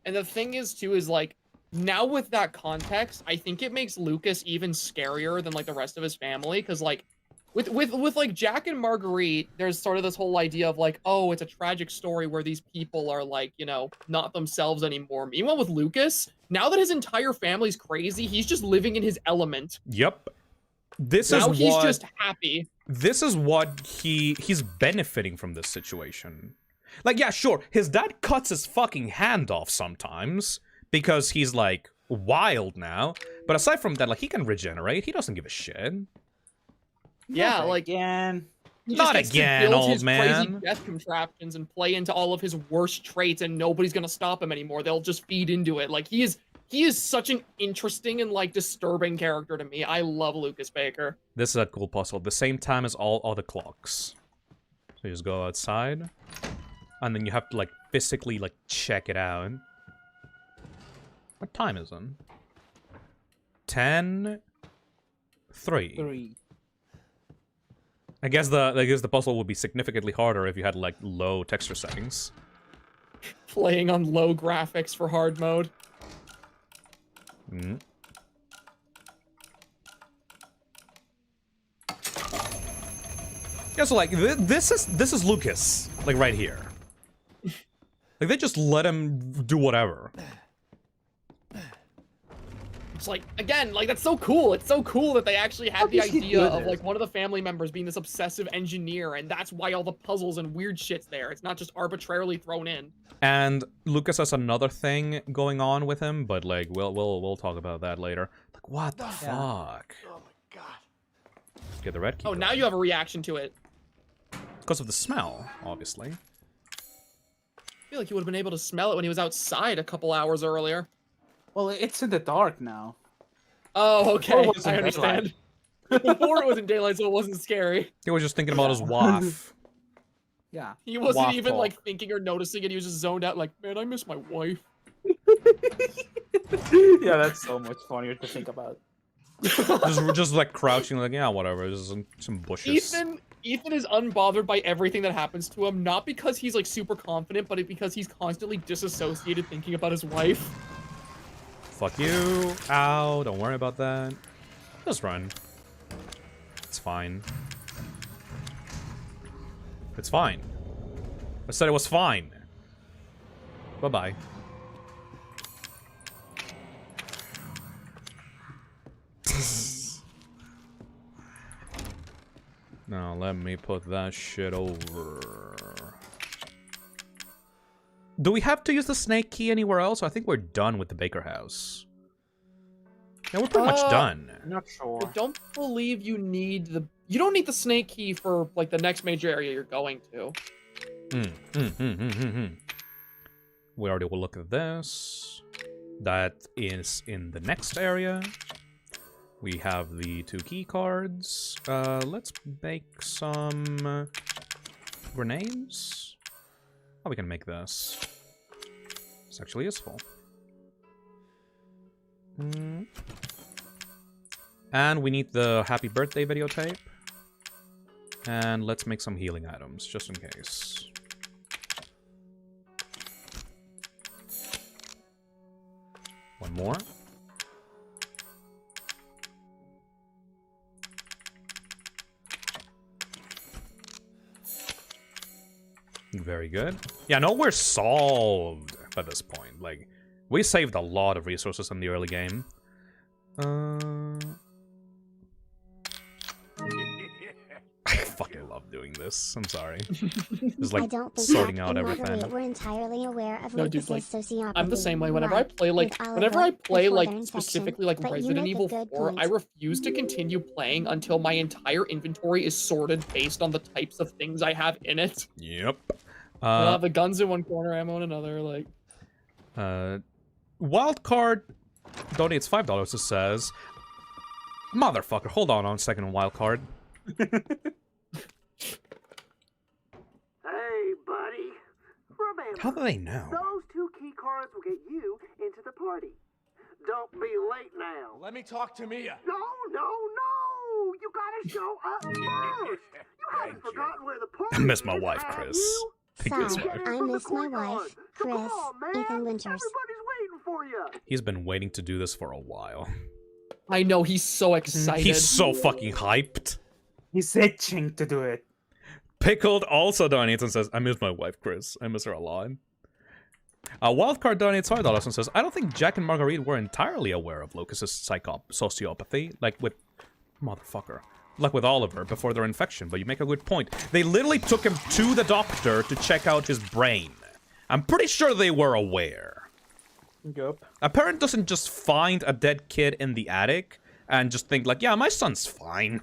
And the thing is too is like, now with that context, I think it makes Lucas even scarier than like the rest of his family, because like with like Jack and Marguerite, there's sort of this whole idea of like, oh, it's a tragic story where these people are like, you know, not themselves anymore. Meanwhile with Lucas, now that his entire family's crazy, he's just living in his element. Yep. He's just happy. This is what he's benefiting from this situation. Like, yeah, sure, his dad cuts his fucking hand off sometimes because he's like wild now. But aside from that, like he can regenerate. He doesn't give a shit. Yeah, like again. Not again, old his man. Crazy death contraptions and play into all of his worst traits, and nobody's gonna stop him anymore. They'll just feed into it. Like he is such an interesting and like disturbing character to me. I love Lucas Baker. This is a cool puzzle. The same time as all other clocks. So you just go outside, and then you have to like physically like check it out. What time is it? 10:03. 3. I guess the puzzle would be significantly harder if you had like low texture settings. Playing on low graphics for hard mode. Yeah, so like this is Lucas, like right here. Like they just let him do whatever. It's like, again, like that's so cool. It's so cool that they actually had the idea of like one of the family members being this obsessive engineer, and that's why all the puzzles and weird shit's there. It's not just arbitrarily thrown in. And Lucas has another thing going on with him, but like we'll talk about that later. Like what the fuck? Oh my god. Let's get the red key. Oh, now you have a reaction to it. Because of the smell, obviously. I feel like he would have been able to smell it when he was outside a couple hours earlier. Well, it's in the dark now. Oh, okay. I understand. Before it was in daylight, so it wasn't scary. He was just thinking about his wife. Yeah. He wasn't Waffle. even like thinking or noticing it. He was just zoned out like, man, I miss my wife. Yeah, that's so much funnier to think about. just like crouching, like, yeah, whatever. There's some bushes. Ethan is unbothered by everything that happens to him, not because he's like super confident, but because he's constantly disassociated thinking about his wife. Fuck you. Ow, don't worry about that. Just run. It's fine. It's fine. I said it was fine. Bye-bye. Now let me put that shit over. Do we have to use the snake key anywhere else? I think we're done with the Baker house. Yeah, we're pretty much done. Not sure. I don't believe you need the... You don't need the snake key for, like, the next major area you're going to. We already will look at this. That is in the next area. We have the 2 key cards. Let's make some grenades. Oh, we can make this. It's actually useful. And we need the happy birthday videotape. And let's make some healing items, just in case. One more. Very good. Yeah, no, we're solved by this point. Like, we saved a lot of resources in the early game. I fucking love doing this. I'm sorry. Just like I don't think sorting Jack out and everything. Marguerite were entirely aware of No, dude, Lucas's like, sociopathy. I'm the same way. Whenever I play, like, with whenever I Oliver play, before like, their infection, specifically, like, but you Resident make a Evil good 4, point. I refuse to continue playing until my entire inventory is sorted based on the types of things I have in it. Yep. I'll have the guns in one corner, ammo in another, like... Wildcard donates $5. It says, motherfucker, hold on a second, Wildcard. Hey, buddy. Remember, How do they know? those 2 key cards will get you into the party. Don't be late now. Let me talk to Mia. No! You gotta show up first. You haven't forgotten where the party I miss my is, wife, have Chris. you? Thank you, Sad. wife. I miss my wife, Chris, Come on, man. Ethan Winters. Everybody's waiting for you. He's been waiting to do this for a while. I know, he's so excited. He's so fucking hyped. He's itching to do it. Pickled also donates and says, I miss my wife, Chris. I miss her a lot. Wildcard donates $5 and says, I don't think Jack and Marguerite were entirely aware of Lucas's sociopathy, like with... Motherfucker. Like with Oliver before their infection, but you make a good point. They literally took him to the doctor to check out his brain. I'm pretty sure they were aware. Yep. A parent doesn't just find a dead kid in the attic and just think like, yeah, my son's fine.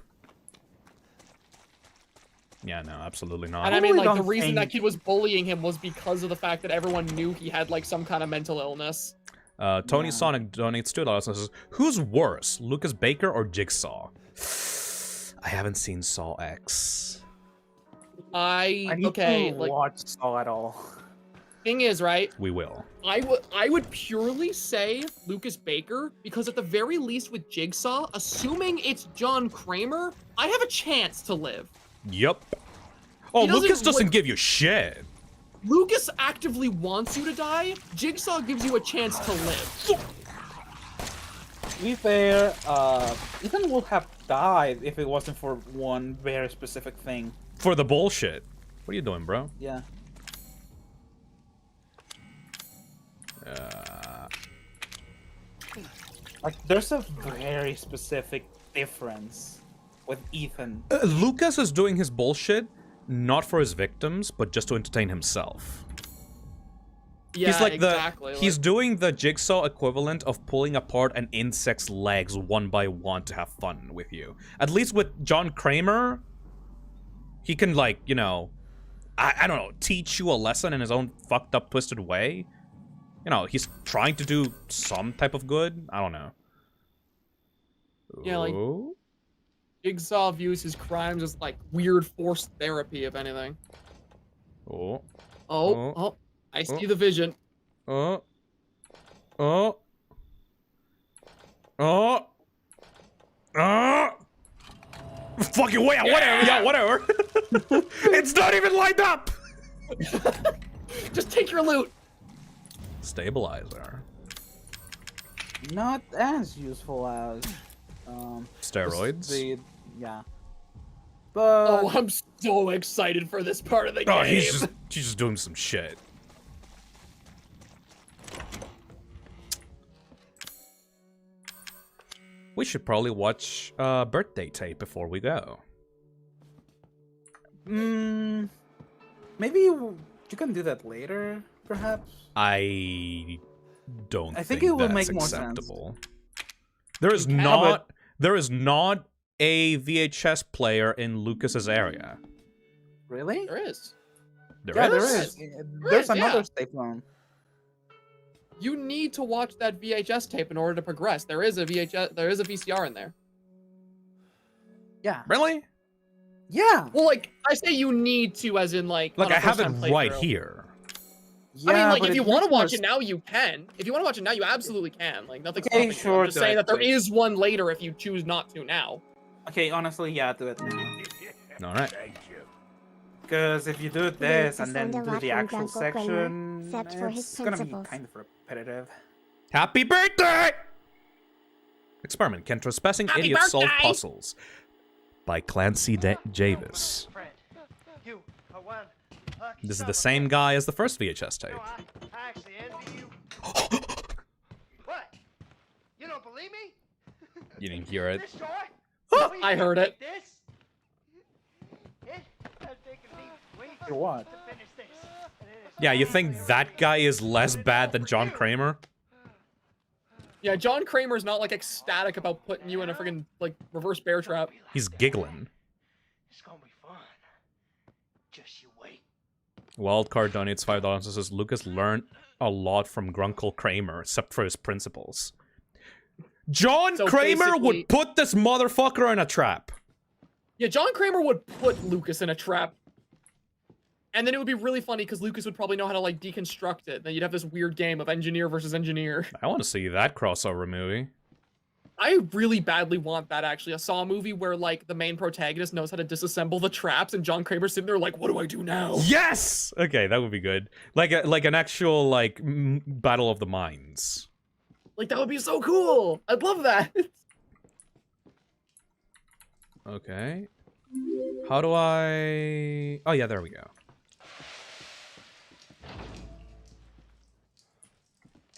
Yeah, no, absolutely not. And I mean, like, the reason that kid was bullying him was because of the fact that everyone knew he had, like, some kind of mental illness. Tony Sonic donates $2 and says, who's worse, Lucas Baker or Jigsaw? I haven't seen Saw X. I need to watch Saw at all. Thing is, right? We will. I would purely say Lucas Baker, because at the very least with Jigsaw, assuming it's John Kramer, I have a chance to live. Yep. Oh, He doesn't, Lucas doesn't like- give you shit. Lucas actively wants you to die. Jigsaw gives you a chance to live. To be fair, Ethan would have died if it wasn't for one very specific thing. For the bullshit. What are you doing, bro? Yeah. Like, there's a very specific difference with Ethan. Lucas is doing his bullshit not for his victims, but just to entertain himself. Yeah, he's like exactly. He's doing the Jigsaw equivalent of pulling apart an insect's legs one by one to have fun with you. At least with John Kramer, he can, like, you know, I don't know, teach you a lesson in his own fucked up, twisted way. You know, he's trying to do some type of good. I don't know. Yeah, like, Ooh. Jigsaw views his crimes as, like, weird forced therapy, if anything. Oh. Oh, I see the vision. Oh. Fucking wait, whatever. Yeah, whatever. It's not even lined up. Just take your loot. Stabilizer. Not as useful as Steroids? Yeah. But Oh, I'm so excited for this part of the game. Oh, he's just doing some shit. We should probably watch birthday tape before we go. Maybe you can do that later, perhaps. I don't think it would that's make more acceptable. There is not a VHS player in Lucas's area. Really? There is. There is. There's another safe room. You need to watch that VHS tape in order to progress. There is a VCR in there. Yeah. Really? Yeah. Well, like, I say you need to, as in, like... Like, on a I have it first-time right playthrough. here. I mean, like, but if you it want to watch requires- it now, you can. If you want to watch it now, you absolutely can. Like, nothing's Okay, stopping you. sure, I'm just do saying it, that there do it. is one later if you choose not to now. Okay, honestly, yeah, do it now. All right. Because if you do this and then Lucius do learned a the lot actual from Grandpa Kramer, section, except for his it's gonna be principles. kind of repetitive. Happy birthday! Experiment. Can trespassing Happy idiots solve birthday! puzzles? By Clancy Javis. This is the same guy as the first VHS tape. I actually envy you. What? You don't believe me? You didn't hear it. This toy? I heard it. This? It has taken me weeks For what? to finish this. And it is Yeah, you think that guy is less bad than John Kramer? Yeah, John Kramer's not, like, ecstatic about putting you in a freaking, like, reverse bear trap. He's giggling. It's gonna be fun. Just you wait. Wildcard donates $5 and says Lucas learned a lot from Grunkle Kramer, except for his principles. John So Kramer basically- would put this motherfucker in a trap. Yeah, John Kramer would put Lucas in a trap. And then it would be really funny because Lucas would probably know how to, like, deconstruct it. Then you'd have this weird game of engineer versus engineer. I want to see that crossover movie. I really badly want that, actually. A Saw movie where, like, the main protagonist knows how to disassemble the traps and John Kramer's sitting there like, what do I do now? Yes! Okay, that would be good. Like an actual, like, Battle of the Minds. Like, that would be so cool! I'd love that! Okay. How do I... Oh, yeah, there we go.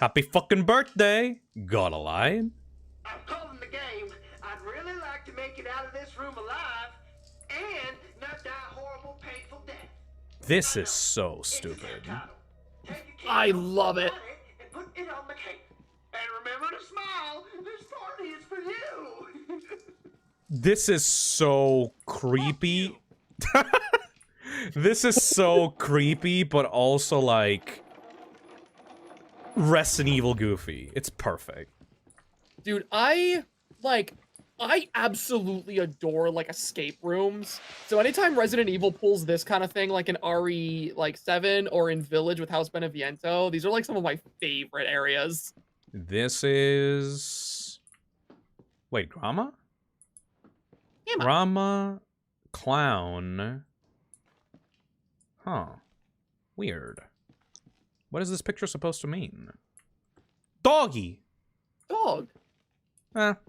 Happy fucking birthday! Got a line? I'm calling the game. I'd really like to make it out of this room alive and not die a horrible, painful death. This is so stupid. I love it. And put it on the cake. And remember to smile. This party is for you. This is so creepy. This is so creepy, but also, like... Resident Evil goofy. It's perfect. Dude, I absolutely adore, like, escape rooms. So anytime Resident Evil pulls this kind of thing, like in RE, like, 7 or in Village with House Beneviento, these are, like, some of my favorite areas. This is... Wait, Grandma? Grandma. Grandma, clown. Huh. Weird. What is this picture supposed to mean? Doggy! Dog.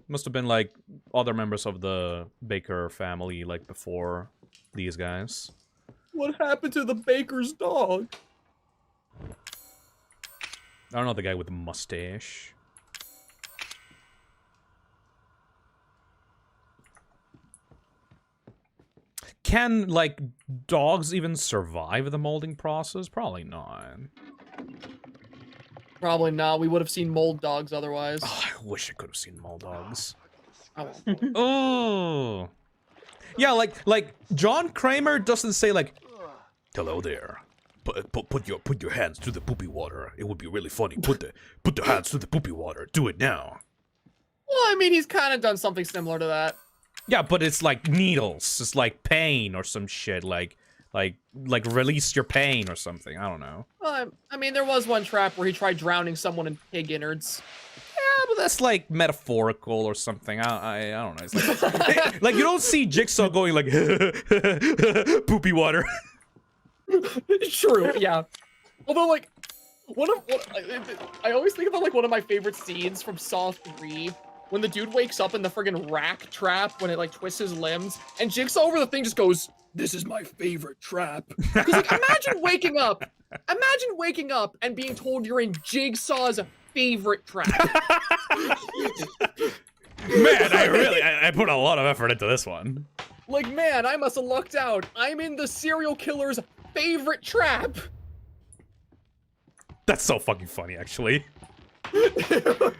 Must have been, like, other members of the Baker family, like, before these guys. What happened to the baker's dog? I don't know, the guy with the mustache. Can, like, dogs even survive the molding process? Probably not. Probably not. We would have seen mold dogs otherwise. Oh, I wish I could have seen mold dogs. I won't. Oh. Yeah, like John Kramer doesn't say like, "Hello there. Put your hands to the poopy water. It would be really funny. Put the hands to the poopy water. Do it now." Well, I mean, he's kind of done something similar to that. Yeah, but it's like needles. It's like pain or some shit. Like release your pain or something. I don't know. Well, I mean, there was one trap where he tried drowning someone in pig innards. Yeah, but that's like metaphorical or something. I don't know. It's like, like you don't see Jigsaw going like poopy water. True, yeah. Although, like, I always think about, like, one of my favorite scenes from Saw 3, when the dude wakes up in the friggin' rack trap when it, like, twists his limbs, and Jigsaw over the thing just goes, "This is my favorite trap." Because, like, imagine waking up and being told you're in Jigsaw's favorite trap. Man, I put a lot of effort into this one. Like, man, I must have lucked out. I'm in the serial killer's favorite trap. That's so fucking funny, actually. I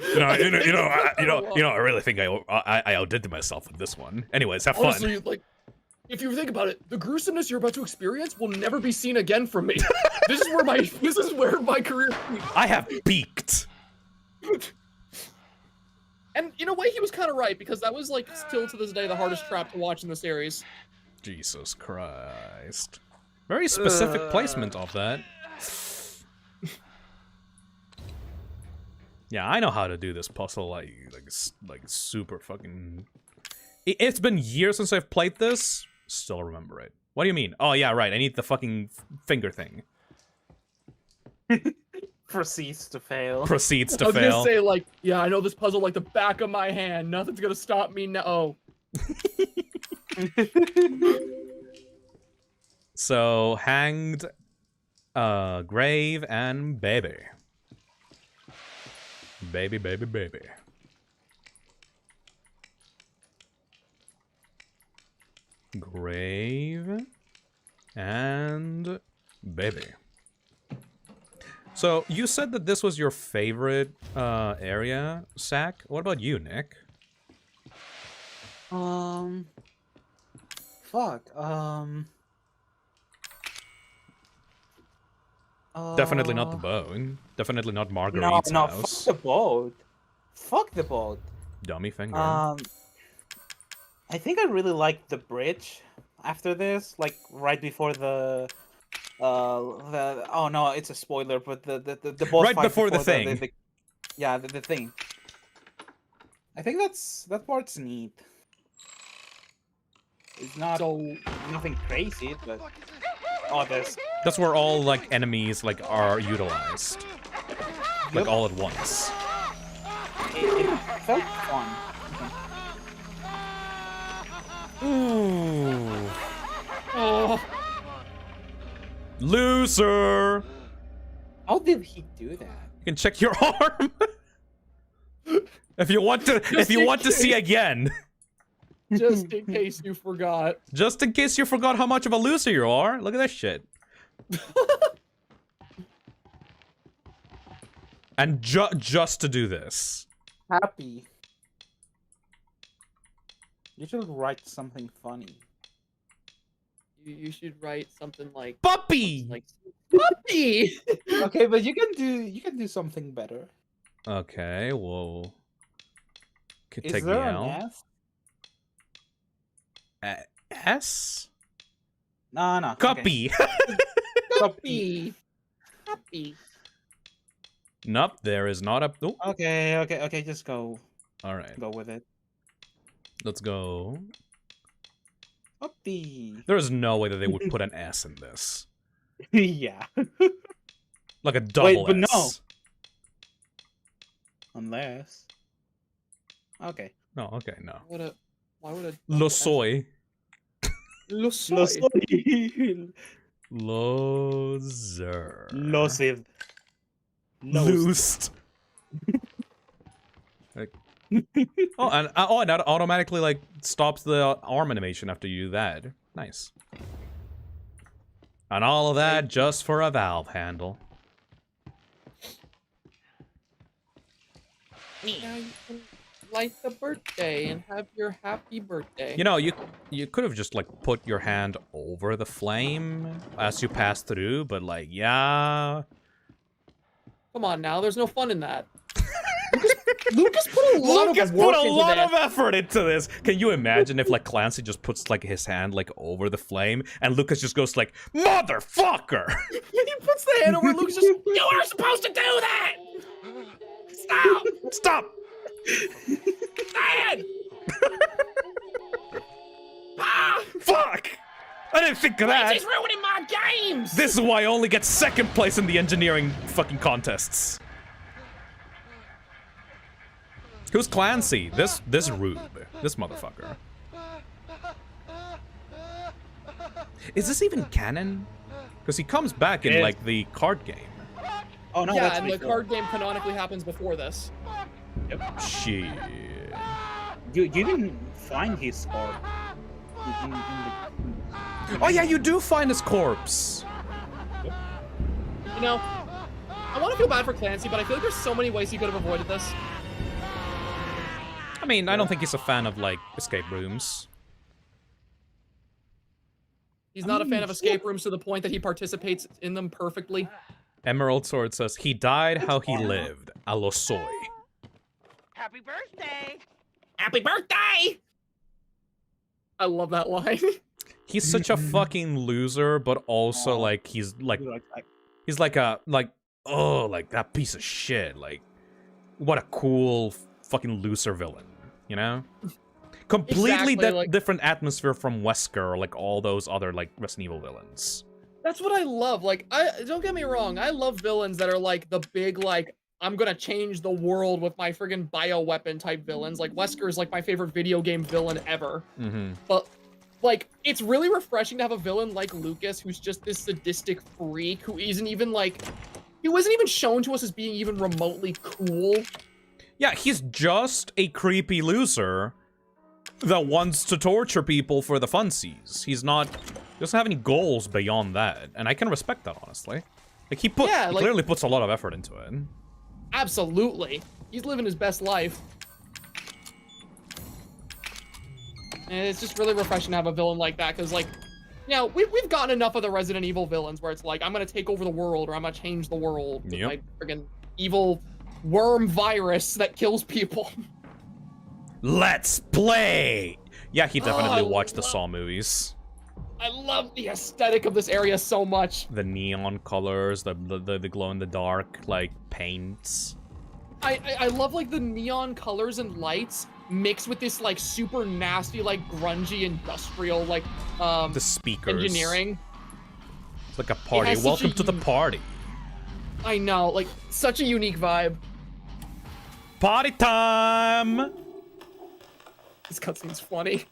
really think I outdid myself with this one. Anyways, have fun. Honestly, like, if you think about it, the gruesomeness you're about to experience will never be seen again from me. This is where my career peaked. I have peaked. And in a way, he was kind of right, because that was, like, still to this day the hardest trap to watch in the series. Jesus Christ. Very specific placement of that. Yeah, I know how to do this puzzle, like super fucking... It's been years since I've played this. Still remember it. What do you mean? Oh, yeah, right. I need the fucking finger thing. Proceeds to fail. Proceeds to I was fail. gonna say, like, yeah, I know this puzzle like the back of my hand. Nothing's gonna stop me now. Oh. So, hanged, grave, and baby. Baby, baby, baby. Grave, and baby. So, you said that this was your favorite area, Zach. What about you, Nick? Definitely not the boat. Definitely not Marguerite's house. Fuck the boat. Fuck the boat. Dummy finger. I think I really liked the bridge after this, like right before the oh no, it's a spoiler, but the boss right fight before the thing. The thing. I think that part's neat. It's not nothing crazy, but that's where all like enemies like are utilized, like all at once. It felt fun. Ooh. Oh. Loser. How did he do that? You can check your arm if you want to. If you want to see again. Just in case you forgot. Just in case you forgot how much of a loser you are. Look at this shit. And just to do this. Happy. You should write something funny. You should write something like puppy. Like puppy. Okay, but you can do something better. Okay, well. Could Is take there me an out. S? S? No. Copy. Copy. Copy. Nope, there is not a. Oh. Okay. Just go. All right. Go with it. Let's go. Copy. There is no way that they would put an S in this. Yeah. Like a double but S. no. Unless. Okay. No. Okay. No. Why would a Losoy. Losoy. Loser. Losive. Loosed. Like, and that automatically like stops the arm animation after you do that. Nice. And all of that just for a valve handle. Now you can light the birthday and have your happy birthday. You know, you could have just like put your hand over the flame as you pass through, but like, yeah. Come on now, there's no fun in that. Lucas put a lot of effort into this. Can you imagine if like Clancy just puts like his hand like over the flame and Lucas just goes like, motherfucker! He puts the hand over Lucas just, you are supposed to do that! Stop! Stop! Dad! Ah! Fuck! I didn't think of that! He's ruining my games! This is why I only get second place in the engineering fucking contests. Who's Clancy? This Rube. This motherfucker. Is this even canon? Because he comes back in like the card game. Oh no, yeah, and the card game canonically happens before this. Shit. You didn't find his card. Oh yeah, you do find his corpse. You know, I want to feel bad for Clancy, but I feel like there's so many ways he could have avoided this. I mean, I don't think he's a fan of, like, escape rooms. He's not a fan of escape rooms to the point that he participates in them perfectly. Emerald Sword says, he died how he lived. A lo soy. Happy birthday! Happy birthday! I love that line. He's such a fucking loser, but also, like, he's like that piece of shit. Like, what a cool fucking loser villain, you know? Completely Exactly, different atmosphere from Wesker, or like all those other like Resident Evil villains. That's what I love. Like, don't get me wrong, I love villains that are like the big, like, I'm gonna change the world with my friggin' bioweapon type villains. Like, Wesker is like my favorite video game villain ever. But like, it's really refreshing to have a villain like Lucas, who's just this sadistic freak who isn't even like, he wasn't even shown to us as being even remotely cool. Yeah, he's just a creepy loser that wants to torture people for the funsies. He doesn't have any goals beyond that, and I can respect that, honestly. Like, he clearly puts a lot of effort into it. Absolutely. He's living his best life. And it's just really refreshing to have a villain like that, because, like, you know, we've gotten enough of the Resident Evil villains where it's like, I'm gonna take over the world, or I'm gonna change the world with my friggin' evil worm virus that kills people. Let's play! Yeah, he definitely watched the Saw movies. I love the aesthetic of this area so much. The neon colors, the glow-in-the-dark, like, paints. I love, like, the neon colors and lights mixed with this, like, super nasty, like, grungy, industrial, like, the speakers. Engineering. It's like a party. Welcome to the party. I know, like, such a unique vibe. Party time! This cutscene's funny.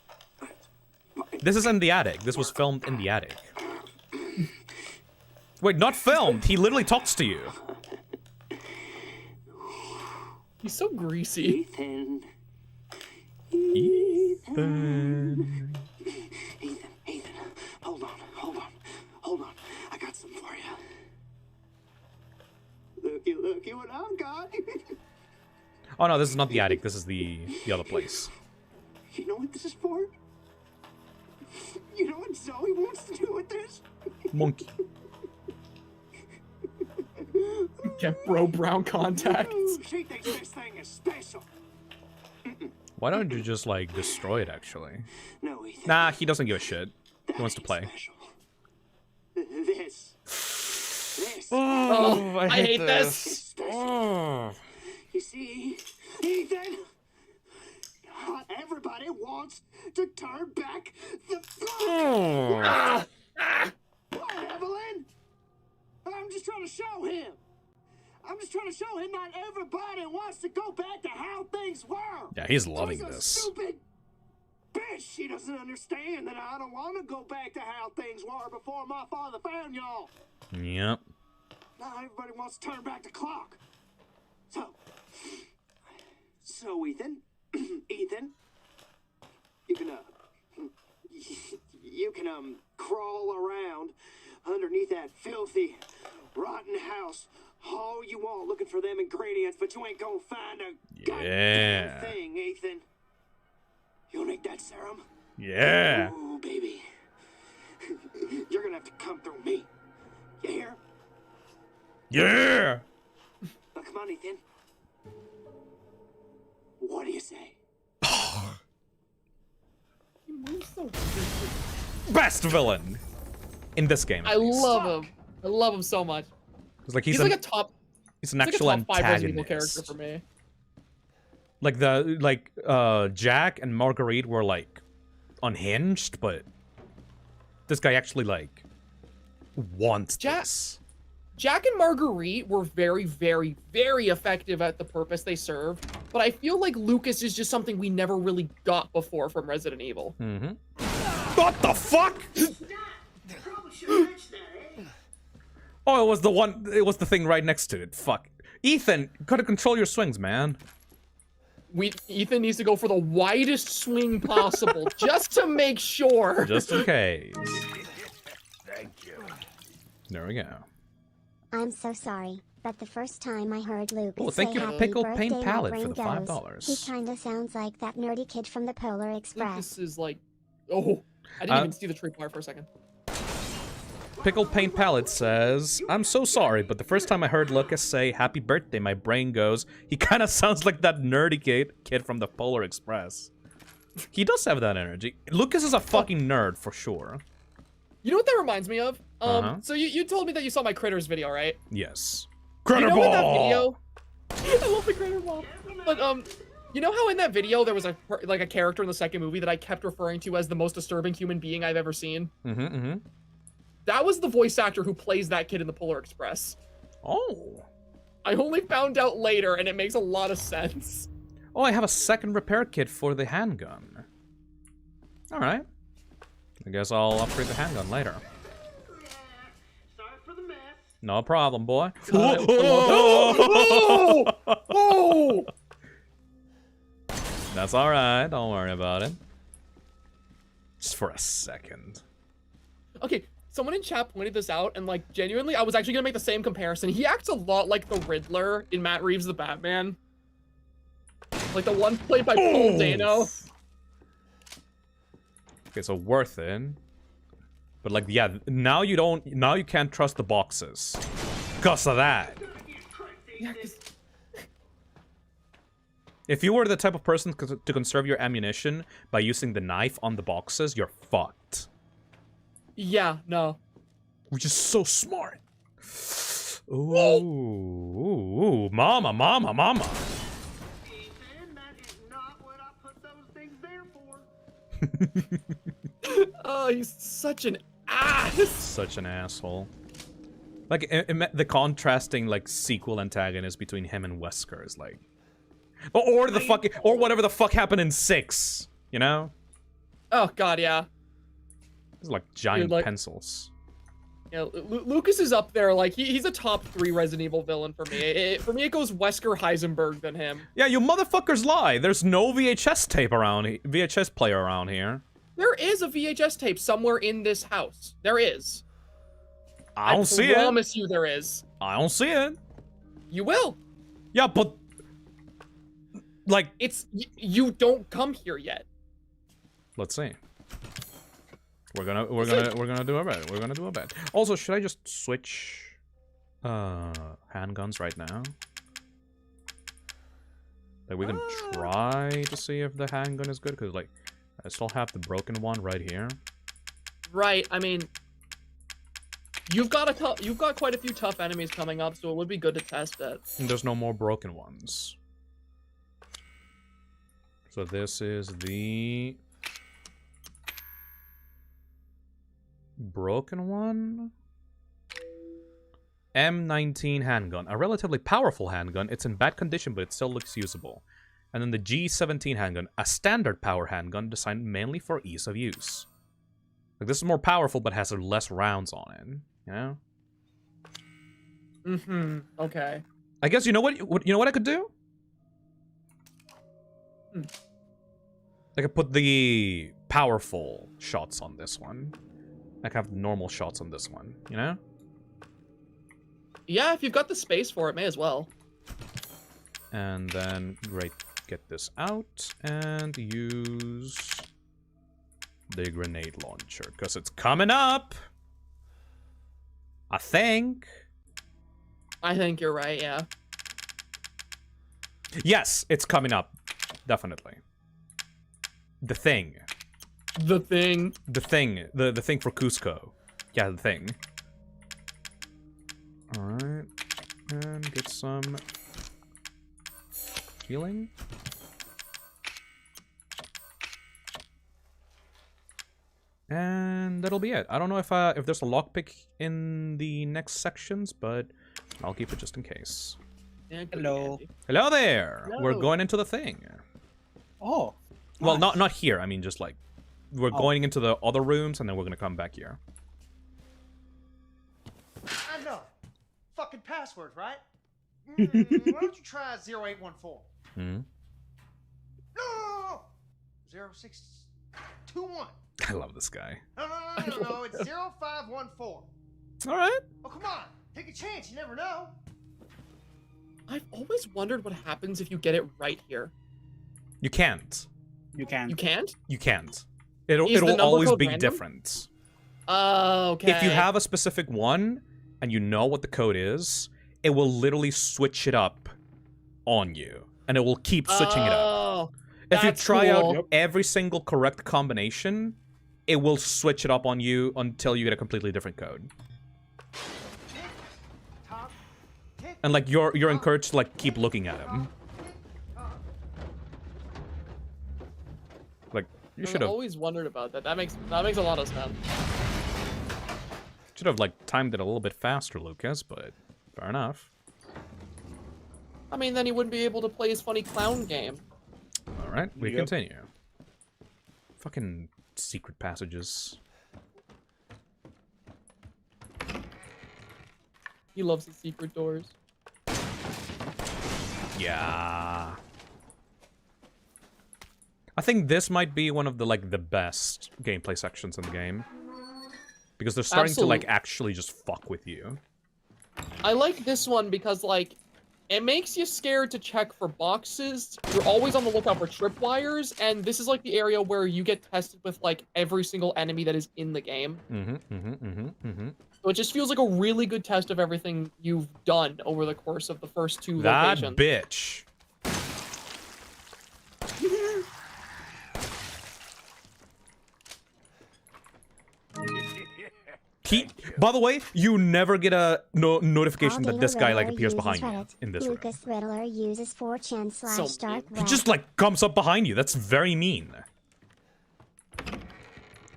This is in the attic. This was filmed in the attic. Wait, not filmed. He literally talks to you. He's so greasy. Ethan. Ethan. Ethan, hold on. I got some for you. Looky what I've got. Oh no, this is not the attic. This is the other place. You know what this is for? You know what Zoe wants to do with this? Monkey. Get bro brown contacts. She thinks this thing is special. Why don't you just, like, destroy it, actually? No, Ethan. Nah, he doesn't give a shit. He wants to play. This. Oh, I hate this. You see, Ethan? Not everybody wants to turn back the clock. Poor Evelyn. I'm just trying to show him. Not everybody wants to go back to how things were. Yeah, he's loving She's a this. Stupid bitch. She doesn't understand that I don't want to go back to how things were before my father found y'all. Yep. Not everybody wants to turn back the clock. So Ethan, you can crawl around underneath that filthy, rotten house all you want looking for them ingredients, but you ain't gonna find a goddamn thing, Ethan. You'll need that serum? Yeah. Ooh, baby. You're gonna have to come through me. You hear? Yeah. Now, come on, Ethan. What do you say? He moves so weirdly. Best villain in this game. I love him. I love him so much. It's like he's like a top. He's an actual like a top 5 Resident Evil antagonist. character for me. Like Jack and Marguerite were like unhinged, but this guy actually like wants this. Jack and Marguerite were very, very, very effective at the purpose they serve, but I feel like Lucas is just something we never really got before from Resident Evil. Mm-hmm. What the fuck? Oh, it was the one. It was the thing right next to it. Fuck. Ethan, gotta control your swings, man. Ethan needs to go for the widest swing possible, just to make sure. Just in case. Thank you. There we go. I'm so sorry, but the first time I heard Luke Oh, say thank you, happy Pickle birthday, Paint my Palette, brain for the goes, $5. He kinda sounds like that nerdy kid from the Polar Express. This is like, oh, I didn't even see the tripwire for a second. Pickle Paint Palette says, I'm so sorry, but the first time I heard Lucas say happy birthday, my brain goes, he kind of sounds like that nerdy kid from the Polar Express. He does have that energy. Lucas is a fucking nerd, for sure. You know what that reminds me of? So you told me that you saw my Critters video, right? Yes. Critter Ball! In that video, I love the Critter Ball. But, you know how in that video there was a character in the second movie that I kept referring to as the most disturbing human being I've ever seen? That was the voice actor who plays that kid in the Polar Express. Oh. I only found out later, and it makes a lot of sense. Oh, I have a second repair kit for the handgun. Alright. I guess I'll upgrade the handgun later. No problem, boy. Whoa! That's alright, don't worry about it. Just for a second. Okay, someone in chat pointed this out, and like, genuinely, I was actually gonna make the same comparison. He acts a lot like the Riddler in Matt Reeves' The Batman. Like the one played by Paul Dano. Okay, so worth it. But like, yeah, now you can't trust the boxes. Because of that. Yeah, 'cause... If you were the type of person to conserve your ammunition by using the knife on the boxes, you're fucked. Yeah, no. Which is so smart. Ooh, ooh, mama, mama, mama. Oh, he's such an ass. Such an asshole. Like, the contrasting, like, sequel antagonist between him and Wesker is like... Or the fucking... Or whatever the fuck happened in 6, you know? Oh, God, yeah. It's like giant Dude, like, pencils. Yeah, Lucas is up there, like, he's a top 3 Resident Evil villain for me. For me, it goes Wesker, Heisenberg, then him. Yeah, you motherfuckers lie. There's no VHS tape around VHS player around here. There is a VHS tape somewhere in this house. There is. I don't see it. I promise you there is. I don't see it. You will. Yeah, but... Like... It's... You don't come here yet. Let's see. We're gonna do a bet. We're gonna do a bet. Also, should I just switch handguns right now? Like, we can try to see if the handgun is good, because like I still have the broken one right here. Right. I mean, you've got quite a few tough enemies coming up, so it would be good to test it. And there's no more broken ones. So this is the broken one. M19 handgun, a relatively powerful handgun. It's in bad condition, but it still looks usable. And then the G17 handgun, a standard power handgun designed mainly for ease of use. Like, this is more powerful, but has less rounds on it, you know? Okay. I guess you know what I could do? I could put the powerful shots on this one. I could have the normal shots on this one, you know? Yeah, if you've got the space for it, may as well. And then, great, get this out and use the grenade launcher, because it's coming up! I think you're right, yeah. Yes, it's coming up. Definitely. The thing. The thing. The thing. The thing for Cusco. Yeah, the thing. Alright. And get some healing. And that'll be it. I don't know if there's a lockpick in the next sections, but I'll keep it just in case. Yeah, hello. Hello there. Hello. We're going into the thing. Oh. Well, nice. not here. I mean, just like we're going into the other rooms, and then we're gonna come back here. I know. Fucking password, right? Why don't you try 0814? No. 0621. I love this guy. No. It's 0514. All right. Oh, come on. Take a chance. You never know. I've always wondered what happens if you get it right here. You can't. You can. You can't? You can't. Is the It'll number always code be random? different. Oh, okay. If you have a specific one and you know what the code is, it will literally switch it up on you, and it will keep switching it up. If you that's try cool. out every single correct combination, it will switch it up on you until you get a completely different code. And like you're encouraged to like keep looking at him. Like you should I've have always wondered about that. That makes a lot of sense. like timed it a little bit faster, Lucas, but fair enough. I mean, then he wouldn't be able to play his funny clown game. All right, we Yep. continue. Fucking secret passages. He loves the secret doors. Yeah. I think this might be one of the the best gameplay sections in the game. Because they're starting to like actually just fuck with you. I like this one because like it makes you scared to check for boxes. You're always on the lookout for tripwires, and this is like the area where you get tested with like every single enemy that is in the game. So it just feels like a really good test of everything you've done over the course of the first two That locations. bitch. By the way, you never get a notification that this guy like appears behind you in this room. Lucas Riddler uses 4chan/dark He web. just like comes up behind you. That's very mean.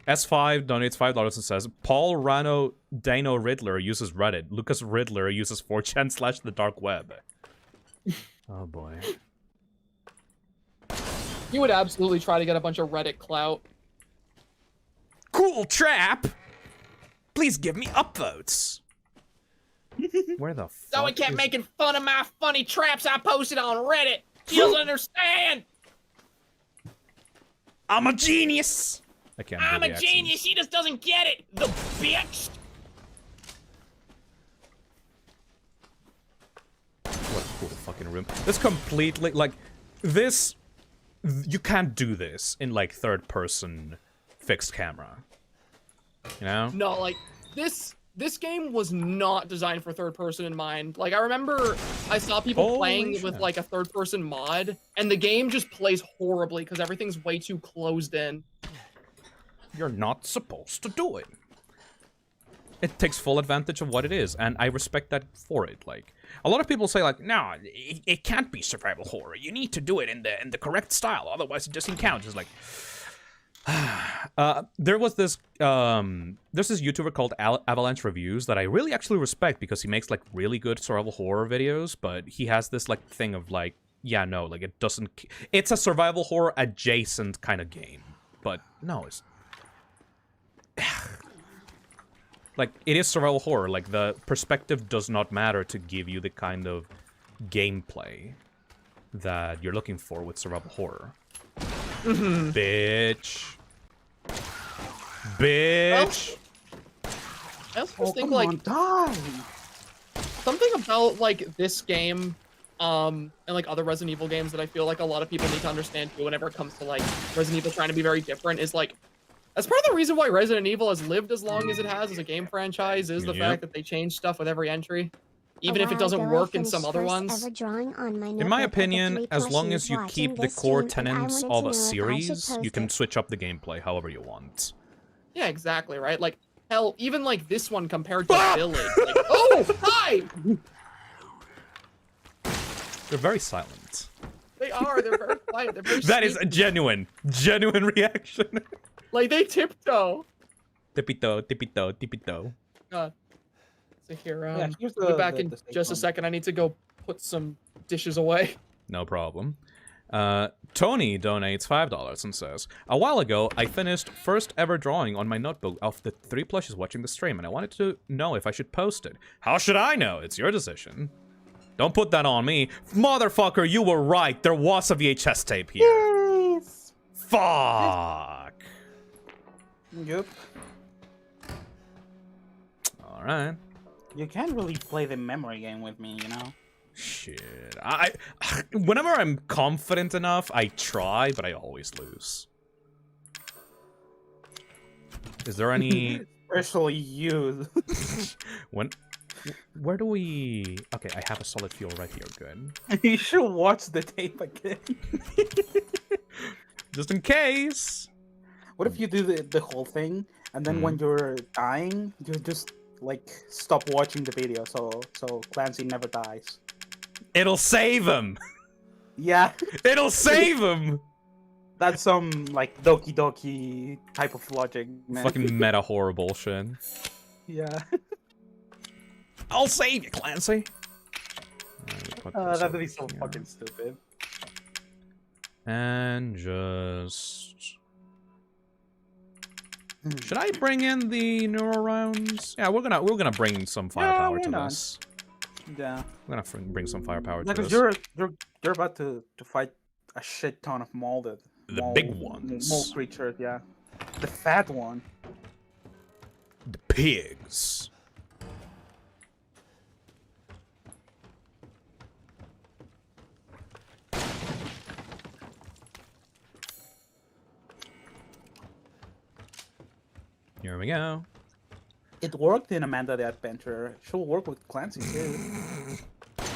S5 donates $5 and says, Paul Rano Dano Riddler uses Reddit. Lucas Riddler uses 4chan/the dark web. Oh boy. You would absolutely try to get a bunch of Reddit clout. Cool trap! Please give me upvotes. Where the fuck So he kept is- making fun of my funny traps I posted on Reddit. She doesn't understand. I'm a genius! I can't do I'm the a accent. genius. She just doesn't get it. The bitch. What a cool fucking room. This completely, like, this... You can't do this in, like, third-person fixed camera. You know? No, like this game was not designed for third person in mind. Like I remember I saw people Holy playing shit. with like a third person mod, and the game just plays horribly because everything's way too closed in. You're not supposed to do it. It takes full advantage of what it is, and I respect that for it. Like, a lot of people say, like, no, it can't be survival horror. You need to do it in the correct style, otherwise it doesn't count. It's like, there was this there's this YouTuber called Avalanche Reviews that I really actually respect because he makes like really good survival horror videos, but he has this like thing of like, yeah, no, like it's a survival horror adjacent kind of game, but no, it's like it is survival horror. Like the perspective does not matter to give you the kind of gameplay that you're looking for with survival horror. Bitch. Bitch. I also just think like something about like this game, and like other Resident Evil games that I feel like a lot of people need to understand too whenever it comes to like Resident Evil trying to be very different is like that's part of the reason why Resident Evil has lived as long as it has as a game franchise is the fact that they change stuff with every entry. Even if it doesn't work in some other ones. In my opinion, as long as you keep the core tenets of a series, you can switch up the gameplay however you want. Yeah, exactly, right? Like, hell, even like this one compared to Village. Like, oh, hi! They're very silent. They are, they're very quiet, they're very That is sweet. a genuine reaction. Like, they tiptoe. Tippy-toe, tippy-toe, tippy-toe. God. So here, Yeah, here's I'll be the- back the- in the steak just a one. second. I need to go put some dishes away. No problem. Tony donates $5 and says, a while ago, I finished first ever drawing on my notebook of the 3 plushes watching the stream, and I wanted to know if I should post it. How should I know? It's your decision. Don't put that on me. Motherfucker, you were right. There was a VHS tape here. Fuck. Yep. All right. You can't really play the memory game with me, you know? Shit. Whenever I'm confident enough, I try, but I always lose. Is there any... Especially you. Where do we... Okay, I have a solid fuel right here. Good. You should watch the tape again. Just in case. What if you do the whole thing, and then when you're dying, you just, like, stop watching the video, so Clancy never dies. It'll save him! Yeah. It'll save him! That's some, like, Doki Doki type of logic, man. Fucking meta horror bullshit. Yeah. I'll save you, Clancy! That'd be so fucking stupid. And just... Should I bring in the neural rounds? Yeah, we're gonna bring some firepower to this. Yeah. We're gonna bring some firepower to Because this. you're about to fight a shit ton of molded. The big ones. Mole creatures, yeah. The fat one. The pigs. Here we go. It worked in Amanda the Adventure. She'll work with Clancy too.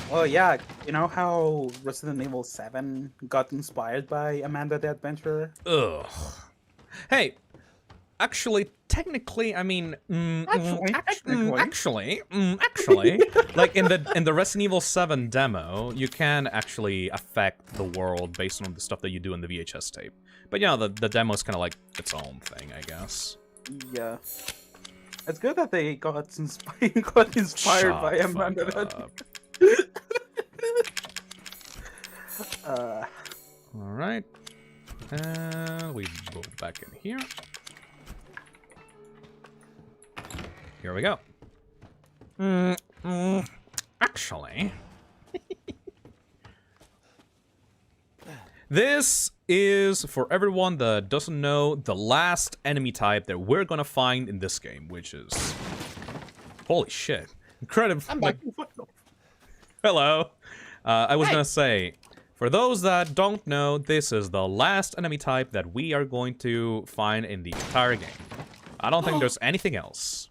Oh yeah, you know how Resident Evil 7 got inspired by Amanda the Adventurer? Ugh. Hey, actually, technically, I mean, actually, like in the Resident Evil 7 demo, you can actually affect the world based on the stuff that you do in the VHS tape. But yeah, the demo is kind of like its own thing, I guess. Yeah. It's good that they got inspired by Amanda the Adventurer. Alright. And we go back in here. Here we go. Actually... This is, for everyone that doesn't know, the last enemy type that we're gonna find in this game, which is... Holy shit. Incredible. I'm back. Hello. I was gonna say, for those that don't know, this is the last enemy type that we are going to find in the entire game. I don't think there's anything else.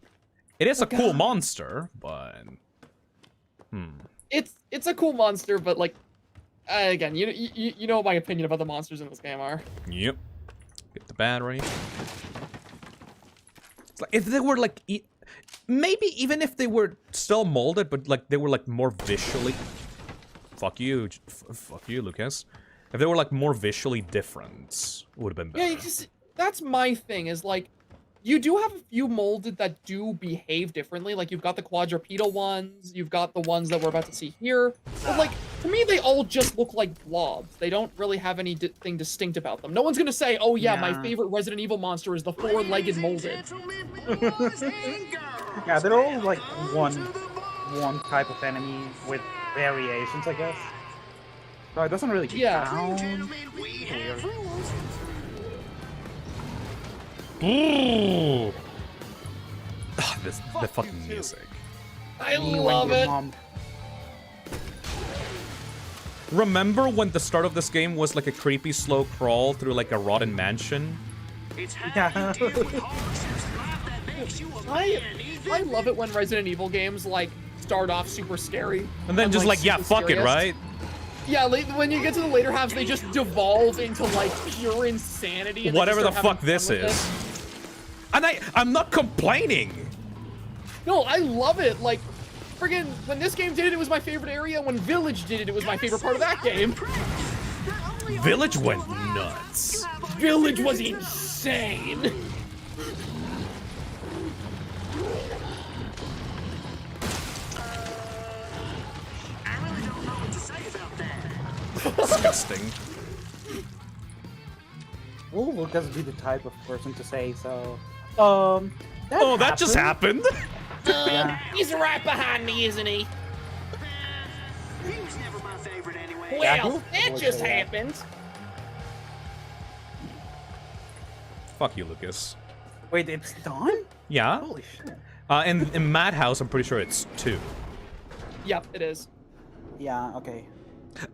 It is a cool monster, but... It's a cool monster, but like... again, you know what my opinion about the monsters in this game are. Yep. Get the battery. It's like, if they were like... maybe even if they were still molded, but like they were like more visually... Fuck you, Lucas. If they were like more visually different, would have been better. Yeah, that's my thing, is like, you do have a few molded that do behave differently. Like, you've got the quadrupedal ones, you've got the ones that we're about to see here. But like, to me, they all just look like blobs. They don't really have anything distinct about them. No one's gonna say, oh yeah, my favorite Resident Evil monster is the four-legged molded. Yeah, they're all like one type of enemy with variations, I guess. So it doesn't really count. Ooh. The fucking music. I love it. Remember when the start of this game was like a creepy slow crawl through like a rotten mansion? Yeah. I love it when Resident Evil games like start off super scary and then just like yeah, fuck scariest. It, right? Yeah, when you get to the later halves, they just devolve into like pure insanity. And whatever the fuck this is. And I'm not complaining. No, I love it. Like, friggin' when this game did it, it was my favorite area. When Village did it, it was my favorite part of that game. Village went nuts. Village was insane. Disgusting. Will Lucas be the type of person to say so? That just happened. Yeah. He's right behind me, isn't he? He was never my favorite anyway. Well, that just happened. Fuck you, Lucas. Wait, it's done? Yeah. Holy shit. In Madhouse, I'm pretty sure it's 2. Yep, it is. Yeah, okay.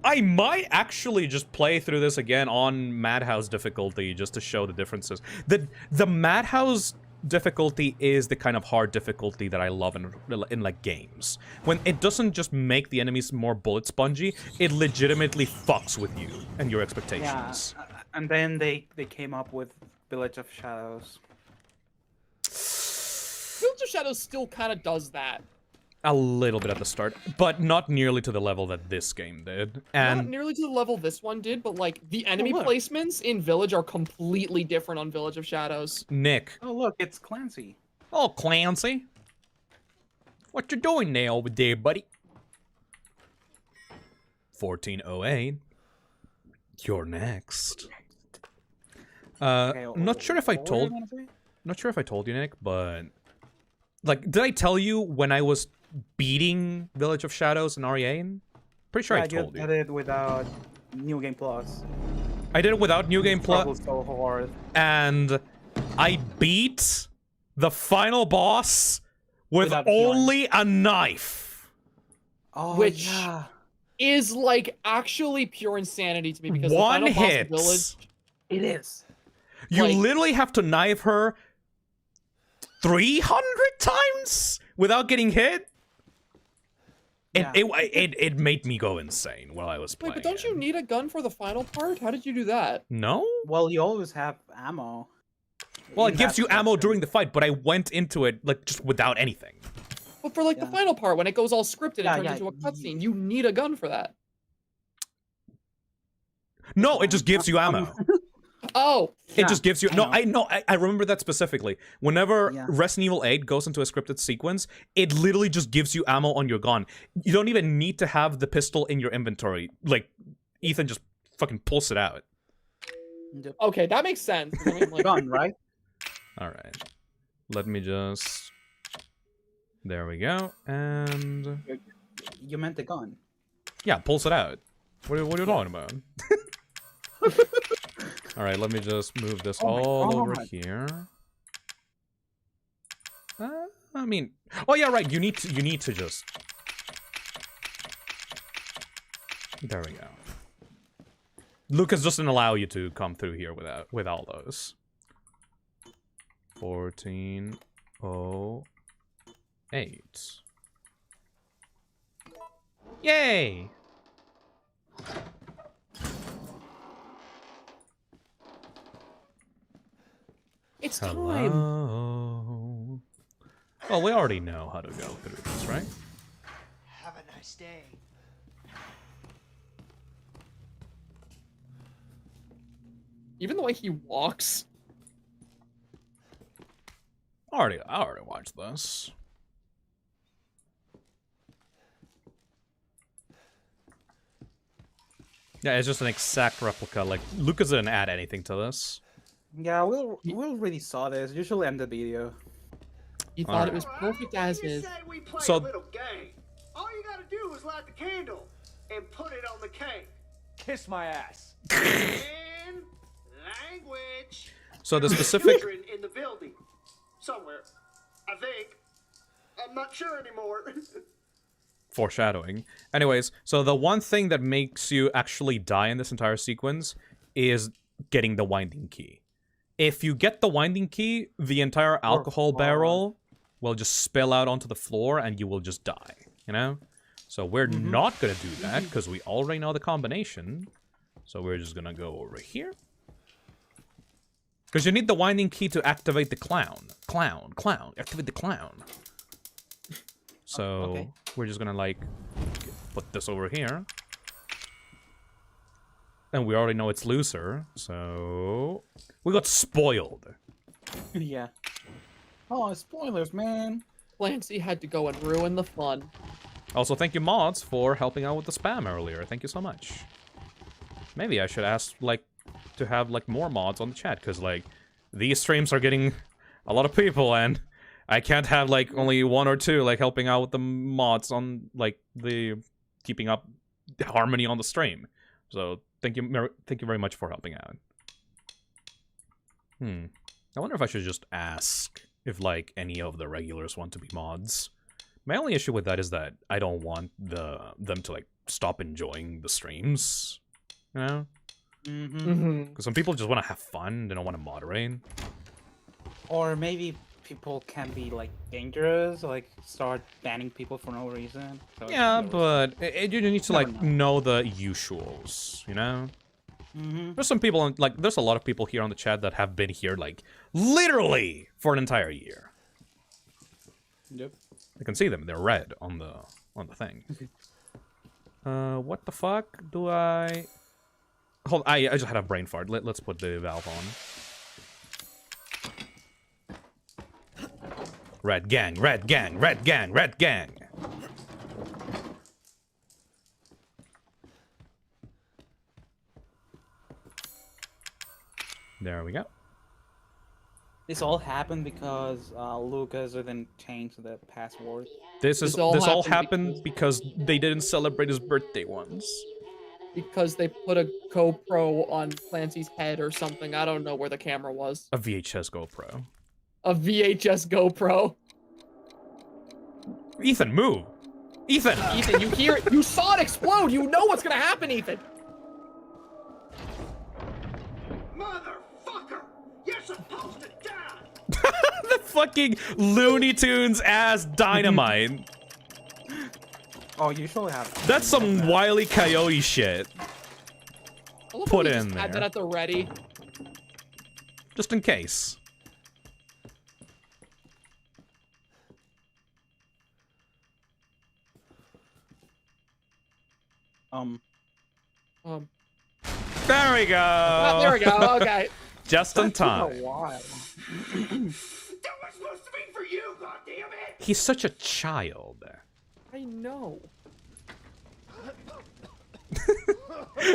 I might actually just play through this again on Madhouse difficulty just to show the differences. The Madhouse difficulty is the kind of hard difficulty that I love in like games. When it doesn't just make the enemies more bullet spongy, it legitimately fucks with you and your expectations. Yeah, and then they came up with Village of Shadows. Village of Shadows still kind of does that. A little bit at the start, but not nearly to the level that this game did. And Not nearly to the level this one did, but like the enemy placements in Village are completely different on Village of Shadows. Nick. Oh look, it's Clancy. Oh, Clancy. What you doing now over there, buddy? 1408. You're next. Not sure if I told you, Nick, but like, did I tell you when I was beating Village of Shadows and REA? Pretty sure I told you. I did it without New Game Plus. I did it without New Game Plus. So hard. And I beat the final boss with only a knife. Oh, which yeah. is like actually pure insanity to me because One the final hit. boss of Village. It is. You literally have to knife her 300 times without getting hit. It made me go insane while I was playing. Wait, but don't you need a gun for the final part? How did you do that? No? Well, you always have ammo. Well, it gives you ammo during the fight, but I went into it like just without anything. But for like the final part, when it goes all scripted and turns into a cutscene, you need a gun for that. No, it just gives you ammo. Oh, it just gives you I remember that specifically. Whenever Resident Evil 8 goes into a scripted sequence, it literally just gives you ammo on your gun. You don't even need to have the pistol in your inventory. Like, Ethan just fucking pulls it out. Okay, that makes sense. I mean, like... Gun, right? All right, let me just. There we go, and you meant the gun. Yeah, pulls it out. What are you talking about? All right, let me just move this all over here. I mean, oh yeah, right. You need to just. There we go. Lucas doesn't allow you to come through here with all those. 1408. Yay! It's time. Hello. Well, we already know how to go through this, right? Have a nice day. Even the way he walks. I already watched this. Yeah, it's just an exact replica. Like, Lucas didn't add anything to this. Yeah, we already saw this. Usually end the video. You thought it was perfect as is. We play So- a little game. All you gotta do is light the candle and put it on the cake. Kiss my ass. And language. So the specific Children in the building, somewhere. I think. I'm not sure anymore. foreshadowing. Anyways, so the one thing that makes you actually die in this entire sequence is getting the winding key. If you get the winding key, the entire alcohol barrel will just spill out onto the floor and you will just die, you know? So we're not gonna do that because we already know the combination. So we're just gonna go over here. Because you need the winding key to activate the clown. Activate the clown. So we're just gonna like put this over here. And we already know it's looser, so we got spoiled. Yeah. Oh, spoilers, man. Clancy had to go and ruin the fun. Also, thank you, mods, for helping out with the spam earlier. Thank you so much. Maybe I should ask, like, to have, like, more mods on the chat, because, like, these streams are getting a lot of people, and I can't have, like, only one or two, like, helping out with the mods on, like, the keeping up harmony on the stream. So, thank you very much for helping out. I wonder if I should just ask if, like, any of the regulars want to be mods. My only issue with that is that I don't want them to, like, stop enjoying the streams, you know? Because some people just want to have fun, they don't want to moderate. Or maybe people can be, like, dangerous, like, start banning people for no reason. So Yeah, but you need to, like, know the usuals, you know? There's some people, like, there's a lot of people here on the chat that have been here, like, literally for an entire year. Yep. I can see them, they're red on the thing. What the fuck do I... Hold, I just had a brain fart. Let's put the valve on. Red gang, red gang, red gang, red gang. There we go. This all happened because Lucas didn't change the password. This all happened because they didn't celebrate his birthday once. Because they put a GoPro on Clancy's head or something. I don't know where the camera was. A VHS GoPro. A VHS GoPro. Ethan, move! Ethan! Ethan, you hear it? You saw it explode! You know what's gonna happen, Ethan! Motherfucker! You're supposed to die! The fucking Looney Tunes ass dynamite. Oh, you usually have. That's some Wile E. Coyote shit. I love Put how you in just had that there. at the ready. Just in case. There we go. Oh, there we go. Okay. Just in That took a time. while. That was supposed to be for you, goddammit! He's such a child. I know.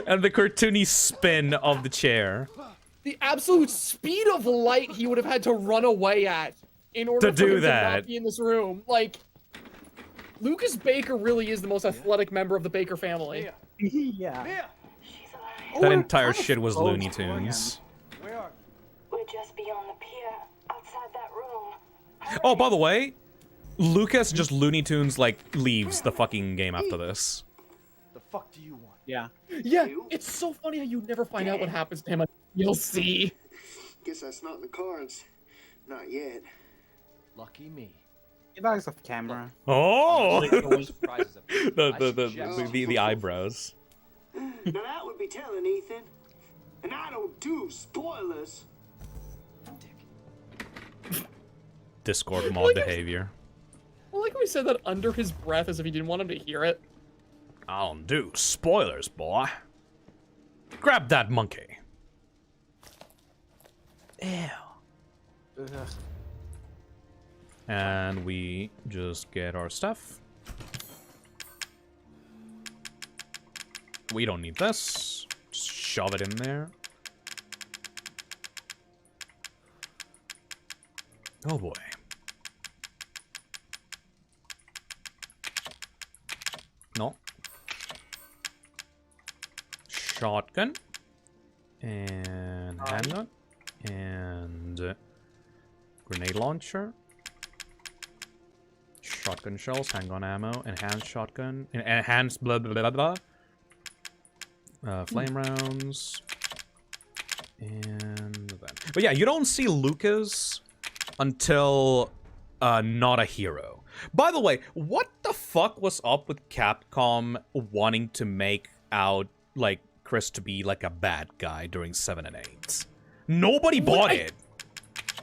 And the cartoony spin of the chair. The absolute speed of light he would have had to run away at in order To do for him to that. not be in this room. Like, Lucas Baker really is the most athletic member of the Baker family. Yeah. That entire shit was Looney Tunes. We're just beyond the pier, outside that room. Oh, by the way, Lucas just Looney Tunes, like, leaves the fucking game after this. The fuck do you want? Yeah. Yeah, it's so funny how you never find out what happens to him. You'll see. Guess that's not in the cards. Not yet. Lucky me. He likes off camera. Oh! the the eyebrows. Now that would be telling, Ethan. And I don't do spoilers. Discord mod behavior. I like how he said that under his breath as if he didn't want him to hear it. I don't do spoilers, boy. Grab that monkey. Ew. And we just get our stuff. We don't need this. Just shove it in there. Oh boy. No. Shotgun. And handgun. And grenade launcher. Shotgun shells, handgun ammo, enhanced shotgun, enhanced blah blah blah blah. Flame rounds. And then. But yeah, you don't see Lucas until Not a Hero. By the way, what the fuck was up with Capcom wanting to make out, like, Chris to be, like, a bad guy during 7 and 8? Nobody bought it.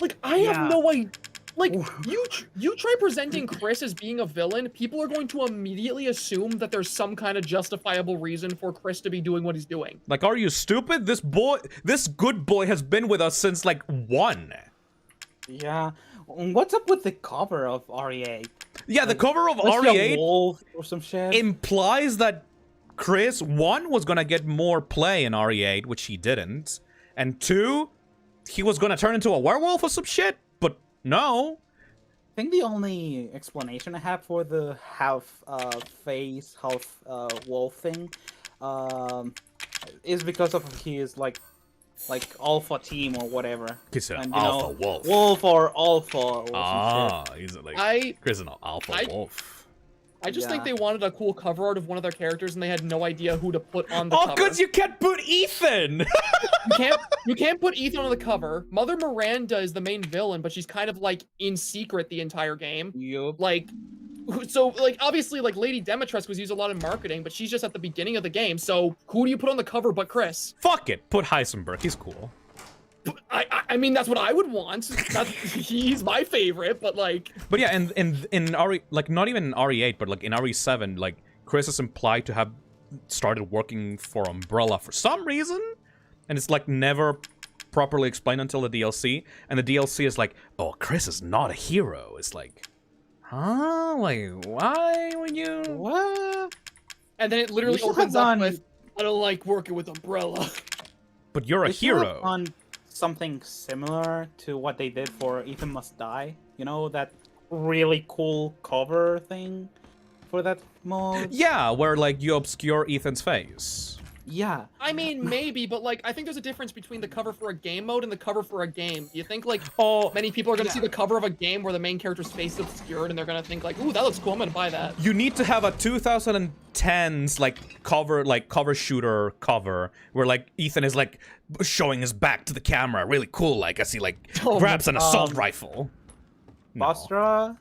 Like, I have no idea. Like, you try presenting Chris as being a villain, people are going to immediately assume that there's some kind of justifiable reason for Chris to be doing what he's doing. Like, are you stupid? This good boy has been with us since, like, 1. Yeah. What's up with the cover of RE8? Yeah, the cover of Must be a RE8 wolf or some shit. implies that Chris, 1, was gonna get more play in RE8, which he didn't, and 2, he was gonna turn into a werewolf or some shit, but no. I think the only explanation I have for the half face, half wolf thing is because of his, like, like Alpha Team or whatever. He's an And, you Alpha know, Wolf. Wolf or Alpha. Or some shit. He's like Chris is an Alpha Wolf. I just think they wanted a cool cover art of one of their characters, and they had no idea who to put on the Oh, cover. because you can't put Ethan. You can't put Ethan on the cover. Mother Miranda is the main villain, but she's kind of like in secret the entire game. Yup. Like, so like obviously like Lady Demetresque was used a lot in marketing, but she's just at the beginning of the game. So who do you put on the cover but Chris? Fuck it, put Heisenberg. He's cool. I mean that's what I would want. He's my favorite, but like. But yeah, in RE, like not even in RE8, but like in RE7, like Chris is implied to have started working for Umbrella for some reason, and it's like never properly explained until the DLC. And the DLC is like, oh, Chris is not a hero. It's like, huh? Like, why would you? What? And then it literally opens up with, I don't like working with Umbrella. But you're a They should have hero. done something similar to what they did for Ethan Must Die. You know, that really cool cover thing for that mode? Yeah, where like you obscure Ethan's face. Yeah. I mean, maybe, but like, I think there's a difference between the cover for a game mode and the cover for a game. You think like, many people are gonna see the cover of a game where the main character's face is obscured, and they're gonna think like, ooh, that looks cool, I'm gonna buy that. You need to have a 2010s cover shooter cover where like Ethan is like showing his back to the camera, really cool, like as he like grabs an assault rifle. Bastra,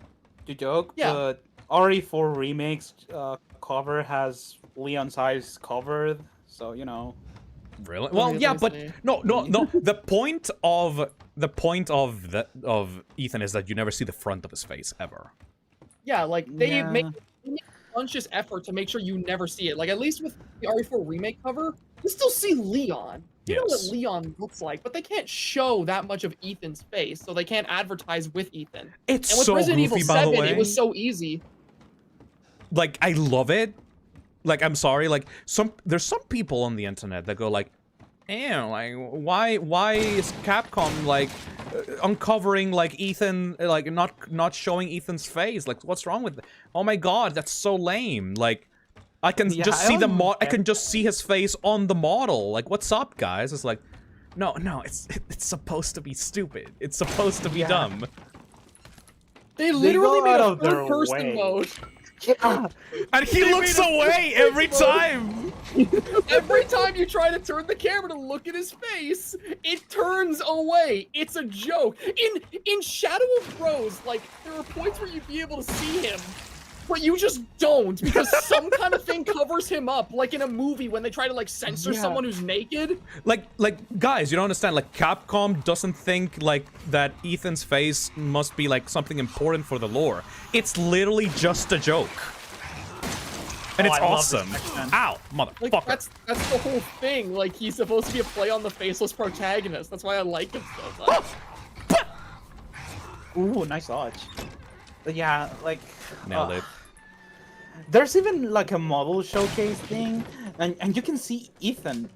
to joke, the RE4 remakes cover has Leon's eyes covered, so you know. Really? Well, yeah, but no. The point of Ethan is that you never see the front of his face ever. Yeah, like they make a conscious effort to make sure you never see it. Like at least with the RE4 remake cover, you still see Leon. You know what Leon looks like, but they can't show that much of Ethan's face, so they can't advertise with Ethan. It's and with so Resident goofy, Evil by the 7, way. it was so easy. Like I love it. Like I'm sorry, like there's some people on the internet that go like, ew, like why is Capcom like uncovering like Ethan, like not showing Ethan's face? Like what's wrong with it? Oh my god, that's so lame. Like I can just see I can just see his face on the model. Like what's up, guys? It's like no, it's supposed to be stupid. It's supposed to be dumb. They literally made a third-person mode. Yeah. And he looks away every time. Every time you try to turn the camera to look at his face, it turns away. It's a joke. In Shadow of Rose, like there are points where you'd be able to see him, but you just don't because some kind of thing covers him up, like in a movie when they try to like censor someone who's naked. Like guys, you don't understand. Like Capcom doesn't think like that Ethan's face must be like something important for the lore. It's literally just a joke, and it's awesome. Ow, motherfucker! Like that's the whole thing. Like he's supposed to be a play on the faceless protagonist. That's why I like him so much. Ooh, nice dodge. But yeah, like nailed it. There's even like a model showcase thing, and you can see Ethan,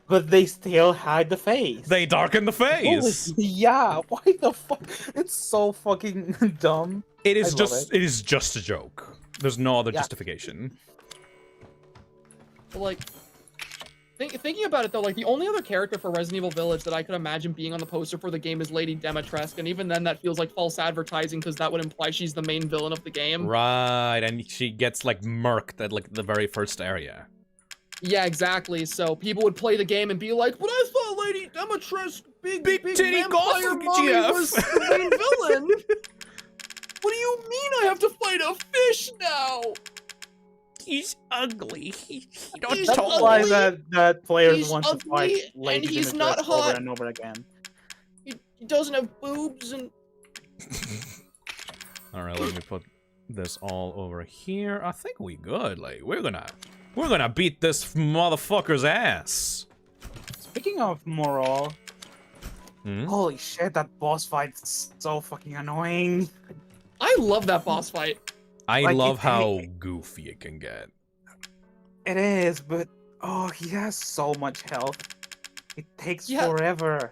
but they still hide the face. They darken the face. Yeah, why the fuck? It's so fucking dumb. It is just it is just a joke. There's no other justification. But like, thinking about it though, like the only other character for Resident Evil Village that I could imagine being on the poster for the game is Lady Demetresque, and even then that feels like false advertising because that would imply she's the main villain of the game. Right, and she gets like murked at like the very first area. Yeah, exactly. So people would play the game and be like, "But I thought Lady Demetresque, big titty vampire mommy was the main villain. What do you mean I have to fight a fish now? He's ugly. He He's That's ugly. why that players He's want to ugly, fight and Lady he's Demetresque not hot. over and over again. He doesn't have boobs and." All right, let me put this all over here. I think we good. Like we're gonna beat this motherfucker's ass. Speaking of moral, holy shit, that boss fight's so fucking annoying. I love that boss fight. I Like, love how goofy it can get. It is, but oh, he has so much health. It takes forever.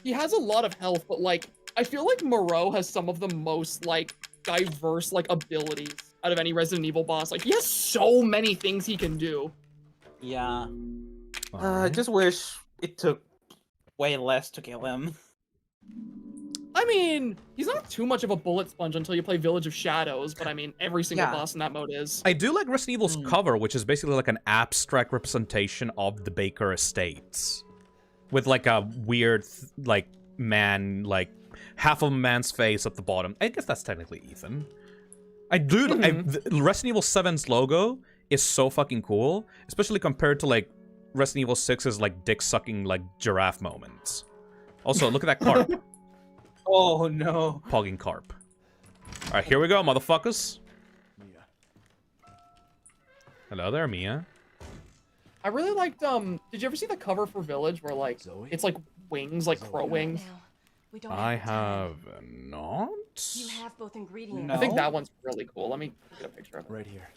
He has a lot of health, but like I feel like Moreau has some of the most like diverse like abilities out of any Resident Evil boss. Like he has so many things he can do. Yeah. I just wish it took way less to kill him. I mean, he's not too much of a bullet sponge until you play Village of Shadows, but I mean, every single Yeah. boss in that mode is. I do like Resident Evil's cover, which is basically like an abstract representation of the Baker estates. With like a weird, like, man, like, half of a man's face at the bottom. I guess that's technically Ethan. Resident Evil 7's logo is so fucking cool, especially compared to, like, Resident Evil 6's, like, dick-sucking, like, giraffe moments. Also, look at that carp. Oh, no. Pogging carp. Alright, here we go, motherfuckers. Hello there, Mia. I really liked, did you ever see the cover for Village where, like, it's like wings, like crow wings? I have not. You have both ingredients. I think that one's really cool. Let me get a picture of it. Right here.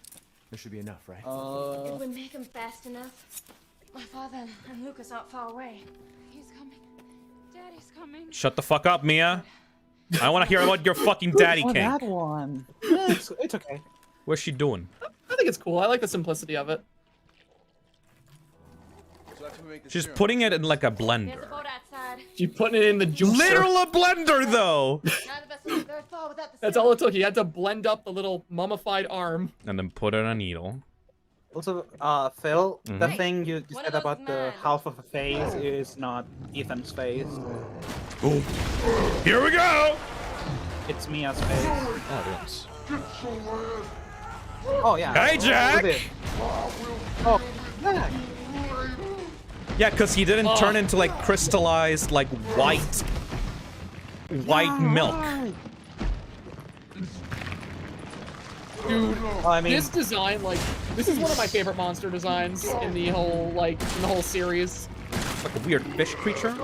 There should be enough, right? It would make him fast enough. My father and Lucas aren't far away. He's coming. Daddy's coming. Shut the fuck up, Mia. I want to hear about your fucking daddy Oh, cake. that one. Yeah, it's okay. What's she doing? I think it's cool. I like the simplicity of it. She's putting it in like a blender. There's a boat outside. She's putting it in the juicer. Literal a blender, though! None of us will go far without the That's all it took. He had to blend up the little mummified arm. And then put it on a needle. Also, Phil, the Mhm. thing you said about the half of a face is not Ethan's face. Ooh. Here we go! It's Mia's face. Oh, it is. Oh, yeah. Hey, Jack! With it. Oh, Jack! Yeah, because he didn't turn into like crystallized, like white milk. Dude, I mean, this design, like, this is one of my favorite monster designs in the whole, like, in the whole series. Like a weird fish creature.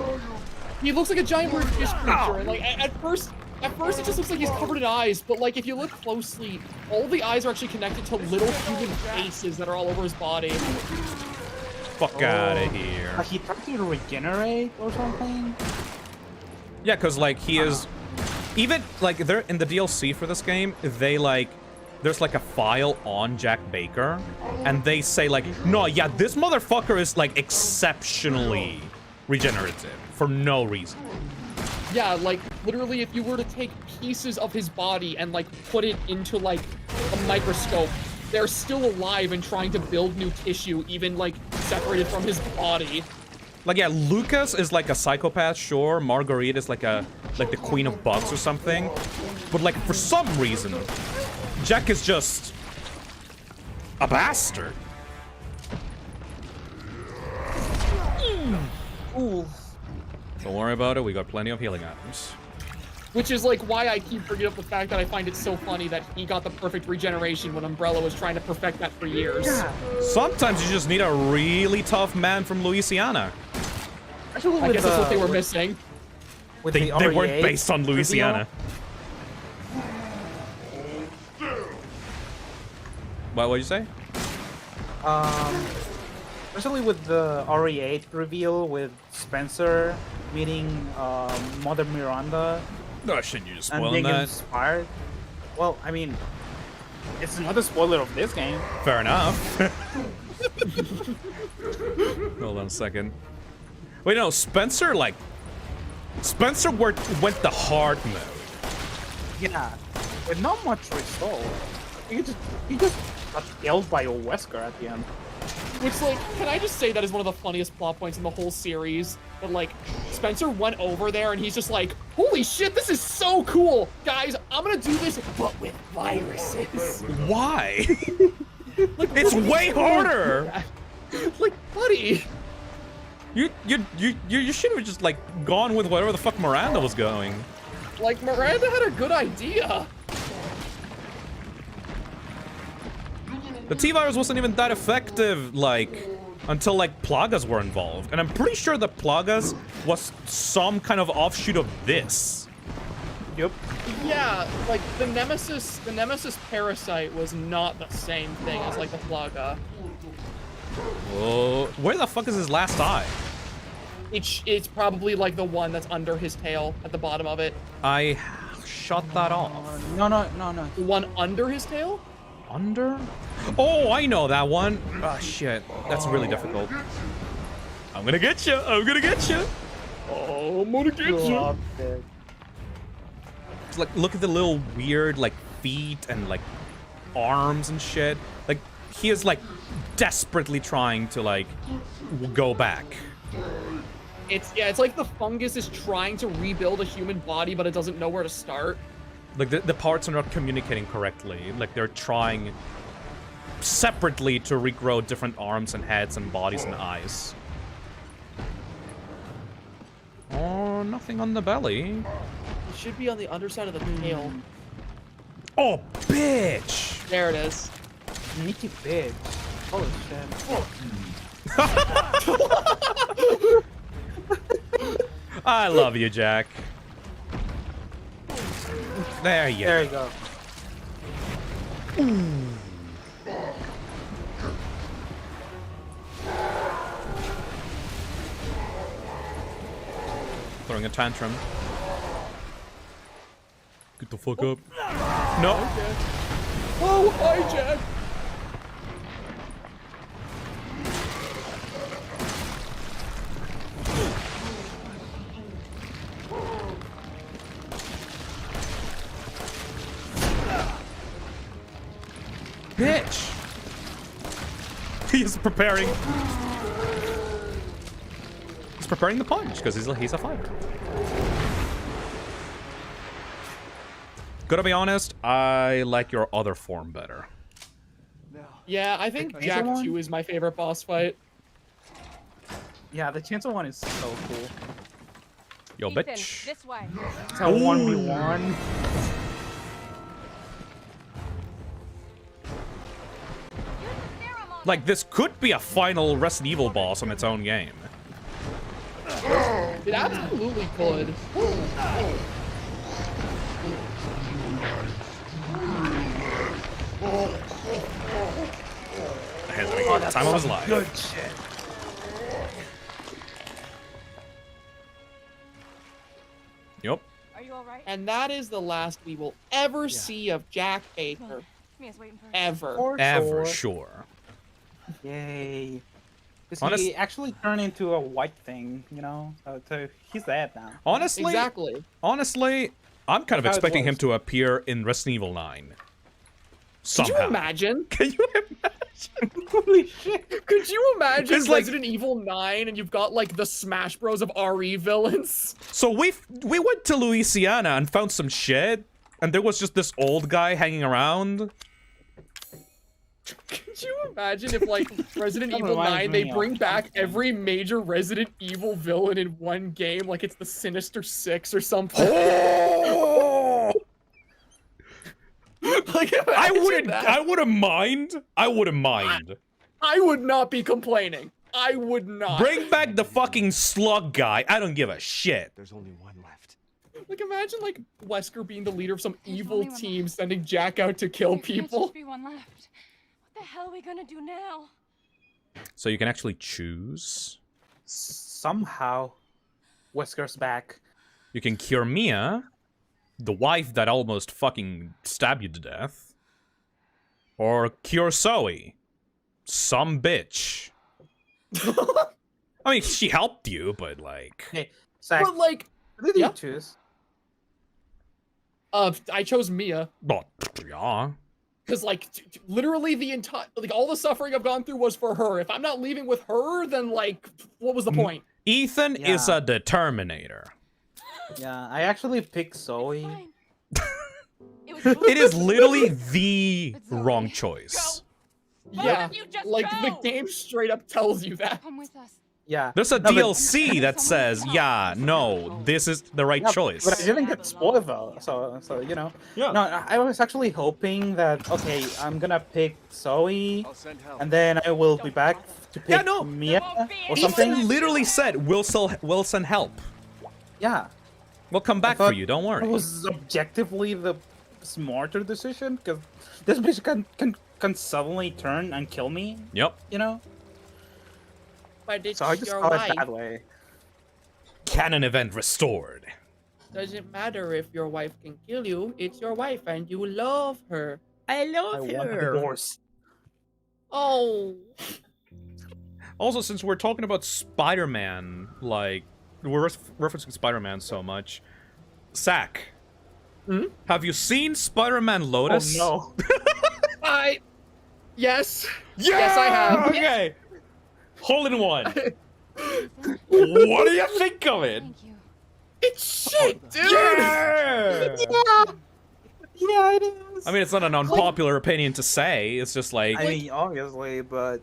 He looks like a giant weird fish creature, and like at first it just looks like he's covered in eyes, but like if you look closely, all the eyes are actually connected to little human faces that are all over his body. Fuck out of here. Like he tried to regenerate or something? Yeah, because like he is, even like they're in the DLC for this game, they like, there's like a file on Jack Baker, and they say like, no, yeah, this motherfucker is like exceptionally regenerative for no reason. Yeah, like literally if you were to take pieces of his body and like put it into like a microscope, they're still alive and trying to build new tissue, even like separated from his body. Like, yeah, Lucas is like a psychopath, sure. Marguerite is like the queen of bugs or something. But like, for some reason, Jack is just a bastard. Ooh. Don't worry about it, we got plenty of healing items. Which is like why I keep bringing up the fact that I find it so funny that he got the perfect regeneration when Umbrella was trying to perfect that for years. Yeah. Sometimes you just need a really tough man from Louisiana. I guess that's what they were missing. They weren't based on Louisiana. What'd you say? Especially with the RE8 reveal with Spencer meeting Mother Miranda. No, shouldn't you just and spoil being that? inspired. Well, I mean, it's not a spoiler of this game. Fair enough. Hold on a second. Wait, no, Spencer went the hard mode. Yeah, with not much result. He just got killed by a Wesker at the end. Which, like, can I just say that is one of the funniest plot points in the whole series? That, like, Spencer went over there and he's just like, holy shit, this is so cool! Guys, I'm gonna do this, but with viruses. Why? Like, It's way harder! Like, buddy! You should have just, like, gone with whatever the fuck Miranda was going. Like, Miranda had a good idea. The T-Virus wasn't even that effective, like, until, like, Plagas were involved. And I'm pretty sure the Plagas was some kind of offshoot of this. Yep. Yeah, like, the Nemesis Parasite was not the same thing as, like, the Plaga. Oh, where the fuck is his last eye? It's probably, like, the one that's under his tail at the bottom of it. I shot that off. No. The one under his tail? Under? Oh, I know that one. Oh, shit. That's really difficult. I'm gonna get you. I'm gonna get you. Oh, I'm gonna get you. It's like, look at the little weird, like, feet and, like, arms and shit. Like, he is, like, desperately trying to, like, go back. It's like the fungus is trying to rebuild a human body, but it doesn't know where to start. Like, the parts are not communicating correctly. Like, they're trying separately to regrow different arms and heads and bodies and eyes. Oh, nothing on the belly. It should be on the underside of the tail. Oh, bitch! There it is. Sneaky bitch. Holy shit. I love you, Jack. There you go. Throwing a tantrum. Get the fuck up. No. Oh, hi, Jack. Bitch! He's preparing. He's preparing the punch because he's a fighter. Gotta be honest, I like your other form better. Yeah, I think The Jack chainsaw one? 2 is my favorite boss fight. Yeah, the chainsaw one is so cool. Yo, bitch. This way. It's a 1v1. Like, this could be a final Resident Evil boss on its own game. It absolutely could. Time of his life. Good shit. Yep. Are you alright? And that is the last we will ever see of Jack Baker. Mia's waiting for us. Ever. Ever, sure. Yay. Because Honest- he actually turned into a white thing, you know? So he's dead now. Honestly, honestly, I'm kind of How it expecting him works. to appear in Resident Evil 9. Somehow. Could you imagine? Can you imagine? Holy shit. Could you imagine It's like- Resident Evil 9 and you've got like the Smash Bros of RE villains? So we went to Louisiana and found some shit, and there was just this old guy hanging around. Could you imagine if like Resident That Evil reminds 9 they me of bring back something. every major Resident Evil villain in one game, like it's the Sinister Six or something? Oh! Like, I imagine wouldn't. that. I wouldn't mind. I wouldn't mind. I would not be complaining. I would not. Bring back the fucking slug guy. I don't give a shit. There's only one left. Like, imagine like Wesker being the leader of some evil team, sending Jack out to kill There can't people. just be one left. What the hell are we gonna do now? So you can actually choose. Somehow, Wesker's back. You can cure Mia, the wife that almost fucking stabbed you to death, or cure Zoe, some bitch. I mean, she helped you, but like. Hey, Zach, But like, what did yeah. you choose? I chose Mia. But yeah. Because, like, literally the entire, like, all the suffering I've gone through was for her. If I'm not leaving with her, then, like, what was the point? Ethan is Yeah. a determinator. Yeah, I actually picked Zoe. It is literally the wrong choice. Yeah, like, the game straight up tells you that. Come with us. Yeah. There's a No, but- DLC that says, yeah, no, this is the right Yeah, choice. But I didn't get spoiled though, so you know. Yeah. No, I was actually hoping that okay, I'm gonna pick Zoe, and then I will be back to pick Mia or something. Ethan literally said, we'll send help. Yeah. We'll come back for you, don't worry. It was objectively the smarter decision because this bitch can suddenly turn and kill me. Yep. You know. But it's So I just your saw wife. it that way. Canon event restored. Doesn't matter if your wife can kill you. It's your wife and you love her. I I love want a her. divorce. Oh. Also, since we're talking about Spider-Man, like, referencing Spider-Man so much. Zach, have you seen Spider-Man Lotus? Oh no. Yes. Yeah! Yes, I have. Okay. Hole in one. What do you think of it? It's shit, dude. Yeah! Yeah, it is. I mean, it's not an unpopular opinion to say. It's just like... I mean, obviously, but...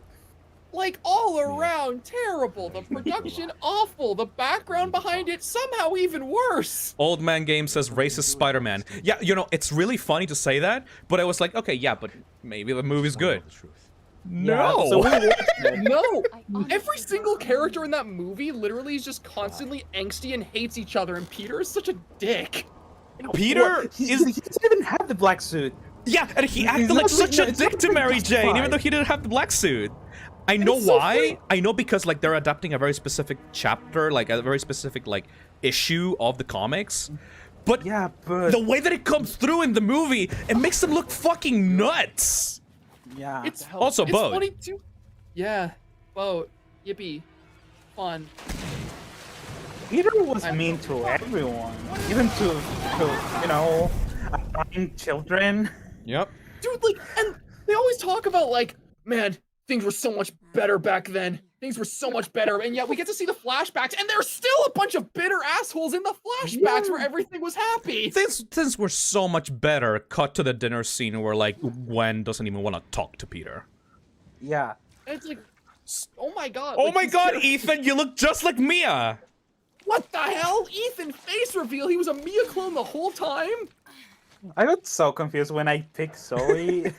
Like, all around terrible. The production awful. The background behind it somehow even worse. Old Man Game says racist Spider-Man. Yeah, you know, it's really funny to say that, but I was like, okay, yeah, but maybe the movie's good. No! No! Every single character in that movie literally is just constantly angsty and hates each other, and Peter is such a dick. Peter He doesn't even have the black suit. Yeah, and he He's acted not like such a really- dick to Mary Jane, even justified. though he didn't have the black suit. I know it's so why. funny. I know because like they're adapting a very specific chapter, like a very specific like issue of the comics. But yeah, but the way that it comes through in the movie, it makes them look fucking nuts. Yeah. It's Also it's Boat. funny too. Yeah, Boat. Yippee. Fun. Peter was mean to everyone, even to you know, adopting children. Yep. Dude, like, and they always talk about, like, man, things were so much better back then. Things were so much better, and yet we get to see the flashbacks, and there's still a bunch of bitter assholes in the flashbacks where everything was happy. Things were so much better. Cut to the dinner scene where like Gwen doesn't even want to talk to Peter. Yeah. And it's like, oh my god. Oh like, my these god, characters- Ethan, you look just like Mia. What the hell? Ethan face reveal. He was a Mia clone the whole time? I got so confused when I picked Zoe.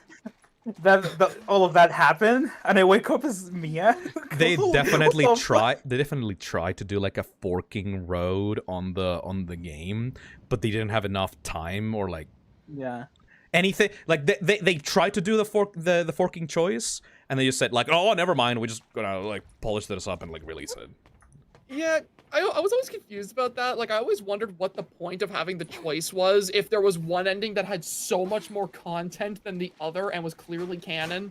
all of that happened, and I wake up as Mia. They What definitely the try. They definitely tried to do like a forking road on the game, but they didn't have enough time or like Yeah. anything. Like they tried to do the forking choice, and they just said like, oh, never mind. We're just gonna like polish this up and like release it. Yeah, I was always confused about that. Like, I always wondered what the point of having the choice was if there was one ending that had so much more content than the other and was clearly canon.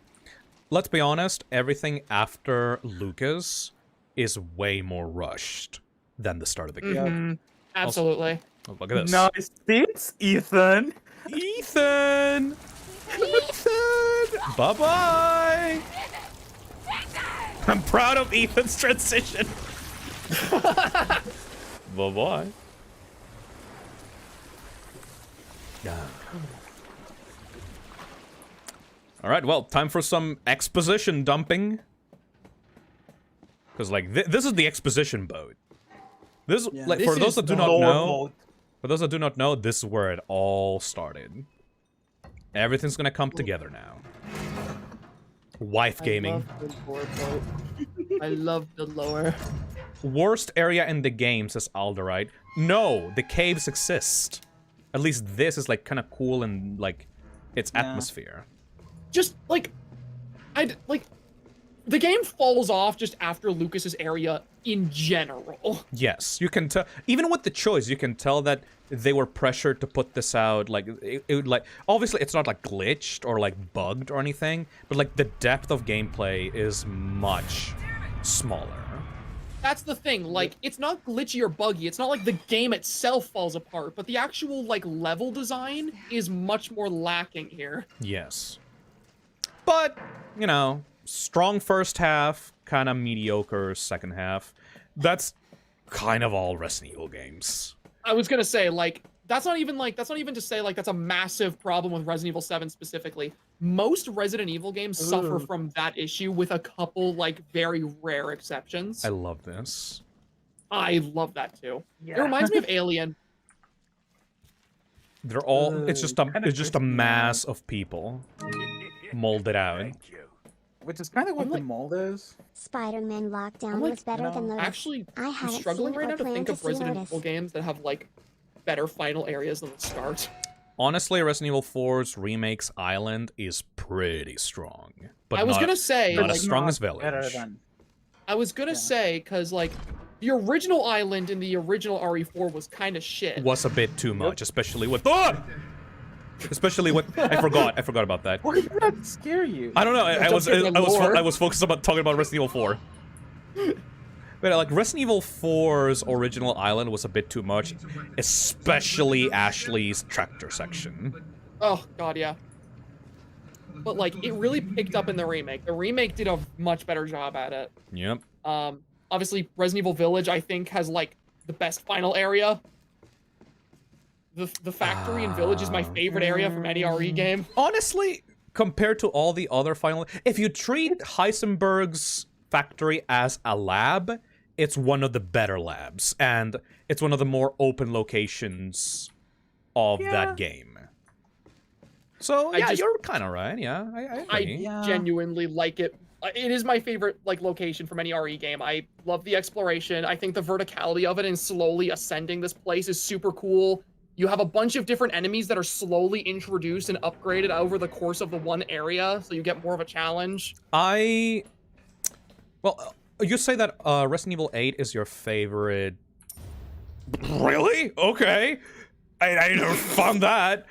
Let's be honest. Everything after Lucas is way more rushed than the start of the game. Mhm. Absolutely. Oh, look at this. Nice bits, Ethan. Ethan. Bye bye. I'm proud of Ethan's transition. Bye bye. Yeah. All right. Well, time for some exposition dumping. Because like this is the exposition boat. This like for those that do not know. For those that do not know, this is where it all started. Everything's gonna come together now. Wife gaming. I love the lore. Worst area in the game, says Alderite. No, the caves exist. At least this is like kind of cool and like its atmosphere. Just like, the game falls off just after Lucas's area in general. Yes, you can tell. Even with the choice, you can tell that they were pressured to put this out. Like it would like obviously it's not like glitched or like bugged or anything, but like the depth of gameplay is much smaller. That's the thing, like, it's not glitchy or buggy, it's not like the game itself falls apart, but the actual, like, level design is much more lacking here. Yes. But, you know, strong first half, kind of mediocre second half. That's kind of all Resident Evil games. I was gonna say, like, that's not even to say, like, that's a massive problem with Resident Evil 7 specifically. Most Resident Evil games suffer from that issue with a couple, like, very rare exceptions. I love this. I love that too. It reminds me of Alien. They're all, it's just a mass of people molded out. Which is kind of what the mold is. Spider-Man Lockdown was better than Lotus. Actually, I I'm haven't struggling seen right or now to plan think to of see Resident Lotus. Evil games that have, like, better final areas than the start. Honestly, Resident Evil 4's Remakes Island is pretty strong. But I was gonna say, not like, as strong as Village. I was gonna say, because, like, the original island in the original RE4 was kind of shit. Was a bit too much, especially with especially with I forgot about that. Why did that scare you? I don't know. I was focused about talking about Resident Evil 4. But like Resident Evil 4's original island was a bit too much, especially Ashley's tractor section. Oh god, yeah. But like, it really picked up in the remake. The remake did a much better job at it. Yep. Obviously, Resident Evil Village, I think, has like the best final area. The factory in Village is my favorite area from any RE game. Honestly, compared to all the other final, if you treat Heisenberg's factory as a lab, it's one of the better labs, and it's one of the more open locations of that game. So yeah, you're kind of right. Yeah, I agree. Genuinely like it. It is my favorite like location from any RE game. I love the exploration. I think the verticality of it and slowly ascending this place is super cool. You have a bunch of different enemies that are slowly introduced and upgraded over the course of the one area, so you get more of a challenge. Well, you say that Resident Evil 8 is your favorite. Really? Okay. I never found that.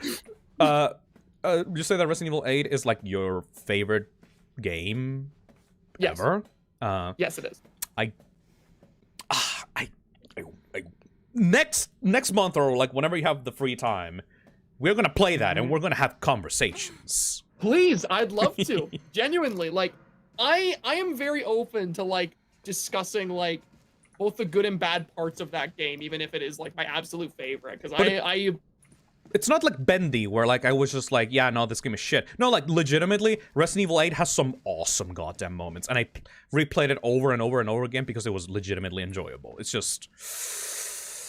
You say that Resident Evil 8 is like your favorite game ever? Yes, it is. Next month or like whenever you have the free time, we're gonna play that and we're gonna have conversations. Please, I'd love to. Genuinely, like, I am very open to like discussing like both the good and bad parts of that game, even if it is like my absolute favorite. Because it's not like Bendy, where like I was just like, yeah, no, this game is shit. No, like legitimately, Resident Evil 8 has some awesome goddamn moments, and I replayed it over and over and over again because it was legitimately enjoyable. It's just.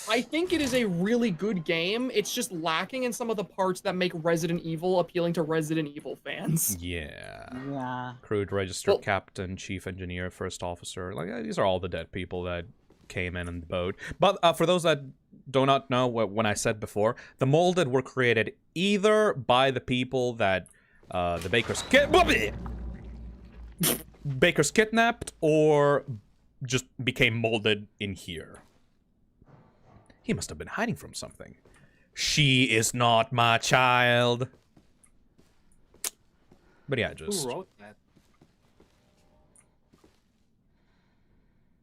I think it is a really good game. It's just lacking in some of the parts that make Resident Evil appealing to Resident Evil fans. Yeah. Crude registered captain, chief engineer, first officer. Like these are all the dead people that came in the boat. But for those that do not know, when I said before, the molded were created either by the people that the Bakers kidnapped or just became molded in here. He must have been hiding from something. She is not my child. But yeah, just... Who wrote that?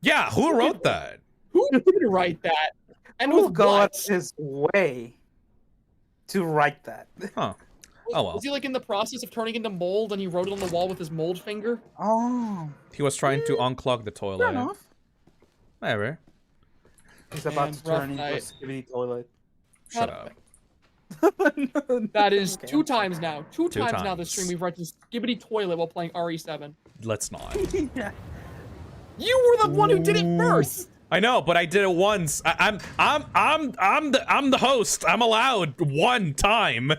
Yeah, who wrote that? Who did write that? And who with go what? out his way to write that? Huh. Oh well. Was he like in the process of turning into mold and he wrote it on the wall with his mold finger? Oh. He was trying to unclog the toilet. Fair enough. Whatever. He's about to turn into a skibidi toilet. Shut up. That is two times now. Two times now this stream we've read to Skibidi Toilet while playing RE7. Let's not. Yeah. You were the one who did it first. I know, but I did it once. I'm the host. I'm allowed one time.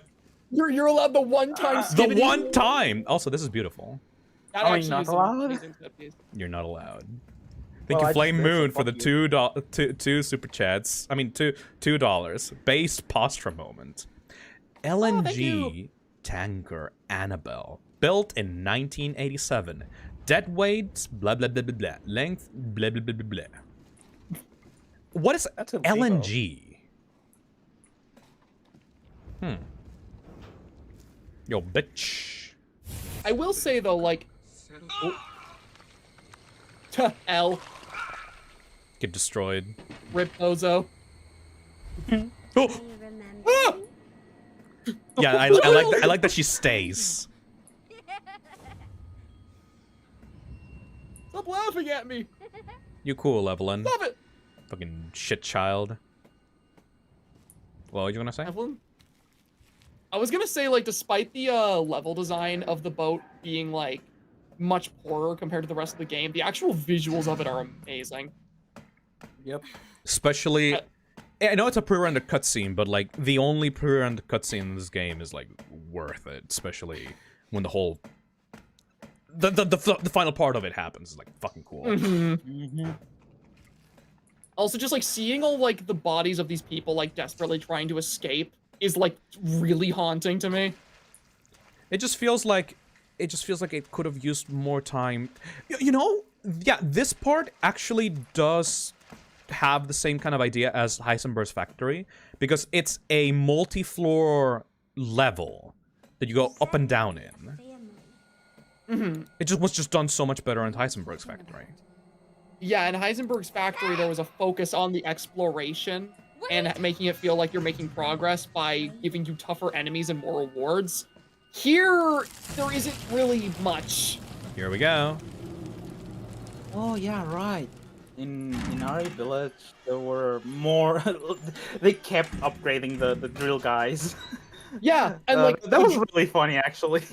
You're allowed the one time. The one time. Also, this is beautiful. That Are you not allowed? You're not allowed. Thank you, Flame Moon, for the two super chats. I mean, $2. Base posture moment. LNG tanker Annabelle, built in 1987. Dead weight, blah blah blah blah blah. Length, blah blah blah blah blah. What is LNG? Yo, bitch. I will say though, like, L. Get destroyed. Rip Bozo. Oh. Yeah, I like that she stays. Stop laughing at me. You cool, Evelyn. Stop it. Fucking shit child. What were you gonna say? Evelyn? I was gonna say, like, despite the level design of the boat being like much poorer compared to the rest of the game, the actual visuals of it are amazing. Yep. Especially, I know it's a pre-rendered cutscene, but like the only pre-rendered cutscene in this game is like worth it. Especially when the whole the final part of it happens. Is like fucking cool. Also, just like seeing all like the bodies of these people like desperately trying to escape is like really haunting to me. It just feels like it could have used more time. You know, yeah, this part actually does have the same kind of idea as Heisenberg's factory, because it's a multi-floor level that you go up and down in. It was just done so much better in Heisenberg's factory. Yeah, in Heisenberg's Factory, there was a focus on the exploration and making it feel like you're making progress by giving you tougher enemies and more rewards. Here, there isn't really much. Here we go. Oh yeah, right. In RA Village, there were more. They kept upgrading the drill guys. Yeah, and like that was really funny actually.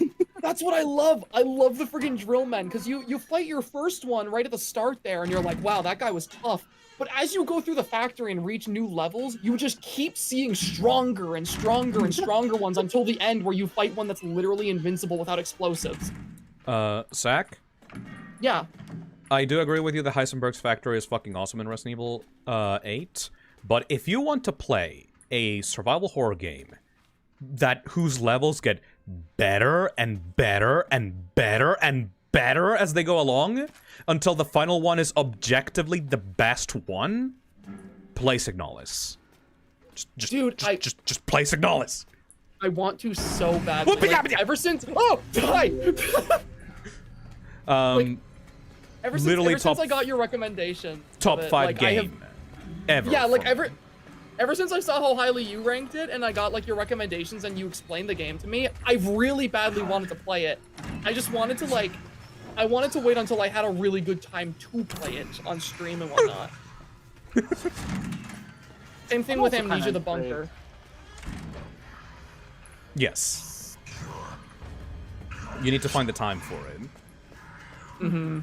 That's what I love. I love the friggin' drill men, because you fight your first one right at the start there, and you're like, wow, that guy was tough. But as you go through the factory and reach new levels, you just keep seeing stronger and stronger and stronger ones until the end, where you fight one that's literally invincible without explosives. Zach? Yeah. I do agree with you that Heisenberg's Factory is fucking awesome in Resident Evil 8, but if you want to play a survival horror game whose levels get better and better and better and better as they go along until the final one is objectively the best one, play Signalis. Just play Signalis. I want to so badly. Like, ever since die. Ever since I got your recommendation. Top 5 game ever. Yeah, like ever since I saw how highly you ranked it and I got like your recommendations and you explained the game to me, I really badly wanted to play it. I just wanted to I wanted to wait until I had a really good time to play it on stream and whatnot. Same thing with Amnesia the Bunker. Yes. You need to find the time for it. Mm-hmm.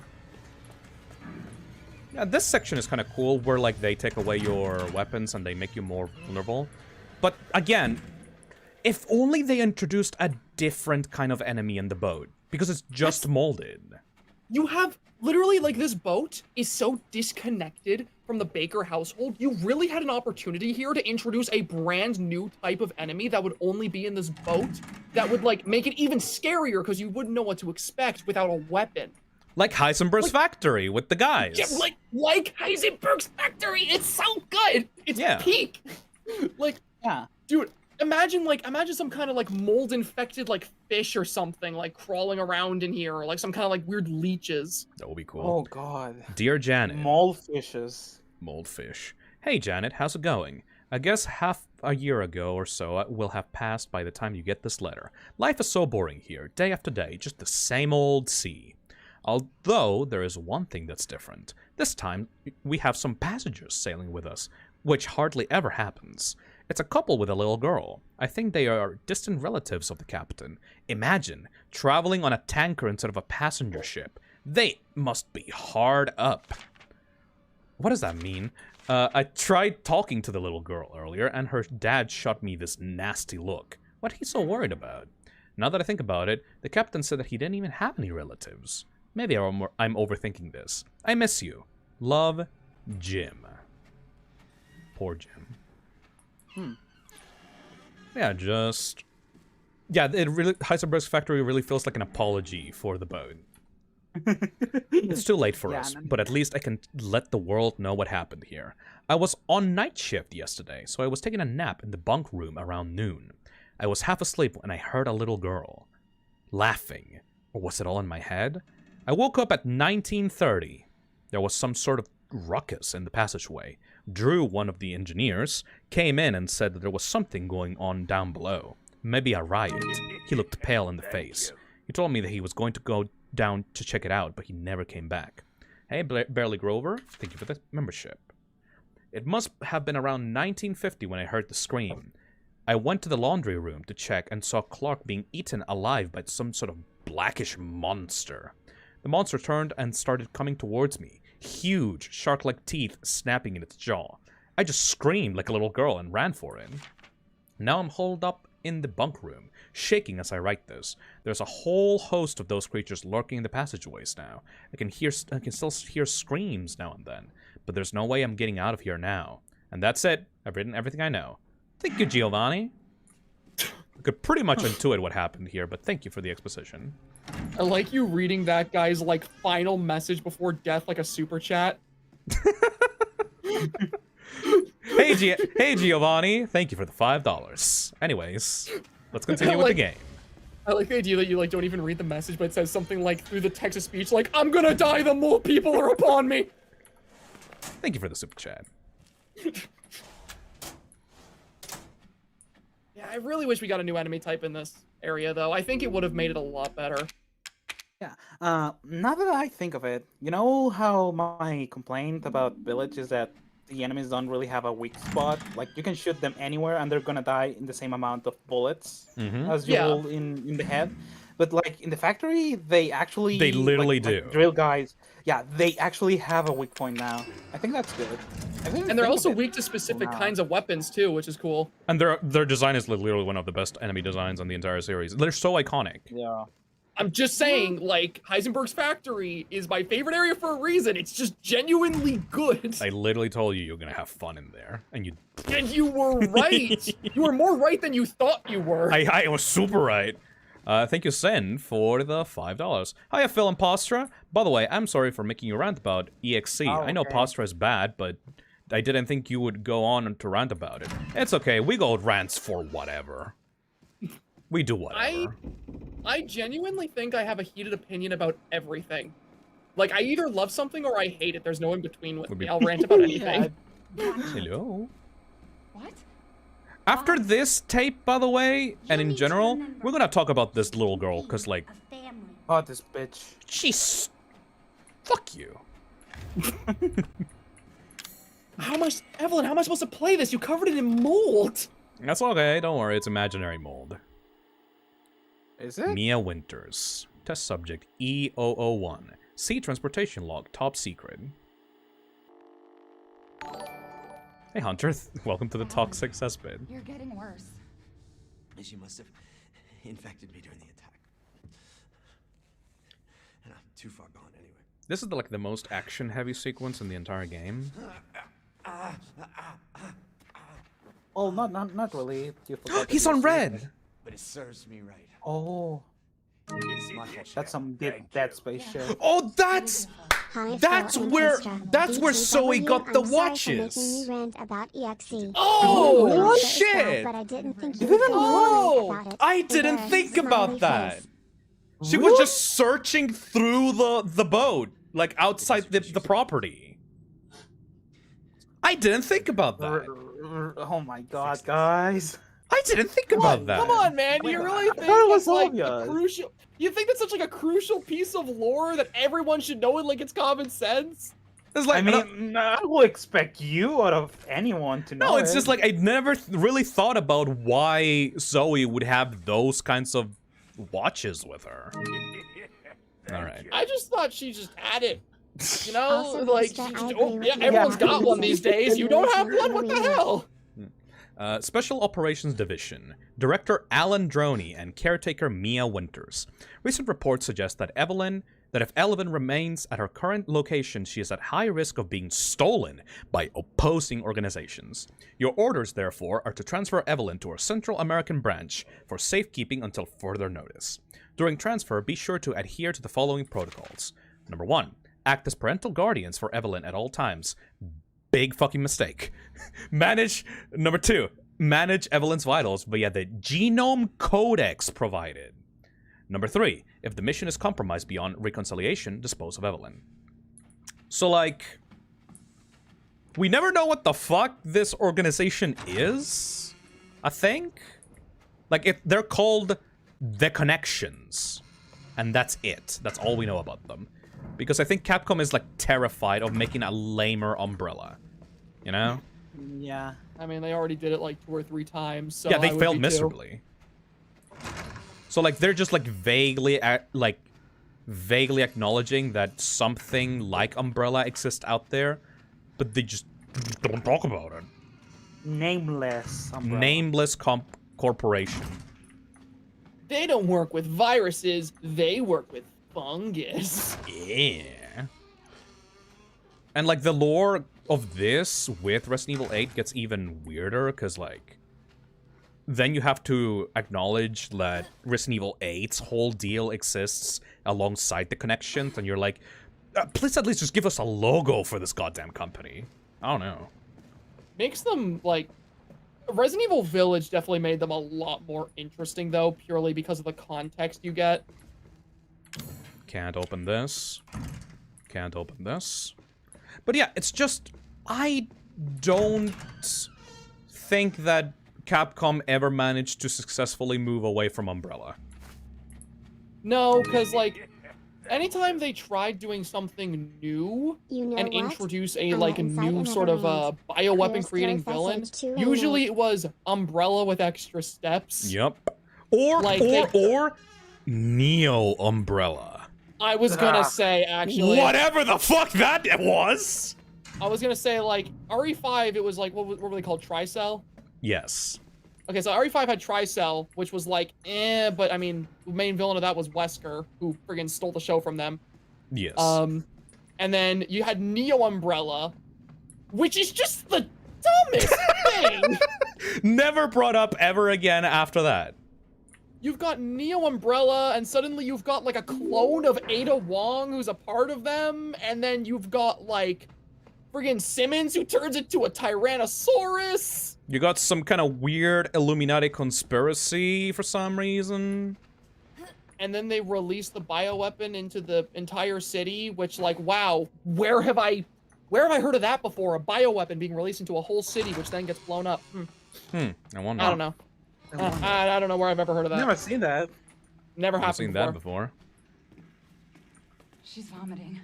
Yeah, this section is kind of cool, where like they take away your weapons and they make you more vulnerable. But again, if only they introduced a different kind of enemy in the boat, because it's just molded. You have literally like this boat is so disconnected from the Baker household. You really had an opportunity here to introduce a brand new type of enemy that would only be in this boat, that would like make it even scarier because you wouldn't know what to expect without a weapon. Like Heisenberg's Factory with the guys. Yeah, like Heisenberg's Factory. It's so good. It's peak. Dude, imagine some kind of like mold infected like fish or something like crawling around in here, or like some kind of like weird leeches. That would be cool. Oh god. Dear Janet. Moldfishes. Moldfish. Hey Janet, how's it going? I guess half a year ago or so will have passed by the time you get this letter. Life is so boring here, day after day, just the same old sea. Although, there is one thing that's different. This time, we have some passengers sailing with us, which hardly ever happens. It's a couple with a little girl. I think they are distant relatives of the captain. Imagine, traveling on a tanker instead of a passenger ship. They must be hard up. What does that mean? I tried talking to the little girl earlier, and her dad shot me this nasty look. What he's so worried about? Now that I think about it, the captain said that he didn't even have any relatives. Maybe I'm overthinking this. I miss you. Love, Jim. Poor Jim. Yeah, Heisenberg's Factory really feels like an apology for the boat. It's too late for us, but at least I can let the world know what happened here. I was on night shift yesterday, so I was taking a nap in the bunk room around noon. I was half asleep when I heard a little girl laughing. Or was it all in my head? I woke up at 19:30. There was some sort of ruckus in the passageway. Drew, one of the engineers, came in and said that there was something going on down below. Maybe a riot. He looked pale in the face. He told me that he was going to go down to check it out, but he never came back. Hey, Barely Grover, thank you for the membership. It must have been around 1950 when I heard the scream. I went to the laundry room to check and saw Clark being eaten alive by some sort of blackish monster. The monster turned and started coming towards me, huge, shark-like teeth snapping in its jaw. I just screamed like a little girl and ran for it. Now I'm holed up in the bunk room, shaking as I write this. There's a whole host of those creatures lurking in the passageways now. I can still hear screams now and then, but there's no way I'm getting out of here now. And that's it. I've written everything I know. Thank you, Giovanni. I could pretty much intuit what happened here, but thank you for the exposition. I like you reading that guy's like final message before death like a super chat. Hey Giovanni, thank you for the $5. Anyways, let's continue with the game. I like the idea that you like don't even read the message, but it says something like through the text of speech like, I'm gonna die the more people are upon me. Thank you for the super chat. Yeah, I really wish we got a new enemy type in this area, though. I think it would have made it a lot better. Yeah. Now that I think of it, you know how my complaint about Village is that the enemies don't really have a weak spot? Like, you can shoot them anywhere and they're gonna die in the same amount of bullets as you will in the head. But, like, in the factory, they actually... They literally like, do. Like drill guys, yeah, they actually have a weak point now. I think that's good. And they're also weak to specific kinds of weapons, too, which is cool. And their design is literally one of the best enemy designs on the entire series. They're so iconic. Yeah. I'm just saying, like, Heisenberg's factory is my favorite area for a reason. It's just genuinely good. I literally told you were gonna have fun in there, and you... And you were right! You were more right than you thought you were. I was super right. Thank you, Sen, for the $5. Hiya, Phil and Postra. By the way, I'm sorry for making you rant about EXC. I know Postra is bad, but I didn't think you would go on to rant about it. It's okay, we go rants for whatever. We do whatever. I genuinely think I have a heated opinion about everything. Like, I either love something or I hate it. There's no in between with me. I'll rant about anything. Hello? What? After this tape, by the way, and in general, we're gonna talk about this little girl, because, like... Oh, this bitch. She's... Fuck you. Evelyn, how am I supposed to play this? You covered it in mold! That's okay, don't worry, it's imaginary mold. Is it? Mia Winters. Test subject E001. Sea transportation log, top secret. Hey Hunter, welcome to the toxic cesspit. You're getting worse. She must have infected me during the attack. And I'm too far gone anyway. This is like the most action-heavy sequence in the entire game. Oh, not really. He's on red! But it serves me right. Oh. It's my fault. That's some Dead Space shit. Oh, that's where Zoe got the watches. Oh, shit! But I didn't think I didn't think about that. She was just searching through the boat, like outside the property. I didn't think about that. Oh my god, guys. I didn't think about that. Come on, man. Do you really think that's like a crucial... You think that's such like a crucial piece of lore that everyone should know it like it's common sense? It's like, I mean, I will expect you out of anyone to know. No, it's just like I never really thought about why Zoe would have those kinds of watches with her. All right. I just thought she just had it. You know, like, she just, oh, yeah, everyone's got one these days. You don't have one? What the hell? Special Operations Division, Director Alan Droney and Caretaker Mia Winters. Recent reports suggest that if Evelyn remains at her current location, she is at high risk of being stolen by opposing organizations. Your orders, therefore, are to transfer Evelyn to our Central American branch for safekeeping until further notice. During transfer, be sure to adhere to the following protocols. Number 1, act as parental guardians for Evelyn at all times. Big fucking mistake. Number 2, manage Evelyn's vitals via the genome codex provided. Number 3, if the mission is compromised beyond reconciliation, dispose of Evelyn. So, like, we never know what the fuck this organization is, I think? Like, they're called The Connections, and that's it. That's all we know about them. Because I think Capcom is, like, terrified of making a lamer Umbrella. You know? Yeah. I mean, they already did it, like, 2 or 3 times, so yeah, they failed miserably. So, like, they're just, like, vaguely acknowledging that something like Umbrella exists out there, but they just don't talk about it. Nameless Umbrella. Nameless corporation. They don't work with viruses, they work with fungus. Yeah. And, like, the lore of this with Resident Evil 8 gets even weirder, because, like, then you have to acknowledge that Resident Evil 8's whole deal exists alongside the Connections, and you're like, please at least just give us a logo for this goddamn company. I don't know. Makes them, like... Resident Evil Village definitely made them a lot more interesting, though, purely because of the context you get. Can't open this. Can't open this. But yeah, it's just, I don't think that Capcom ever managed to successfully move away from Umbrella. No, because, like, anytime they tried doing something new and what? introduce a, I'm like, a inside new another sort of, hand. bioweapon creating Clear villain, SSH 2 usually and- it was Umbrella with extra steps. Yep. Or, Like, or Neo Umbrella. I was gonna say, actually. Whatever the fuck that was! I was gonna say, like, RE5, it was like, what were they called? Tricell? Yes. Okay, so RE5 had Tricell, which was like, but I mean, the main villain of that was Wesker, who friggin' stole the show from them. Yes. And then you had Neo Umbrella, which is just the dumbest thing. Never brought up ever again after that. You've got Neo Umbrella, and suddenly you've got, like, a clone of Ada Wong who's a part of them, and then you've got, like, friggin' Simmons who turns into a Tyrannosaurus. You got some kind of weird Illuminati conspiracy for some reason. And then they released the bioweapon into the entire city, which, like, wow, where have I heard of that before? A bioweapon being released into a whole city, which then gets blown up. I wonder. I don't know. I don't know where I've ever heard of that. Never seen that. Never I've happened seen before. that before. She's vomiting.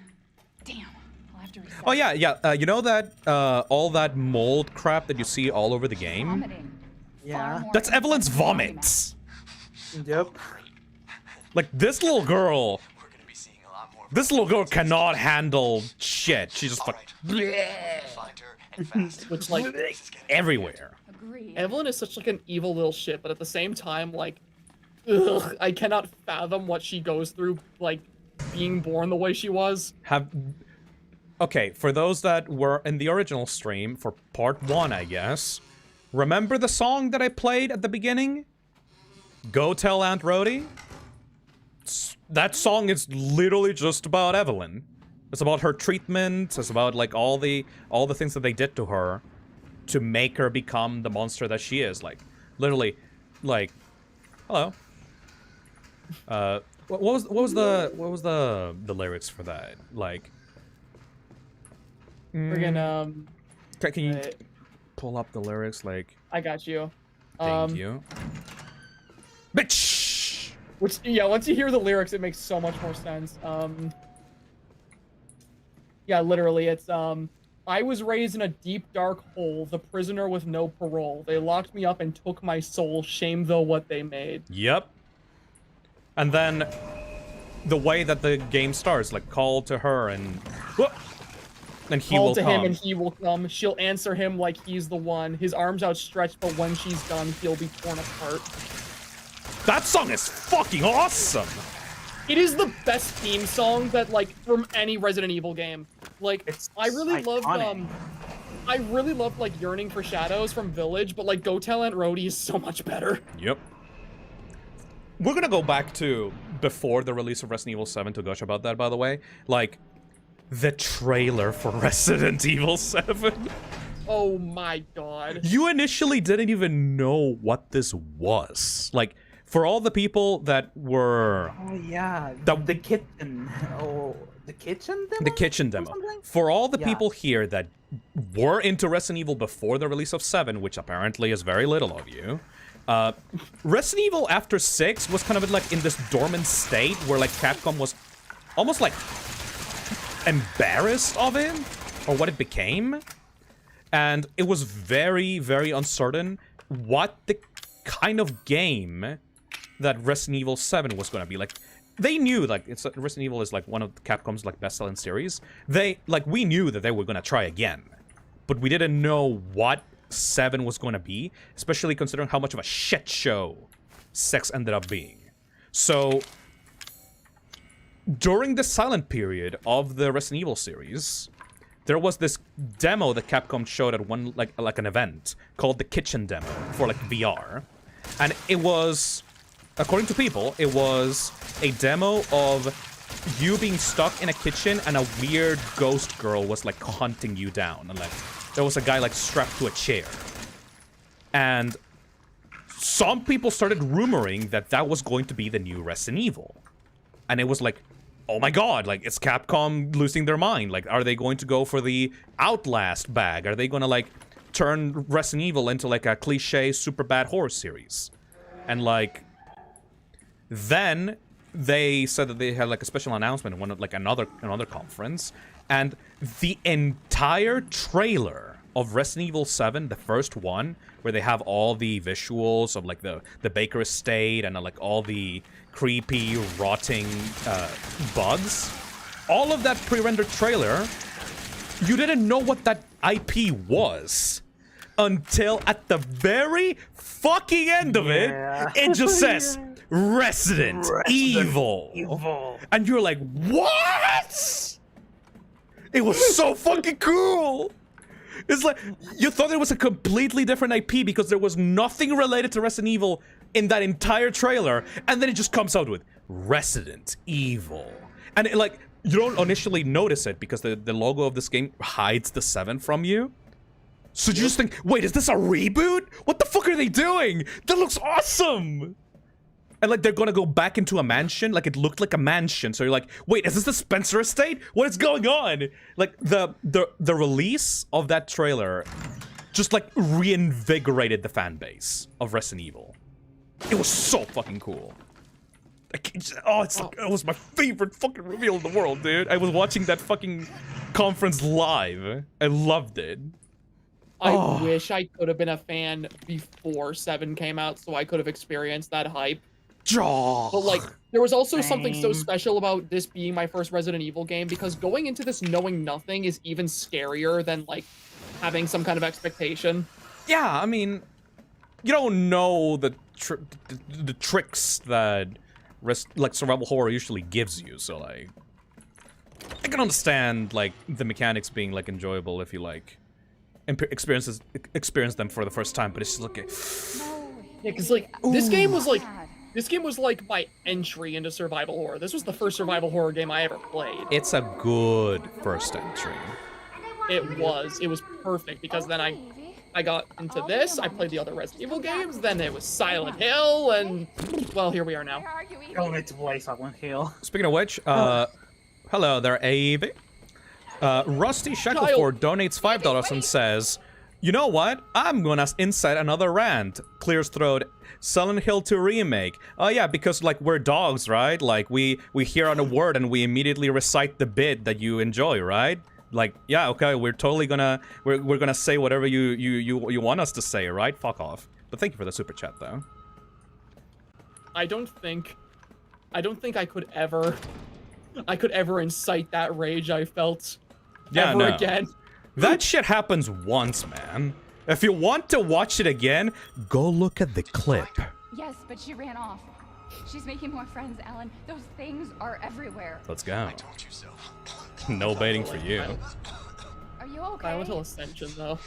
Damn. I'll have to reset. Oh yeah, yeah. You know that all that mold crap that you see all over the game? Vomiting. Yeah. That's Evelyn's vomit. Yep. Like this little girl. This little girl cannot handle shit. She just like Which, like, everywhere. Evelyn is such like an evil little shit, but at the same time, like, ugh, I cannot fathom what she goes through, like, being born the way she was. Okay, for those that were in the original stream, for part 1, I guess, remember the song that I played at the beginning? Go Tell Aunt Rhody? That song is literally just about Evelyn. It's about her treatment, it's about, like, all the things that they did to her to make her become the monster that she is. Like, literally, like, hello. What was the lyrics for that? Like, Friggin', can you pull up the lyrics? Like, I got you. Thank you. Bitch! Which, yeah, once you hear the lyrics, it makes so much more sense. Yeah, literally, it's, I was raised in a deep, dark hole, the prisoner with no parole. They locked me up and took my soul, shame though what they made. Yep. And then the way that the game starts, like, call to her and he Call will to come. him and he will come. She'll answer him like he's the one. His arms outstretched, but when she's done, he'll be torn apart. That song is fucking awesome! It is the best theme song that, like, from any Resident Evil game. Like, I really loved, like, Yearning for Shadows from Village, but, like, Go Tell Aunt Rhody is so much better. Yep. We're gonna go back to before the release of Resident Evil 7 to gush about that, by the way. Like, the trailer for Resident Evil 7. Oh my god. You initially didn't even know what this was. Like, for all the people that were... Oh yeah, the kitchen. Oh, the kitchen demo? The kitchen demo. For all the people here that were into Resident Evil before the release of 7, which apparently is very little of you, Resident Evil after 6 was kind of like in this dormant state where, like, Capcom was almost like embarrassed of it or what it became, and it was very, very uncertain what the kind of game that Resident Evil 7 was going to be. Like, they knew, like, Resident Evil is like one of Capcom's, like, best-selling series. We knew that they were going to try again, but we didn't know what 7 was going to be, especially considering how much of a shit show 6 ended up being. So during the silent period of the Resident Evil series, there was this demo that Capcom showed at one, like an event called the Kitchen Demo for, like, VR. And it was, according to people, it was a demo of you being stuck in a kitchen and a weird ghost girl was, like, hunting you down. And, like, there was a guy, like, strapped to a chair. And some people started rumoring that that was going to be the new Resident Evil. And it was, like, oh my god, like, is Capcom losing their mind? Like, are they going to go for the Outlast bag? Are they gonna, like, turn Resident Evil into, like, a cliche super bad horror series? And, like, then they said that they had, like, a special announcement in one of, like, another conference, and the entire trailer of Resident Evil 7, the first one, where they have all the visuals of, like, the Baker estate and, like, all the creepy, rotting bugs, all of that pre-rendered trailer, you didn't know what that IP was until at the very fucking end of it, it just says Resident Evil. And you're like, what? It was so fucking cool. It's like, you thought it was a completely different IP because there was nothing related to Resident Evil in that entire trailer, and then it just comes out with Resident Evil. And it, like, you don't initially notice it because the logo of this game hides the 7 from you. So you just think, wait, is this a reboot? What the fuck are they doing? That looks awesome! And, like, they're gonna go back into a mansion. Like, it looked like a mansion. So you're like, wait, is this the Spencer estate? What is going on? Like, the release of that trailer just, like, reinvigorated the fan base of Resident Evil. It was so fucking cool. It was my favorite fucking reveal in the world, dude. I was watching that fucking conference live. I loved it. I wish I could have been a fan before 7 came out so I could have experienced that hype. But, like, there was also something so special about this being my first Resident Evil game, because going into this knowing nothing is even scarier than, like, having some kind of expectation. Yeah, I mean, you don't know the tricks that like survival horror usually gives you, so, like, I can understand, like, the mechanics being, like, enjoyable if you, like, experience them for the first time, but it's just like, yeah, because, like, this game was like my entry into survival horror. This was the first survival horror game I ever played. It's a good first entry. It was perfect, because then I got into this, I played the other Resident Evil games, then it was Silent Hill, and, well, here we are now. Don't need to play Silent Hill. Speaking of which, hello there, Abe. Rusty Shackleford donates $5 and says, you know what? I'm gonna incite another rant. Clears throat. Silent Hill 2 remake. Oh yeah, because, like, we're dogs, right? Like, we hear on a word and we immediately recite the bit that you enjoy, right? Like, yeah, okay, we're totally gonna we're gonna say whatever you want us to say, right? Fuck off. But thank you for the super chat, though. I don't think I could ever incite that rage I felt ever again. That shit happens once, man. If you want to watch it again, go look at the clip. Yes, but she ran off. She's making more friends, Alan. Those things are everywhere. Let's go. I told you so. No baiting for you. Are you okay? Silent Hill Ascension, though.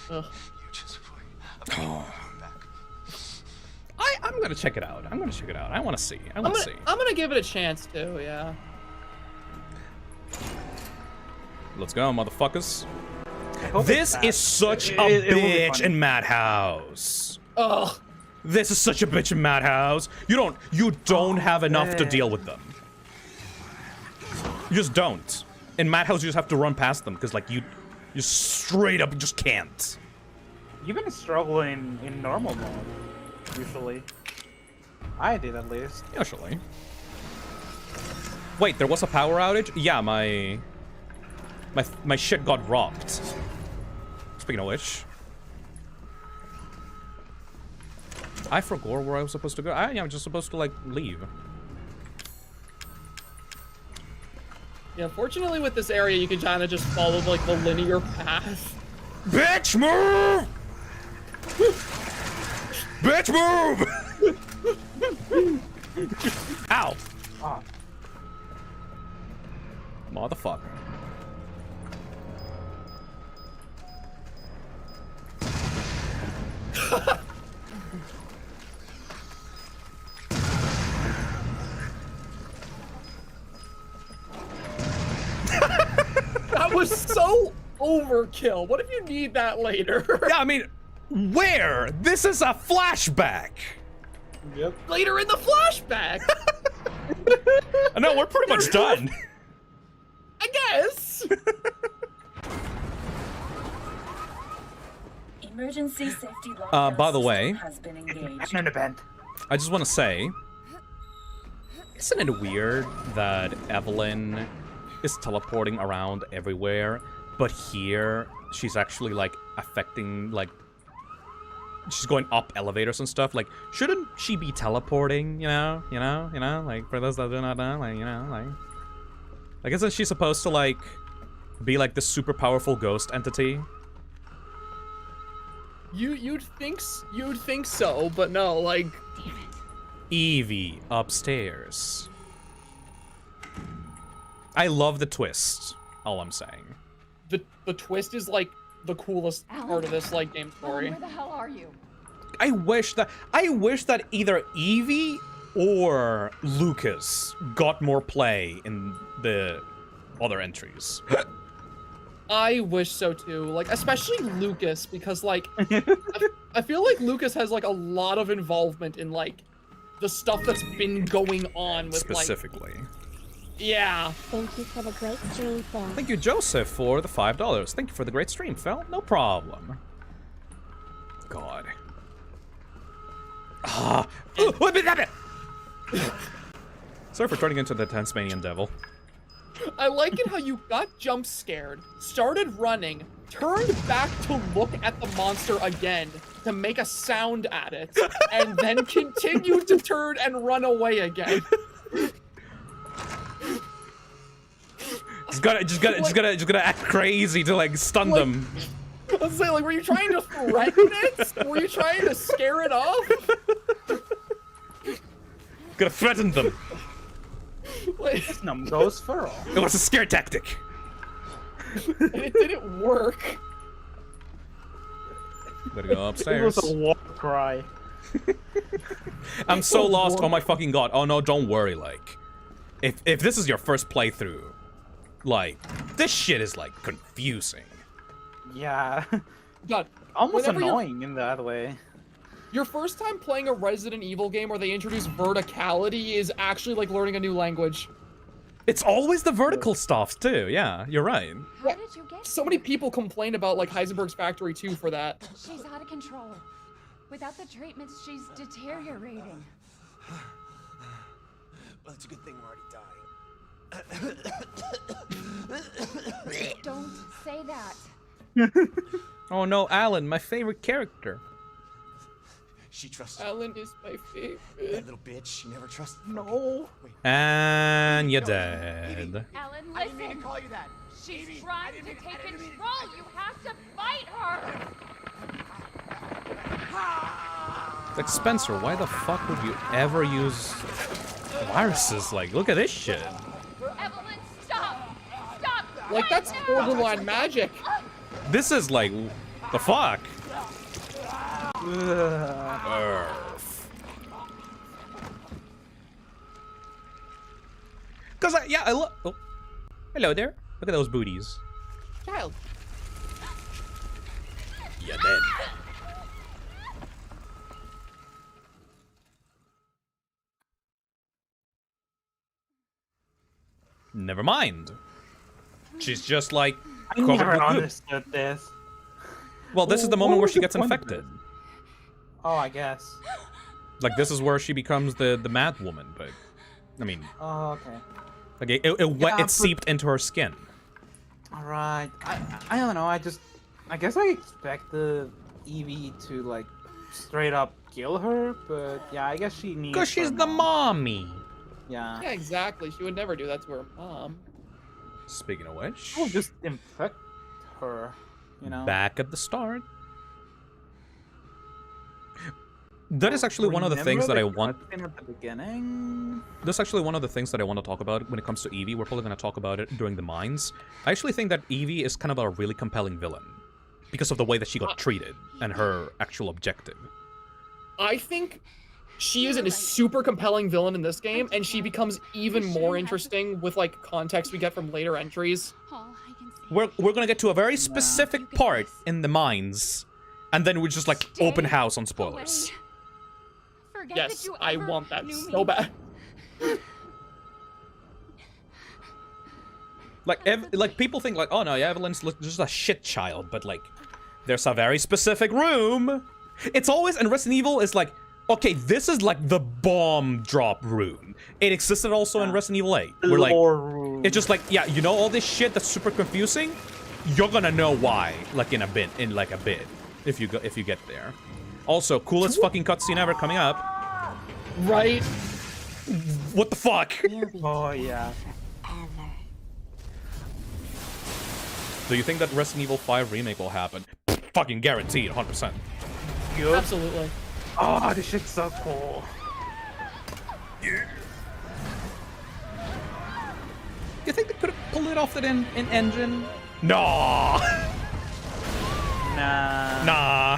I'm gonna check it out. I want to see. I want to see. I'm gonna give it a chance too. Yeah. Let's go, motherfuckers. This is such a bitch in Madhouse. Ugh. This is such a bitch in Madhouse. You don't have enough to deal with them. You just don't. In Madhouse, you just have to run past them because, like, you straight up just can't. You've been struggling in normal mode, usually. I did, at least. Usually. Wait, there was a power outage? Yeah, my shit got robbed. Speaking of which, I forgot where I was supposed to go. I'm just supposed to, like, leave. Yeah, fortunately with this area, you can kind of just follow, like, the linear path. Bitch, move! Bitch, move! Ow! Oh. Motherfucker. That was so overkill. What if you need that later? Yeah, I mean, where? This is a flashback. Yep. Later in the flashback. No, we're pretty much done. guess. Emergency safety lockdown By the way, system has been engaged. An event. I just want to say, isn't it weird that Evelyn is teleporting around everywhere, but here she's actually like affecting, like, she's going up elevators and stuff? Like, shouldn't she be teleporting? You know, like, for those that do not know, like, like, isn't she supposed to like be like the super powerful ghost entity? You'd think so, but no, like. Evie upstairs. I love the twist. All I'm saying. The twist is like the coolest part of this like game story. Where the hell are you? I wish that either Evie or Lucas got more play in the other entries. I wish so too, like especially Lucas, because like I feel like Lucas has like a lot of involvement in like the stuff that's been going on with specifically. Like, yeah. Thank you for the great stream, Phil. Thank you, Joseph, for the $5. Thank you for the great stream, Phil. No problem. God. Sorry for turning into the Tasmanian devil. I like it how you got jump scared, started running, turned back to look at the monster again to make a sound at it, and then continued to turn and run away again. Just gotta act crazy to like stun them. Let's say, like, were you trying to threaten it? Were you trying to scare it off? Gotta threaten them. This numb goes feral. It was a scare tactic. And it didn't work. Better go upstairs. It was a war cry. I'm so lost. Oh my fucking god. Oh no, don't worry. Like, if this is your first playthrough, like, this shit is like confusing. Yeah. God, almost annoying in that way. Your first time playing a Resident Evil game where they introduce verticality is actually like learning a new language. It's always the vertical stuff too. Yeah, you're right. How did you get So many people complain about like Heisenberg's Factory 2 for that. She's out of control. Without the treatments, she's deteriorating. Well, it's a good thing we're already dying. Don't say that. Oh no, Alan, my favorite character. She trusts Alan is my favorite. that little bitch. She never trusted. No. And you're dead. Alan, I didn't mean to listen. call you that. She's trying to take control. You have to fight her. It's like, Spencer, why the fuck would you ever use viruses? Like, look at this shit. Evelyn, stop. Stop. Like, that's borderline magic. This is like, the fuck? Cause I look. Oh, hello there. Look at those booties. Child. You're dead. Never mind. She's just like. I never understood this. Well, this is the moment where she gets infected. Oh, I guess. Like, this is where she becomes the mad woman, but I mean. Oh, okay. Like it seeped into her skin. All right. I don't know. I guess I expect the Evie to like straight up kill her, but yeah, I guess she needs. Cause she's the mommy. Yeah. Yeah, exactly. She would never do that to her mom. Speaking of which, I'll just infect her. You know. Back at the start. That is actually one of the things that I want. At the beginning. That's actually one of the things that I want to talk about when it comes to Evie. We're probably going to talk about it during the mines. I actually think that Evie is kind of a really compelling villain because of the way that she got treated and her actual objective. I think she is a super compelling villain in this game, and she becomes even more interesting with like context we get from later entries. We're gonna get to a very specific part in the mines, and then we just like open house on spoilers. Yes, I want that so bad. Like people think like, oh no, yeah, Evelyn's just a shit child, but like, there's a very specific room. It's always, and Resident Evil is like, okay, this is like the bomb drop room. It existed also in Resident Evil 8. We're like, it's just like, yeah, you know all this shit that's super confusing? You're gonna know why, like in a bit, if you get there. Also, coolest fucking cutscene ever coming up. Right. What the fuck? Oh yeah. Do you think that Resident Evil 5 remake will happen? Fucking guaranteed, 100%. Absolutely. Oh, this shit's so cool. You think they could have pulled it off that in engine? No. Nah.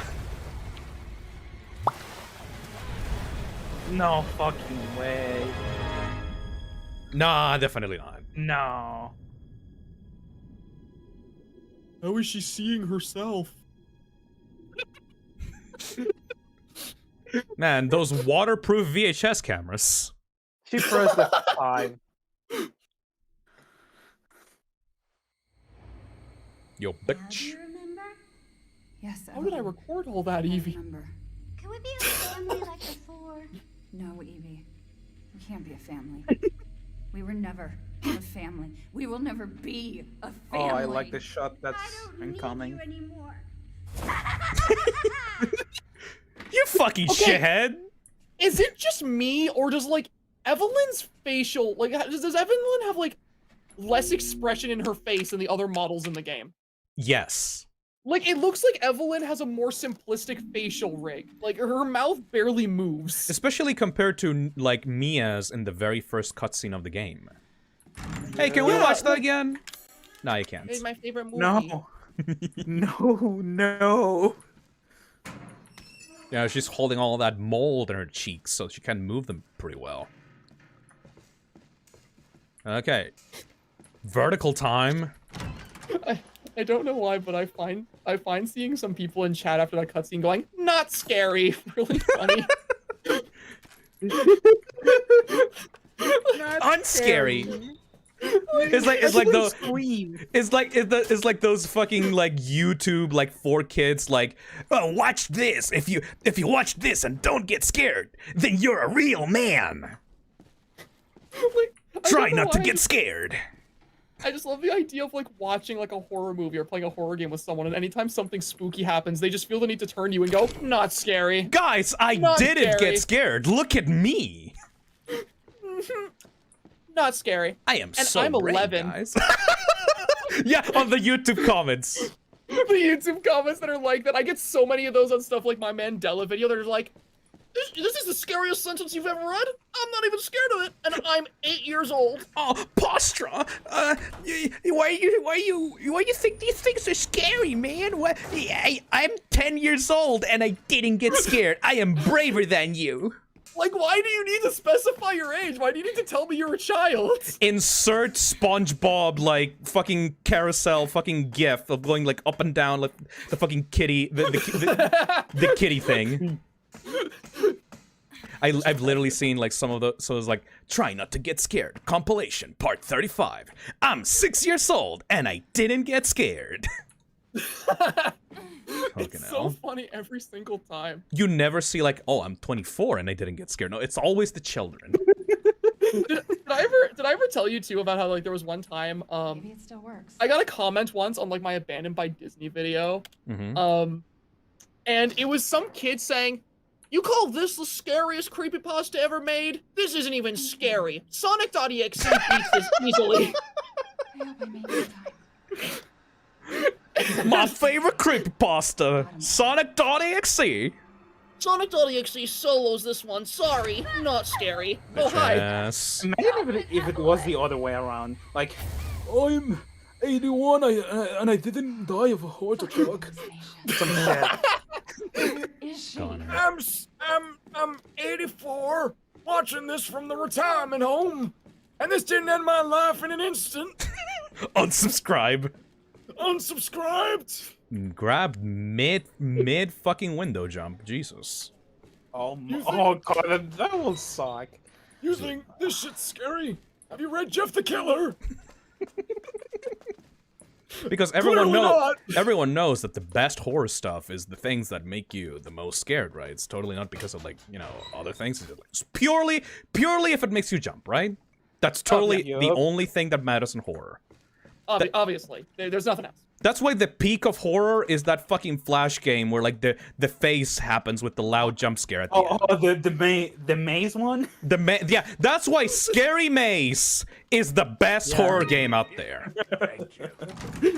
No fucking way. Nah, definitely not. No. How is she seeing herself? Man, those waterproof VHS cameras. She pressed the 5. Yo, bitch. Yes. How did I record all that, Evie? Can we be a family like before? No, Evie. We can't be a family. We were never a family. We will never be a family. Oh, I like the shot that's incoming. You fucking shithead. Is it just me, or does like Evelyn's facial, like, does Evelyn have like less expression in her face than the other models in the game? Yes. Like, it looks like Evelyn has a more simplistic facial rig. Like, her mouth barely moves. Especially compared to, like, Mia's in the very first cutscene of the game. Hey, can we watch that again? No, you can't. It's my favorite movie. No. No. Yeah, she's holding all that mold in her cheeks, so she can move them pretty well. Okay. Vertical time. I don't know why, but I find seeing some people in chat after that cutscene going, "Not scary," really funny. Unscary. It's like those fucking like YouTube like for kids like, oh, watch this. If you watch this and don't get scared, then you're a real man. Try not to get scared. I just love the idea of like watching like a horror movie or playing a horror game with someone, and anytime something spooky happens, they just feel the need to turn to you and go, "Not scary." Guys, I didn't get scared. Look at me. Not scary. I am and so I'm brave, 11. guys. Yeah, on the YouTube comments. The YouTube comments that are like that. I get so many of those on stuff like my Mandela video. They're like, this is the scariest sentence you've ever read? I'm not even scared of it, and I'm 8 years old. Oh, Postra, why you think these things are scary, man? What? I'm 10 years old and I didn't get scared. I am braver than you. Like, why do you need to specify your age? Why do you need to tell me you're a child? Insert SpongeBob like fucking carousel fucking gif of going like up and down like the fucking kitty the kitty thing. I've literally seen like some of the, so it's like, try not to get scared, compilation, part 35. I'm 6 years old and I didn't get scared. It's so funny every single time. You never see like, oh, I'm 24 and I didn't get scared. No, it's always the children. Did I ever tell you too about how like there was one time Maybe it still works. I got a comment once on like my Abandoned by Disney video. And it was some kid saying, "You call this the scariest creepypasta ever made? This isn't even scary. Sonic.exe beats this easily." My favorite creepypasta, Sonic.exe. Sonic.exe solos this one. Sorry, not scary. Oh, hi. Yes. Imagine if it was the other way around. Like, I'm 81 and I didn't die of a heart attack. I'm 84, watching this from the retirement home, and this didn't end my life in an instant. Unsubscribe. Unsubscribed. Grab mid fucking window jump. Jesus. Oh god, that will suck. You think this shit's scary? Have you read Jeff the Killer? Because everyone knows that the best horror stuff is the things that make you the most scared, right? It's totally not because of, like, you know, other things. It's purely if it makes you jump, right? That's totally the only thing that matters in horror. Obviously, there's nothing else. That's why the peak of horror is that fucking Flash game where, like, the face happens with the loud jump scare at the end. Oh, the maze one? Yeah, that's why Scary Maze is the best horror game out there.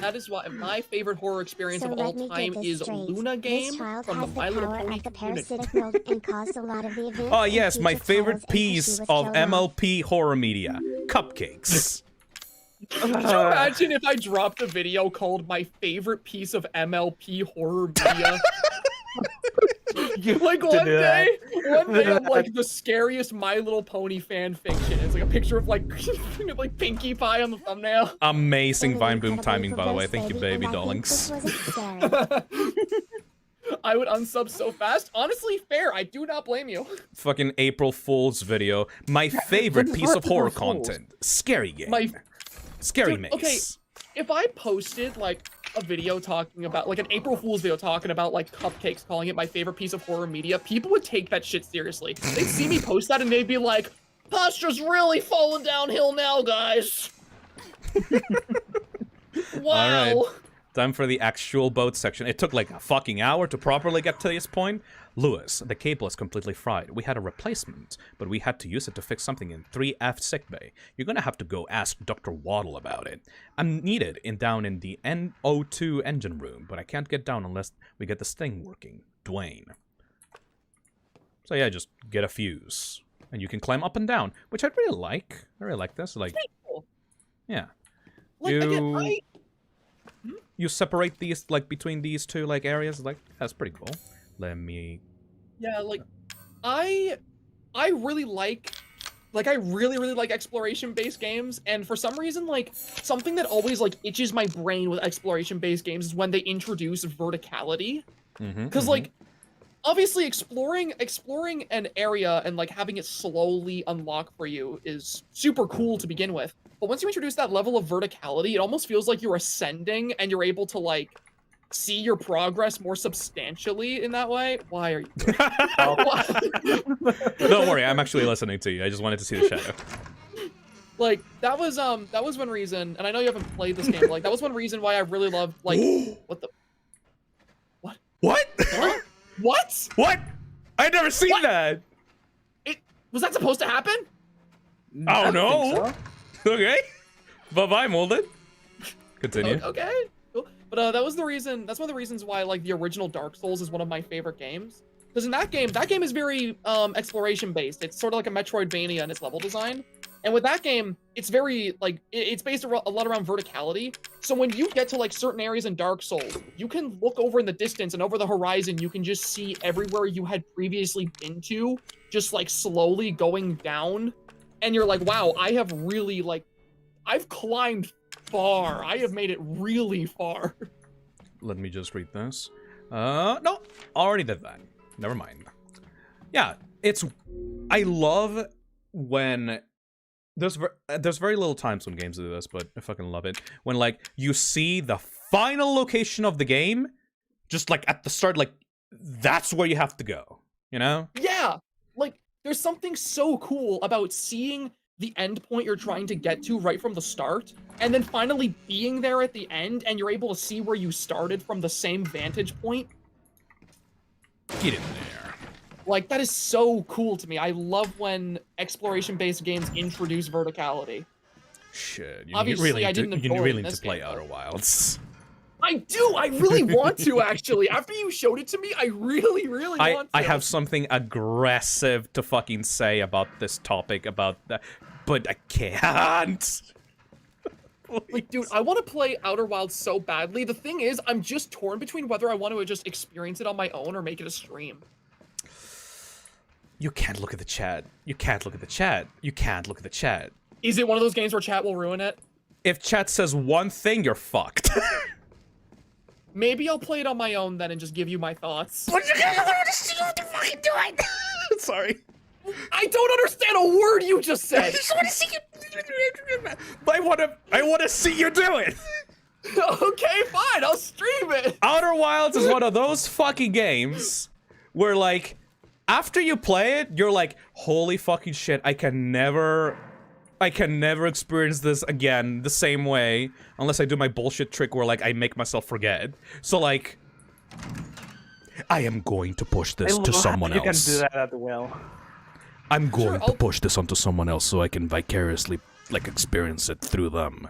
That is why my favorite horror experience of all time is Luna game from the My Little Pony community. Oh yes, my favorite piece of MLP horror media, cupcakes. Could you imagine if I dropped a video called "My Favorite Piece of MLP Horror Media"? Like one day I'm like the scariest My Little Pony fan fiction. It's like a picture of like like Pinkie Pie on the thumbnail. Amazing Vine Boom timing, by the way. Thank you, baby darlings. I would unsub so fast. Honestly, fair. I do not blame you. Fucking April Fool's video. My favorite piece of horror content. Scary game. Scary Maze. Okay, if I posted like a video talking about like an April Fool's video talking about like cupcakes, calling it my favorite piece of horror media, people would take that shit seriously. They'd see me post that and they'd be like, "Posture's really falling downhill now, guys." Wow. All right. Time for the actual boat section. It took like a fucking hour to properly get to this point. Lewis, the cable is completely fried. We had a replacement, but we had to use it to fix something in 3F sickbay. You're gonna have to go ask Dr. Waddle about it. I'm needed down in the NO2 engine room, but I can't get down unless we get this thing working. Dwayne. So yeah, just get a fuse. And you can climb up and down, which I really like. I really like this. Like, cool. Yeah. Like, again, you separate these, like, between these two, like, areas. Like, that's pretty cool. Let me... Yeah, like, I really like exploration-based games, and for some reason, like, something that always, like, itches my brain with exploration-based games is when they introduce verticality. Because, like, obviously exploring an area and, like, having it slowly unlock for you is super cool to begin with. But once you introduce that level of verticality, it almost feels like you're ascending and you're able to, like, see your progress more substantially in that way. Why are you Don't worry, I'm actually listening to you. I just wanted to see the shadow. Like, that was one reason, and I know you haven't played this game, but, like, that was one reason why I really loved, like, what? What? I've never seen that! Was that supposed to happen? Oh, no! Okay. Bye-bye, Molded. Continue. Okay. Cool. But that's one of the reasons why, like, the original Dark Souls is one of my favorite games. Because in that game is very exploration-based. It's sort of like a Metroidvania in its level design. And with that game, it's very, like, it's based a lot around verticality. So when you get to, like, certain areas in Dark Souls, you can look over in the distance and over the horizon, you can just see everywhere you had previously been to, just, like, slowly going down. And you're like, wow, I have really, like, I've climbed far. I have made it really far. Let me just read this. No, already did that. Never mind. Yeah, I love when there's very little times when games do this, but I fucking love it. When, like, you see the final location of the game, just, like, at the start, like, that's where you have to go, you know? Yeah, like, there's something so cool about seeing the end point you're trying to get to right from the start, and then finally being there at the end, and you're able to see where you started from the same vantage point. Get in there. Like, that is so cool to me. I love when exploration-based games introduce verticality. Shit, Obviously, really I didn't you really in need this to play game, Outer Wilds. I do! I really want to, actually. After you showed it to me, I really, really want to. I have something aggressive to fucking say about this topic, about that, but I can't. Like, dude, I want to play Outer Wilds so badly. The thing is, I'm just torn between whether I want to just experience it on my own or make it a stream. You can't look at the chat. You can't look at the chat. You can't look at the chat. Is it one of those games where chat will ruin it? If chat says one thing, you're fucked. Maybe I'll play it on my own then and just give you my thoughts. But you're gonna want to see what the fucking doing. Sorry. I don't understand a word you just said. I just want to see you. I want to see you do it. Okay, fine, I'll stream it. Outer Wilds is one of those fucking games where, like, after you play it, you're like, holy fucking shit, I can never experience this again the same way unless I do my bullshit trick where, like, I make myself forget. So, like, I am going to push this to someone else. You can do that at will. I'm going to push this onto someone else so I can vicariously, like, experience it through them.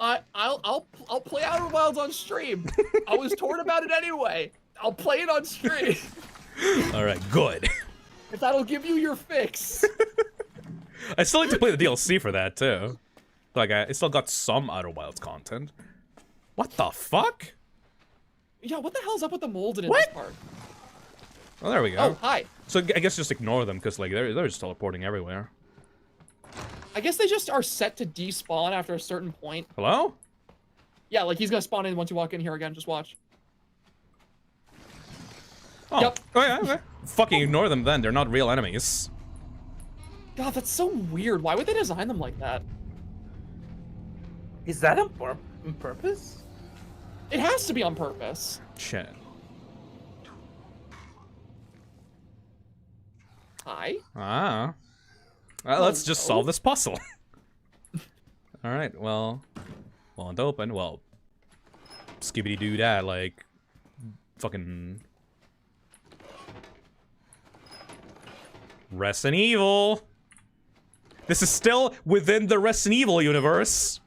I'll play Outer Wilds on stream. I was torn about it anyway. I'll play it on stream. All right, good. If that'll give you your fix. I still need to play the DLC for that too. Like, I still got some Outer Wilds content. What the fuck? Yeah, what the hell's up with the molded in this part? Oh, there we go. Oh, hi. So I guess just ignore them because, like, they're just teleporting everywhere. I guess they just are set to despawn after a certain point. Hello? Yeah, like he's gonna spawn in once you walk in here again. Just watch. Oh. Yep. Oh yeah. Okay. Fucking ignore them then. They're not real enemies. God, that's so weird. Why would they design them like that? Is that on purpose? It has to be on purpose. Shit. Hi. Ah. Let's just solve this puzzle. All right. Well, won't open. Well, skibbity doo that. Like, fucking Resident Evil. This is still within the Resident Evil universe.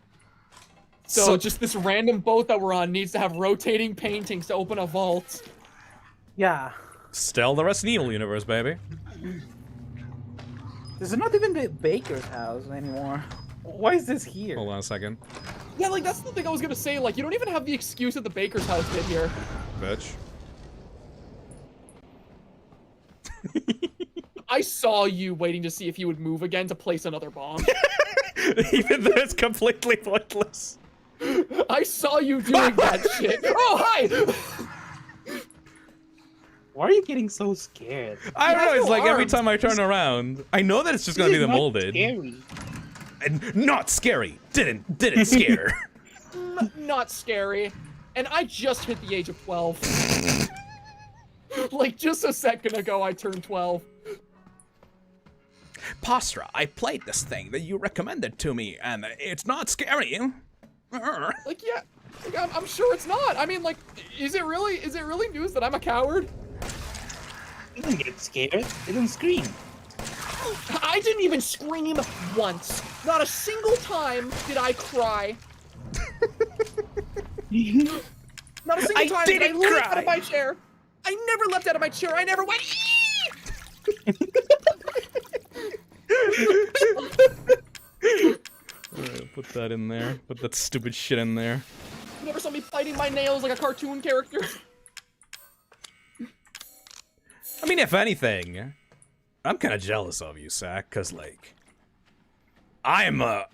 So just this random boat that we're on needs to have rotating paintings to open a vault. Yeah. Still the Resident Evil universe, baby. This is not even the baker's house anymore. Why is this here? Hold on a second. Yeah, like that's the thing I was gonna say. Like, you don't even have the excuse that the baker's house did here. Bitch. I saw you waiting to see if he would move again to place another bomb. Even though it's completely pointless. I saw you doing that shit. Oh, hi! Why are you getting so scared? I don't know, it's like every time I turn around, I know that it's just gonna be the molded. Scary. And not scary. Didn't scare. Not scary. And I just hit the age of 12. Like, just a second ago, I turned 12. Postra, I played this thing that you recommended to me, and it's not scary. Like, yeah, like, I'm sure it's not. I mean, like, is it really news that I'm a coward? You didn't get scared. You didn't scream. I didn't even scream once. Not a single time did I cry. Not a single time did I leap out of my chair. I never leapt out of my chair. I never went. Alright, put that in there. Put that stupid shit in there. You never saw me biting my nails like a cartoon character. I mean, if anything, I'm kind of jealous of you, Sack, because, like, I'm a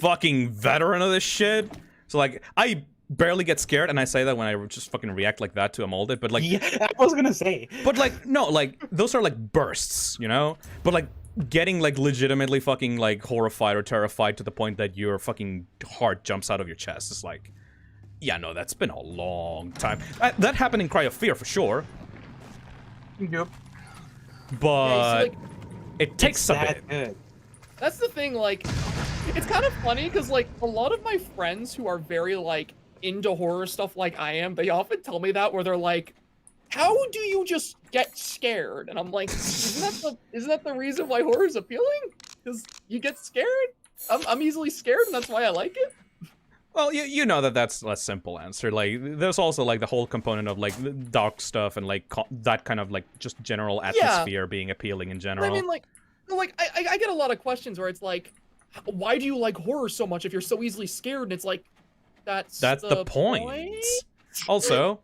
fucking veteran of this shit. So, like, I barely get scared, and I say that when I just fucking react like that to a molded, but, like... Yeah, I was gonna say. But, like, no, like, those are, like, bursts, you know? But, like, getting, like, legitimately fucking, like, horrified or terrified to the point that your fucking heart jumps out of your chest is like... Yeah, no, that's been a long time. That happened in Cry of Fear, for sure. Yep. But yeah, see, like, it takes a bit. Good. That's the thing, like, it's kind of funny because, like, a lot of my friends who are very, like, into horror stuff like I am, they often tell me that where they're like, how do you just get scared? And I'm like, isn't that the reason why horror is appealing? Because you get scared? I'm easily scared, and that's why I like it. Well, you know that that's a simple answer. Like, there's also, like, the whole component of, like, the dark stuff and, like, that kind of, like, just general atmosphere being appealing in general. I mean, like I get a lot of questions where it's like, why do you like horror so much if you're so easily scared? And it's like, that's the point. Also,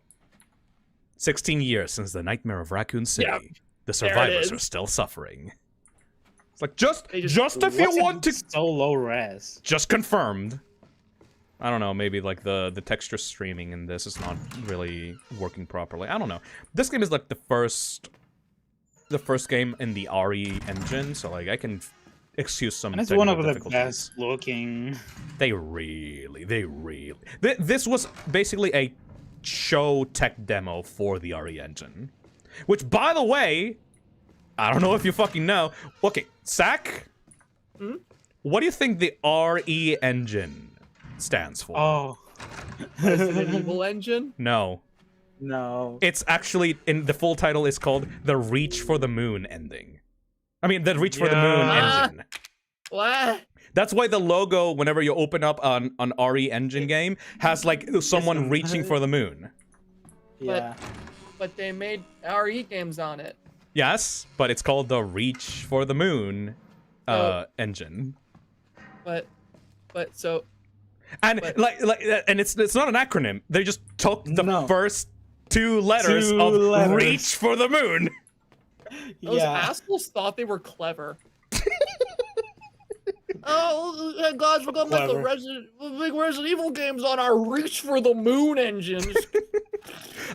16 years since the Nightmare of Raccoon City. Yeah, the survivors are still suffering. It's like, just if you want to... So low res. Just confirmed. I don't know, maybe like the texture streaming in this is not really working properly. I don't know. This game is like the first game in the RE engine, so like I can excuse some. And it's one of the best looking. They really this was basically a show tech demo for the RE engine. Which, by the way, I don't know if you fucking know. Okay, Zach? What do you think the RE engine stands for? Oh. Resident Evil engine? No. No. It's actually, in the full title is called the Reach for the Moon ending. I mean, the Reach for the Moon engine. What? That's why the logo, whenever you open up an RE engine game, has like someone reaching for the moon. Yeah. But they made RE games on it. Yes, but it's called the Reach for the Moon engine. And it's not an acronym. They just took the first two letters of Reach for the Moon. Those assholes thought they were clever. Oh, hey guys, we're gonna make big Resident Evil games on our Reach for the Moon engine.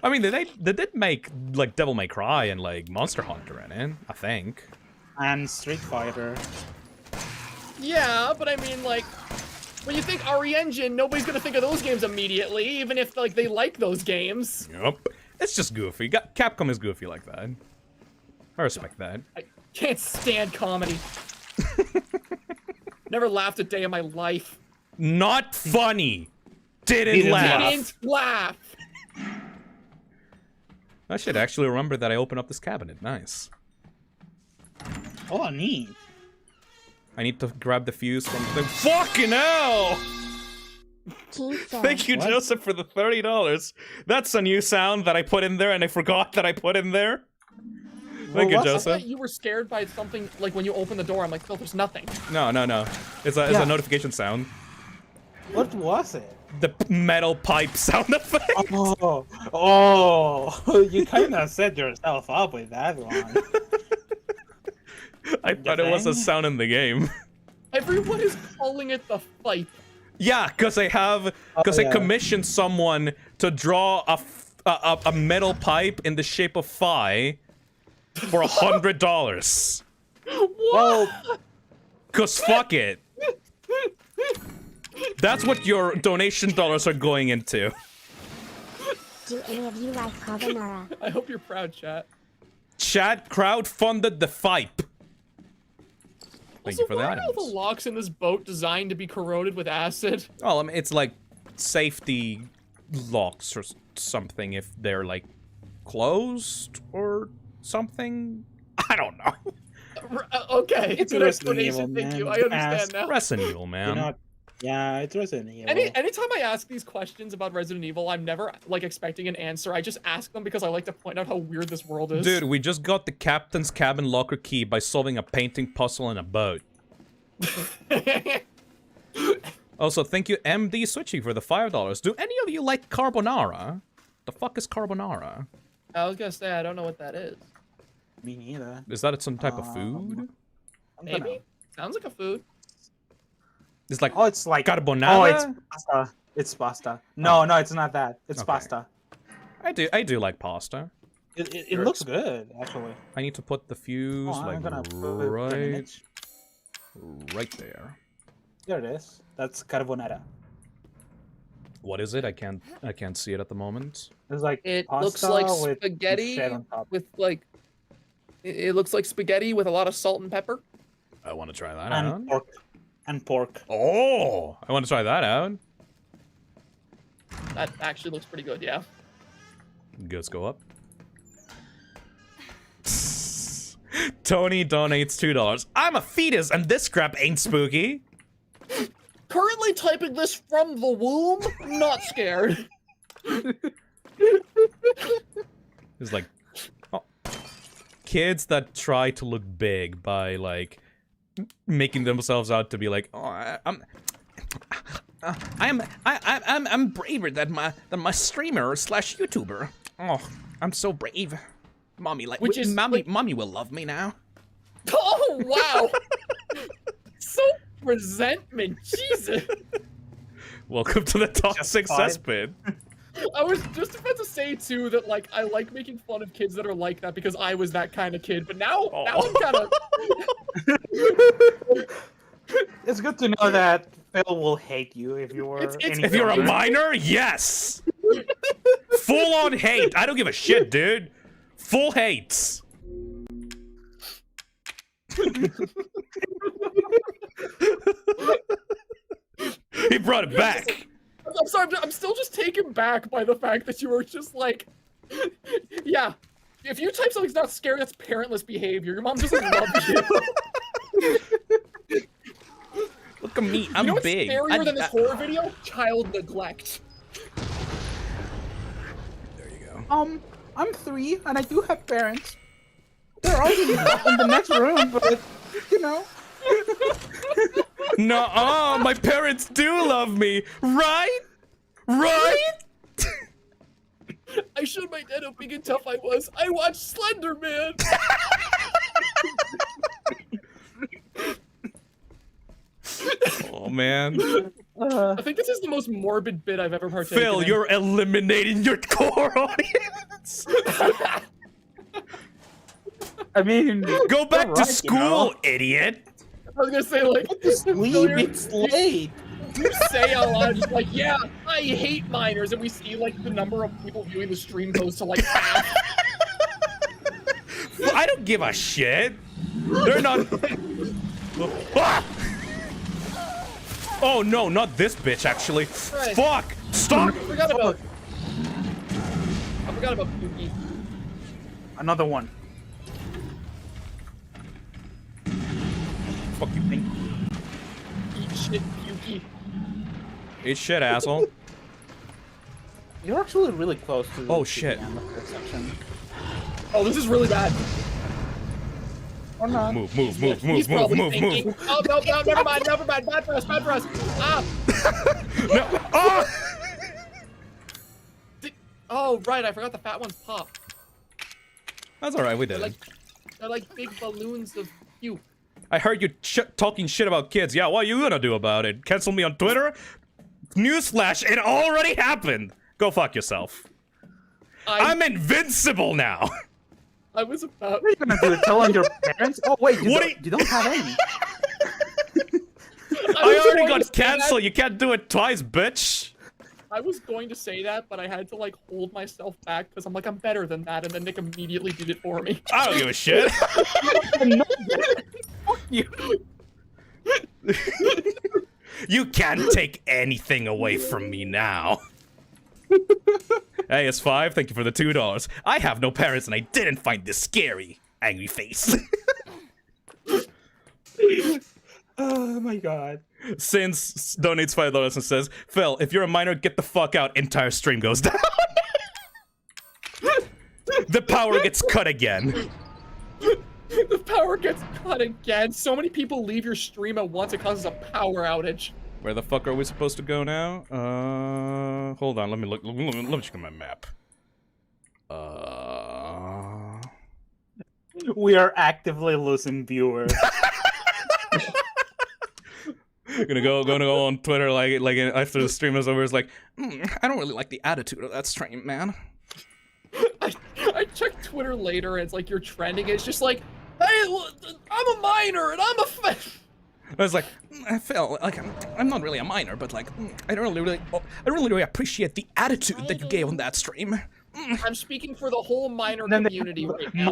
I mean, they did make like Devil May Cry and like Monster Hunter in it, I think. And Street Fighter. Yeah, but I mean, like, when you think RE engine, nobody's gonna think of those games immediately, even if like they like those games. Yep. It's just goofy. Capcom is goofy like that. I respect that. I can't stand comedy. Never laughed a day in my life. Not funny. Didn't laugh. Didn't laugh. I should actually remember that I opened up this cabinet. Nice. Oh, neat. I need to grab the fuse from the fucking hell! Thank you, Joseph, for the $30. That's a new sound that I put in there, and I forgot that I put in there. Thank you, I Joseph. thought you were scared by something, like when you open the door, I'm like, Phil, there's nothing. No. It's a notification sound. What was it? The metal pipe sound effect. Oh, you kind of set yourself up with that one. I thought it was a sound in the game. Everyone is calling it the fight. Yeah, because I commissioned someone to draw a metal pipe in the shape of Phi for $100. What? Cause fuck it. That's what your donation dollars are going into. Do any of you like carbonara? I hope you're proud, chat. Chat crowdfunded the fipe. Thank you for why that. are all the locks in this boat designed to be corroded with acid? Oh, I mean, it's like safety locks or something if they're like closed or something. I don't know. Okay, It's good Resident explanation. Evil, Thank man. you. I understand now. Resident Evil, man. Yeah, it's Resident Evil. Anytime I ask these questions about Resident Evil, I'm never like expecting an answer. I just ask them because I like to point out how weird this world is. Dude, we just got the captain's cabin locker key by solving a painting puzzle in a boat. Also, thank you, MD Switchy, for the $5. Do any of you like carbonara? The fuck is carbonara? I was gonna say I don't know what that is. Me neither. Is that some type of food? Maybe. Sounds like a food. It's like it's like carbonara. Oh, it's pasta. It's pasta. No, it's not that. It's pasta. I do like pasta. It looks good, actually. I need to put the fuse like right there. There it is. That's carbonara. What is it? I can't see it at the moment. It's like it pasta looks like with spaghetti shit on top. with like. It looks like spaghetti with a lot of salt and pepper. I want to try that out. And pork. Oh, I want to try that out. That actually looks pretty good, yeah. Goods go up. Tony donates $2. I'm a fetus and this crap ain't spooky. Currently typing this from the womb, not scared. It's like kids that try to look big by like making themselves out to be like, oh, I'm braver than my streamer / YouTuber. Oh, I'm so brave. Mommy mommy will love me now. Oh wow! So resentment, Jesus. Welcome to the toxic cesspit. I was just about to say too that like I like making fun of kids that are like that because I was that kind of kid, but now I'm kind of. It's good to know that Phil will hate you if you were. If you're a minor, yes. Full on hate. I don't give a shit, dude. Full hates. He brought it back. I'm sorry, I'm still just taken back by the fact that you were just like, yeah. If you type something's not scary, that's parentless behavior. Your mom doesn't love you. Look at me, I'm you know what's big. scarier than this horror video? Child neglect. I'm 3 and I do have parents. They're all in the next room, but you know. Nuh-uh, my parents do love me, right? Right? I showed my dad how big and tough I was. I watched Slender Man. Oh man. I think this is the most morbid bit I've ever partaken Phil, in. you're eliminating your core audience. I mean, go back to right, school, idiot. I was gonna say, like, it's late. You say a lot, like, yeah, I hate minors, and we see, like, the number of people viewing the stream goes to, like, half. I don't give a shit. They're not. Ah! Oh no, not this bitch, actually. Right. Fuck! Stop! I forgot about Pookie. Another one. Fuck you, Pink. Eat shit, Pookie. Eat shit, asshole. You're actually really close to. Oh to shit. the end of this section. Oh, this is really bad. Or not. Move. He's probably thinking, oh, no, never mind. Bad for us. Ah! No. Oh! Oh, right, I forgot the fat ones pop. That's alright, we did it. They're like big balloons of puke. I heard you talking shit about kids. Yeah, what are you gonna do about it? Cancel me on Twitter? Newsflash, it already happened! Go fuck yourself. I'm invincible now! I was about. What are you gonna do? Tell on your parents? Oh wait, you don't have any. I already got canceled. You can't do it twice, bitch. I was going to say that, but I had to like hold myself back because I'm like, I'm better than that, and then Nick immediately did it for me. I don't give a shit. Fuck you. You can't take anything away from me now. Hey, S5, thank you for the $2. I have no parents and I didn't find this scary. Angry face. Oh my god. Since donates $5 and says, Phil, if you're a minor, get the fuck out. Entire stream goes down. The power gets cut again. The power gets cut again. So many people leave your stream at once, it causes a power outage. Where the fuck are we supposed to go now? Hold on, let me look. Let me check my map. We are actively losing viewers. gonna go on Twitter like after the stream is over. It's like, I don't really like the attitude of that stream, man. I checked Twitter later, and it's like you're trending. It's just like, hey, I'm a minor, and I'm a. I was like, I felt like I'm not really a minor, but like I don't really appreciate the attitude that you gave on that stream. I'm speaking for the whole minor community right now.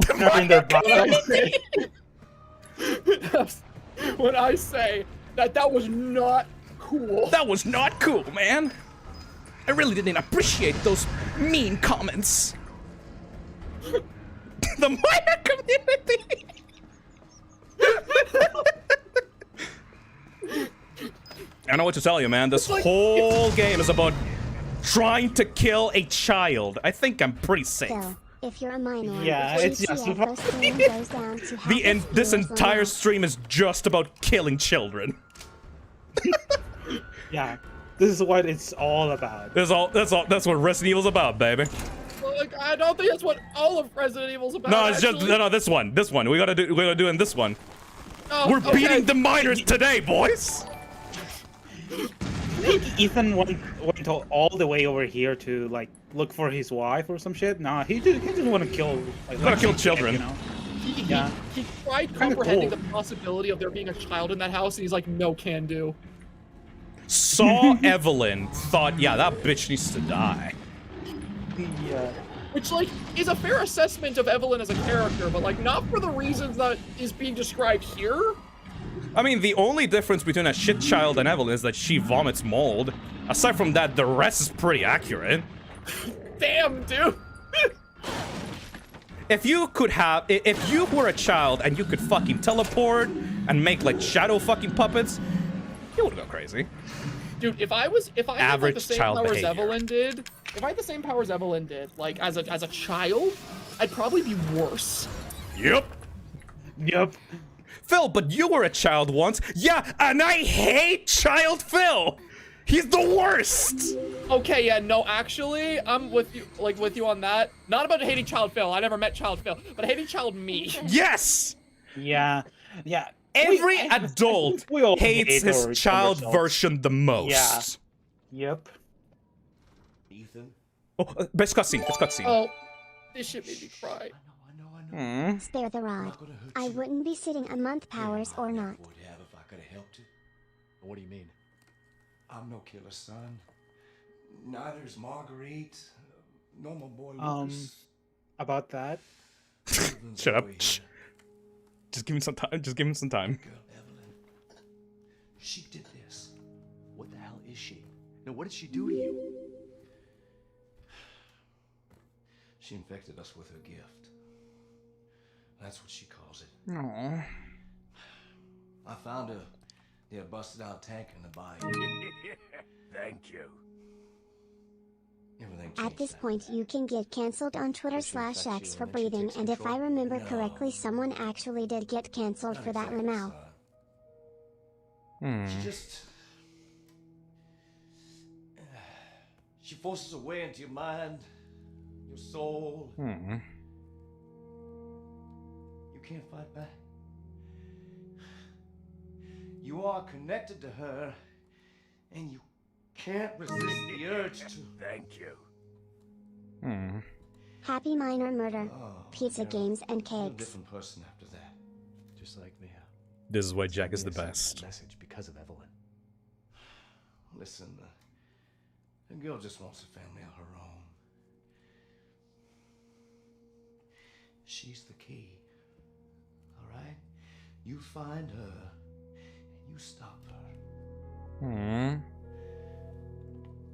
When I say that was not cool. That was not cool, man. I really didn't appreciate those mean comments. The minor community. I know what to tell you, man. This whole game is about trying to kill a child. I think I'm pretty safe. So, if you're a minor, yeah, it's just this entire stream is just about killing children. Yeah, this is what it's all about. That's what Resident Evil's about, baby. Well, like, I don't think that's what all of Resident Evil's about. No, it's just this one. We gotta do in this one. Oh, we're beating the minors today, boys. I think Ethan went all the way over here to like look for his wife or some shit. Nah, he just want to kill. Kill children. You know? He tried comprehending the possibility of there being a child in that house, and he's like, no can do. saw Evelyn, thought, yeah, that bitch needs to die. Which, like, is a fair assessment of Evelyn as a character, but, like, not for the reasons that is being described here. I mean, the only difference between a shit child and Evelyn is that she vomits mold. Aside from that, the rest is pretty accurate. Damn, dude. If you were a child and you could fucking teleport and make, like, shadow fucking puppets, you would go crazy. Dude, if I had like, the same child powers behavior. Evelyn did, if I had the same powers Evelyn did, like as a child, I'd probably be worse. Yep. Phil, but you were a child once. Yeah, and I hate child Phil. He's the worst. Okay, yeah, no, actually, I'm with you on that. Not about hating child Phil. I never met child Phil, but hating child me. Yes. Yeah. Every adult hates his child version the most. Yeah. Yep. Ethan? Oh, best cutscene. Best cutscene. Oh, this shit made me cry. Spare the rod. I wouldn't be sitting a month, powers or not. Would have if I could have helped you. What do you mean? I'm no killer, son. Neither is Marguerite. Nor my boy Lucas. About that. Shut up. Shh. Just give him some time. Just give him some time. Girl, Evelyn. She did this. What the hell is she? Now, what did she do to you? She infected us with her gift. That's what she calls it. Aww. I found her near a busted out tank in the bayou. Thank you. Everything At this point, you can get cancelled on Twitter/X for breathing, and if I remember correctly, someone actually did get cancelled for that lmao. She just... She forces her way into your mind, your soul. You can't fight back. You are connected to her, and you can't resist the urge to... Thank you. Happy minor murder. Oh, Pizza games and a cakes. different person after that. Just like Mia. This is why Jack is the best. Message because of Evelyn. Listen, the girl just wants a family of her own. She's the key. All right? You find her, and you stop her.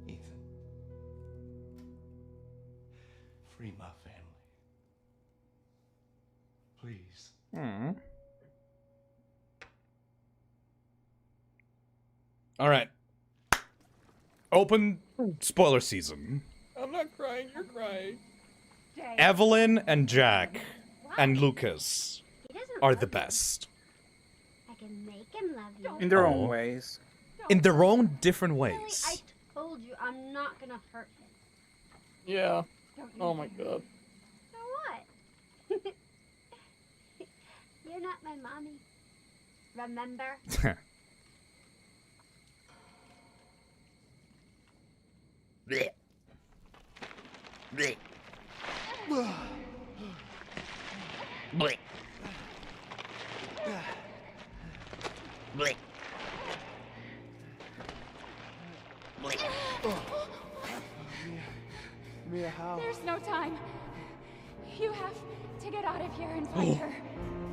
Ethan. Free my family. Please. All right. Open spoiler season. I'm not crying, you're crying. Evelyn and Jack and Lucas are the best. I can make him love you. In their own ways. In their own different ways. I told you I'm not gonna hurt him. Yeah. Oh my god. So what? You're not my mommy. Remember? Blech. Blech. Blech. Blech. Blech. Mia, how? There's no time. You have to get out of here and find her.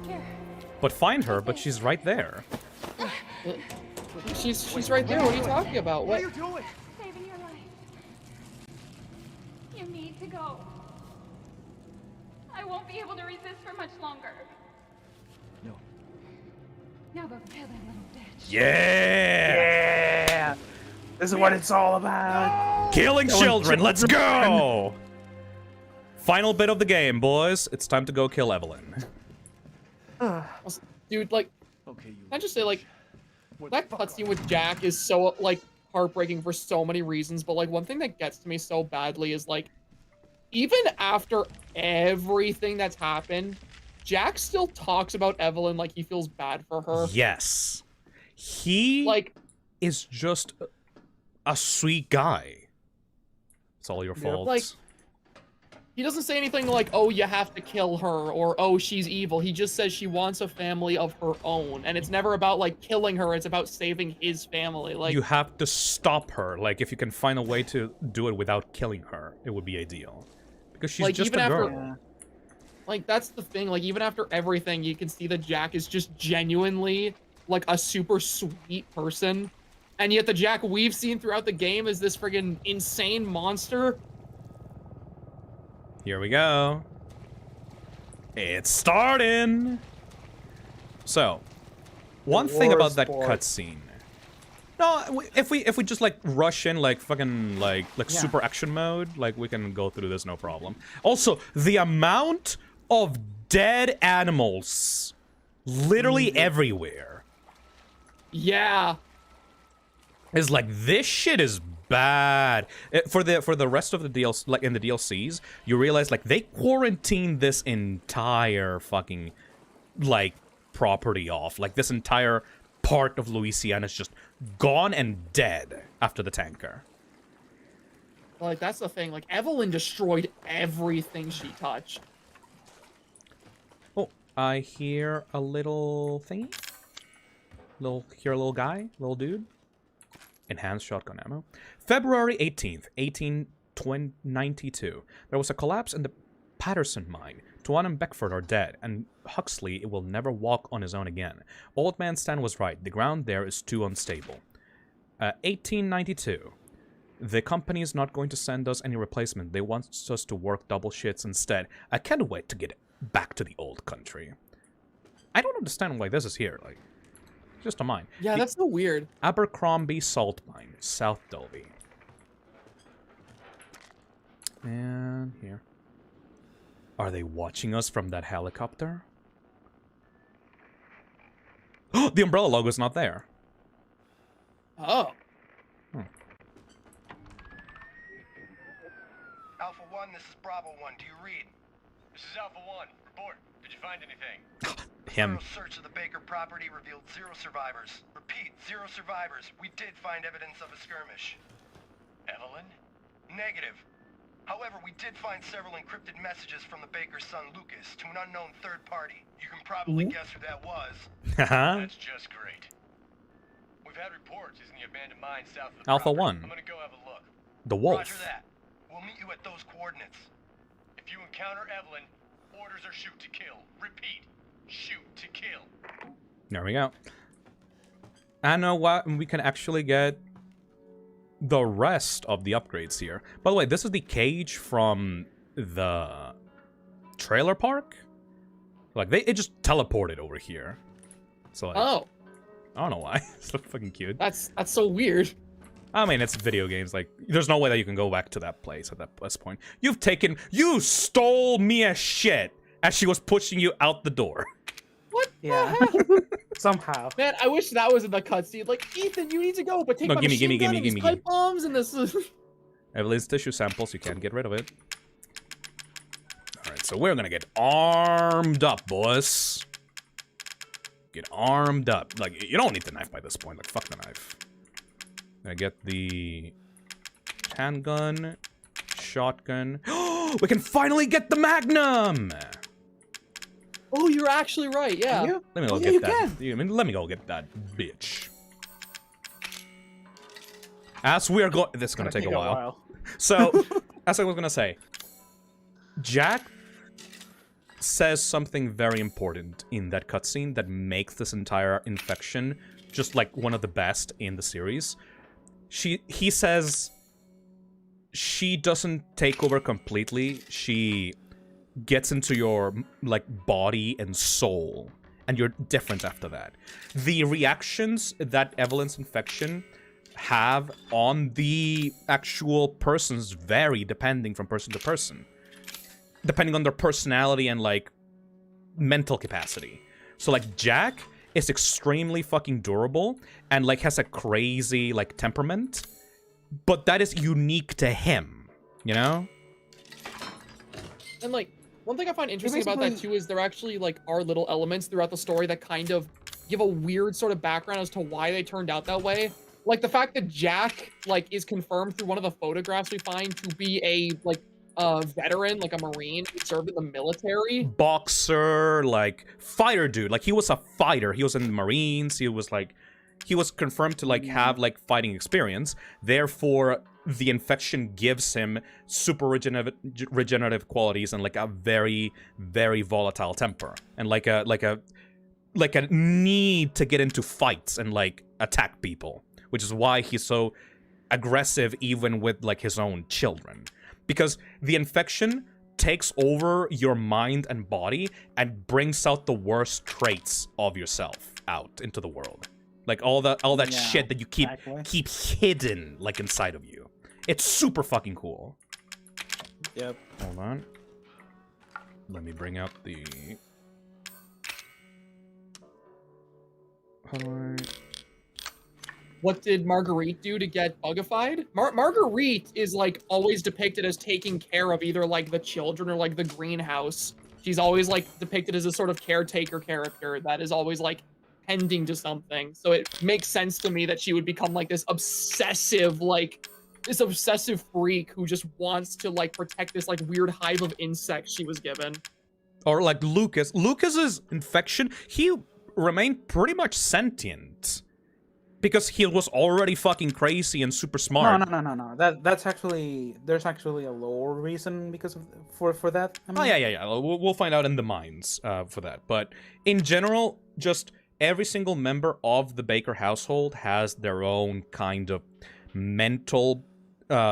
Here. But find her, but she's right there. She's right there. What are you talking about? What? are you doing? Saving your life. You need to go. I won't be able to resist for much longer. No. Now go kill that little bitch. Yeah! This is what it's all about. Killing children, let's go! Final bit of the game, boys. It's time to go kill Evelyn. Dude, like, can I just say, like, that cutscene with Jack is so, like, heartbreaking for so many reasons, but, like, one thing that gets to me so badly is, like, even after everything that's happened, Jack still talks about Evelyn like he feels bad for her. Yes. He, like, is just a sweet guy. It's all your fault. Like, He doesn't say anything like, oh, you have to kill her, or oh, she's evil. He just says she wants a family of her own. And it's never about, like, killing her. It's about saving his family. Like, you have to stop her. Like, if you can find a way to do it without killing her, it would be ideal. Because she's like, just even a girl. After, like, that's the thing. Like, even after everything, you can see that Jack is just genuinely, like, a super sweet person. And yet the Jack we've seen throughout the game is this friggin' insane monster. Here we go. It's starting. So, one thing about that cutscene. No, if we just like rush in like fucking like super action mode, like we can go through this no problem. Also, the amount of dead animals literally everywhere. Yeah. Is like, this shit is bad. For the rest of the DLC, like in the DLCs, you realize like they quarantined this entire fucking like property off. Like this entire part of Louisiana is just gone and dead after the tanker. Like, that's the thing. Like, Evelyn destroyed everything she touched. Oh, I hear a little thingy. Hear a little guy, little dude. Enhanced shotgun ammo. February 18th, 1892. There was a collapse in the Patterson mine. Tuan and Beckford are dead, and Huxley will never walk on his own again. Old Man Stan was right. The ground there is too unstable. 1892. The company is not going to send us any replacement. They want us to work double shifts instead. I can't wait to get back to the old country. I don't understand why this is here. Like, just a mine. Yeah, that's so weird. Abercrombie Salt Mine, South Dolby. And here. Are they watching us from that helicopter? Oh, the umbrella logo's not there. Oh. Alpha 1, this is Bravo 1. Do you read? This is Alpha 1. Report. Did you find anything? Him. Thorough search of the Baker property revealed 0 survivors. Repeat, 0 survivors. We did find evidence of a skirmish. Evelyn? Negative. However, we did find several encrypted messages from the Baker's son Lucas to an unknown third party. You can probably guess who that was. That's just great. We've had reports in the abandoned mine south of the Alpha property. 1. I'm gonna go have a look. The wolf. Roger that. We'll meet you at those coordinates. If you encounter Evelyn, orders are shoot to kill. Repeat, shoot to kill. There we go. I know what we can actually get the rest of the upgrades here. By the way, this is the cage from the trailer park. Like it just teleported over here. So like, oh, I don't know why. It's so fucking cute. That's so weird. I mean, it's video games. Like, there's no way that you can go back to that place at this point. You stole Mia's shit as she was pushing you out the door. What? Yeah. Somehow. Man, I wish that was in the cutscene. Like, Ethan, you need to go, but take my machine gun and these pipe bombs and this. Evelyn's tissue samples. You can't get rid of it. All right, so we're gonna get armed up, boys. Get armed up. Like, you don't need the knife by this point. Like, fuck the knife. I get the handgun, shotgun. We can finally get the Magnum. Oh, you're actually right. Yeah. Let me go get that. Let me go get that bitch. As we are going, this is gonna take a while. So, as I was gonna say, Jack says something very important in that cutscene that makes this entire infection just like one of the best in the series. He says she doesn't take over completely. She gets into your like body and soul, and you're different after that. The reactions that Evelyn's infection have on the actual persons vary depending from person to person, depending on their personality and like mental capacity. So like Jack is extremely fucking durable and like has a crazy like temperament, but that is unique to him, you know? And like one thing I find interesting about that too is there actually like are little elements throughout the story that kind of give a weird sort of background as to why they turned out that way. Like the fact that Jack like is confirmed through one of the photographs we find to be a like veteran, like a Marine who served in the military. Boxer, like fighter dude. Like he was a fighter. He was in the Marines. He was confirmed to like have like fighting experience. Therefore, the infection gives him super regenerative qualities and like a very, very volatile temper and like a need to get into fights and like attack people, which is why he's so aggressive even with like his own children. Because the infection takes over your mind and body and brings out the worst traits of yourself out into the world. Like all that shit that you keep hidden like inside of you. It's super fucking cool. Yep. Hold on. Let me bring out the... What did Marguerite do to get bugified? Marguerite is like always depicted as taking care of either like the children or like the greenhouse. She's always like depicted as a sort of caretaker character that is always like tending to something. So it makes sense to me that she would become like this obsessive freak who just wants to like protect this like weird hive of insects she was given. Or like Lucas. Lucas's infection, he remained pretty much sentient. Because he was already fucking crazy and super smart. No. That's actually, there's actually a lower reason because of for that. I mean, yeah. We'll find out in the mines for that. But in general, just every single member of the Baker household has their own kind of mental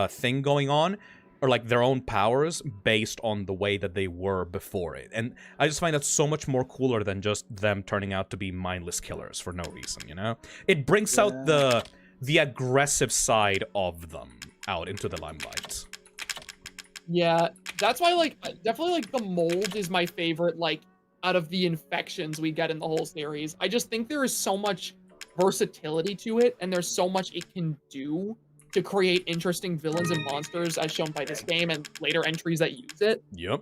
thing going on, or like their own powers based on the way that they were before it. And I just find that so much more cooler than just them turning out to be mindless killers for no reason, you know? It brings out the aggressive side of them out into the limelight. Yeah, that's why like definitely like the mold is my favorite like out of the infections we get in the whole series. I just think there is so much versatility to it and there's so much it can do to create interesting villains and monsters as shown by this game and later entries that use it. Yep.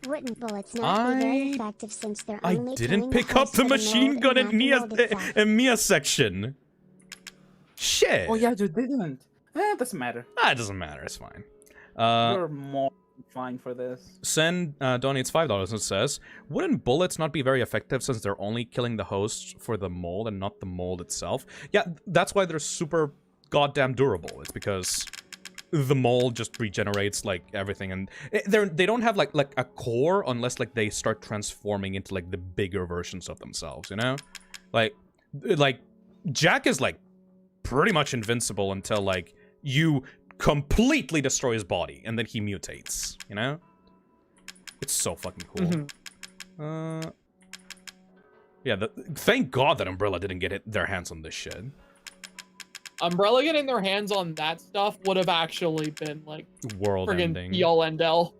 Wouldn't bullets not be very effective since they're only I didn't killing pick up the machine gun in Mia's section. Shit. Oh yeah, you didn't. It doesn't matter. It doesn't matter. It's fine. You're more fine for this. Sen donates $5 and says, wouldn't bullets not be very effective since they're only killing the hosts for the mold and not the mold itself? Yeah, that's why they're super goddamn durable. It's because the mold just regenerates like everything, and they don't have like a core unless like they start transforming into like the bigger versions of themselves, you know? Like Jack is like pretty much invincible until like you completely destroy his body and then he mutates, you know? It's so fucking cool. Yeah, thank God that Umbrella didn't get their hands on this shit. Umbrella getting their hands on that stuff would have actually been like world-ending. Be all end all.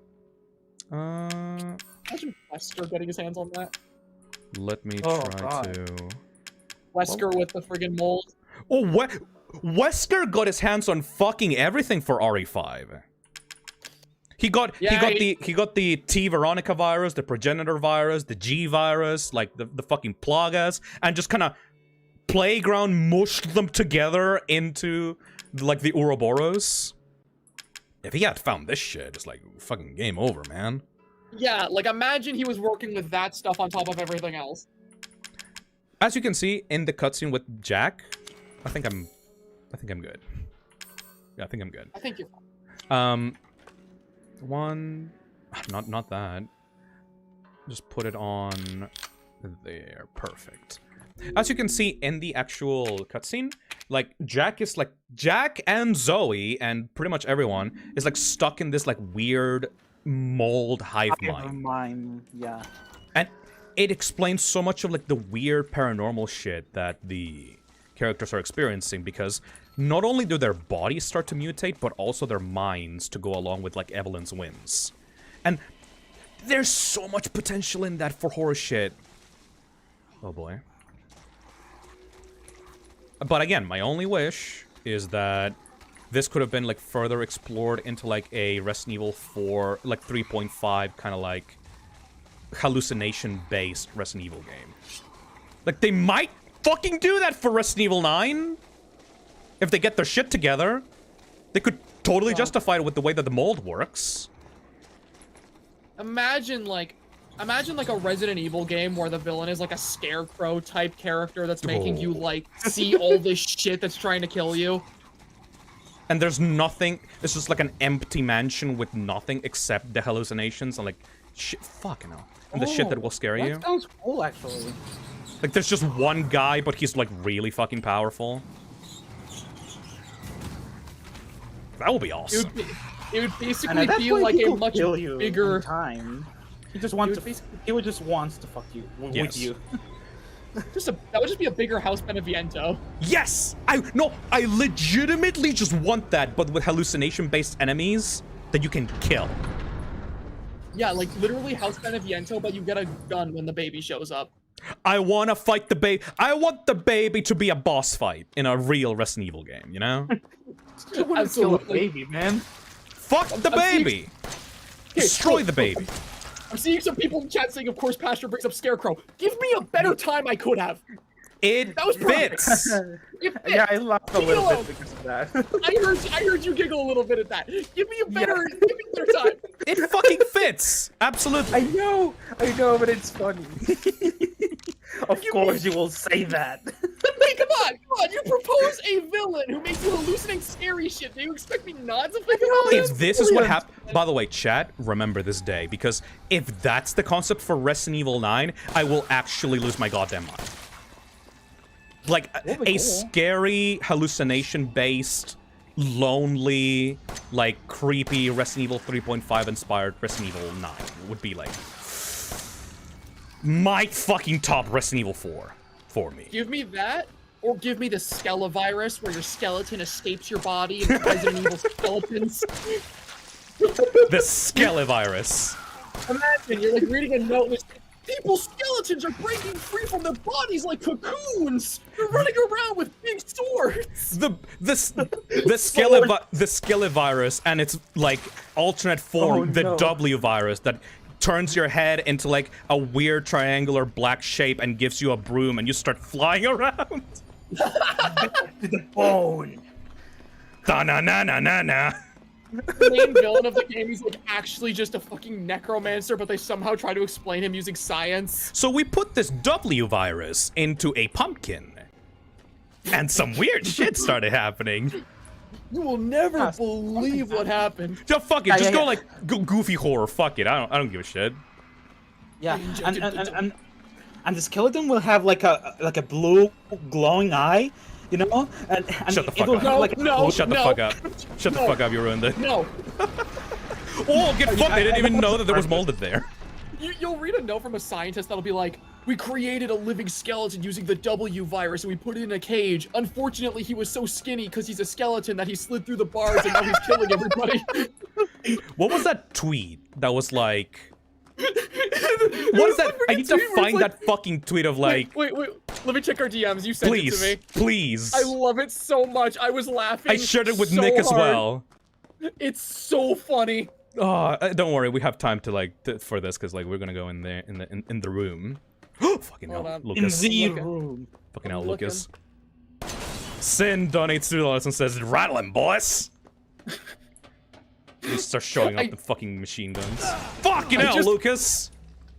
Imagine Wesker getting his hands on that. Let me try to. Wesker with the friggin' mold. Oh, Wesker got his hands on fucking everything for RE5. He got the T Veronica virus, the progenitor virus, the G virus, like the fucking plagas, and just kind of playground mushed them together into like the Ouroboros. If he had found this shit, it's like fucking game over, man. Yeah, like imagine he was working with that stuff on top of everything else. As you can see in the cutscene with Jack, I think I'm good. Yeah, I think I'm good. I think you're fine. Not that. Just put it on there. Perfect. As you can see in the actual cutscene, like Jack and Zoe and pretty much everyone is like stuck in this like weird mold hive mind. Yeah. And it explains so much of like the weird paranormal shit that the characters are experiencing, because not only do their bodies start to mutate, but also their minds to go along with like Evelyn's whims. And there's so much potential in that for horror shit. Oh boy. But again, my only wish is that this could have been like further explored into like a Resident Evil 4, like 3.5 kind of like hallucination-based Resident Evil game. Like they might fucking do that for Resident Evil 9 if they get their shit together. They could totally justify it with the way that the mold works. imagine like a Resident Evil game where the villain is like a scarecrow type character that's making you like see all this shit that's trying to kill you. And there's nothing. It's just like an empty mansion with nothing except the hallucinations and like shit. Fucking hell. And the shit that will scare you. That sounds cool, actually. Like there's just one guy, but he's like really fucking powerful. That would be awesome. It would basically feel like a much bigger time. He just wants to. He would just wants to fuck you with you. That would just be a bigger House Beneviento. Yes! I legitimately just want that, but with hallucination-based enemies that you can kill. Yeah, like literally House Beneviento, but you get a gun when the baby shows up. I want to fight the baby. I want the baby to be a boss fight in a real Resident Evil game, you know? Absolutely. Baby, man. Fuck the baby! Destroy the baby. I'm seeing some people in chat saying, of course, Pastor brings up Scarecrow. Give me a better time I could have. That was fits. It fits. Yeah, I laughed a little bit because of that. I heard you giggle a little bit at that. Give me a better time. It fucking fits. Absolutely. I know, but it's funny. Of course you will say that. Wait, come on. You propose a villain who makes you hallucinate scary shit. Do you expect me not to figure out? If this is what happened, by the way, chat, remember this day, because if that's the concept for Resident Evil 9, I will actually lose my goddamn mind. Like a scary, hallucination-based, lonely, like creepy Resident Evil 3.5 inspired Resident Evil 9 would be like my fucking top Resident Evil 4 for me. Give me that, or give me the Skelevirus, where your skeleton escapes your body and Resident Evil skeletons. The Skelevirus. Imagine you're like reading a note and it's, people's skeletons are breaking free from their bodies like cocoons. They're running around with big swords. The Skelevirus and its like alternate form, the W virus that turns your head into like a weird triangular black shape and gives you a broom and you start flying around. To the bone. Da-na-na-na-na-na. The main villain of the game is like actually just a fucking necromancer, but they somehow try to explain him using science. So we put this W virus into a pumpkin. And some weird shit started happening. You will never believe what happened. Yeah, fuck it. Just go like goofy horror. Fuck it. I don't give a shit. Yeah, and the skeleton will have like a blue glowing eye, you know? And shut the fuck it will up. have like Shut the fuck up. Shut the fuck up. You ruined it. No. Oh, get fucked. They didn't even know that there was molded there. You'll read a note from a scientist that'll be like, we created a living skeleton using the W virus and we put it in a cage. Unfortunately, he was so skinny because he's a skeleton that he slid through the bars and now he's killing everybody. What was that tweet that was like... What is that? I need to find that fucking tweet of like... Wait. Let me check our DMs. You sent it to me. Please. I love it so much. I was laughing. I shared it with so Nick as hard. well. It's so funny. Oh, don't worry. We have time to like for this because like we're gonna go in there in the room. Fucking hell, Lucas. In the room. Fucking hell, Lucas. Sin donates $2 and says, "Rattling, boys." He starts showing up the fucking machine guns. Fucking hell, Lucas.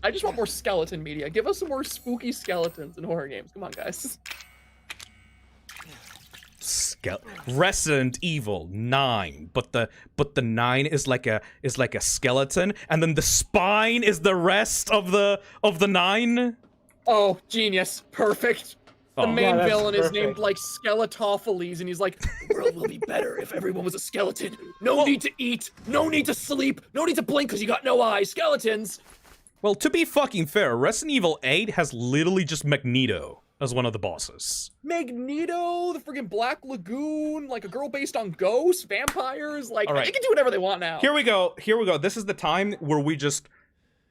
I just want more skeleton media. Give us some more spooky skeletons in horror games. Come on, guys. Resident Evil 9, but the 9 is like a skeleton, and then the spine is the rest of the 9. Oh, genius! Perfect. The main villain is named like Skeletophiles, and he's like, the world will be better if everyone was a skeleton. No need to eat, no need to sleep, no need to blink because you got no eyes. Skeletons. Well, to be fucking fair, Resident Evil 8 has literally just Magneto as one of the bosses. Magneto, the friggin' Black Lagoon, like a girl based on ghosts, vampires, like right. They can do whatever they want now. Here we go. This is the time where we just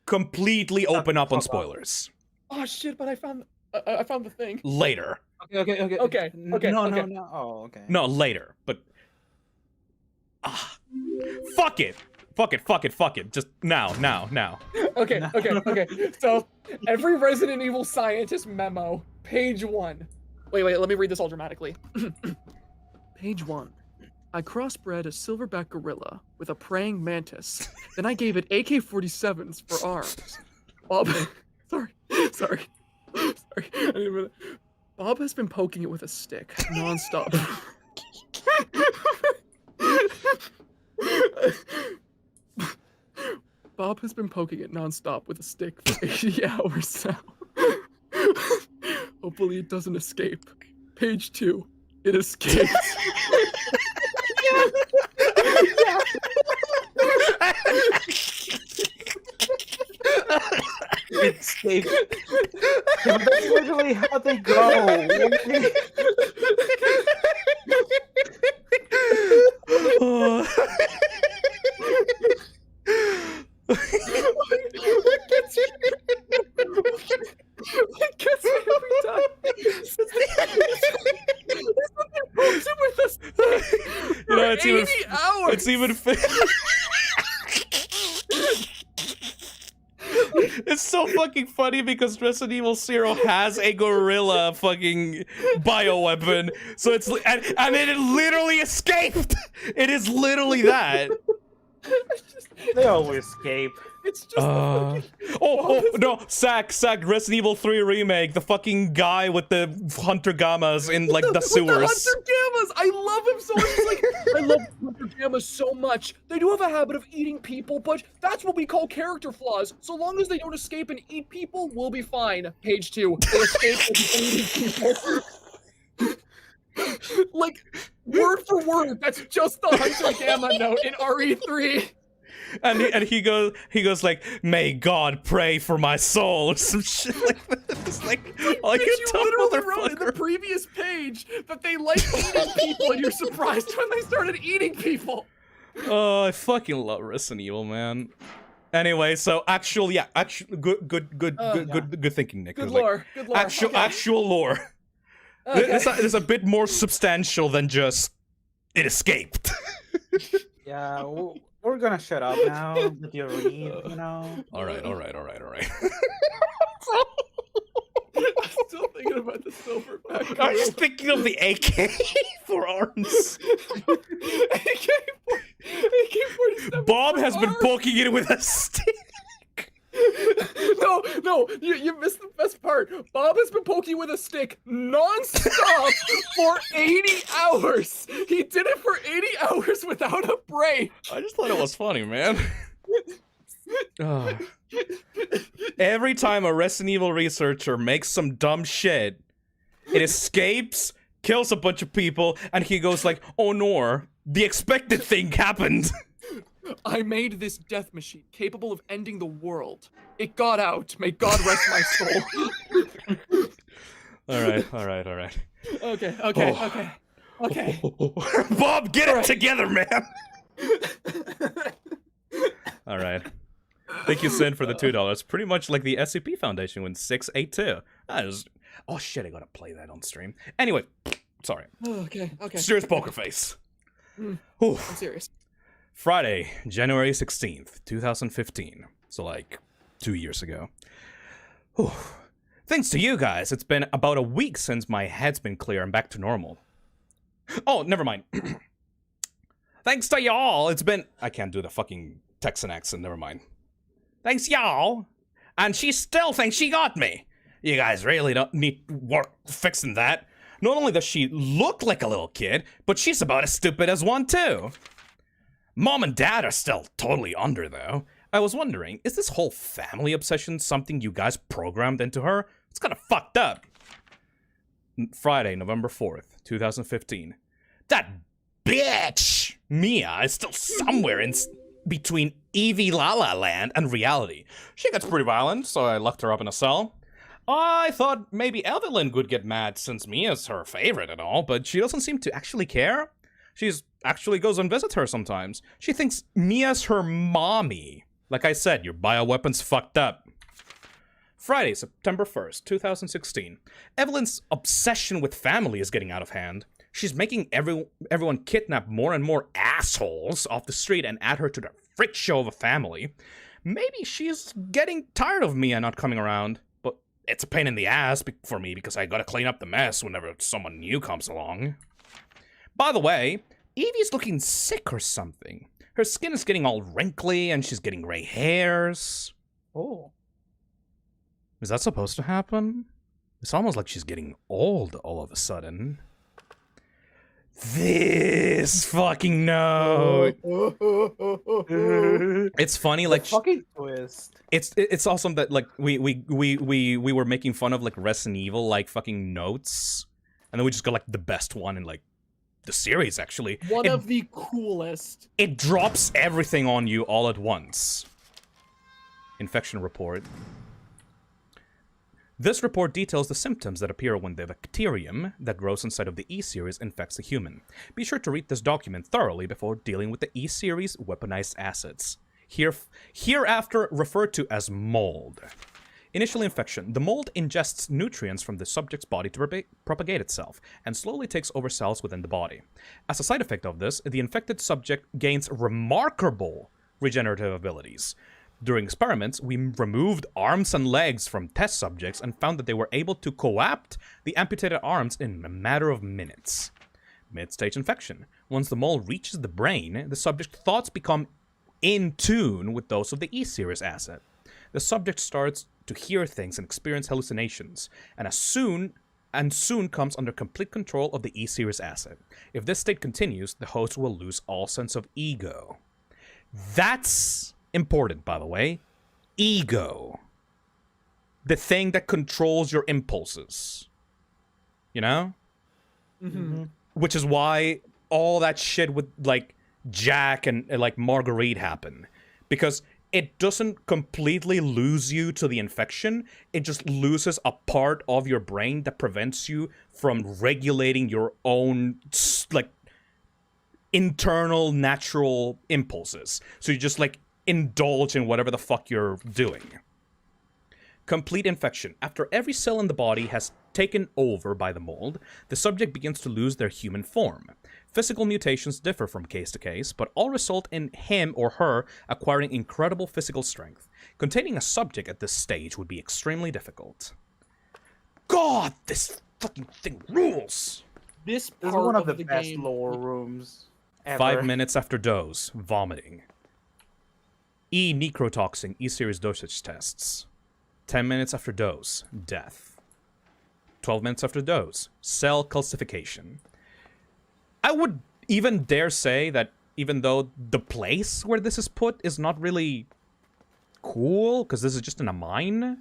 completely open up on spoilers. Oh shit! But I found the thing. Later. Okay. No. Oh, okay. No, later. But fuck it. Just now. Okay. So, every Resident Evil scientist memo, page 1. Wait, let me read this all dramatically. Page 1. I crossbred a silverback gorilla with a praying mantis. Then I gave it AK-47s for arms. Bob, sorry. I didn't mean to- Bob has been poking it with a stick nonstop. Bob has been poking it nonstop with a stick for 80 hours now. Hopefully it doesn't escape. Page 2. It escapes. It escaped. Yeah, that's literally how they go. It gets me every time. You know, it's even 80 hours. it's even it's so fucking funny because Resident Evil 0 has a gorilla fucking bioweapon, so it's and it literally escaped. It is literally that. They always escape. It's just oh no, Sack, Resident Evil 3 remake, the fucking guy with the hunter gammas in like the sewers. The hunter gammas, I love him so much. I love hunter gammas so much. They do have a habit of eating people, but that's what we call character flaws. So long as they don't escape and eat people, we'll be fine. Page 2, they escape and eating people. Like word for word, that's just the hunter gamma note in RE3. And he goes like, "May God pray for my soul," or some shit like that. It's like, oh, you literally wrote in the previous page that they like eating people, and you're surprised when they started eating people. Oh, I fucking love Resident Evil, man. Anyway, so actual good thinking, Nick. Good Like, lore, good lore. Actual lore. Okay. It's a bit more substantial than just it escaped. Yeah, we're gonna shut up now. Let you read, you know. All right. I'm still thinking about the silverback. I was thinking of the AK for arms. AK-47. Bob has been poking it with a stick. No, you missed the best part. Bob has been poking with a stick non-stop for 80 hours. He did it for 80 hours without a break. I just thought it was funny, man. Every time a Resident Evil researcher makes some dumb shit, it escapes, kills a bunch of people, and he goes like, "Oh no, the expected thing happened." I made this death machine capable of ending the world. It got out. May God rest my soul. All right. Okay. Bob, get it together, man. All right. Thank you, Sin, for the $2. Pretty much like the SCP Foundation with 682. Oh shit, I gotta play that on stream. Anyway, sorry. Okay. Serious poker face. I'm serious. Friday, January 16th, 2015. So like 2 years ago. Whew. Thanks to you guys, it's been about a week since my head's been clear and back to normal. Oh, never mind. Thanks to y'all, it's been... I can't do the fucking Texan accent, never mind. Thanks y'all. And she still thinks she got me. You guys really don't need work fixing that. Not only does she look like a little kid, but she's about as stupid as one too. Mom and Dad are still totally under, though. I was wondering, is this whole family obsession something you guys programmed into her? It's kind of fucked up. Friday, November 4th, 2015. That bitch, Mia, is still somewhere in between Eevee La La Land and reality. She gets pretty violent, so I locked her up in a cell. I thought maybe Evelyn would get mad since Mia's her favorite and all, but she doesn't seem to actually care. She's actually goes and visits her sometimes. She thinks Mia's her mommy. Like I said, your bioweapon's fucked up. Friday, September 1st, 2016. Evelyn's obsession with family is getting out of hand. She's making everyone kidnap more and more assholes off the street and add her to the freak show of a family. Maybe she's getting tired of Mia not coming around, but it's a pain in the ass for me because I gotta clean up the mess whenever someone new comes along. By the way, Evie's looking sick or something. Her skin is getting all wrinkly and she's getting gray hairs. Oh. Is that supposed to happen? It's almost like she's getting old all of a sudden. This fucking note. It's funny, like fucking twist. It's awesome that like we were making fun of like Resident Evil like fucking notes, and then we just got like the best one in like the series actually. One of the coolest. It drops everything on you all at once. Infection report. This report details the symptoms that appear when the bacterium that grows inside of the E-Series infects a human. Be sure to read this document thoroughly before dealing with the E-Series weaponized assets. Hereafter referred to as mold. Initial infection. The mold ingests nutrients from the subject's body to propagate itself, and slowly takes over cells within the body. As a side effect of this, the infected subject gains remarkable regenerative abilities. During experiments, we removed arms and legs from test subjects and found that they were able to co-opt the amputated arms in a matter of minutes. Mid-stage infection. Once the mold reaches the brain, the subject's thoughts become in tune with those of the E-Series asset. The subject starts to hear things and experience hallucinations, and soon comes under complete control of the E-Series asset. If this state continues, the host will lose all sense of ego. That's important, by the way. Ego. The thing that controls your impulses. You know? Mm-hmm. Which is why all that shit with, like, Jack and, like, Marguerite happen. Because it doesn't completely lose you to the infection. It just loses a part of your brain that prevents you from regulating your own, like, internal, natural impulses. So you just, like, indulge in whatever the fuck you're doing. Complete infection. After every cell in the body has taken over by the mold, the subject begins to lose their human form. Physical mutations differ from case to case, but all result in him or her acquiring incredible physical strength. Containing a subject at this stage would be extremely difficult. God, this fucking thing rules! This is part one of the the best game. lore rooms ever. 5 minutes after dose, vomiting. Necrotoxin, E-Series dosage tests. 10 minutes after dose, death. 12 minutes after dose, cell calcification. I would even dare say that even though the place where this is put is not really cool, because this is just in a mine,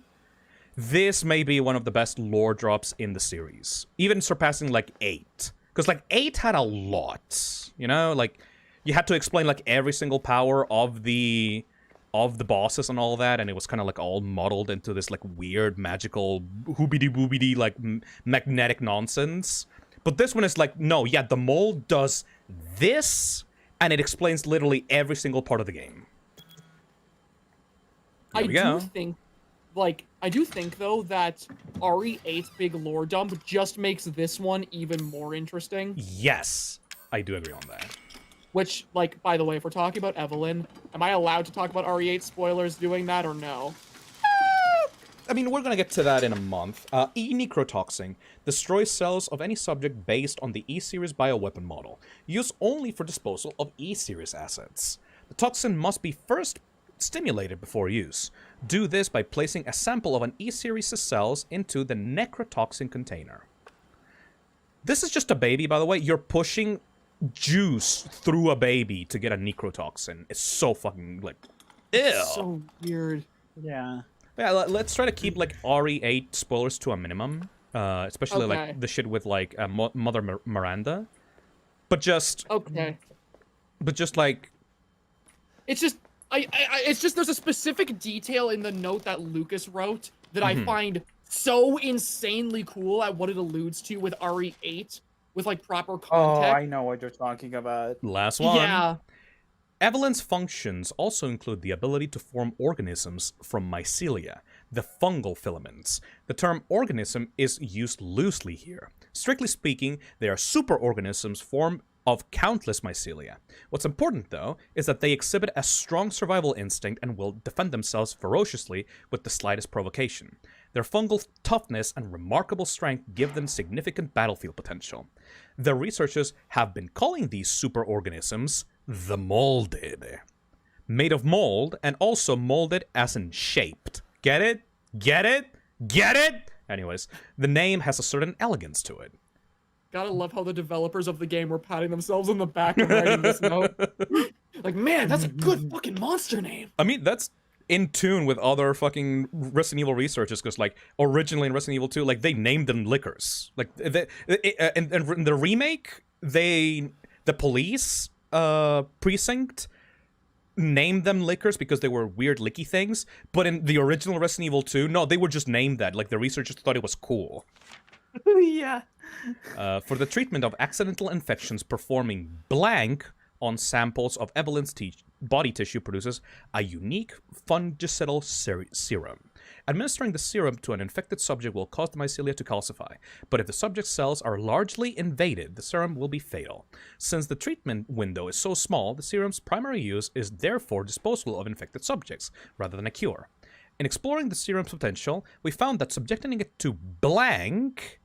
this may be one of the best lore drops in the series. Even surpassing, like, 8. Because, like, 8 had a lot, you know? Like, you had to explain, like, every single power of the bosses and all that, and it was kind of like all muddled into this like weird magical hoobity-boobity like magnetic nonsense. But this one is like, no, yeah, the mold does this, and it explains literally every single part of the game. I do think though that RE8's big lore dump just makes this one even more interesting. Yes, I do agree on that. Which, like, by the way, if we're talking about Evelyn, am I allowed to talk about RE8 spoilers doing that or no? I mean, we're gonna get to that in a month. E-Necrotoxin destroys cells of any subject based on the E-Series bioweapon model, used only for disposal of E-Series assets. The toxin must be first stimulated before use. Do this by placing a sample of an E-Series' cells into the necrotoxin container. This is just a baby, by the way. You're pushing juice through a baby to get a necrotoxin. It's so fucking, like, ew. It's so weird. Yeah. Yeah, let's try to keep, like, RE8 spoilers to a minimum. Especially, Okay. like, the shit with, like, Mother Miranda. But just... Okay. But just, like... It's just... it's just there's a specific detail in the note that Lucas wrote that I find so insanely cool at what it alludes to with RE8 with, like, proper context. Oh, I know what you're talking about. Last one. Yeah. Evelyn's functions also include the ability to form organisms from mycelia, the fungal filaments. The term organism is used loosely here. Strictly speaking, they are superorganisms formed of countless mycelia. What's important, though, is that they exhibit a strong survival instinct and will defend themselves ferociously with the slightest provocation. Their fungal toughness and remarkable strength give them significant battlefield potential. The researchers have been calling these superorganisms the Molded. Made of mold, and also molded as in shaped. Get it? Get it? Get it? Anyways, the name has a certain elegance to it. Gotta love how the developers of the game were patting themselves on the back and writing this note. Like, man, that's a good fucking monster name. I mean, that's in tune with other fucking Resident Evil researchers, because, like, originally in Resident Evil 2, like, they named them liquors. Like, in the remake, the police precinct named them liquors because they were weird licky things, but in the original Resident Evil 2, no, they were just named that. Like, the researchers thought it was cool. Yeah. For the treatment of accidental infections, performing blank on samples of Evelyn's body tissue produces a unique fungicidal serum. Administering the serum to an infected subject will cause the mycelia to calcify, but if the subject's cells are largely invaded, the serum will be fatal. Since the treatment window is so small, the serum's primary use is therefore disposal of infected subjects, rather than a cure. In exploring the serum's potential, we found that subjecting it to blank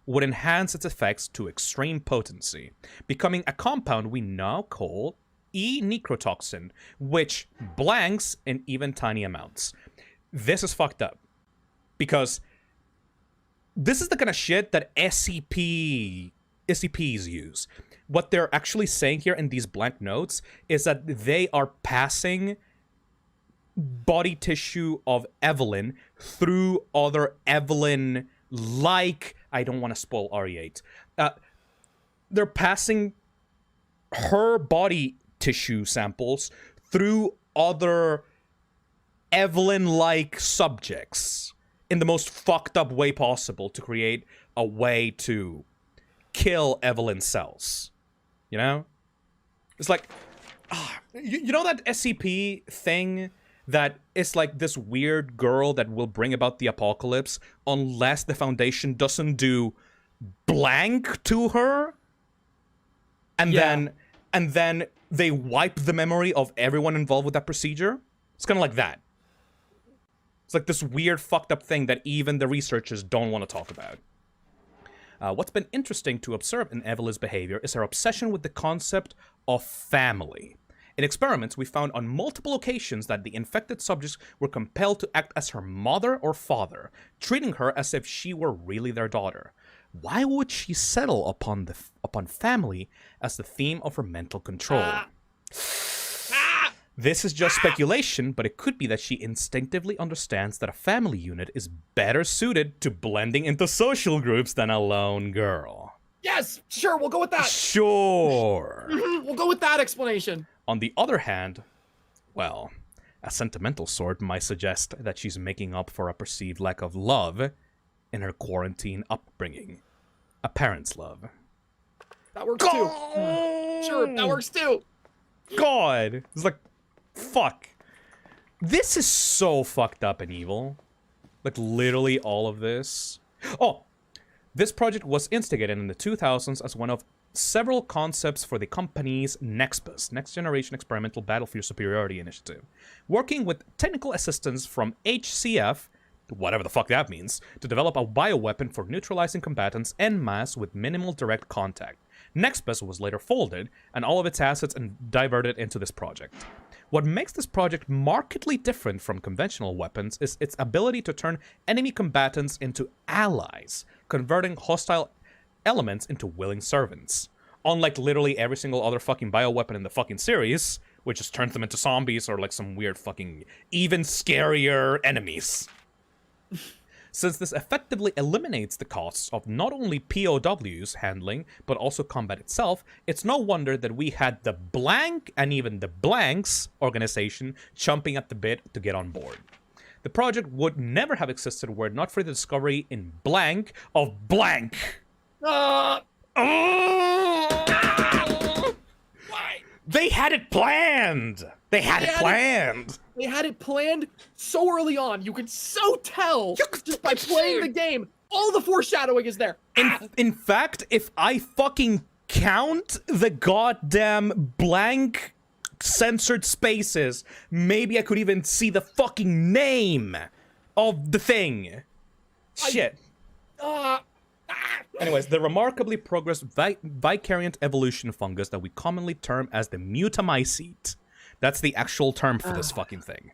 would enhance its effects to extreme potency, becoming a compound we now call E-necrotoxin, which blanks in even tiny amounts. This is fucked up, because this is the kind of shit that SCPs use. What they're actually saying here in these blank notes is that they are passing body tissue of Evelyn through other Evelyn, like, I don't want to spoil RE8. They're passing her body tissue samples through other Evelyn-like subjects in the most fucked up way possible to create a way to kill Evelyn cells. You know? It's like, you know that SCP thing that is like this weird girl that will bring about the apocalypse unless the Foundation doesn't do blank to her? And then they wipe the memory of everyone involved with that procedure? It's kind of like that. It's like this weird fucked up thing that even the researchers don't want to talk about. What's been interesting to observe in Evelyn's behavior is her obsession with the concept of family. In experiments, we found on multiple occasions that the infected subjects were compelled to act as her mother or father, treating her as if she were really their daughter. Why would she settle upon family as the theme of her mental control? This is just speculation, but it could be that she instinctively understands that a family unit is better suited to blending into social groups than a lone girl. Yes, sure, we'll go with that. Sure. We'll go with that explanation. On the other hand, well, a sentimental sort might suggest that she's making up for a perceived lack of love in her quarantine upbringing. A parent's love. That works too. Sure, that works too. God. It's like, fuck. This is so fucked up and evil. Like, literally all of this. Oh, this project was instigated in the 2000s as one of several concepts for the company's NEXBUS, Next Generation Experimental Battlefield Superiority Initiative, working with technical assistance from HCF, whatever the fuck that means, to develop a bioweapon for neutralizing combatants en masse with minimal direct contact. NEXBUS was later folded, and all of its assets diverted into this project. What makes this project markedly different from conventional weapons is its ability to turn enemy combatants into allies, converting hostile elements into willing servants. Unlike literally every single other fucking bioweapon in the fucking series, which just turns them into zombies or like some weird fucking even scarier enemies. Since this effectively eliminates the costs of not only POWs handling, but also combat itself, it's no wonder that we had the Blank and even the Blanks organization chomping at the bit to get on board. The project would never have existed were it not for the discovery in Blank of Blank. They had it planned! They had it planned! They had it planned so early on. You could so tell just by playing the game. All the foreshadowing is there. In fact, if I fucking count the goddamn blank censored spaces, maybe I could even see the fucking name of the thing. Shit. Anyways, the remarkably progressed vicariant evolution fungus that we commonly term as the Mutamycete. That's the actual term for this fucking thing.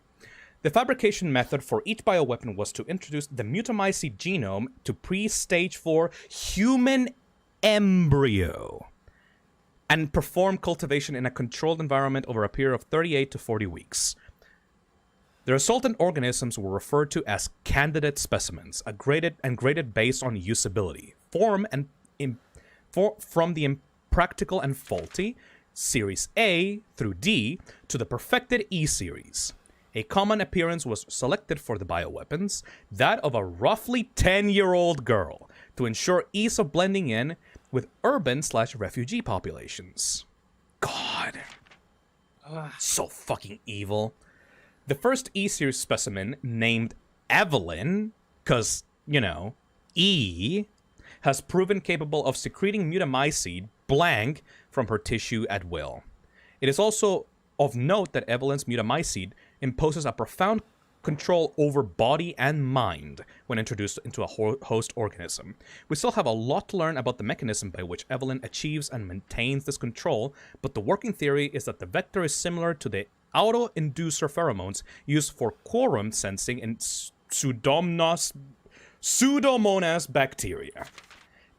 The fabrication method for each bioweapon was to introduce the Mutamycete genome to pre-stage 4 human embryo and perform cultivation in a controlled environment over a period of 38 to 40 weeks. The resultant organisms were referred to as candidate specimens, graded based on usability, from the impractical and faulty, Series A through D, to the perfected E series. A common appearance was selected for the bioweapons, that of a roughly 10-year-old girl, to ensure ease of blending in with urban/refugee populations. God. So fucking evil. The first E-series specimen, named Evelyn, because, you know, E, has proven capable of secreting mutamycete blank from her tissue at will. It is also of note that Evelyn's mutamycete imposes a profound control over body and mind when introduced into a host organism. We still have a lot to learn about the mechanism by which Evelyn achieves and maintains this control, but the working theory is that the vector is similar to the auto-inducer pheromones used for quorum sensing in Pseudomonas bacteria.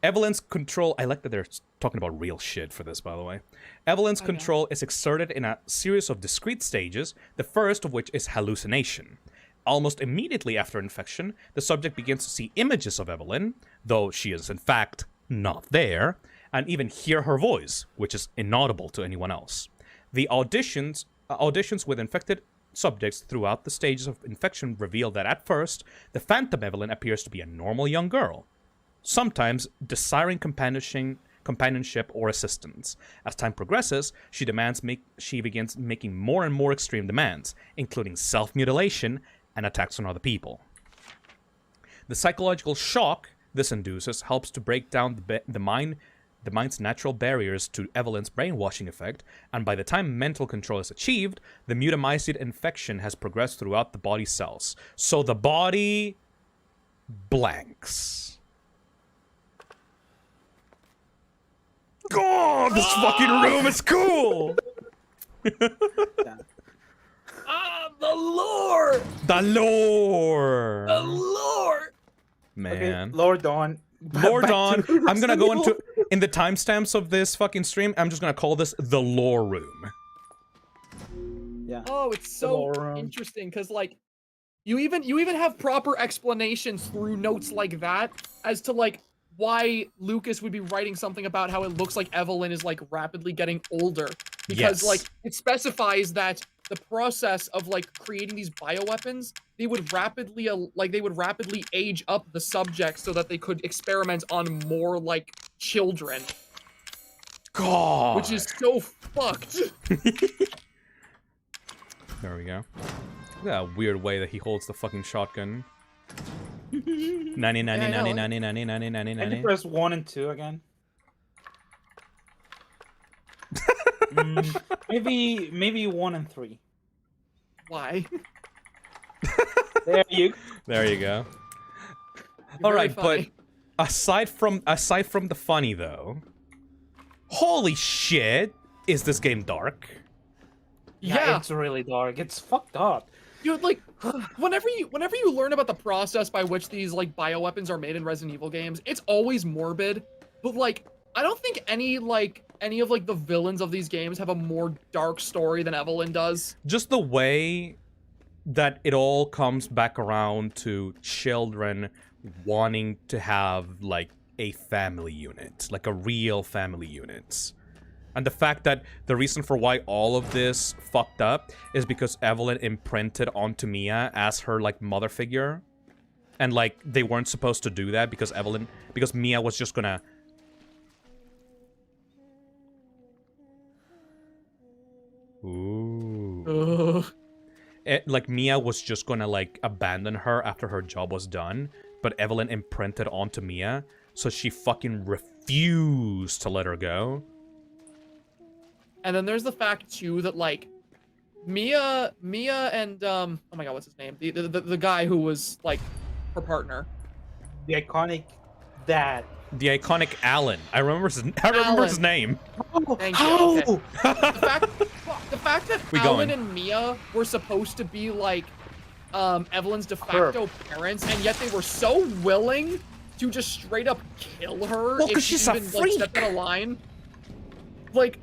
Evelyn's control... I like that they're talking about real shit for this, by the way. Evelyn's control is exerted in a series of discrete stages, the first of which is hallucination. Almost immediately after infection, the subject begins to see images of Evelyn, though she is in fact not there, and even hear her voice, which is inaudible to anyone else. The auditions with infected subjects throughout the stages of infection reveal that at first, the phantom Evelyn appears to be a normal young girl, sometimes desiring companionship or assistance. As time progresses, she begins making more and more extreme demands, including self-mutilation and attacks on other people. The psychological shock this induces helps to break down the mind's natural barriers to Evelyn's brainwashing effect, and by the time mental control is achieved, the mutamycete infection has progressed throughout the body cells. So the body blanks. God, this fucking room is cool! The lore! The lore! The lore! Man. Okay, Lord Dawn. Lord Dawn. I'm gonna go into... In the timestamps of this fucking stream, I'm just gonna call this the lore room. Yeah. Oh, it's so interesting, because, like, you even have proper explanations through notes like that as to, like, why Lucas would be writing something about how it looks like Evelyn is, like, rapidly getting older. Because, like, it specifies that the process of, like, creating these bioweapons, they would rapidly, age up the subject so that they could experiment on more, like, children. God. Which is so fucked. There we go. Look at that weird way that he holds the fucking shotgun. 90. Can you press 1 and 2 again? Maybe 1 and 3. Why? There you go. All right, but aside from the funny though, holy shit, is this game dark? Yeah, it's really dark. It's fucked up. Dude, like, whenever you learn about the process by which these, like, bioweapons are made in Resident Evil games, it's always morbid. But, like, I don't think any of, like, the villains of these games have a more dark story than Evelyn does. Just the way that it all comes back around to children wanting to have, like, a family unit. Like, a real family unit. And the fact that the reason for why all of this fucked up is because Evelyn imprinted onto Mia as her, like, mother figure. And, like, they weren't supposed to do that because Mia was just gonna... Ooh. Like, Mia was just gonna, like, abandon her after her job was done. But Evelyn imprinted onto Mia, so she fucking refused to let her go. And then there's the fact too that, like, Mia and oh my god, what's his name? The guy who was, like, her partner. The iconic dad. The iconic Alan. I remember his name. Thank you. Okay. The fact that We Alan going. and Mia were supposed to be like Evelyn's de facto parents, and yet they were so willing to just straight up kill her Well, if 'cause she she's a even like stepped out of line. Like,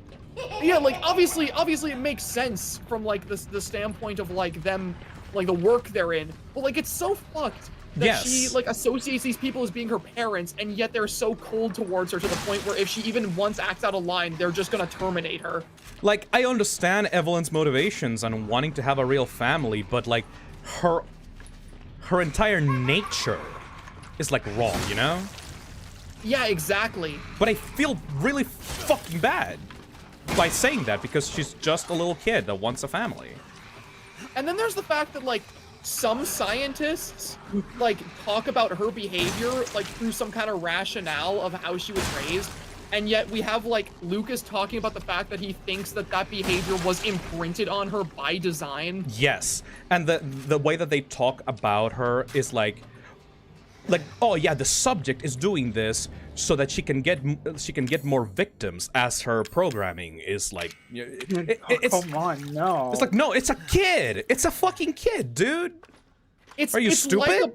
yeah, like obviously it makes sense from like the standpoint of like them, like the work they're in. But like it's so fucked that she Yes. like associates these people as being her parents, and yet they're so cold towards her to the point where if she even once acts out of line, they're just gonna terminate her. Like, I understand Evelyn's motivations on wanting to have a real family, but like her entire nature is like wrong, you know? Yeah, exactly. But I feel really fucking bad by saying that because she's just a little kid that wants a family. And then there's the fact that like some scientists like talk about her behavior like through some kind of rationale of how she was raised, and yet we have like Lucas talking about the fact that he thinks that that behavior was imprinted on her by design. Yes, and the way that they talk about her is like, oh yeah, the subject is doing this so that she can get more victims, as her programming is like. Come on, no. It's like, no, it's a kid. It's a fucking kid, dude. Are you stupid? Like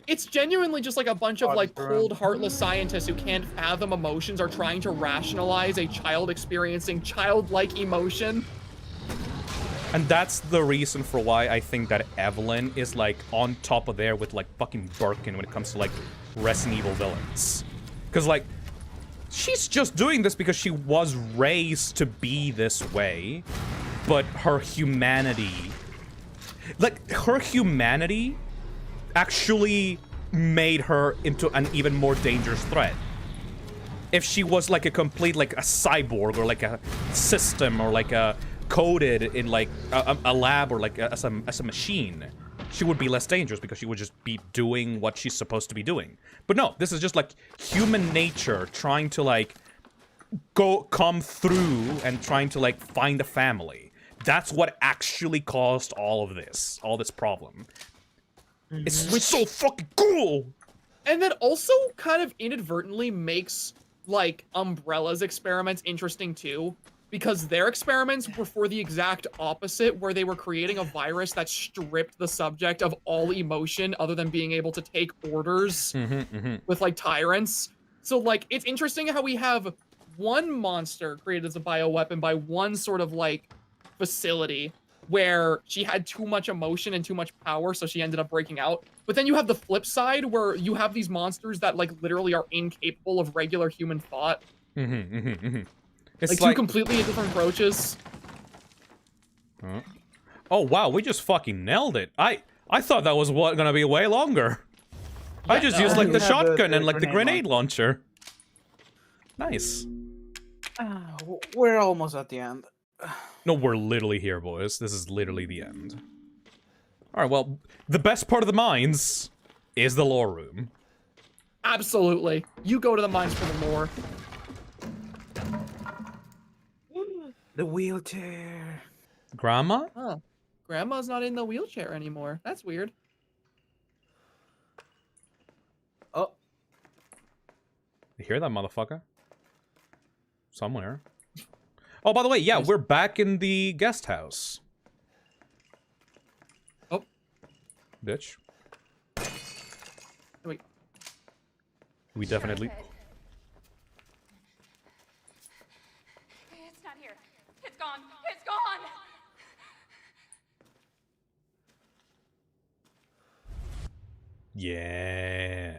it's genuinely just like a bunch of like cold, heartless scientists who can't fathom emotions are trying to rationalize a child experiencing childlike emotion. And that's the reason for why I think that Evelyn is like on top of there with like fucking Birkin when it comes to like Resident Evil villains. Because like, she's just doing this because she was raised to be this way, but her humanity actually made her into an even more dangerous threat. If she was like a complete, like a cyborg or like a system or like a coded in like a lab or like as a machine, she would be less dangerous because she would just be doing what she's supposed to be doing. But no, this is just like human nature trying to like come through and trying to like find a family. That's what actually caused all this problem. It's so fucking cool. And then also kind of inadvertently makes like Umbrella's experiments interesting too, because their experiments were for the exact opposite, where they were creating a virus that stripped the subject of all emotion other than being able to take orders with like tyrants. So like, it's interesting how we have one monster created as a bioweapon by one sort of like facility where she had too much emotion and too much power, so she ended up breaking out. But then you have the flip side where you have these monsters that like literally are incapable of regular human thought. It's like two completely different approaches. Oh wow, we just fucking nailed it. I thought that was gonna be way longer. I just used like the shotgun and like the grenade launcher. Nice. We're almost at the end. No, we're literally here, boys. This is literally the end. Alright, well, the best part of the mines is the lore room. Absolutely. You go to the mines for the lore. The wheelchair. Grandma? Huh. Grandma's not in the wheelchair anymore. That's weird. Oh. You hear that, motherfucker? Somewhere. Oh, by the way, yeah, we're back in the guest house. Oh. Bitch. Wait. We definitely... It's not here. It's gone. It's gone. Yeah.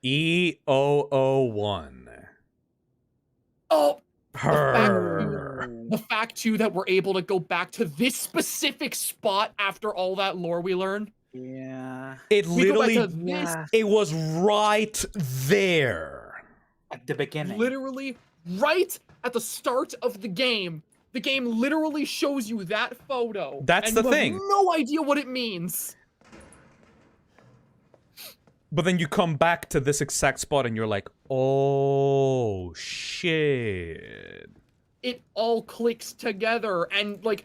E001. Oh! Her. The fact, too, that we're able to go back to this specific spot after all that lore we learned. Yeah. It We go back literally... to this. It was right there. At the beginning. Literally right at the start of the game. The game literally shows you that photo. That's and the you thing. Have no idea what it means. But then you come back to this exact spot and you're like, oh, shit. It all clicks together, and like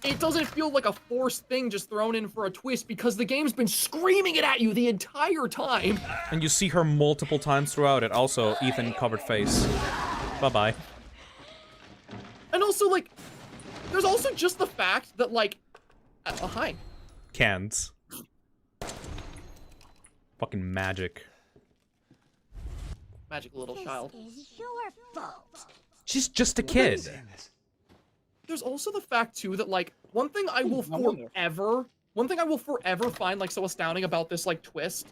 it doesn't feel like a forced thing just thrown in for a twist because the game's been screaming it at you the entire time. And you see her multiple times throughout it. Also, Ethan covered face. Bye-bye. And also, like, there's also just the fact that, like, hi. Cans. Fucking magic. Magic little child. Is your fault. She's just a kid. There's also the fact too that like one thing I will forever find like so astounding about this like twist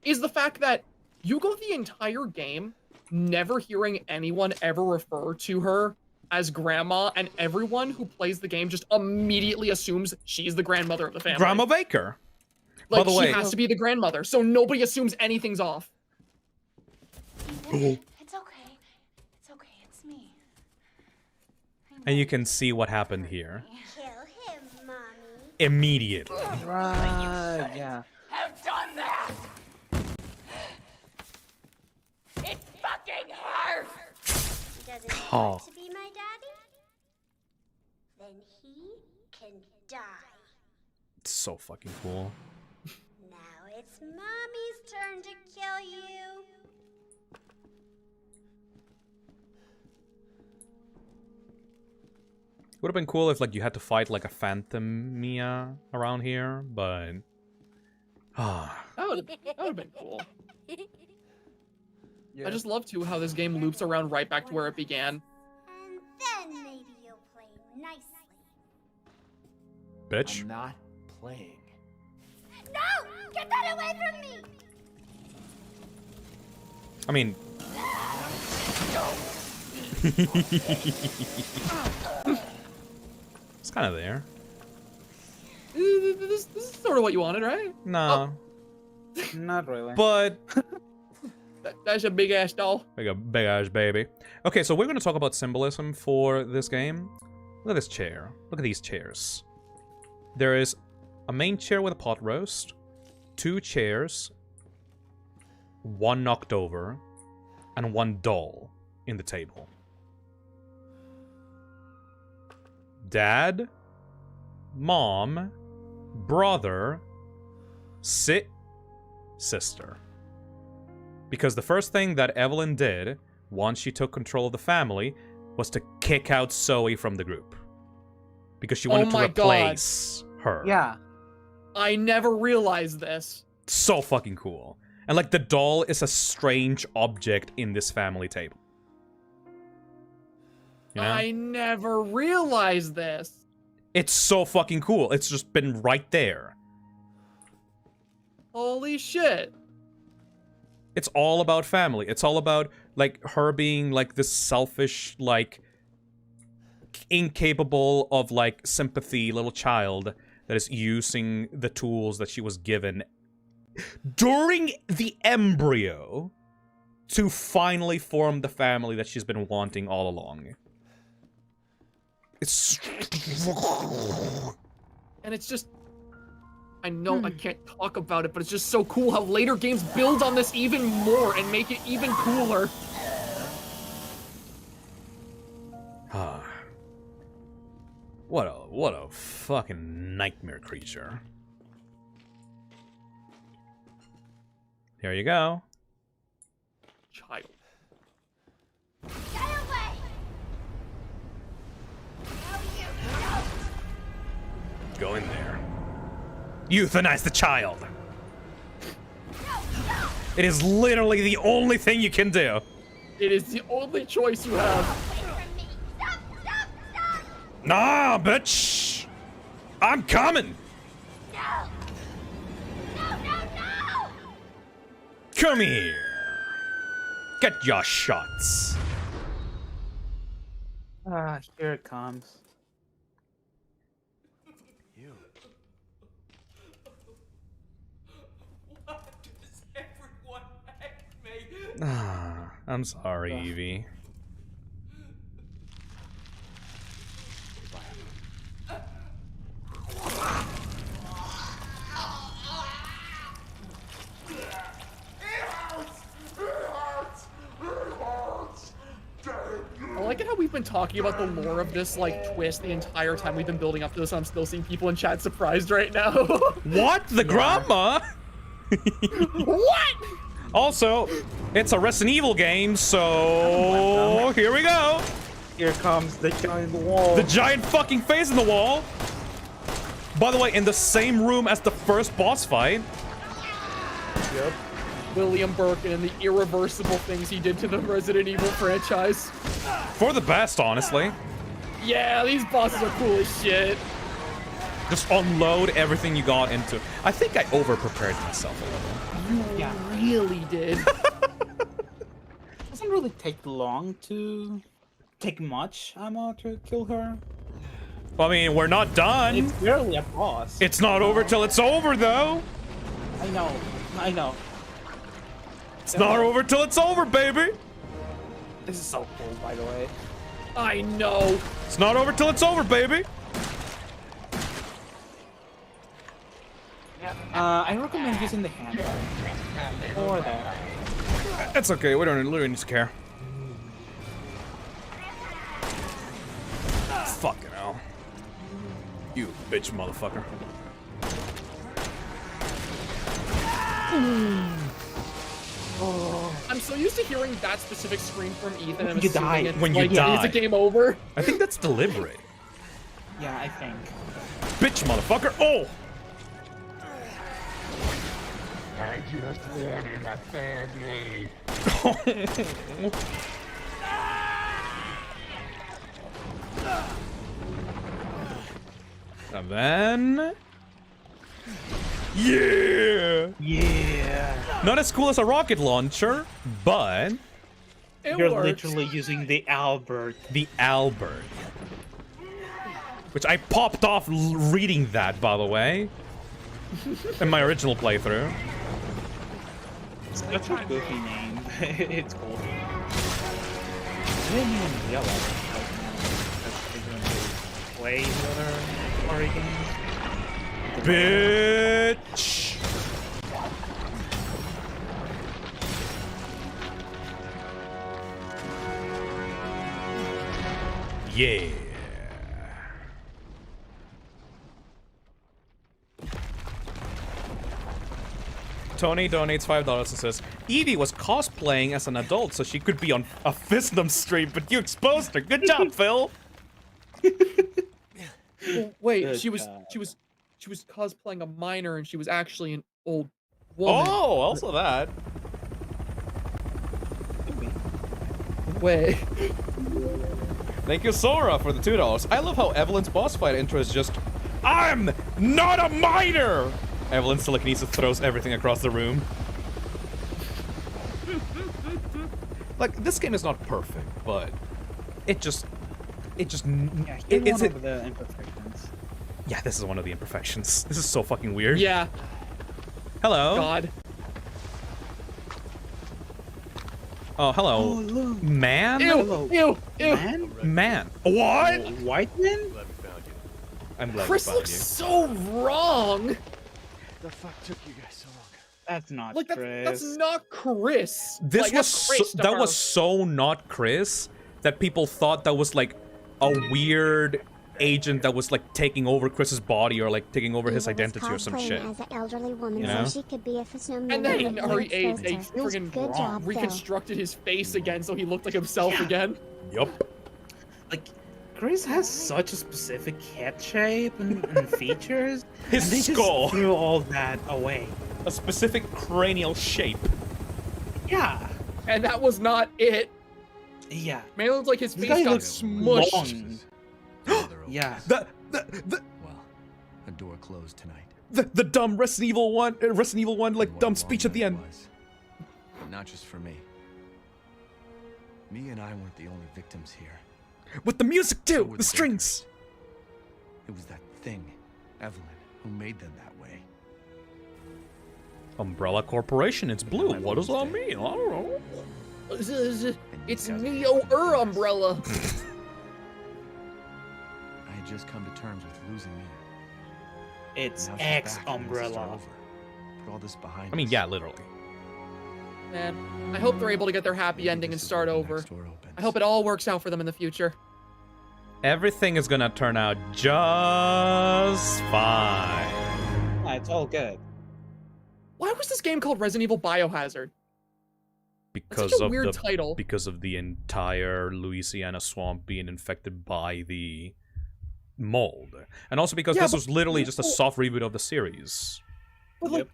is the fact that you go the entire game never hearing anyone ever refer to her as grandma, and everyone who plays the game just immediately assumes she's the grandmother of the family. Grandma Baker. Like, by the way, she has to be the grandmother, so nobody assumes anything's off. It's okay. It's okay. It's me. and you can see what happened here. Kill him, Mommy. Immediately. Right, yeah. Have done that! It fucking hurts! Doesn't he Oh. want to be my daddy? Then he can die. It's so fucking cool. Now it's Mommy's turn to kill you. Would have been cool if like you had to fight like a Phantom Mia around here, but That would have been cool. I just love too how this game loops around right back to where it began. And then maybe you'll play nicely. bitch. I'm not playing. No! Get that away from me! I mean, it's kind of there. This is sort of what you wanted, right? No, Not really. but That's a big ass doll. like a big ass baby. Okay, so we're gonna talk about symbolism for this game. Look at this chair. Look at these chairs. There is a main chair with a pot roast, 2 chairs, 1 knocked over, and 1 doll in the table. Dad, mom, brother, sister. Because the first thing that Evelyn did once she took control of the family was to kick out Zoe from the group. Because she wanted to replace her. Yeah. I never realized this. So fucking cool. And like the doll is a strange object in this family table. You know? I never realized this. It's so fucking cool. It's just been right there. Holy shit. It's all about family. It's all about like her being like this selfish, like incapable of like sympathy little child that is using the tools that she was given during the embryo to finally form the family that she's been wanting all along. It's And it's just... I know I can't talk about it, but it's just so cool how later games build on this even more and make it even cooler. What a fucking nightmare creature. Here you go. Child. Get away! Go in there. Euthanize the child. It is literally the only thing you can do. It is the only choice you have. Nah, bitch. I'm coming. Come here. Get your shots. Ah, here it comes. Ah, I'm sorry, Evie. I like it how we've been talking about the lore of this like twist the entire time we've been building up to this. I'm still seeing people in chat surprised right now. What? The grandma? What? Also, it's a Resident Evil game, so here we go. Here comes the giant wall. The giant fucking face in the wall. By the way, in the same room as the first boss fight. Yep. William Birkin and the irreversible things he did to the Resident Evil franchise. For the best, honestly. Yeah, these bosses are cool as shit. Just unload everything you got into. I think I over-prepared myself a little. You really did. Doesn't really take long to take much ammo to kill her. I mean, we're not done. It's barely a boss. It's not over till it's over, though. I know. It's not over till it's over, baby. This is so cool, by the way. I know. It's not over till it's over, baby. I recommend using the hand or that. It's okay. We don't need to care. Fucking hell. You bitch motherfucker. I'm so used to hearing that specific scream from Ethan. And You die. it's When you like, die. Is the game over? I think that's deliberate. Yeah, I think. Bitch motherfucker. Oh! I just wanted a family. And then... Yeah! Yeah! Not as cool as a rocket launcher, but... You're literally using the Albert. The Albert. Which I popped off reading that, by the way. In my original playthrough. That's a goofy name. It's cool. I didn't even realize that play the other Ori games. Bitch! Yeah. Tony donates $5 and says, Evie was cosplaying as an adult so she could be on a Fisdom stream, but you exposed her. Good job, Phil. Wait, Good she was cosplaying a minor and she was actually an old woman. Oh, also that. Wait. Thank you, Sora, for the $2. I love how Evelyn's boss fight intro is just, I'm not a minor! Evelyn's telekinesis throws everything across the room. Like, this game is not perfect, but it's one of the imperfections. Yeah, this is one of the imperfections. This is so fucking weird. Yeah. Hello. God. Oh, hello. Oh, look. Man? Ew. Man. What? White man? I'm glad Chris we found looks you. so wrong. The fuck took you guys so long? That's not Like Chris. that's not Chris. This Like, was that's Chris to that her. was so not Chris that people thought that was like a weird agent that was like taking over Chris's body or like taking over his Eva was identity or some cosplaying shit. as an elderly woman You know? so she could be a Fisdom And member, then but RE8 they exposed her. friggin' Good job, Phil. reconstructed his face again so he looked like himself again. Yup. Like, Chris has such a specific head shape and features. His and they skull. Just threw all that away. A specific cranial shape. Yeah. And that was not it. Yeah. Man, it looked like his This face guy got looks smushed. long. Yeah. A door closed tonight. The dumb Resident Evil 1 like dumb speech at the end. But not just for me. Me and I weren't the only victims here. With the music too, were the the strings. It was that thing, Evelyn, who made them that way. Umbrella Corporation, it's blue. What does that mean? I don't know. It's Neo Umbrella. I had just come to terms with losing Mia. It's Now she's X back and we can start Umbrella. over. Put all this behind I mean, us. yeah, literally. Man, I hope they're able to get their happy ending and start over. I hope it all works out for them in the future. Everything is gonna turn out just fine. It's all good. Why was this game called Resident Evil Biohazard? Because such a of weird the title. because of the entire Louisiana swamp being infected by the mold, and also because this was literally just a soft reboot of the series. But like,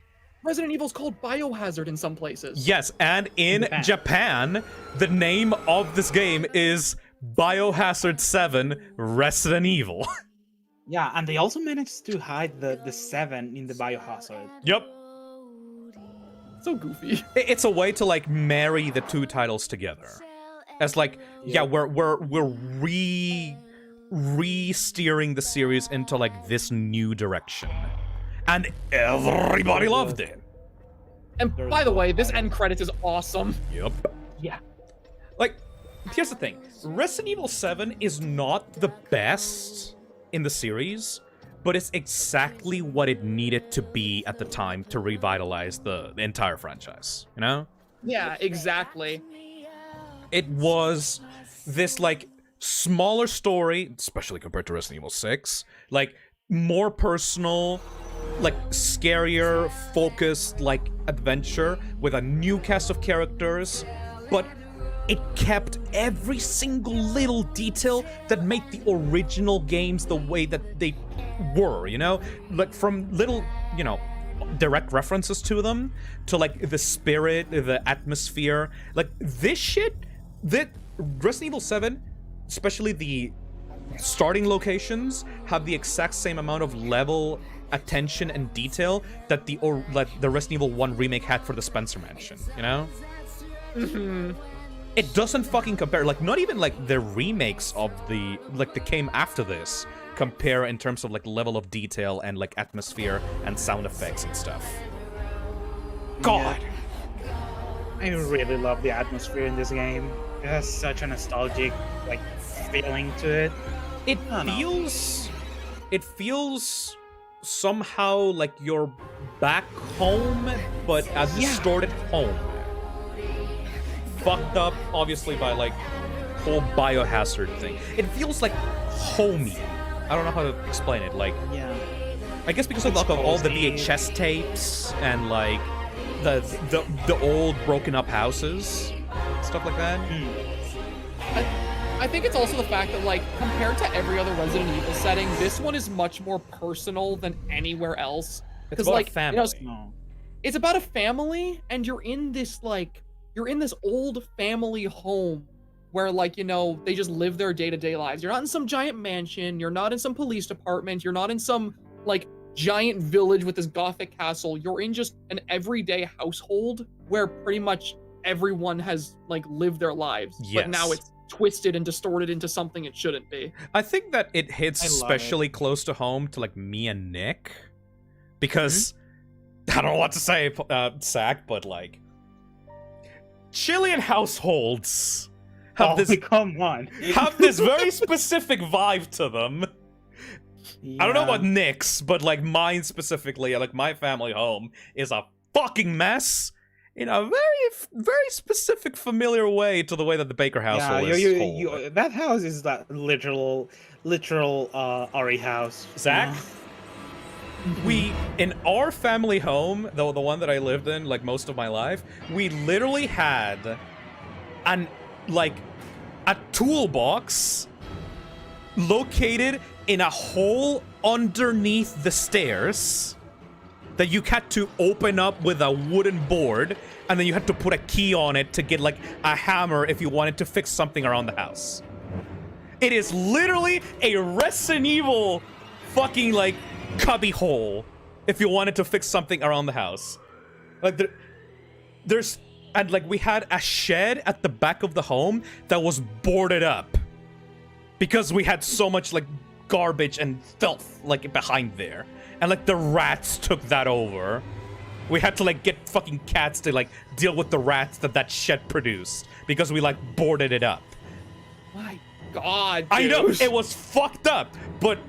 Resident Evil's called Biohazard in some places. Yes, and in Japan, the name of this game is Biohazard 7 Resident Evil. Yeah, and they also managed to hide the 7 in the Biohazard. Yep. So goofy. It's a way to like marry the two titles together. As like, yeah, we're re-steering the series into like this new direction. And everybody loved it. And by the way, this end credits is awesome. Yep. Yeah. Like, here's the thing. Resident Evil 7 is not the best in the series, but it's exactly what it needed to be at the time to revitalize the entire franchise, you know? Yeah, exactly. It was this, like, smaller story, especially compared to Resident Evil 6, like, more personal, like, scarier, focused, like, adventure with a new cast of characters, but it kept every single little detail that made the original games the way that they were, you know? Like, from little, you know, direct references to them, to, like, the spirit, the atmosphere. Like, this shit, that Resident Evil 7, especially the starting locations, have the exact same amount of level, attention, and detail that the Resident Evil 1 remake had for the Spencer Mansion, you know? Mm-hmm. It doesn't fucking compare. Like, not even, like, the remakes of the, like, that came after this compare in terms of, like, level of detail and, like, atmosphere and sound effects and stuff. God! I really love the atmosphere in this game. It has such a nostalgic, like, feeling to it. It feels somehow like you're back home, but a distorted home. Fucked up, obviously, by, like, whole biohazard thing. It feels like homey. I don't know how to explain it. Like, I guess because of, like, all the VHS tapes and, like, the old broken up houses, stuff like that. I think it's also the fact that, like, compared to every other Resident Evil setting, this one is much more personal than anywhere else. It's about, like, a family. You know, it's about a family, and you're in this, like, you're in this old family home where, like, you know, they just live their day-to-day lives. You're not in some giant mansion. You're not in some police department. You're not in some, like, giant village with this gothic castle. You're in just an everyday household where pretty much everyone has, like, lived their lives. Yes. But now it's twisted and distorted into something it shouldn't be. I think that it hits especially close to home to, like, me and Nick. Because, I don't know what to say, Zach, but, like, Chilean households have this very specific vibe to them. I don't know about Nick's, but, like, mine specifically, like, my family home is a fucking mess in a very specific, familiar way to the way that the Baker household is. That house is that literal Ari house. Zach? We, in our family home, the one that I lived in, like, most of my life, we literally had a toolbox located in a hole underneath the stairs that you had to open up with a wooden board, and then you had to put a key on it to get, like, a hammer if you wanted to fix something around the house. It is literally a Resident Evil fucking, like, cubby hole if you wanted to fix something around the house. Like, there's, and, like, we had a shed at the back of the home that was boarded up because we had so much, like, garbage and filth, like, behind there. And, like, the rats took that over. We had to, like, get fucking cats to, like, deal with the rats that shed produced because we, like, boarded it up. My God, dude. I know, it was fucked up, but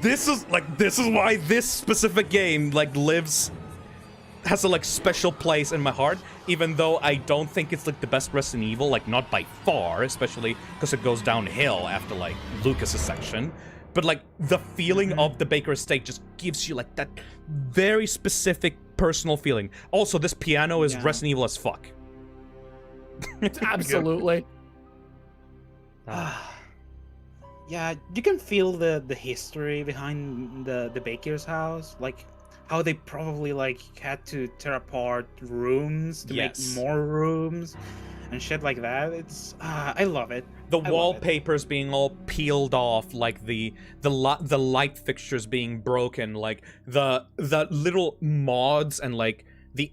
this is why this specific game, like, lives has a like special place in my heart, even though I don't think it's like the best Resident Evil, like not by far, especially because it goes downhill after like Lucas's section. But like the feeling of the Baker estate just gives you like that very specific personal feeling. Also, this piano is Resident Evil as fuck. Absolutely. Yeah, you can feel the history behind the Baker's house, like how they probably like had to tear apart rooms to make more rooms and shit like that. It's I love it. The wallpapers being all peeled off, like the light fixtures being broken, like the little mods and like the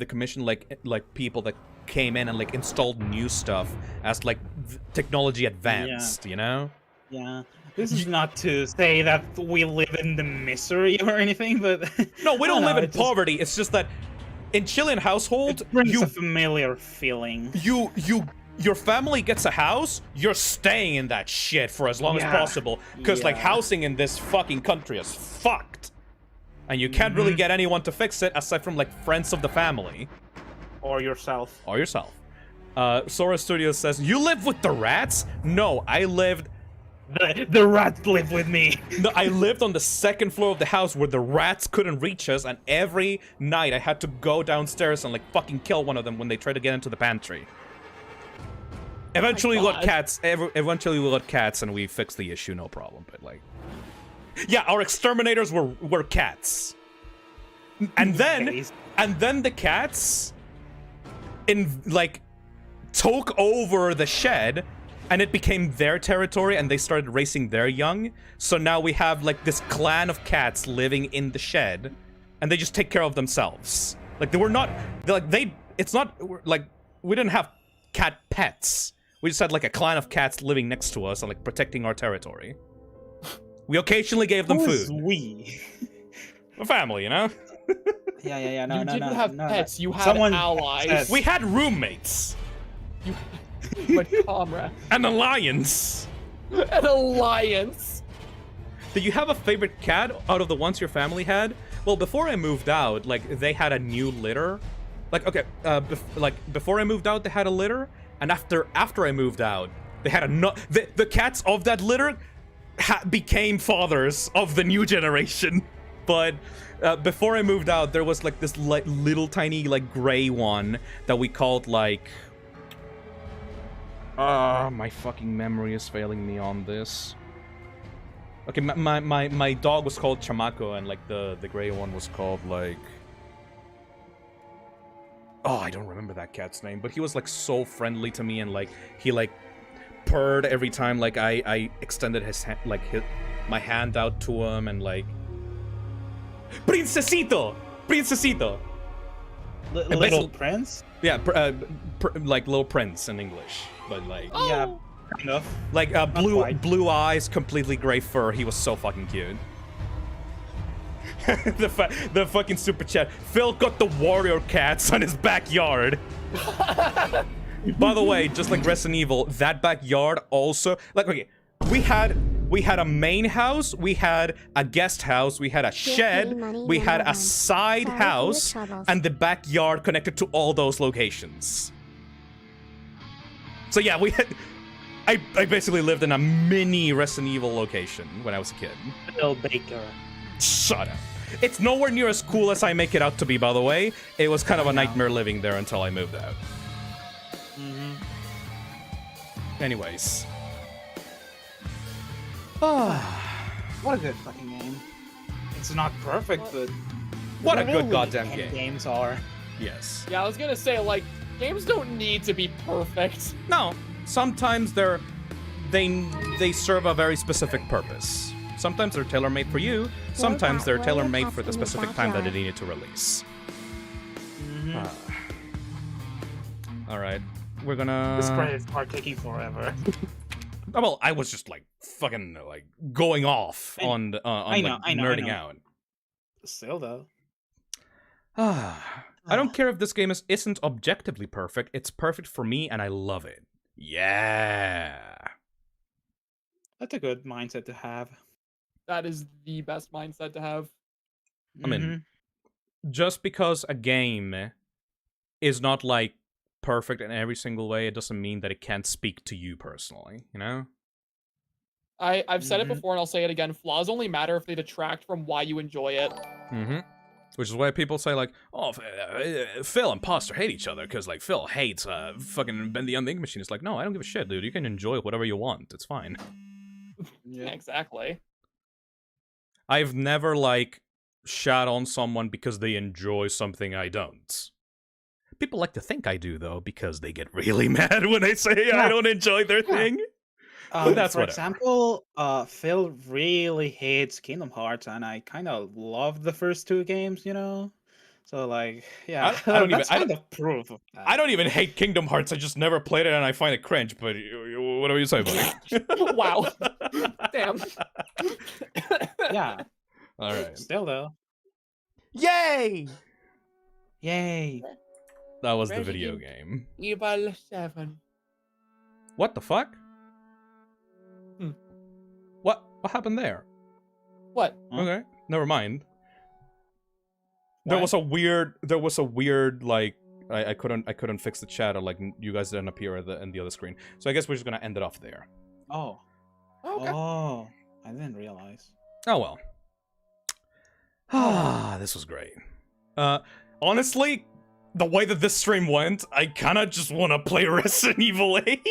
commission like people that came in and like installed new stuff as like technology advanced, you know? Yeah. This is not to say that we live in the misery or anything, but no, we don't live in poverty. It's just that in Chilean household, it brings a familiar feeling. Your family gets a house, you're staying in that shit for as long as possible, because like housing in this fucking country is fucked, and you can't really get anyone to fix it aside from like friends of the family, or yourself. Sora Studios says, "You live with the rats?" No, I lived. The rats live with me. No, I lived on the second floor of the house where the rats couldn't reach us, and every night I had to go downstairs and like fucking kill one of them when they tried to get into the pantry. Eventually we got cats. Eventually we got cats, and we fixed the issue, no problem. But like, yeah, our exterminators were cats, and then the cats took over the shed. And it became their territory, and they started raising their young. So now we have, like, this clan of cats living in the shed. And they just take care of themselves. Like, it's not, like, we didn't have cat pets. We just had, like, a clan of cats living next to us and, like, protecting our territory. We occasionally gave them food. We? A family, you know? No, you didn't have pets, you had allies. We had roommates. My comrade. An alliance. An alliance. Did you have a favorite cat out of the ones your family had? Well, before I moved out, like, they had a new litter. Like, okay, before I moved out, they had a litter, and after I moved out, they had the cats of that litter became fathers of the new generation. But before I moved out, there was like this like little tiny like gray one that we called like. My fucking memory is failing me on this. Okay, my dog was called Chamaco, and like the gray one was called like. Oh, I don't remember that cat's name, but he was like so friendly to me, and like he like purred every time like I extended his hand, like my hand out to him, and like. Princesito. Little Prince? Yeah, like Little Prince in English, but like yeah, kind of. Like blue eyes, completely gray fur. He was so fucking cute. the fucking super chat. Phil got the warrior cats on his backyard. By the way, just like Resident Evil, that backyard also like okay. We had a main house, we had a guest house, we had a shed, we had a side house, and the backyard connected to all those locations. So yeah, I basically lived in a mini Resident Evil location when I was a kid. Phil Baker. Shut up. It's nowhere near as cool as I make it out to be, by the way. It was kind of a nightmare living there until I moved out. Anyways. What a good fucking game. It's not perfect, but what a good goddamn game. Games are. Yes. Yeah, I was gonna say, like, games don't need to be perfect. No. Sometimes they serve a very specific purpose. Sometimes they're tailor-made for you. Sometimes they're tailor-made for the specific time that they needed to release. Alright. We're gonna... This credits are taking forever. Well, I was just like fucking like going off on nerding out. Still though. I don't care if this game isn't objectively perfect. It's perfect for me, and I love it. Yeah. That's a good mindset to have. That is the best mindset to have. I mean, just because a game is not like perfect in every single way, it doesn't mean that it can't speak to you personally, you know? I've said it before and I'll say it again. Flaws only matter if they detract from why you enjoy it. Which is why people say like, oh, Phil and Poster hate each other because like Phil hates fucking Ben the Ink Machine. It's like, no, I don't give a shit, dude. You can enjoy whatever you want. It's fine. Yeah, exactly. I've never like shat on someone because they enjoy something I don't. People like to think I do though because they get really mad when I say I don't enjoy their thing. But that's for whatever. example, Phil really hates Kingdom Hearts, and I kind of love the first 2 games, you know? So, like, yeah, I don't that's even, kind of proof of that. I don't even hate Kingdom Hearts. I just never played it, and I find it cringe. But whatever you say, buddy. Wow. Damn. Yeah. All right. Still, though. Yay! Yay. That was the video game. Evil 7. What the fuck? What happened there? What? Okay, never mind. There was a weird like I couldn't fix the chat, or like you guys didn't appear in the other screen. So I guess we're just gonna end it off there. Oh. Okay. Oh, I didn't realize. Oh well. This was great. Honestly, the way that this stream went, I kinda just wanna play Resident Evil 8.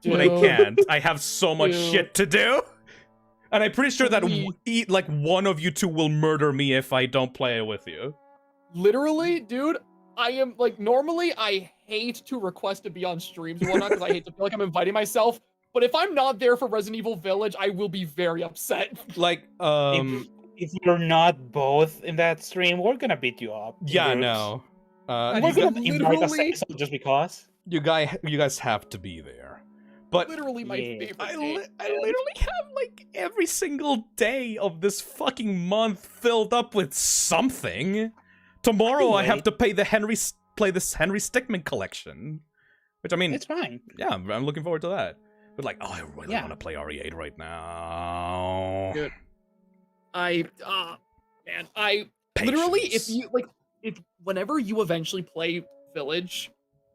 But I can't. I have so much shit to do. And I'm pretty sure that like one of you two will murder me if I don't play it with you. Literally, dude, I am like, normally I hate to request to be on streams and whatnot because I hate to feel like I'm inviting myself. But if I'm not there for Resident Evil Village, I will be very upset. Like, if you're not both in that stream, we're gonna beat you up. Yeah, no. We're gonna invite us just because. You guys have to be there. But literally my favorite I game. literally have like every single day of this fucking month filled up with something. Tomorrow I have to play this Henry Stickmin collection, which I mean, it's fine. Yeah, I'm looking forward to that. But like, oh, I really want to play RE8 right now. Dude, literally, if whenever you eventually play Village,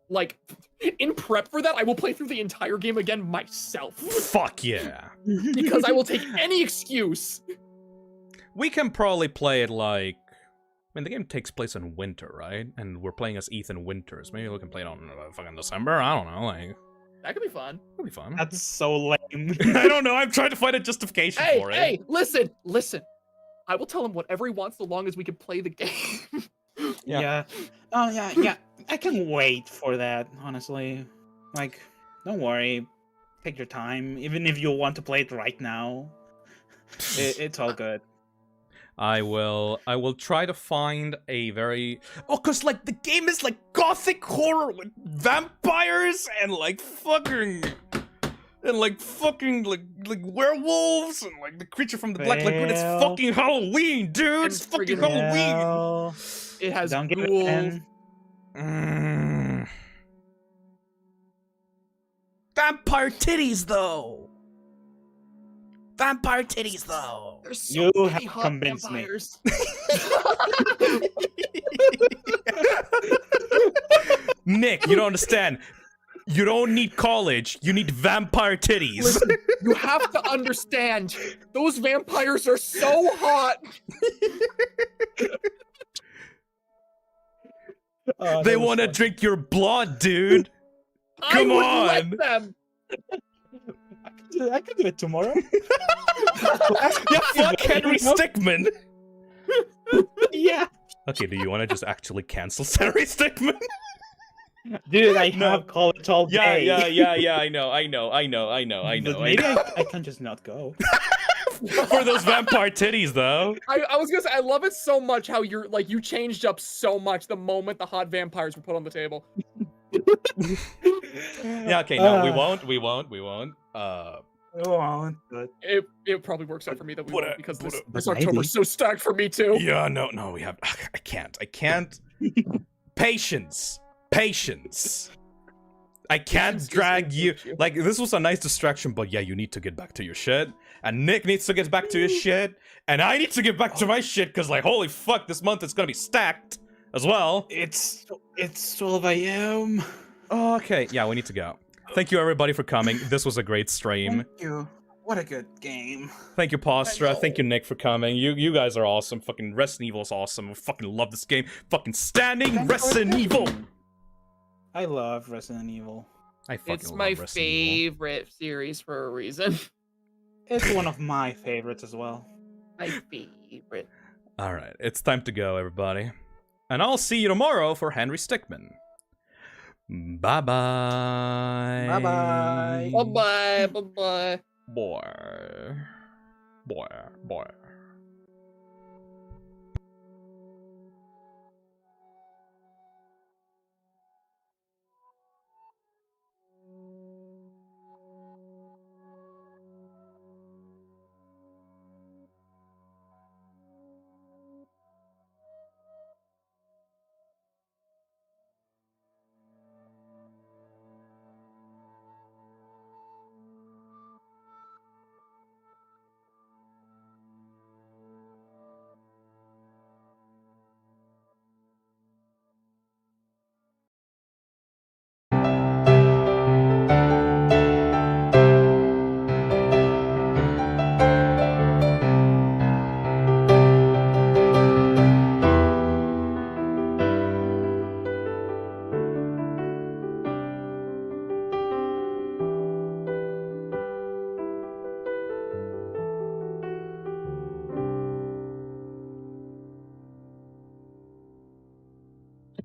like, in prep for that, I will play through the entire game again myself. Fuck yeah. Because I will take any excuse. We can probably play it like... I mean, the game takes place in winter, right? And we're playing as Ethan Winters. Maybe we can play it on fucking December? I don't know, like... That could be fun. That'd be fun. That's so lame. I don't know, I'm trying to find a justification for it. Hey, listen. I will tell him whatever he wants so long as we can play the game. Yeah. Oh, yeah. I can wait for that, honestly. Like, don't worry. Take your time. Even if you want to play it right now, it's all good. I will try to find a very... Oh, cause like the game is like gothic horror with vampires and like fucking... And like fucking like werewolves and like the creature from the Black Lagoon. It's fucking Halloween, dude. It's fucking Halloween. It has Don't give ghouls. it Vampire titties, though. Vampire titties, though. There's so You many have hot convinced me. vampires. Nick, you don't understand. You don't need college. You need vampire titties. Listen, you have to understand. Those vampires are so hot. They want to drink your blood, dude. Come I would on. let them. I could do it tomorrow. Yeah, fuck Henry Stickmin. Yeah. Okay, do you want to just actually cancel Henry Stickmin? Dude, I have college all day. Yeah, I know. But maybe I can just not go. For those vampire titties, though. I was gonna say, I love it so much how you're like, you changed up so much the moment the hot vampires were put on the table. Yeah, okay, no, we won't. We won't, but... It probably works out for me that we won't, because this but October's maybe. so stacked for me too. Yeah, no, we have... I can't. Patience. I can't drag you. Like, this was a nice distraction, but yeah, you need to get back to your shit. And Nick needs to get back to his shit. And I need to get back to my shit, because, like, holy fuck, this month is gonna be stacked as well. It's 12 a.m. Okay, yeah, we need to go. Thank you, everybody, for coming. This was a great stream. Thank you. What a good game. Thank you, Postra. Thank you, Nick, for coming. You guys are awesome. Fucking Resident Evil is awesome. I fucking love this game. Fucking standing Resident Evil. I love Resident Evil. I fucking It's love my Resident Evil. favorite series for a reason. It's one of my favorites as well. My favorite. All right, it's time to go, everybody. And I'll see you tomorrow for Henry Stickmin. Bye-bye. Bye-bye. Bye-bye. Bye-bye. Boy. Boy.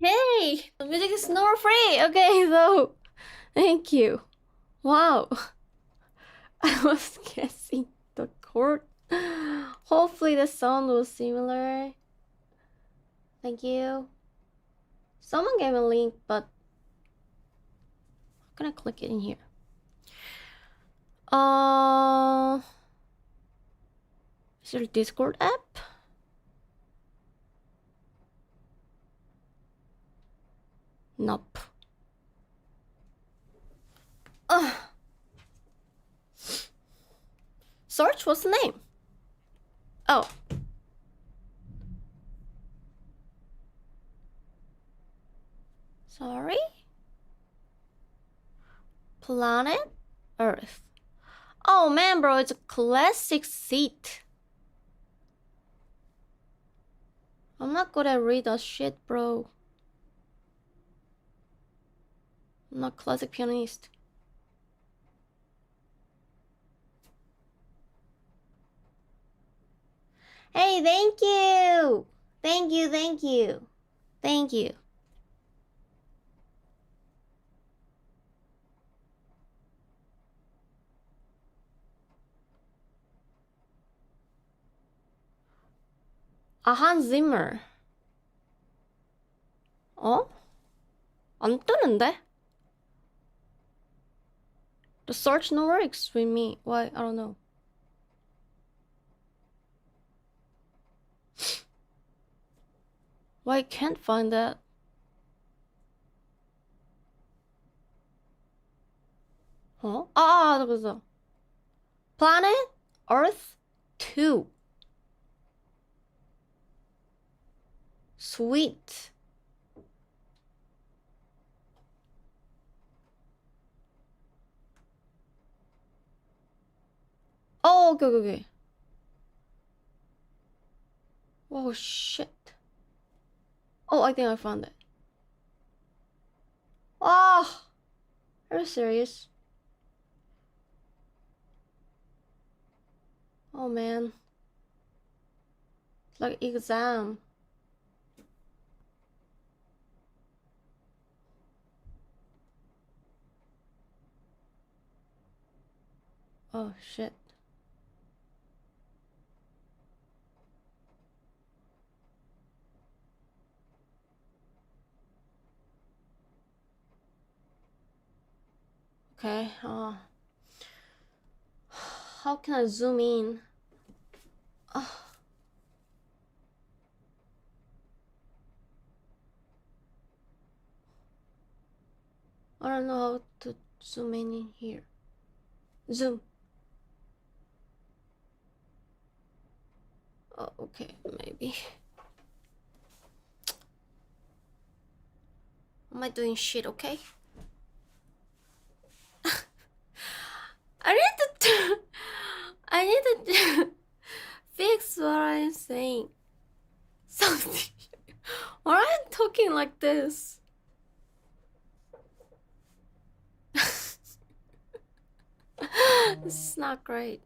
Hey, the music is snore free. Okay, so thank you. Wow, I was guessing the chord. Hopefully the sound was similar. Thank you. Someone gave a link, but I'm gonna click it in here. Is there a Discord app? Nope. Search, what's the name? Oh. Sorry? Planet Earth. Oh man, bro, it's a classic seat. I'm not good at read that shit, bro. I'm not classic pianist. Hey, thank you! Thank you, thank you. Thank you. Hans Zimmer. 어? 안 뜨는데? The search no works with me. Why? I don't know. Why I can't find that? 어? 그거죠. Planet Earth 2. Sweet. Oh, okay. Oh, shit. Oh, I think I found it. Ah! Are you serious? Oh, man. It's like exam. Oh, shit. Okay, how can I zoom in? I don't don't know how to zoom in here. Zoom. Oh, okay, maybe. Am I doing shit, okay? I need to fix what I'm saying. Something. Or I'm talking like this. This is not great.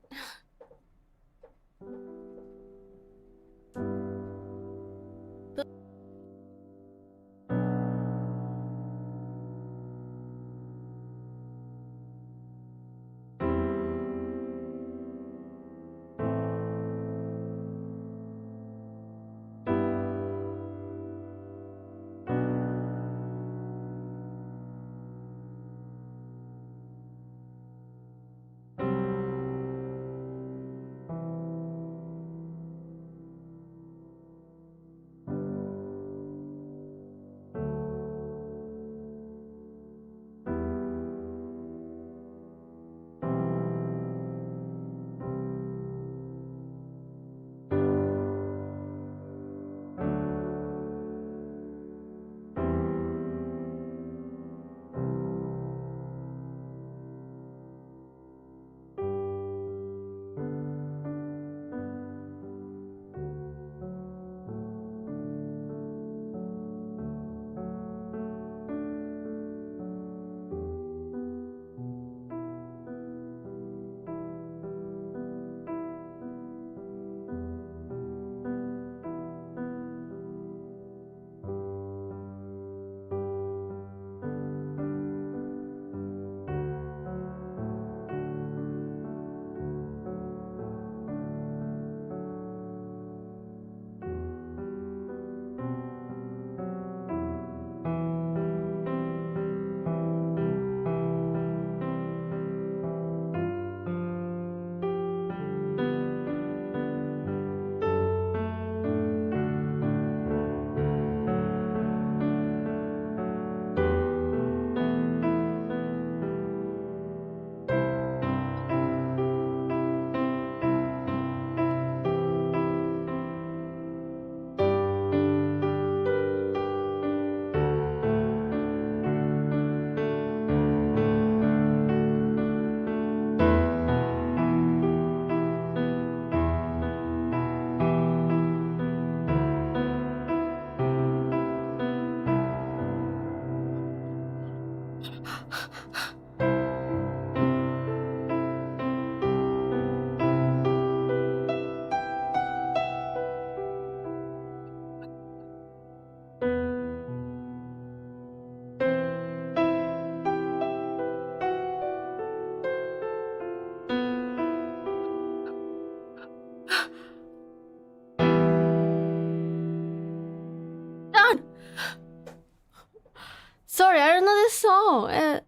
Sorry, I don't know this song.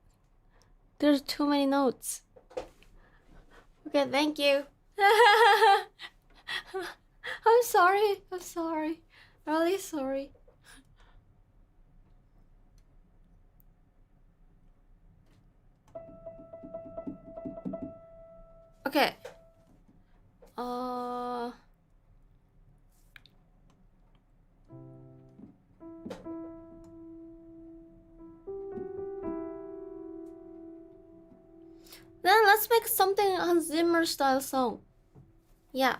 There's too many notes. Okay, thank you. I'm sorry. I'm sorry. Really sorry. Okay. Then let's make something Hans Zimmer style song. Yeah.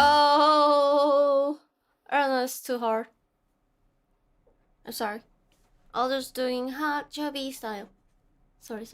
Oh, I don't know, it's too hard. I'm sorry. Others doing hot chubby style. Sorry.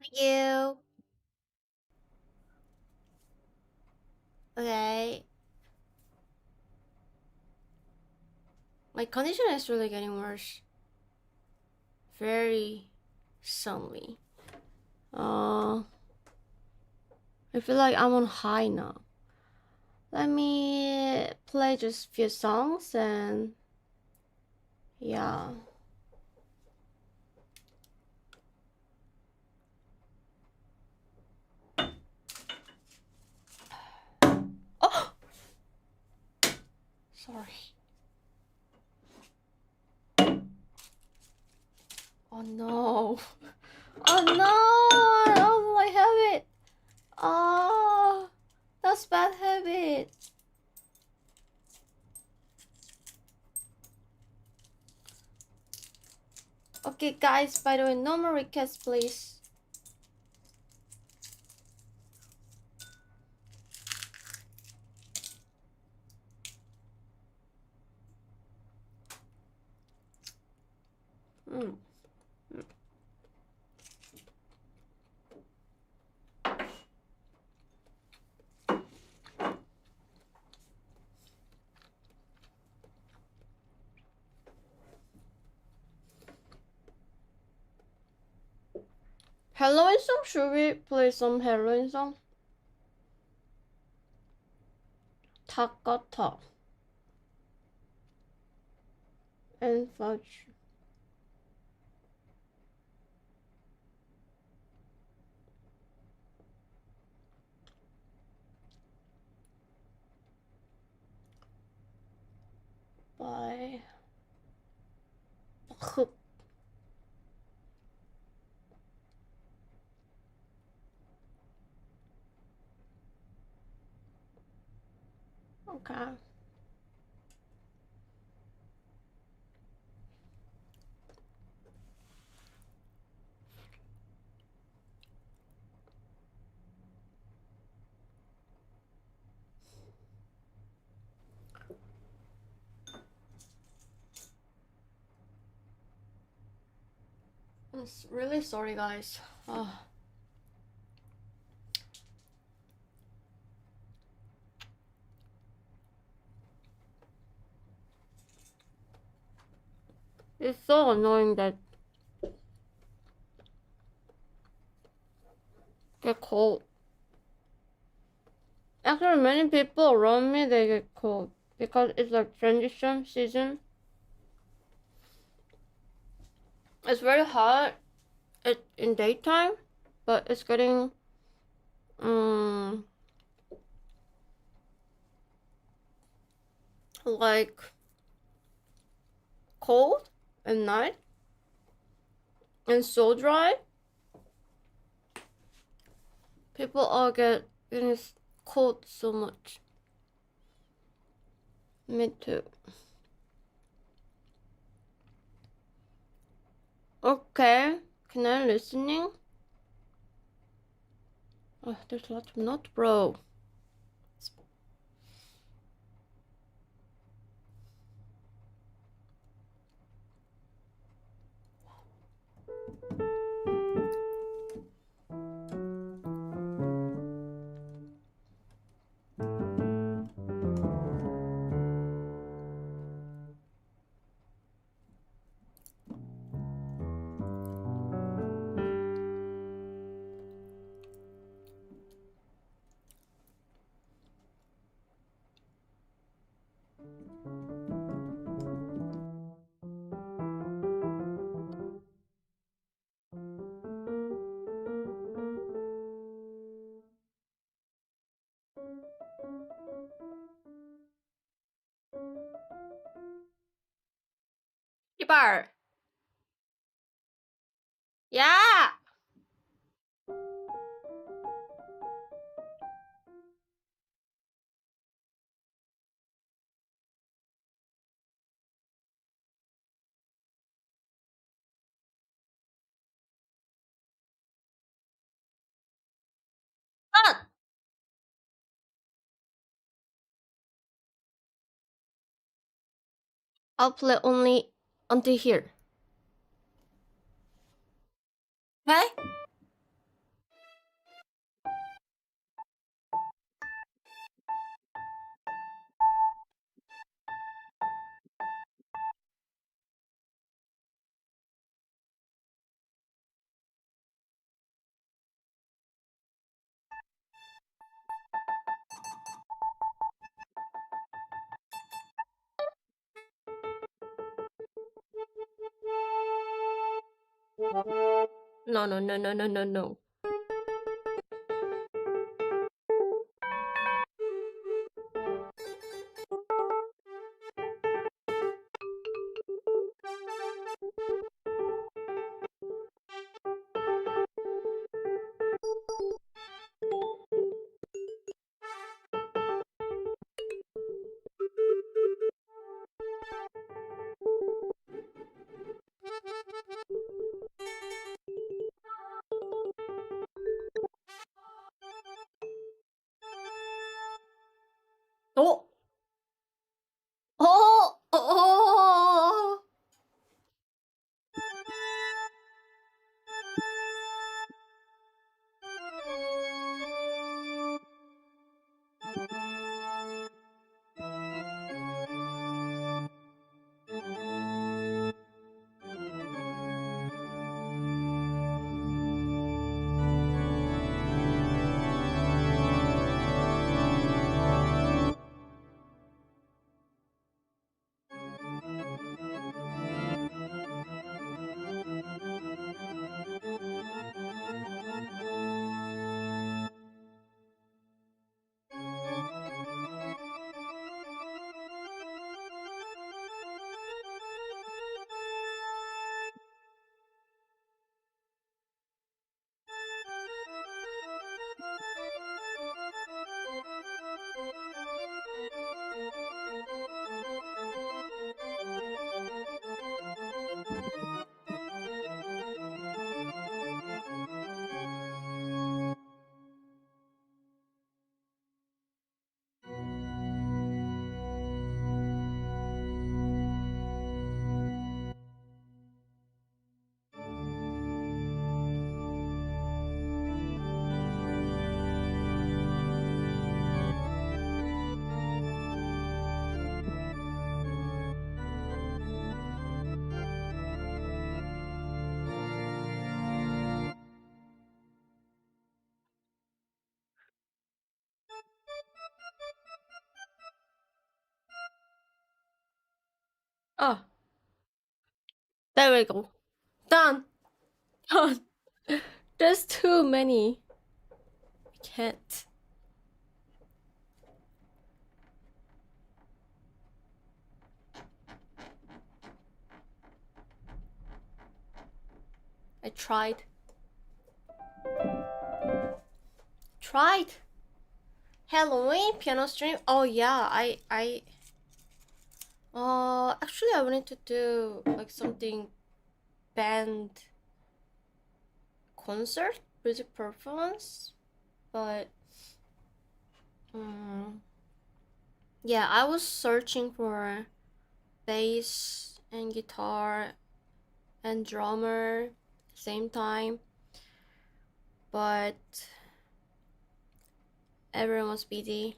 Thank you. Okay. My condition is really getting worse. Very suddenly. I feel like I'm on high now. Let me play just a few songs and yeah. Oh! Sorry. Oh no. Oh no! Oh, I have it. Oh, that's bad habit. Okay, guys, by the way, no more requests, please. Halloween song? Should we play some Halloween song? Takata and Fudge. By okay. I'm really sorry, guys. Oh. It's so annoying that get cold. Actually, many people around me, they get cold because it's a transition season. It's very hot in daytime, but it's getting like cold at night and so dry. People all getting cold so much. Me too. Okay, can I listening? Oh, there's a lot of not, bro. 이발. 야! I'll play only until here. Okay? No, no, no, no, no, no, no. Oh! Oh! Oh! Oh, there we go. Done. Done. There's too many. I can't. I tried. Tried. Halloween piano stream. Oh yeah, actually I wanted to do like something band concert music performance, but yeah, I was searching for bass and guitar and drummer same time, but everyone was busy.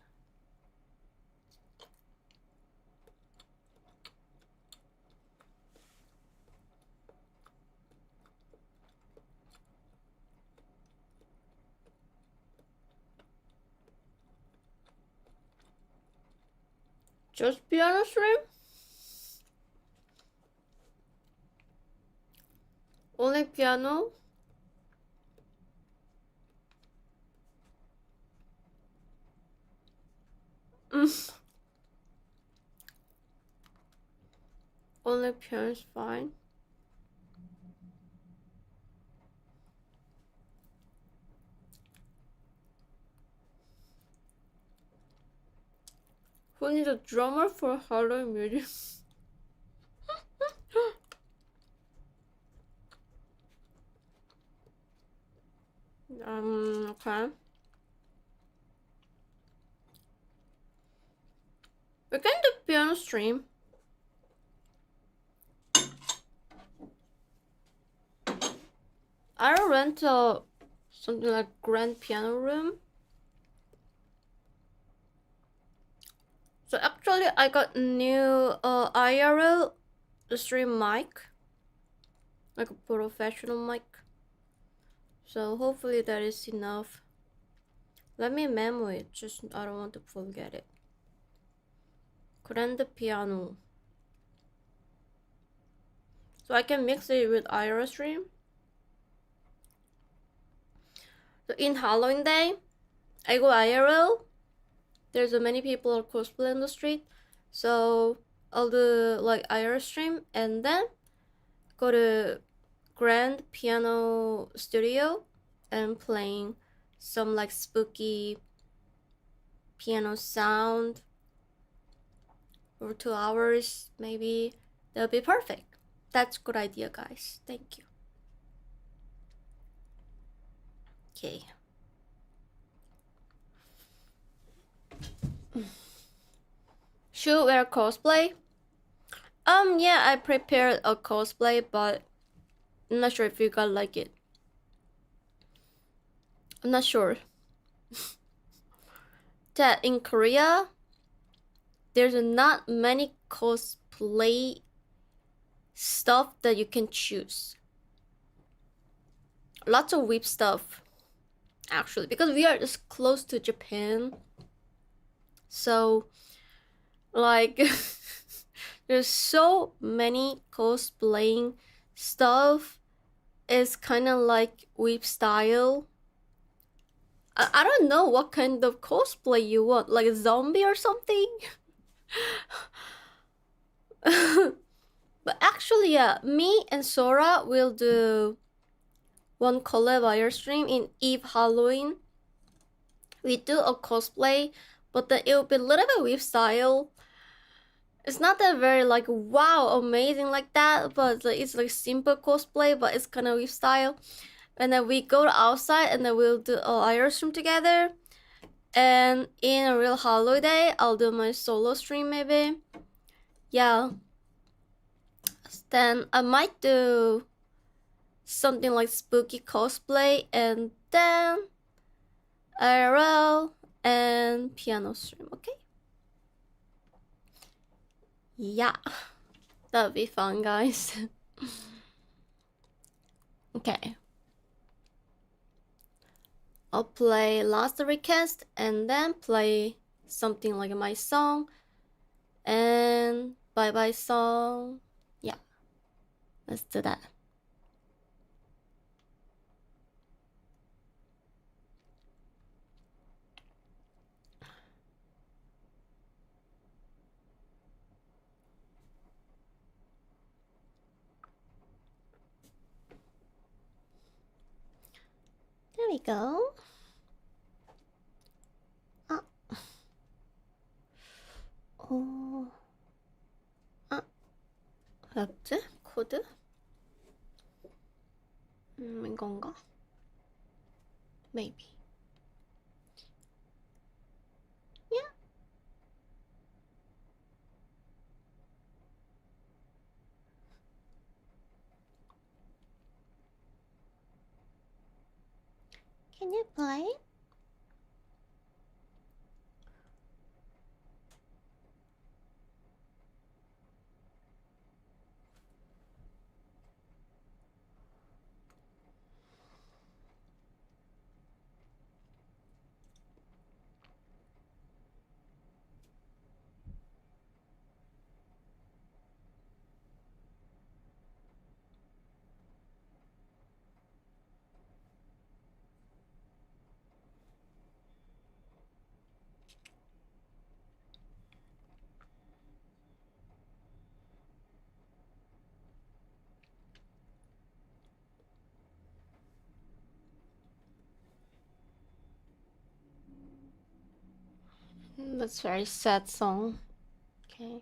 Just piano stream? Only piano? Only piano is fine. Who needs a drummer for Halloween music? Okay. We can do piano stream. I'll rent something like grand piano room. So actually I got new IRL stream mic, like a professional mic. So hopefully that is enough. Let me memo it, just I don't want to forget it. Grand piano. So I can mix it with IRL stream. So in Halloween day, I go IRL. There's many people cosplay in the street, so I'll do like IRL stream and then go to Grand Piano Studio and playing some like spooky piano sound for 2 hours maybe. That'll be perfect. That's good idea, guys. Thank you. Okay. Should wear cosplay? Yeah, I prepared a cosplay, but I'm not sure if you guys like it. I'm not sure. That in Korea, there's not many cosplay stuff that you can choose. Lots of whip stuff, actually, because we are just close to Japan. So, like, there's so many cosplaying stuff. It's kind of like whip style. I don't know what kind of cosplay you want, like a zombie or something. But actually, yeah, me and Sora will do one collab wire stream in Eve Halloween. We do a cosplay, but then it will be a little bit with style. It's not that very like wow amazing like that, but it's like simple cosplay, but it's kind of with style. And then we go outside and then we'll do a wire stream together. And in a real holiday, I'll do my solo stream maybe. Yeah. Then I might do something like spooky cosplay and then IRL and piano stream, okay? Yeah. That'll be fun, guys. Okay. I'll play Last Request and then play something like my song and bye bye song. Yeah, let's do that. There we go. 뭐였지? 코드? 이건가? Maybe. Yeah. Can you play? That's very sad song. Okay.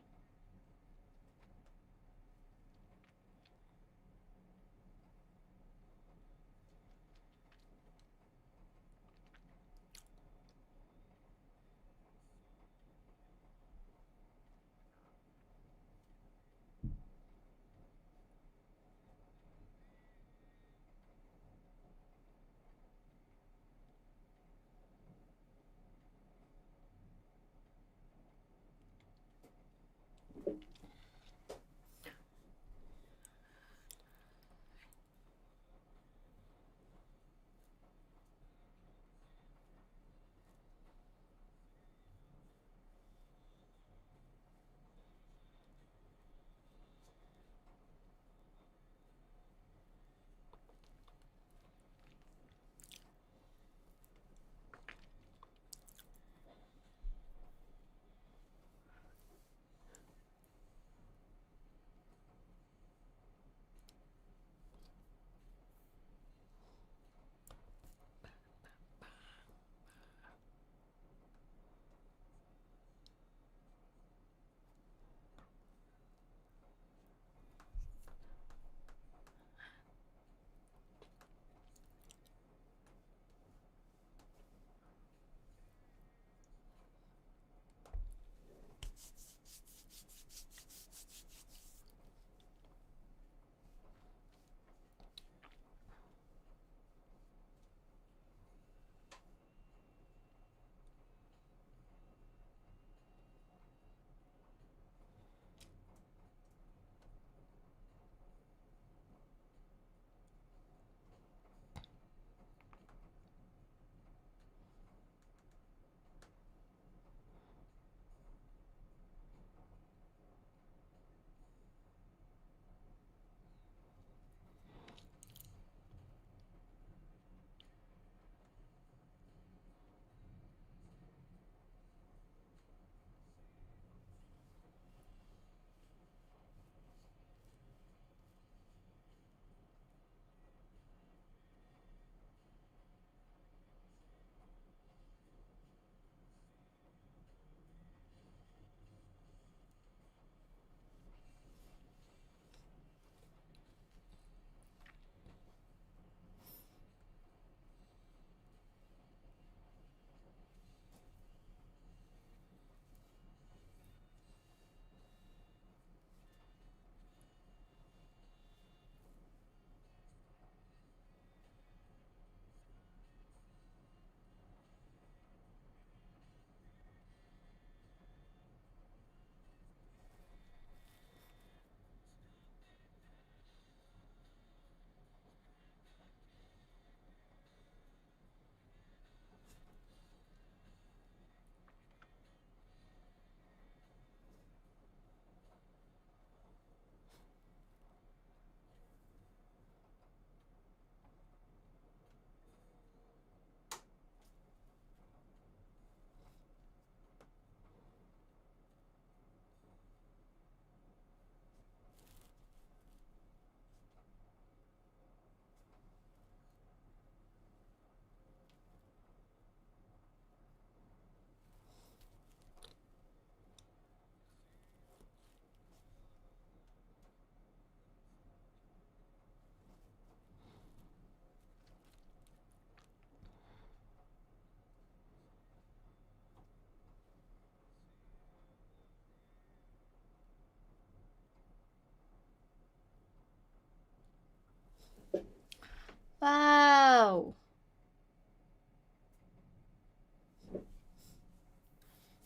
Wow.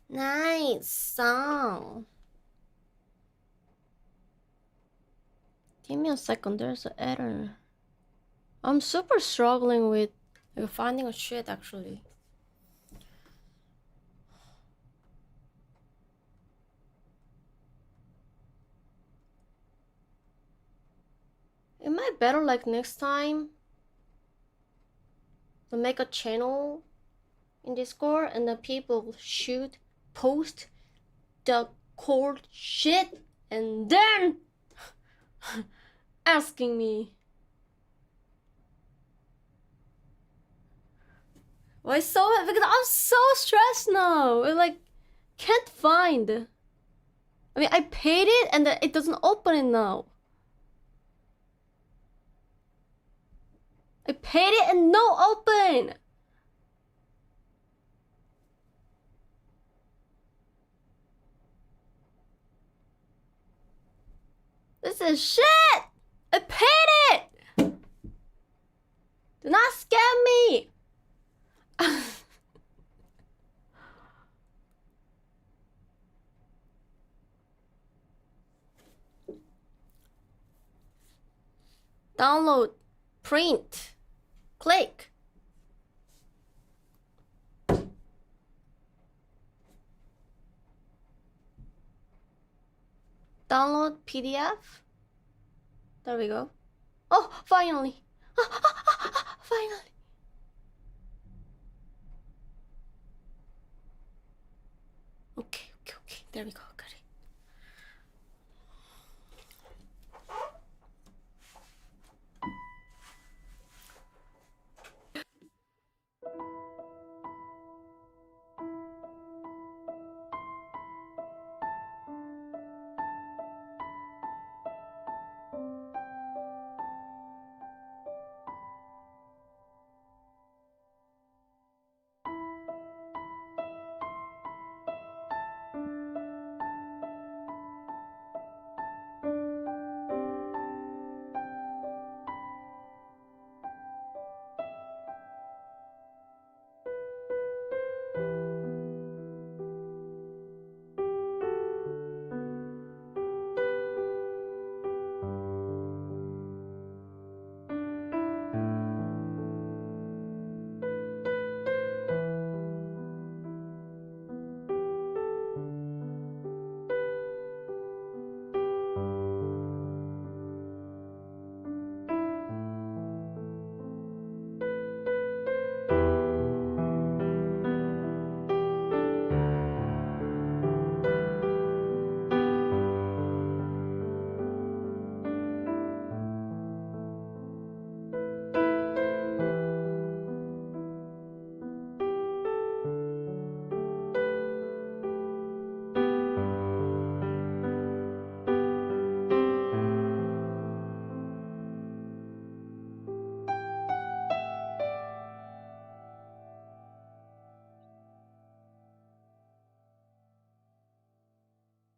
Nice song. Give me a second, there's an error. I'm super struggling with finding a shit actually. Am I better like next time to make a channel in Discord and the people should post the cold shit and then asking me? Why so? Because I'm so stressed now. I like can't find. I mean, I paid it and it doesn't open it now. I paid it and no open. This is shit. I paid it. Do not scam me. Download, print, click. Download PDF. There we go. Oh, finally. Finally. Okay. There we go. Got it.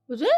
Was it?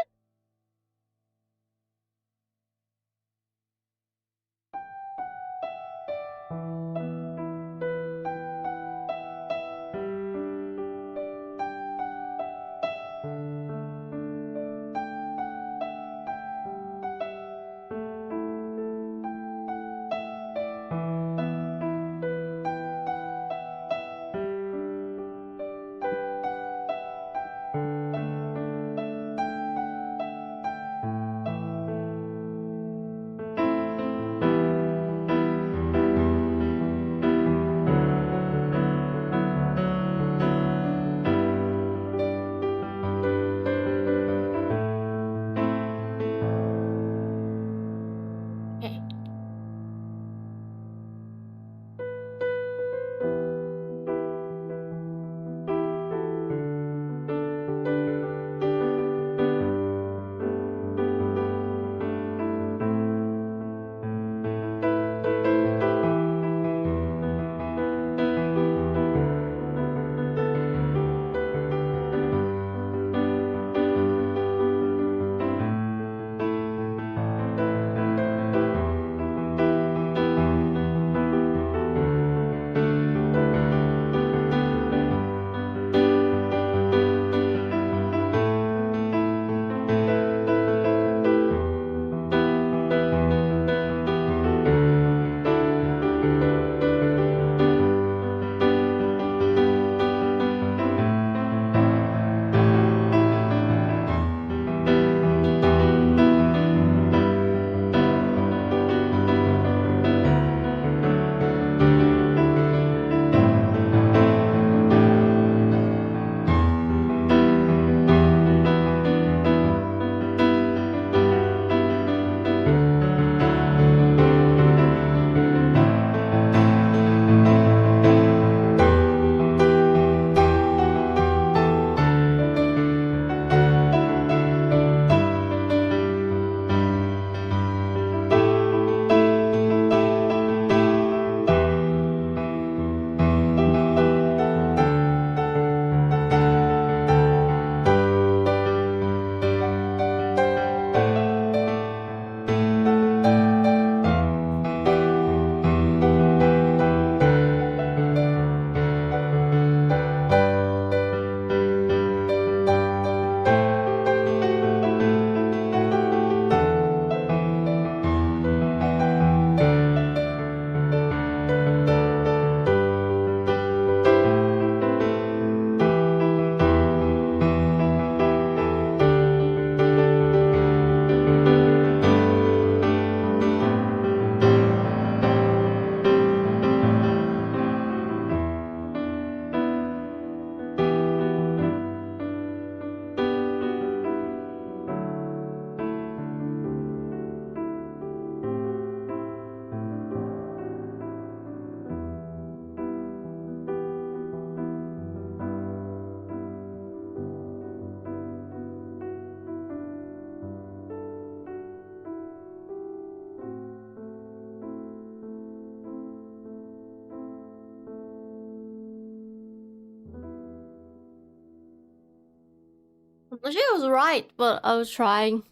She was right, but I was trying.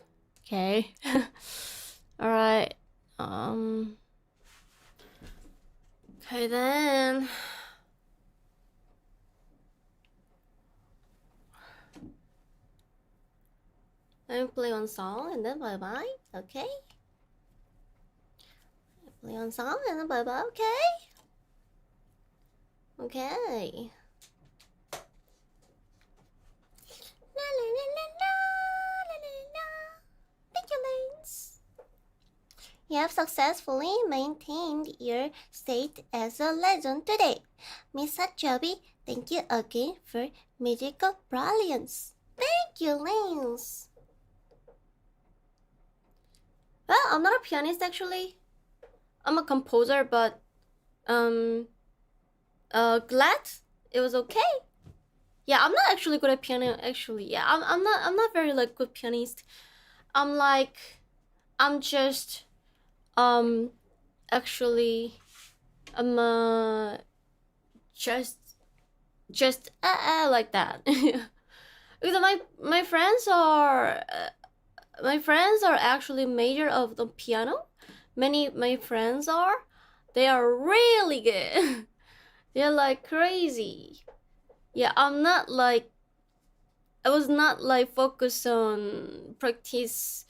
Okay. Alright. Okay then. Let me play one song and then bye bye. Okay. Play one song and then bye bye. Okay. Okay. La la la la la la la. Thank you, Lance. You have successfully maintained your state as a legend today. Miss Hachobi, thank you again for magical brilliance. Thank you, Lance. Well, I'm not a pianist actually. I'm a composer, but glad it was okay. Yeah, I'm not actually good at piano actually. Yeah, I'm not very like good pianist. I'm just actually just like that. Because my friends are actually major of the piano. Many my friends are. They are really good. They're like crazy. Yeah, I was not like focused on practice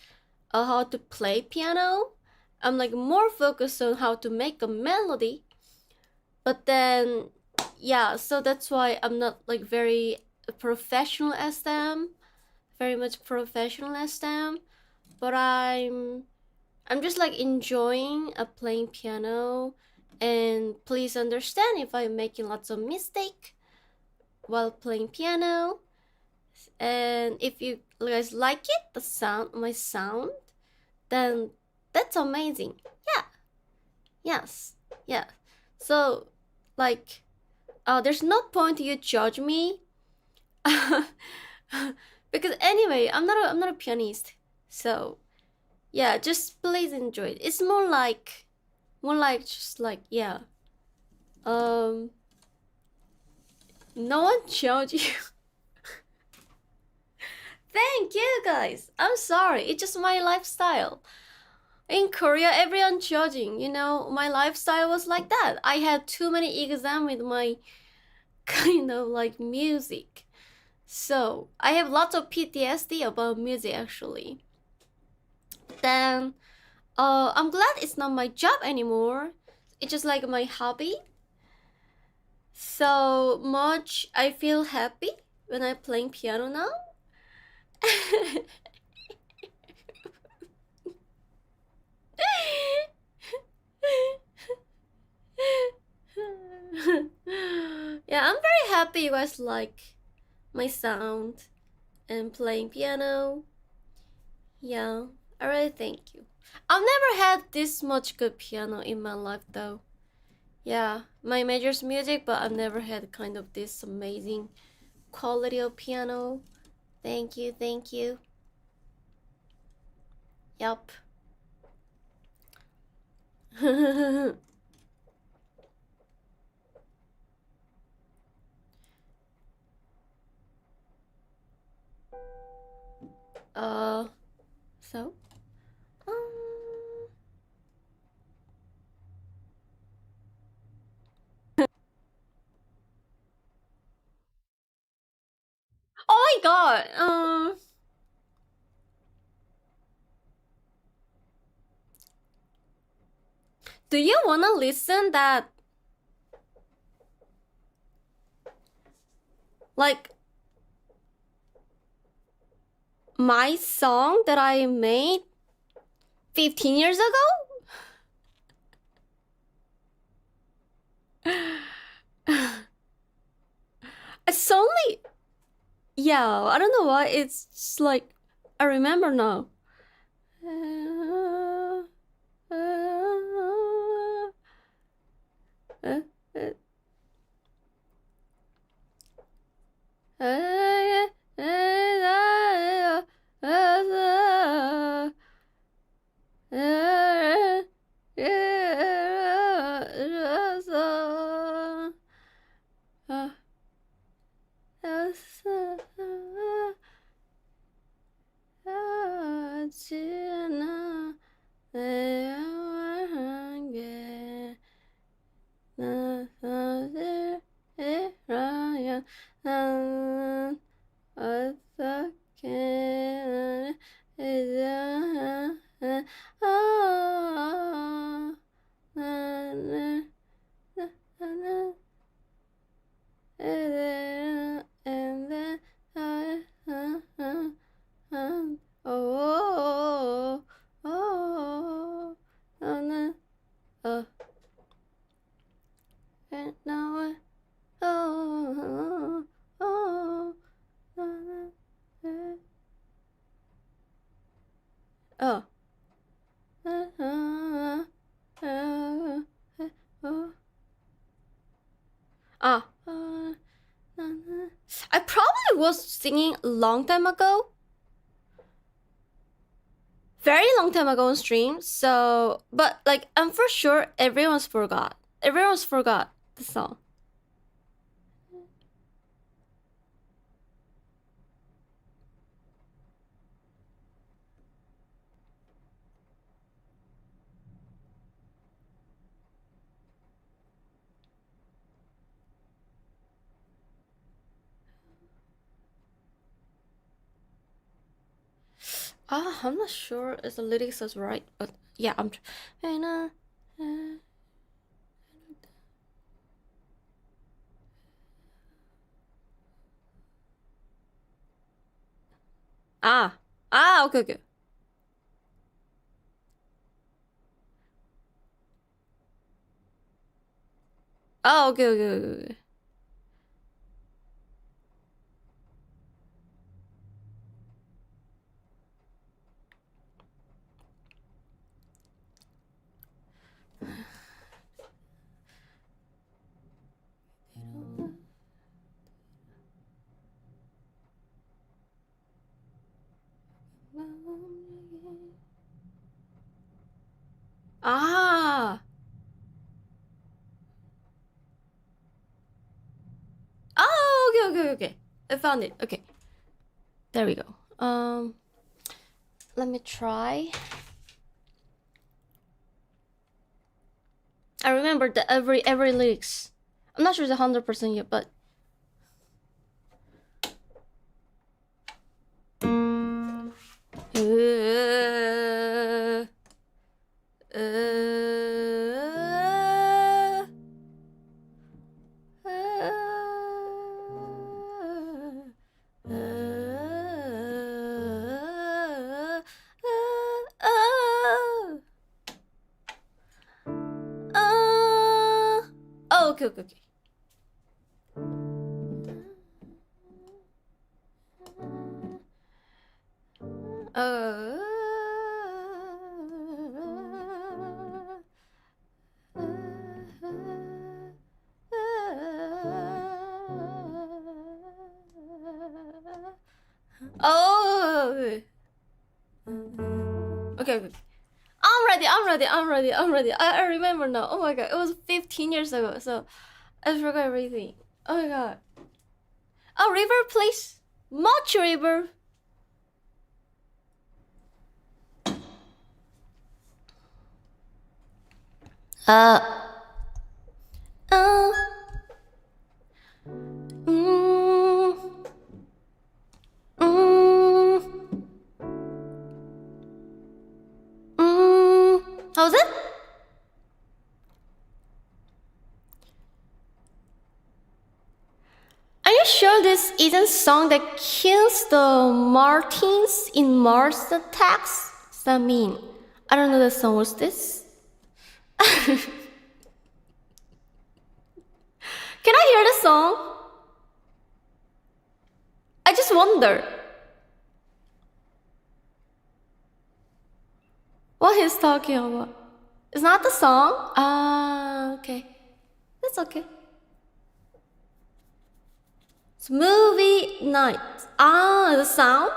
how to play piano. I'm like more focused on how to make a melody. But then, yeah, so that's why I'm not like very professional as them. Very much professional as them. But I'm just like enjoying playing piano. And please understand if I'm making lots of mistake while playing piano. And if you guys like it, my sound, then that's amazing. Yeah. Yes. Yeah. So like there's no point you judge me. Because anyway, I'm not a pianist. So yeah, just please enjoy it. It's more like just like, yeah. No one judge you. Thank you guys. I'm sorry. It's just my lifestyle. In Korea, everyone judging. You know, my lifestyle was like that. I had too many exams with my kind of like music. So I have lots of PTSD about music actually. Then I'm glad it's not my job anymore. It's just like my hobby. So much I feel happy when I'm playing piano now. Yeah, I'm very happy you guys like my sound and playing piano. Yeah, I really thank you. I've never had this much good piano in my life though. Yeah, my major's music, but I've never had kind of this amazing quality of piano. Thank you, thank you. Yup. So? Oh my god, do you wanna listen that? Like my song that I made 15 years ago? It's only... Yeah, I don't know why, it's just like... I remember now. 하지 않아 내가 말한 게 나를 잃어야 나는 어떻게 이제 나는 and then 나는 and now I probably was singing a long time ago. Very long time ago on stream, so but like I'm for sure everyone's forgot. Everyone's forgot the song. I'm not sure if the lyrics is right, but yeah, I'm. Okay, okay. Okay, okay, okay. Okay. I found it. Okay. There we go. Let me try. I remember the every lyrics. I'm not sure it's 100% yet, but okay. Okay. I'm ready. I remember now. Oh my god, it was 15 years ago, so I forgot everything. Oh my god. Oh, River, please. Much River. How's it? Are you sure this isn't song that kills the Martins in Mars Attacks? What's that mean? I don't know the song. What's this? Can I hear the song? I just wonder what he's talking about. It's not the song? Okay. That's okay. It's movie night. The sound?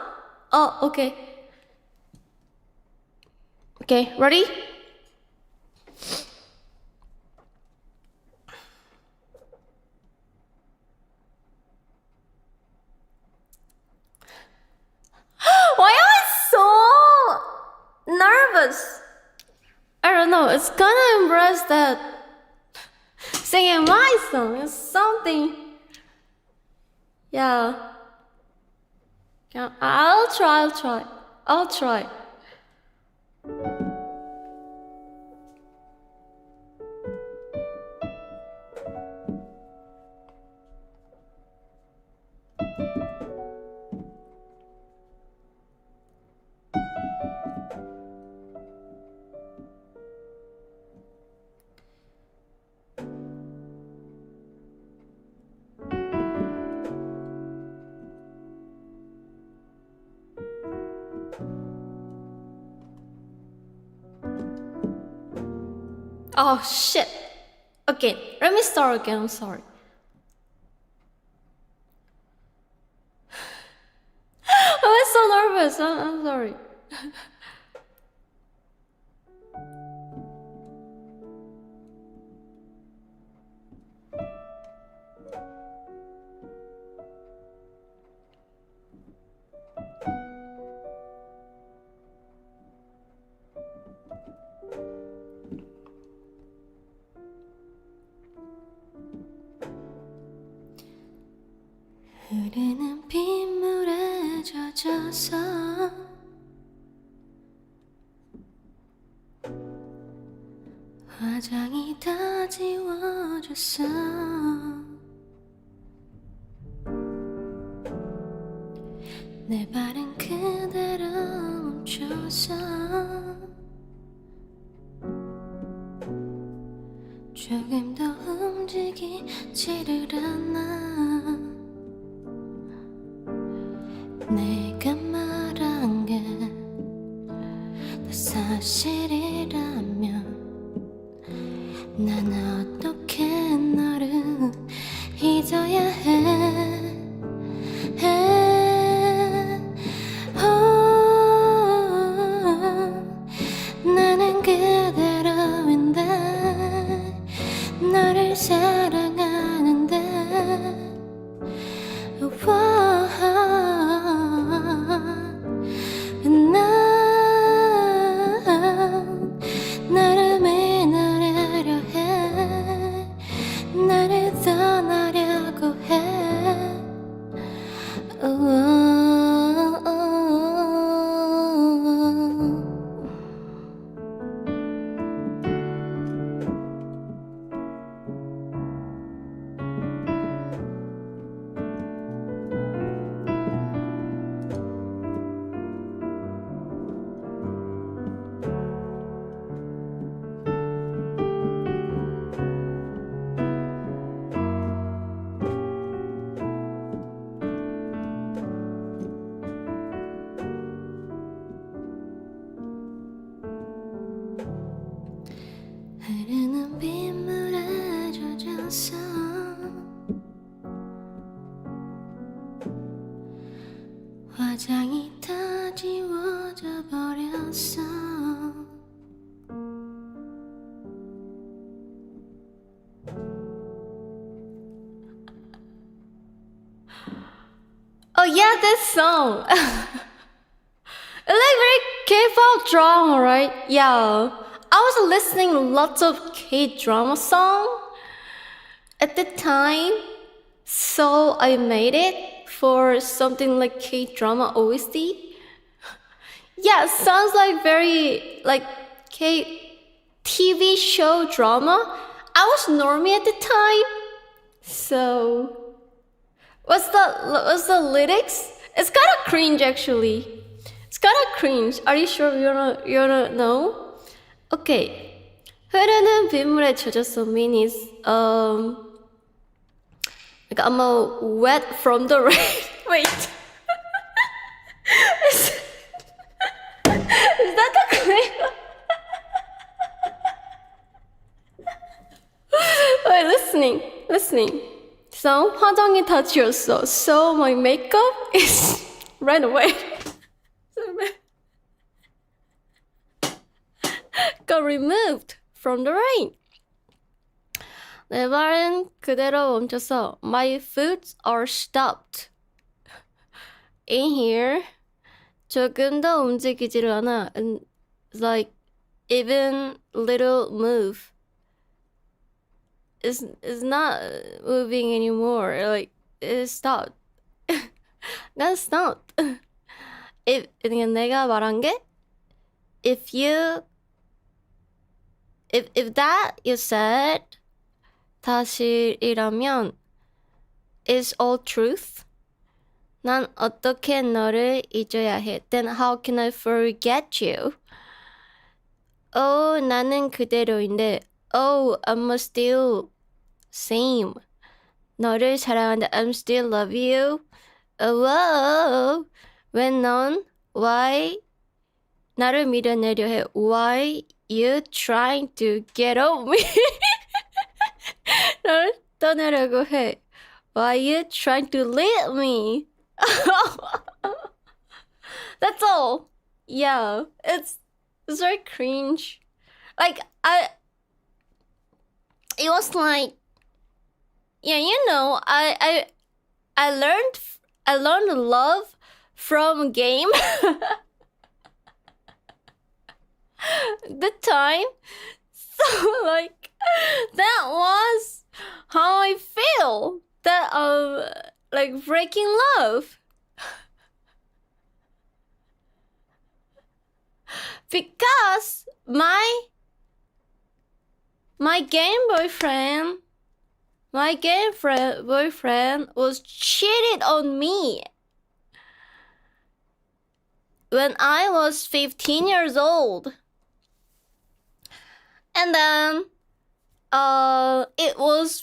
Oh, okay. Okay, ready? Why am I so nervous. I don't know. It's kind of embarrassed that singing my song is something. Yeah. I'll try. Oh shit. Okay, let me start again. I'm sorry. I'm so nervous. I'm sorry. 흐르는 빗물에 젖어서 화장이 다 지워졌어 내 발은 그대로 멈춰서 조금 더 움직이지를 않아 내가 말한 게 다 사실이라면 난 어떻게 너를 잊어야 해 나는 그대로인데 너를 사랑하는데 난 나를 믿으려 해 나를 떠나려고 해 흐르는 빗물에 젖어서 화장이 다 지워져 버렸어 Oh yeah, this song. It's like very K-pop drama, right? Yeah. I was listening lots of K-drama song at the time, so I made it for something like K-drama OST. Yeah, sounds like very like TV show drama. I was normie at the time, so what's the lyrics? It's kind of cringe actually. It's kind of cringe. Are you sure you wanna know? Okay. 흐르는 빗물에 젖었어 means like I'm wet from the rain. Wait. is that the correct? Wait, listening. So 화장이 다 지웠어. So my makeup is ran away. Got removed from the rain. 내 발은 그대로 멈춰서 my foot are stopped. In here 조금 더 움직이지를 않아. like even little move is not moving anymore. Like it stopped. That stopped. if 내가 말한 게 if that you said 사실이라면 is all truth. 난 어떻게 너를 잊어야 해? Then how can I forget you? Oh, 나는 그대로인데. Oh, I'm still same. 너를 사랑하는데 I'm still love you. Oh, whoa. when 넌 why 나를 밀어내려 해? Why you trying to get over me? 널 떠나려고 해. Why you trying to leave me? That's all. Yeah, it's very cringe. Like it was like, yeah, you know, I learned love from a game. The time, so like that was how I feel. That like breaking love. Because my boyfriend was cheated on me when I was 15 years old. And then it was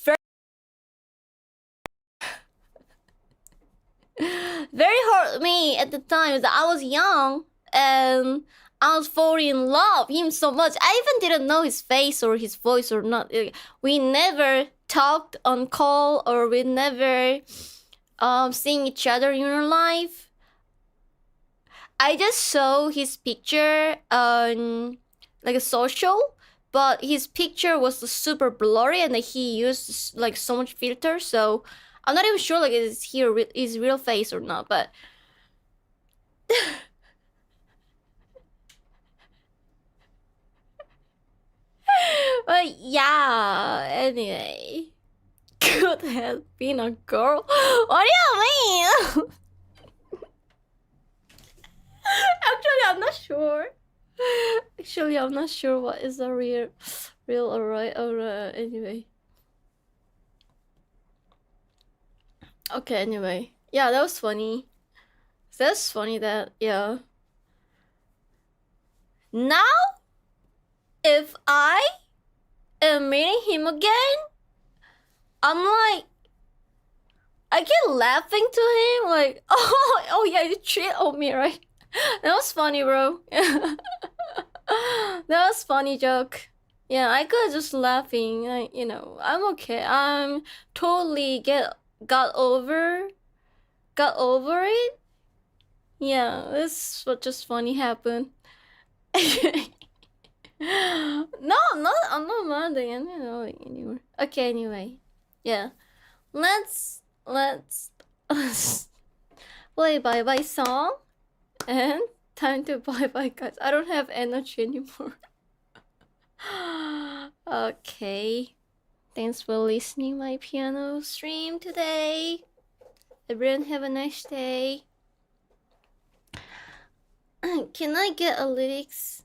very hurt me at the time that I was young and I was falling in love with him so much. I even didn't know his face or his voice or not. We never talked on call or we never seen each other in real life. I just saw his picture on like a social, but his picture was super blurry and he used like so much filter, so I'm not even sure like is his real face or not, but but yeah, anyway. Could have been a girl. What do you mean? Actually, I'm not sure. Actually, I'm not sure what is the real alright or anyway. Okay, anyway. Yeah, that was funny. That's funny that, yeah. Now, if I am meeting him again, I'm like, I get laughing to him, like, oh yeah, you cheat on me, right? That was funny, bro. That was funny joke. Yeah, I could just laughing, you know, I'm okay. I'm totally got over it. Yeah, this what just funny happened. No, I'm not mad at you know anymore. Okay, anyway, yeah, let's play bye bye song and time to bye bye, guys. I don't have energy anymore. Okay, thanks for listening my piano stream today. Everyone have a nice day. Can I get a lyrics?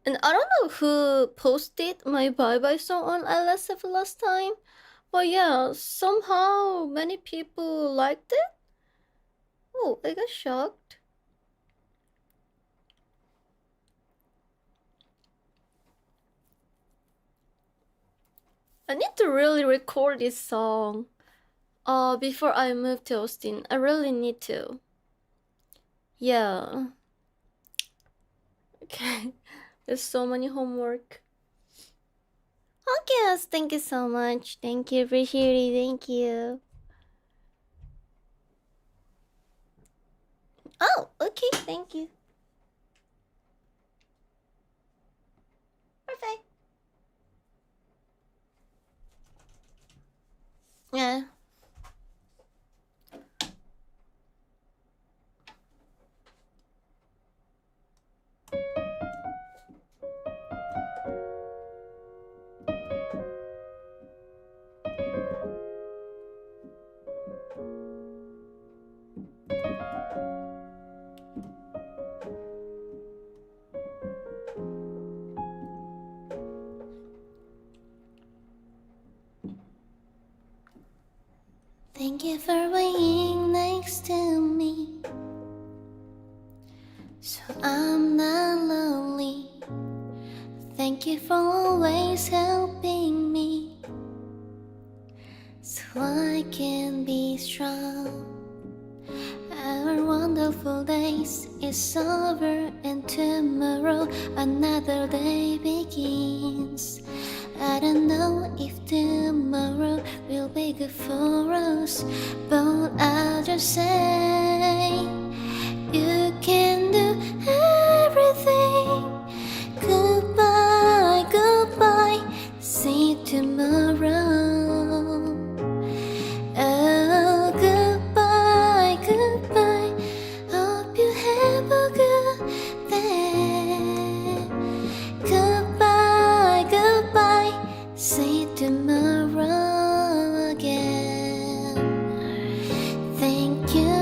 And I don't know who posted my bye-bye song on LSF last time, but yeah, somehow many people liked it. Oh, I got shocked. I need to really record this song before I move to Austin. I really need to. Yeah. Okay. There's so many homework. Okay, guys, thank you so much. Thank you, appreciate it. Thank you. Oh, okay, thank you. Perfect. Yeah. so I'm not lonely. Thank you for always helping me, so I can be strong. Our wonderful days is over, and tomorrow another day begins. I don't know if tomorrow will be good for us, but I'll just say you can do everything. Goodbye, goodbye, see you tomorrow. Oh, goodbye, goodbye, hope you have a good day. Goodbye, goodbye, see you tomorrow again. Thank you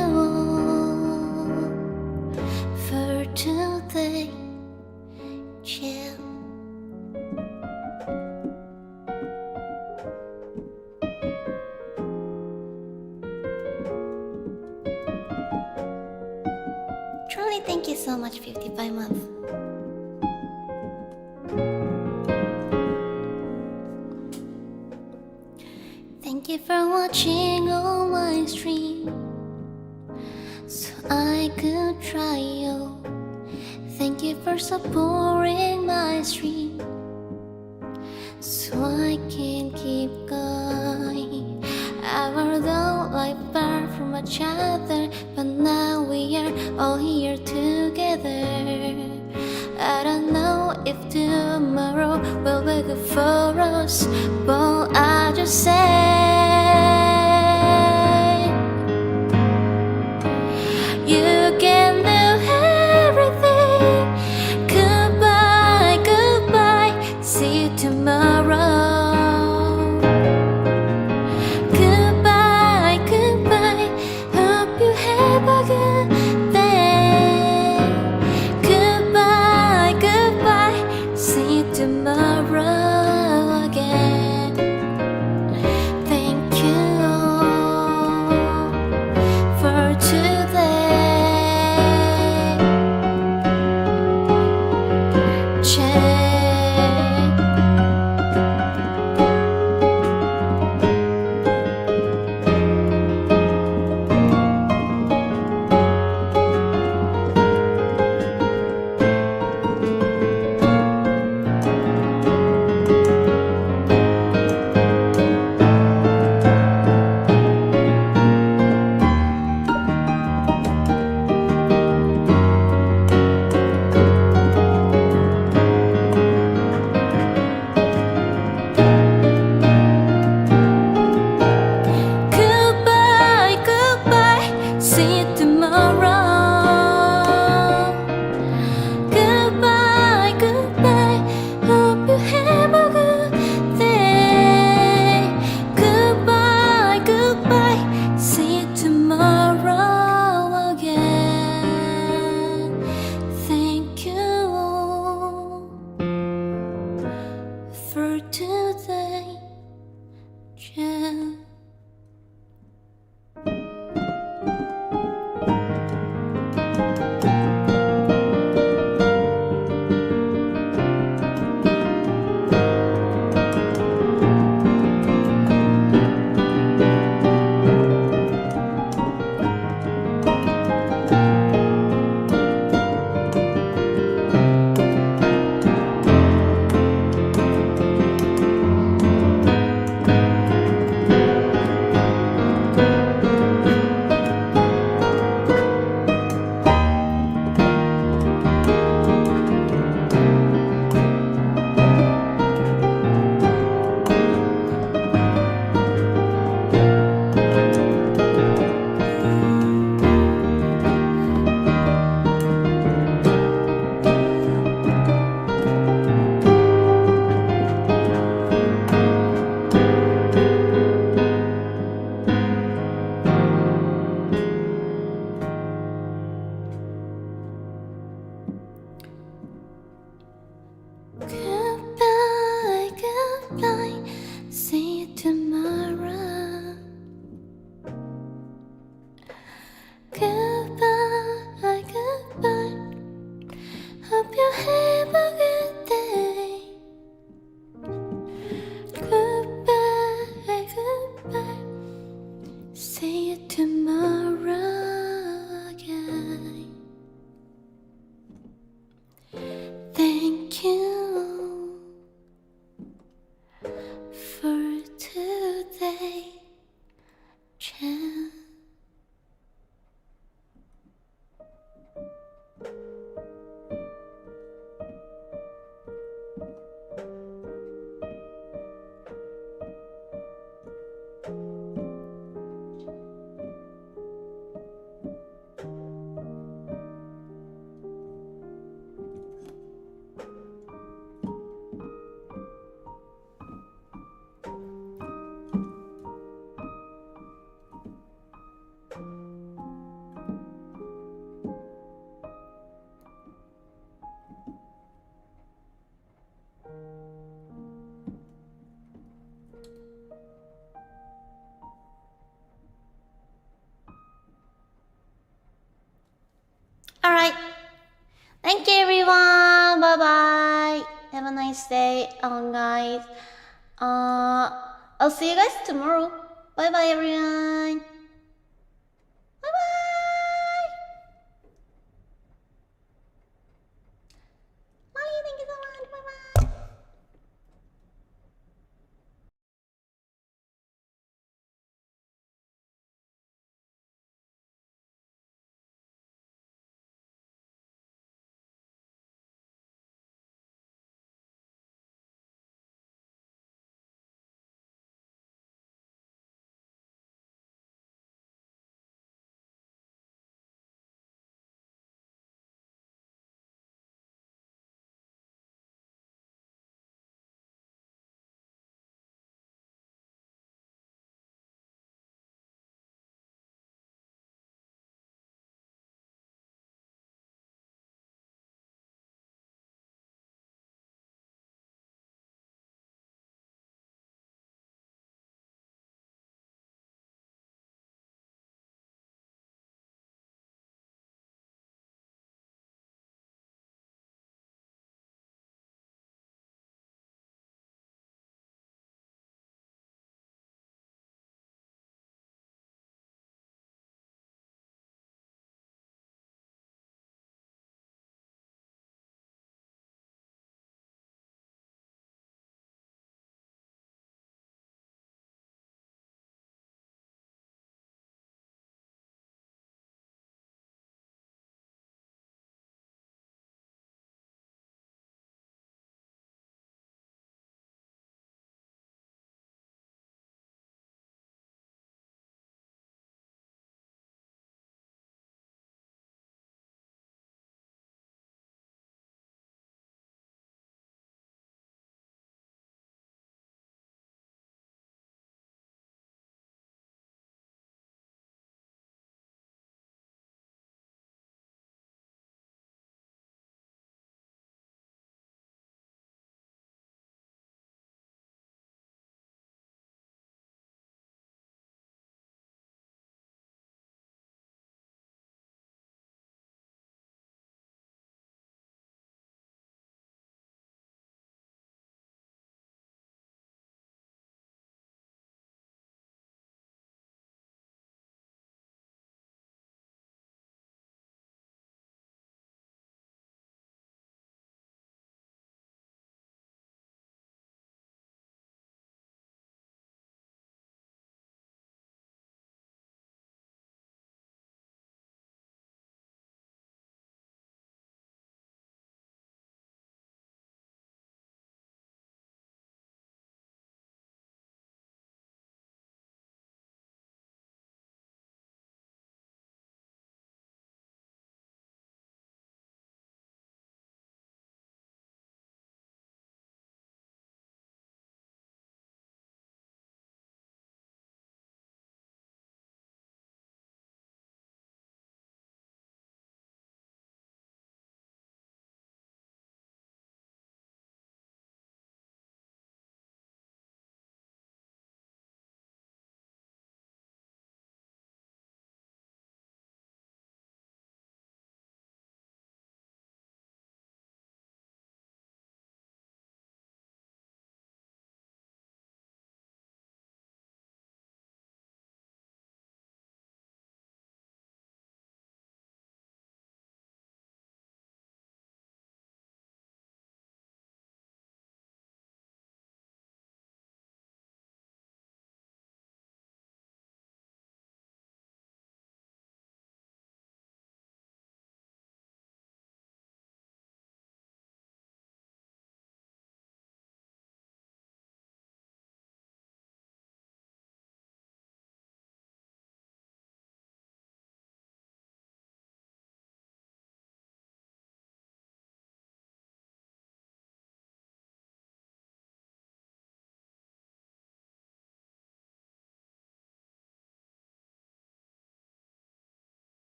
for today, chill. Truly, thank you so much, 55 months. Thank you for watching all my stream, so I could try you. Thank you for supporting my stream, so I can keep going. Our though life far from each other, but now we are all here together. I don't know if tomorrow will be good for us, but I just say you can do everything. Goodbye, goodbye, see you tomorrow. Goodbye, goodbye, hope you have a good day. Goodbye, goodbye, see you tomorrow again. Thank Hope you have a good day. Goodbye, goodbye. See you tomorrow again. Thank you for today, Chan. Alright. Thank you everyone. Bye bye. Have a nice day, guys. I'll see you guys tomorrow. Bye bye everyone.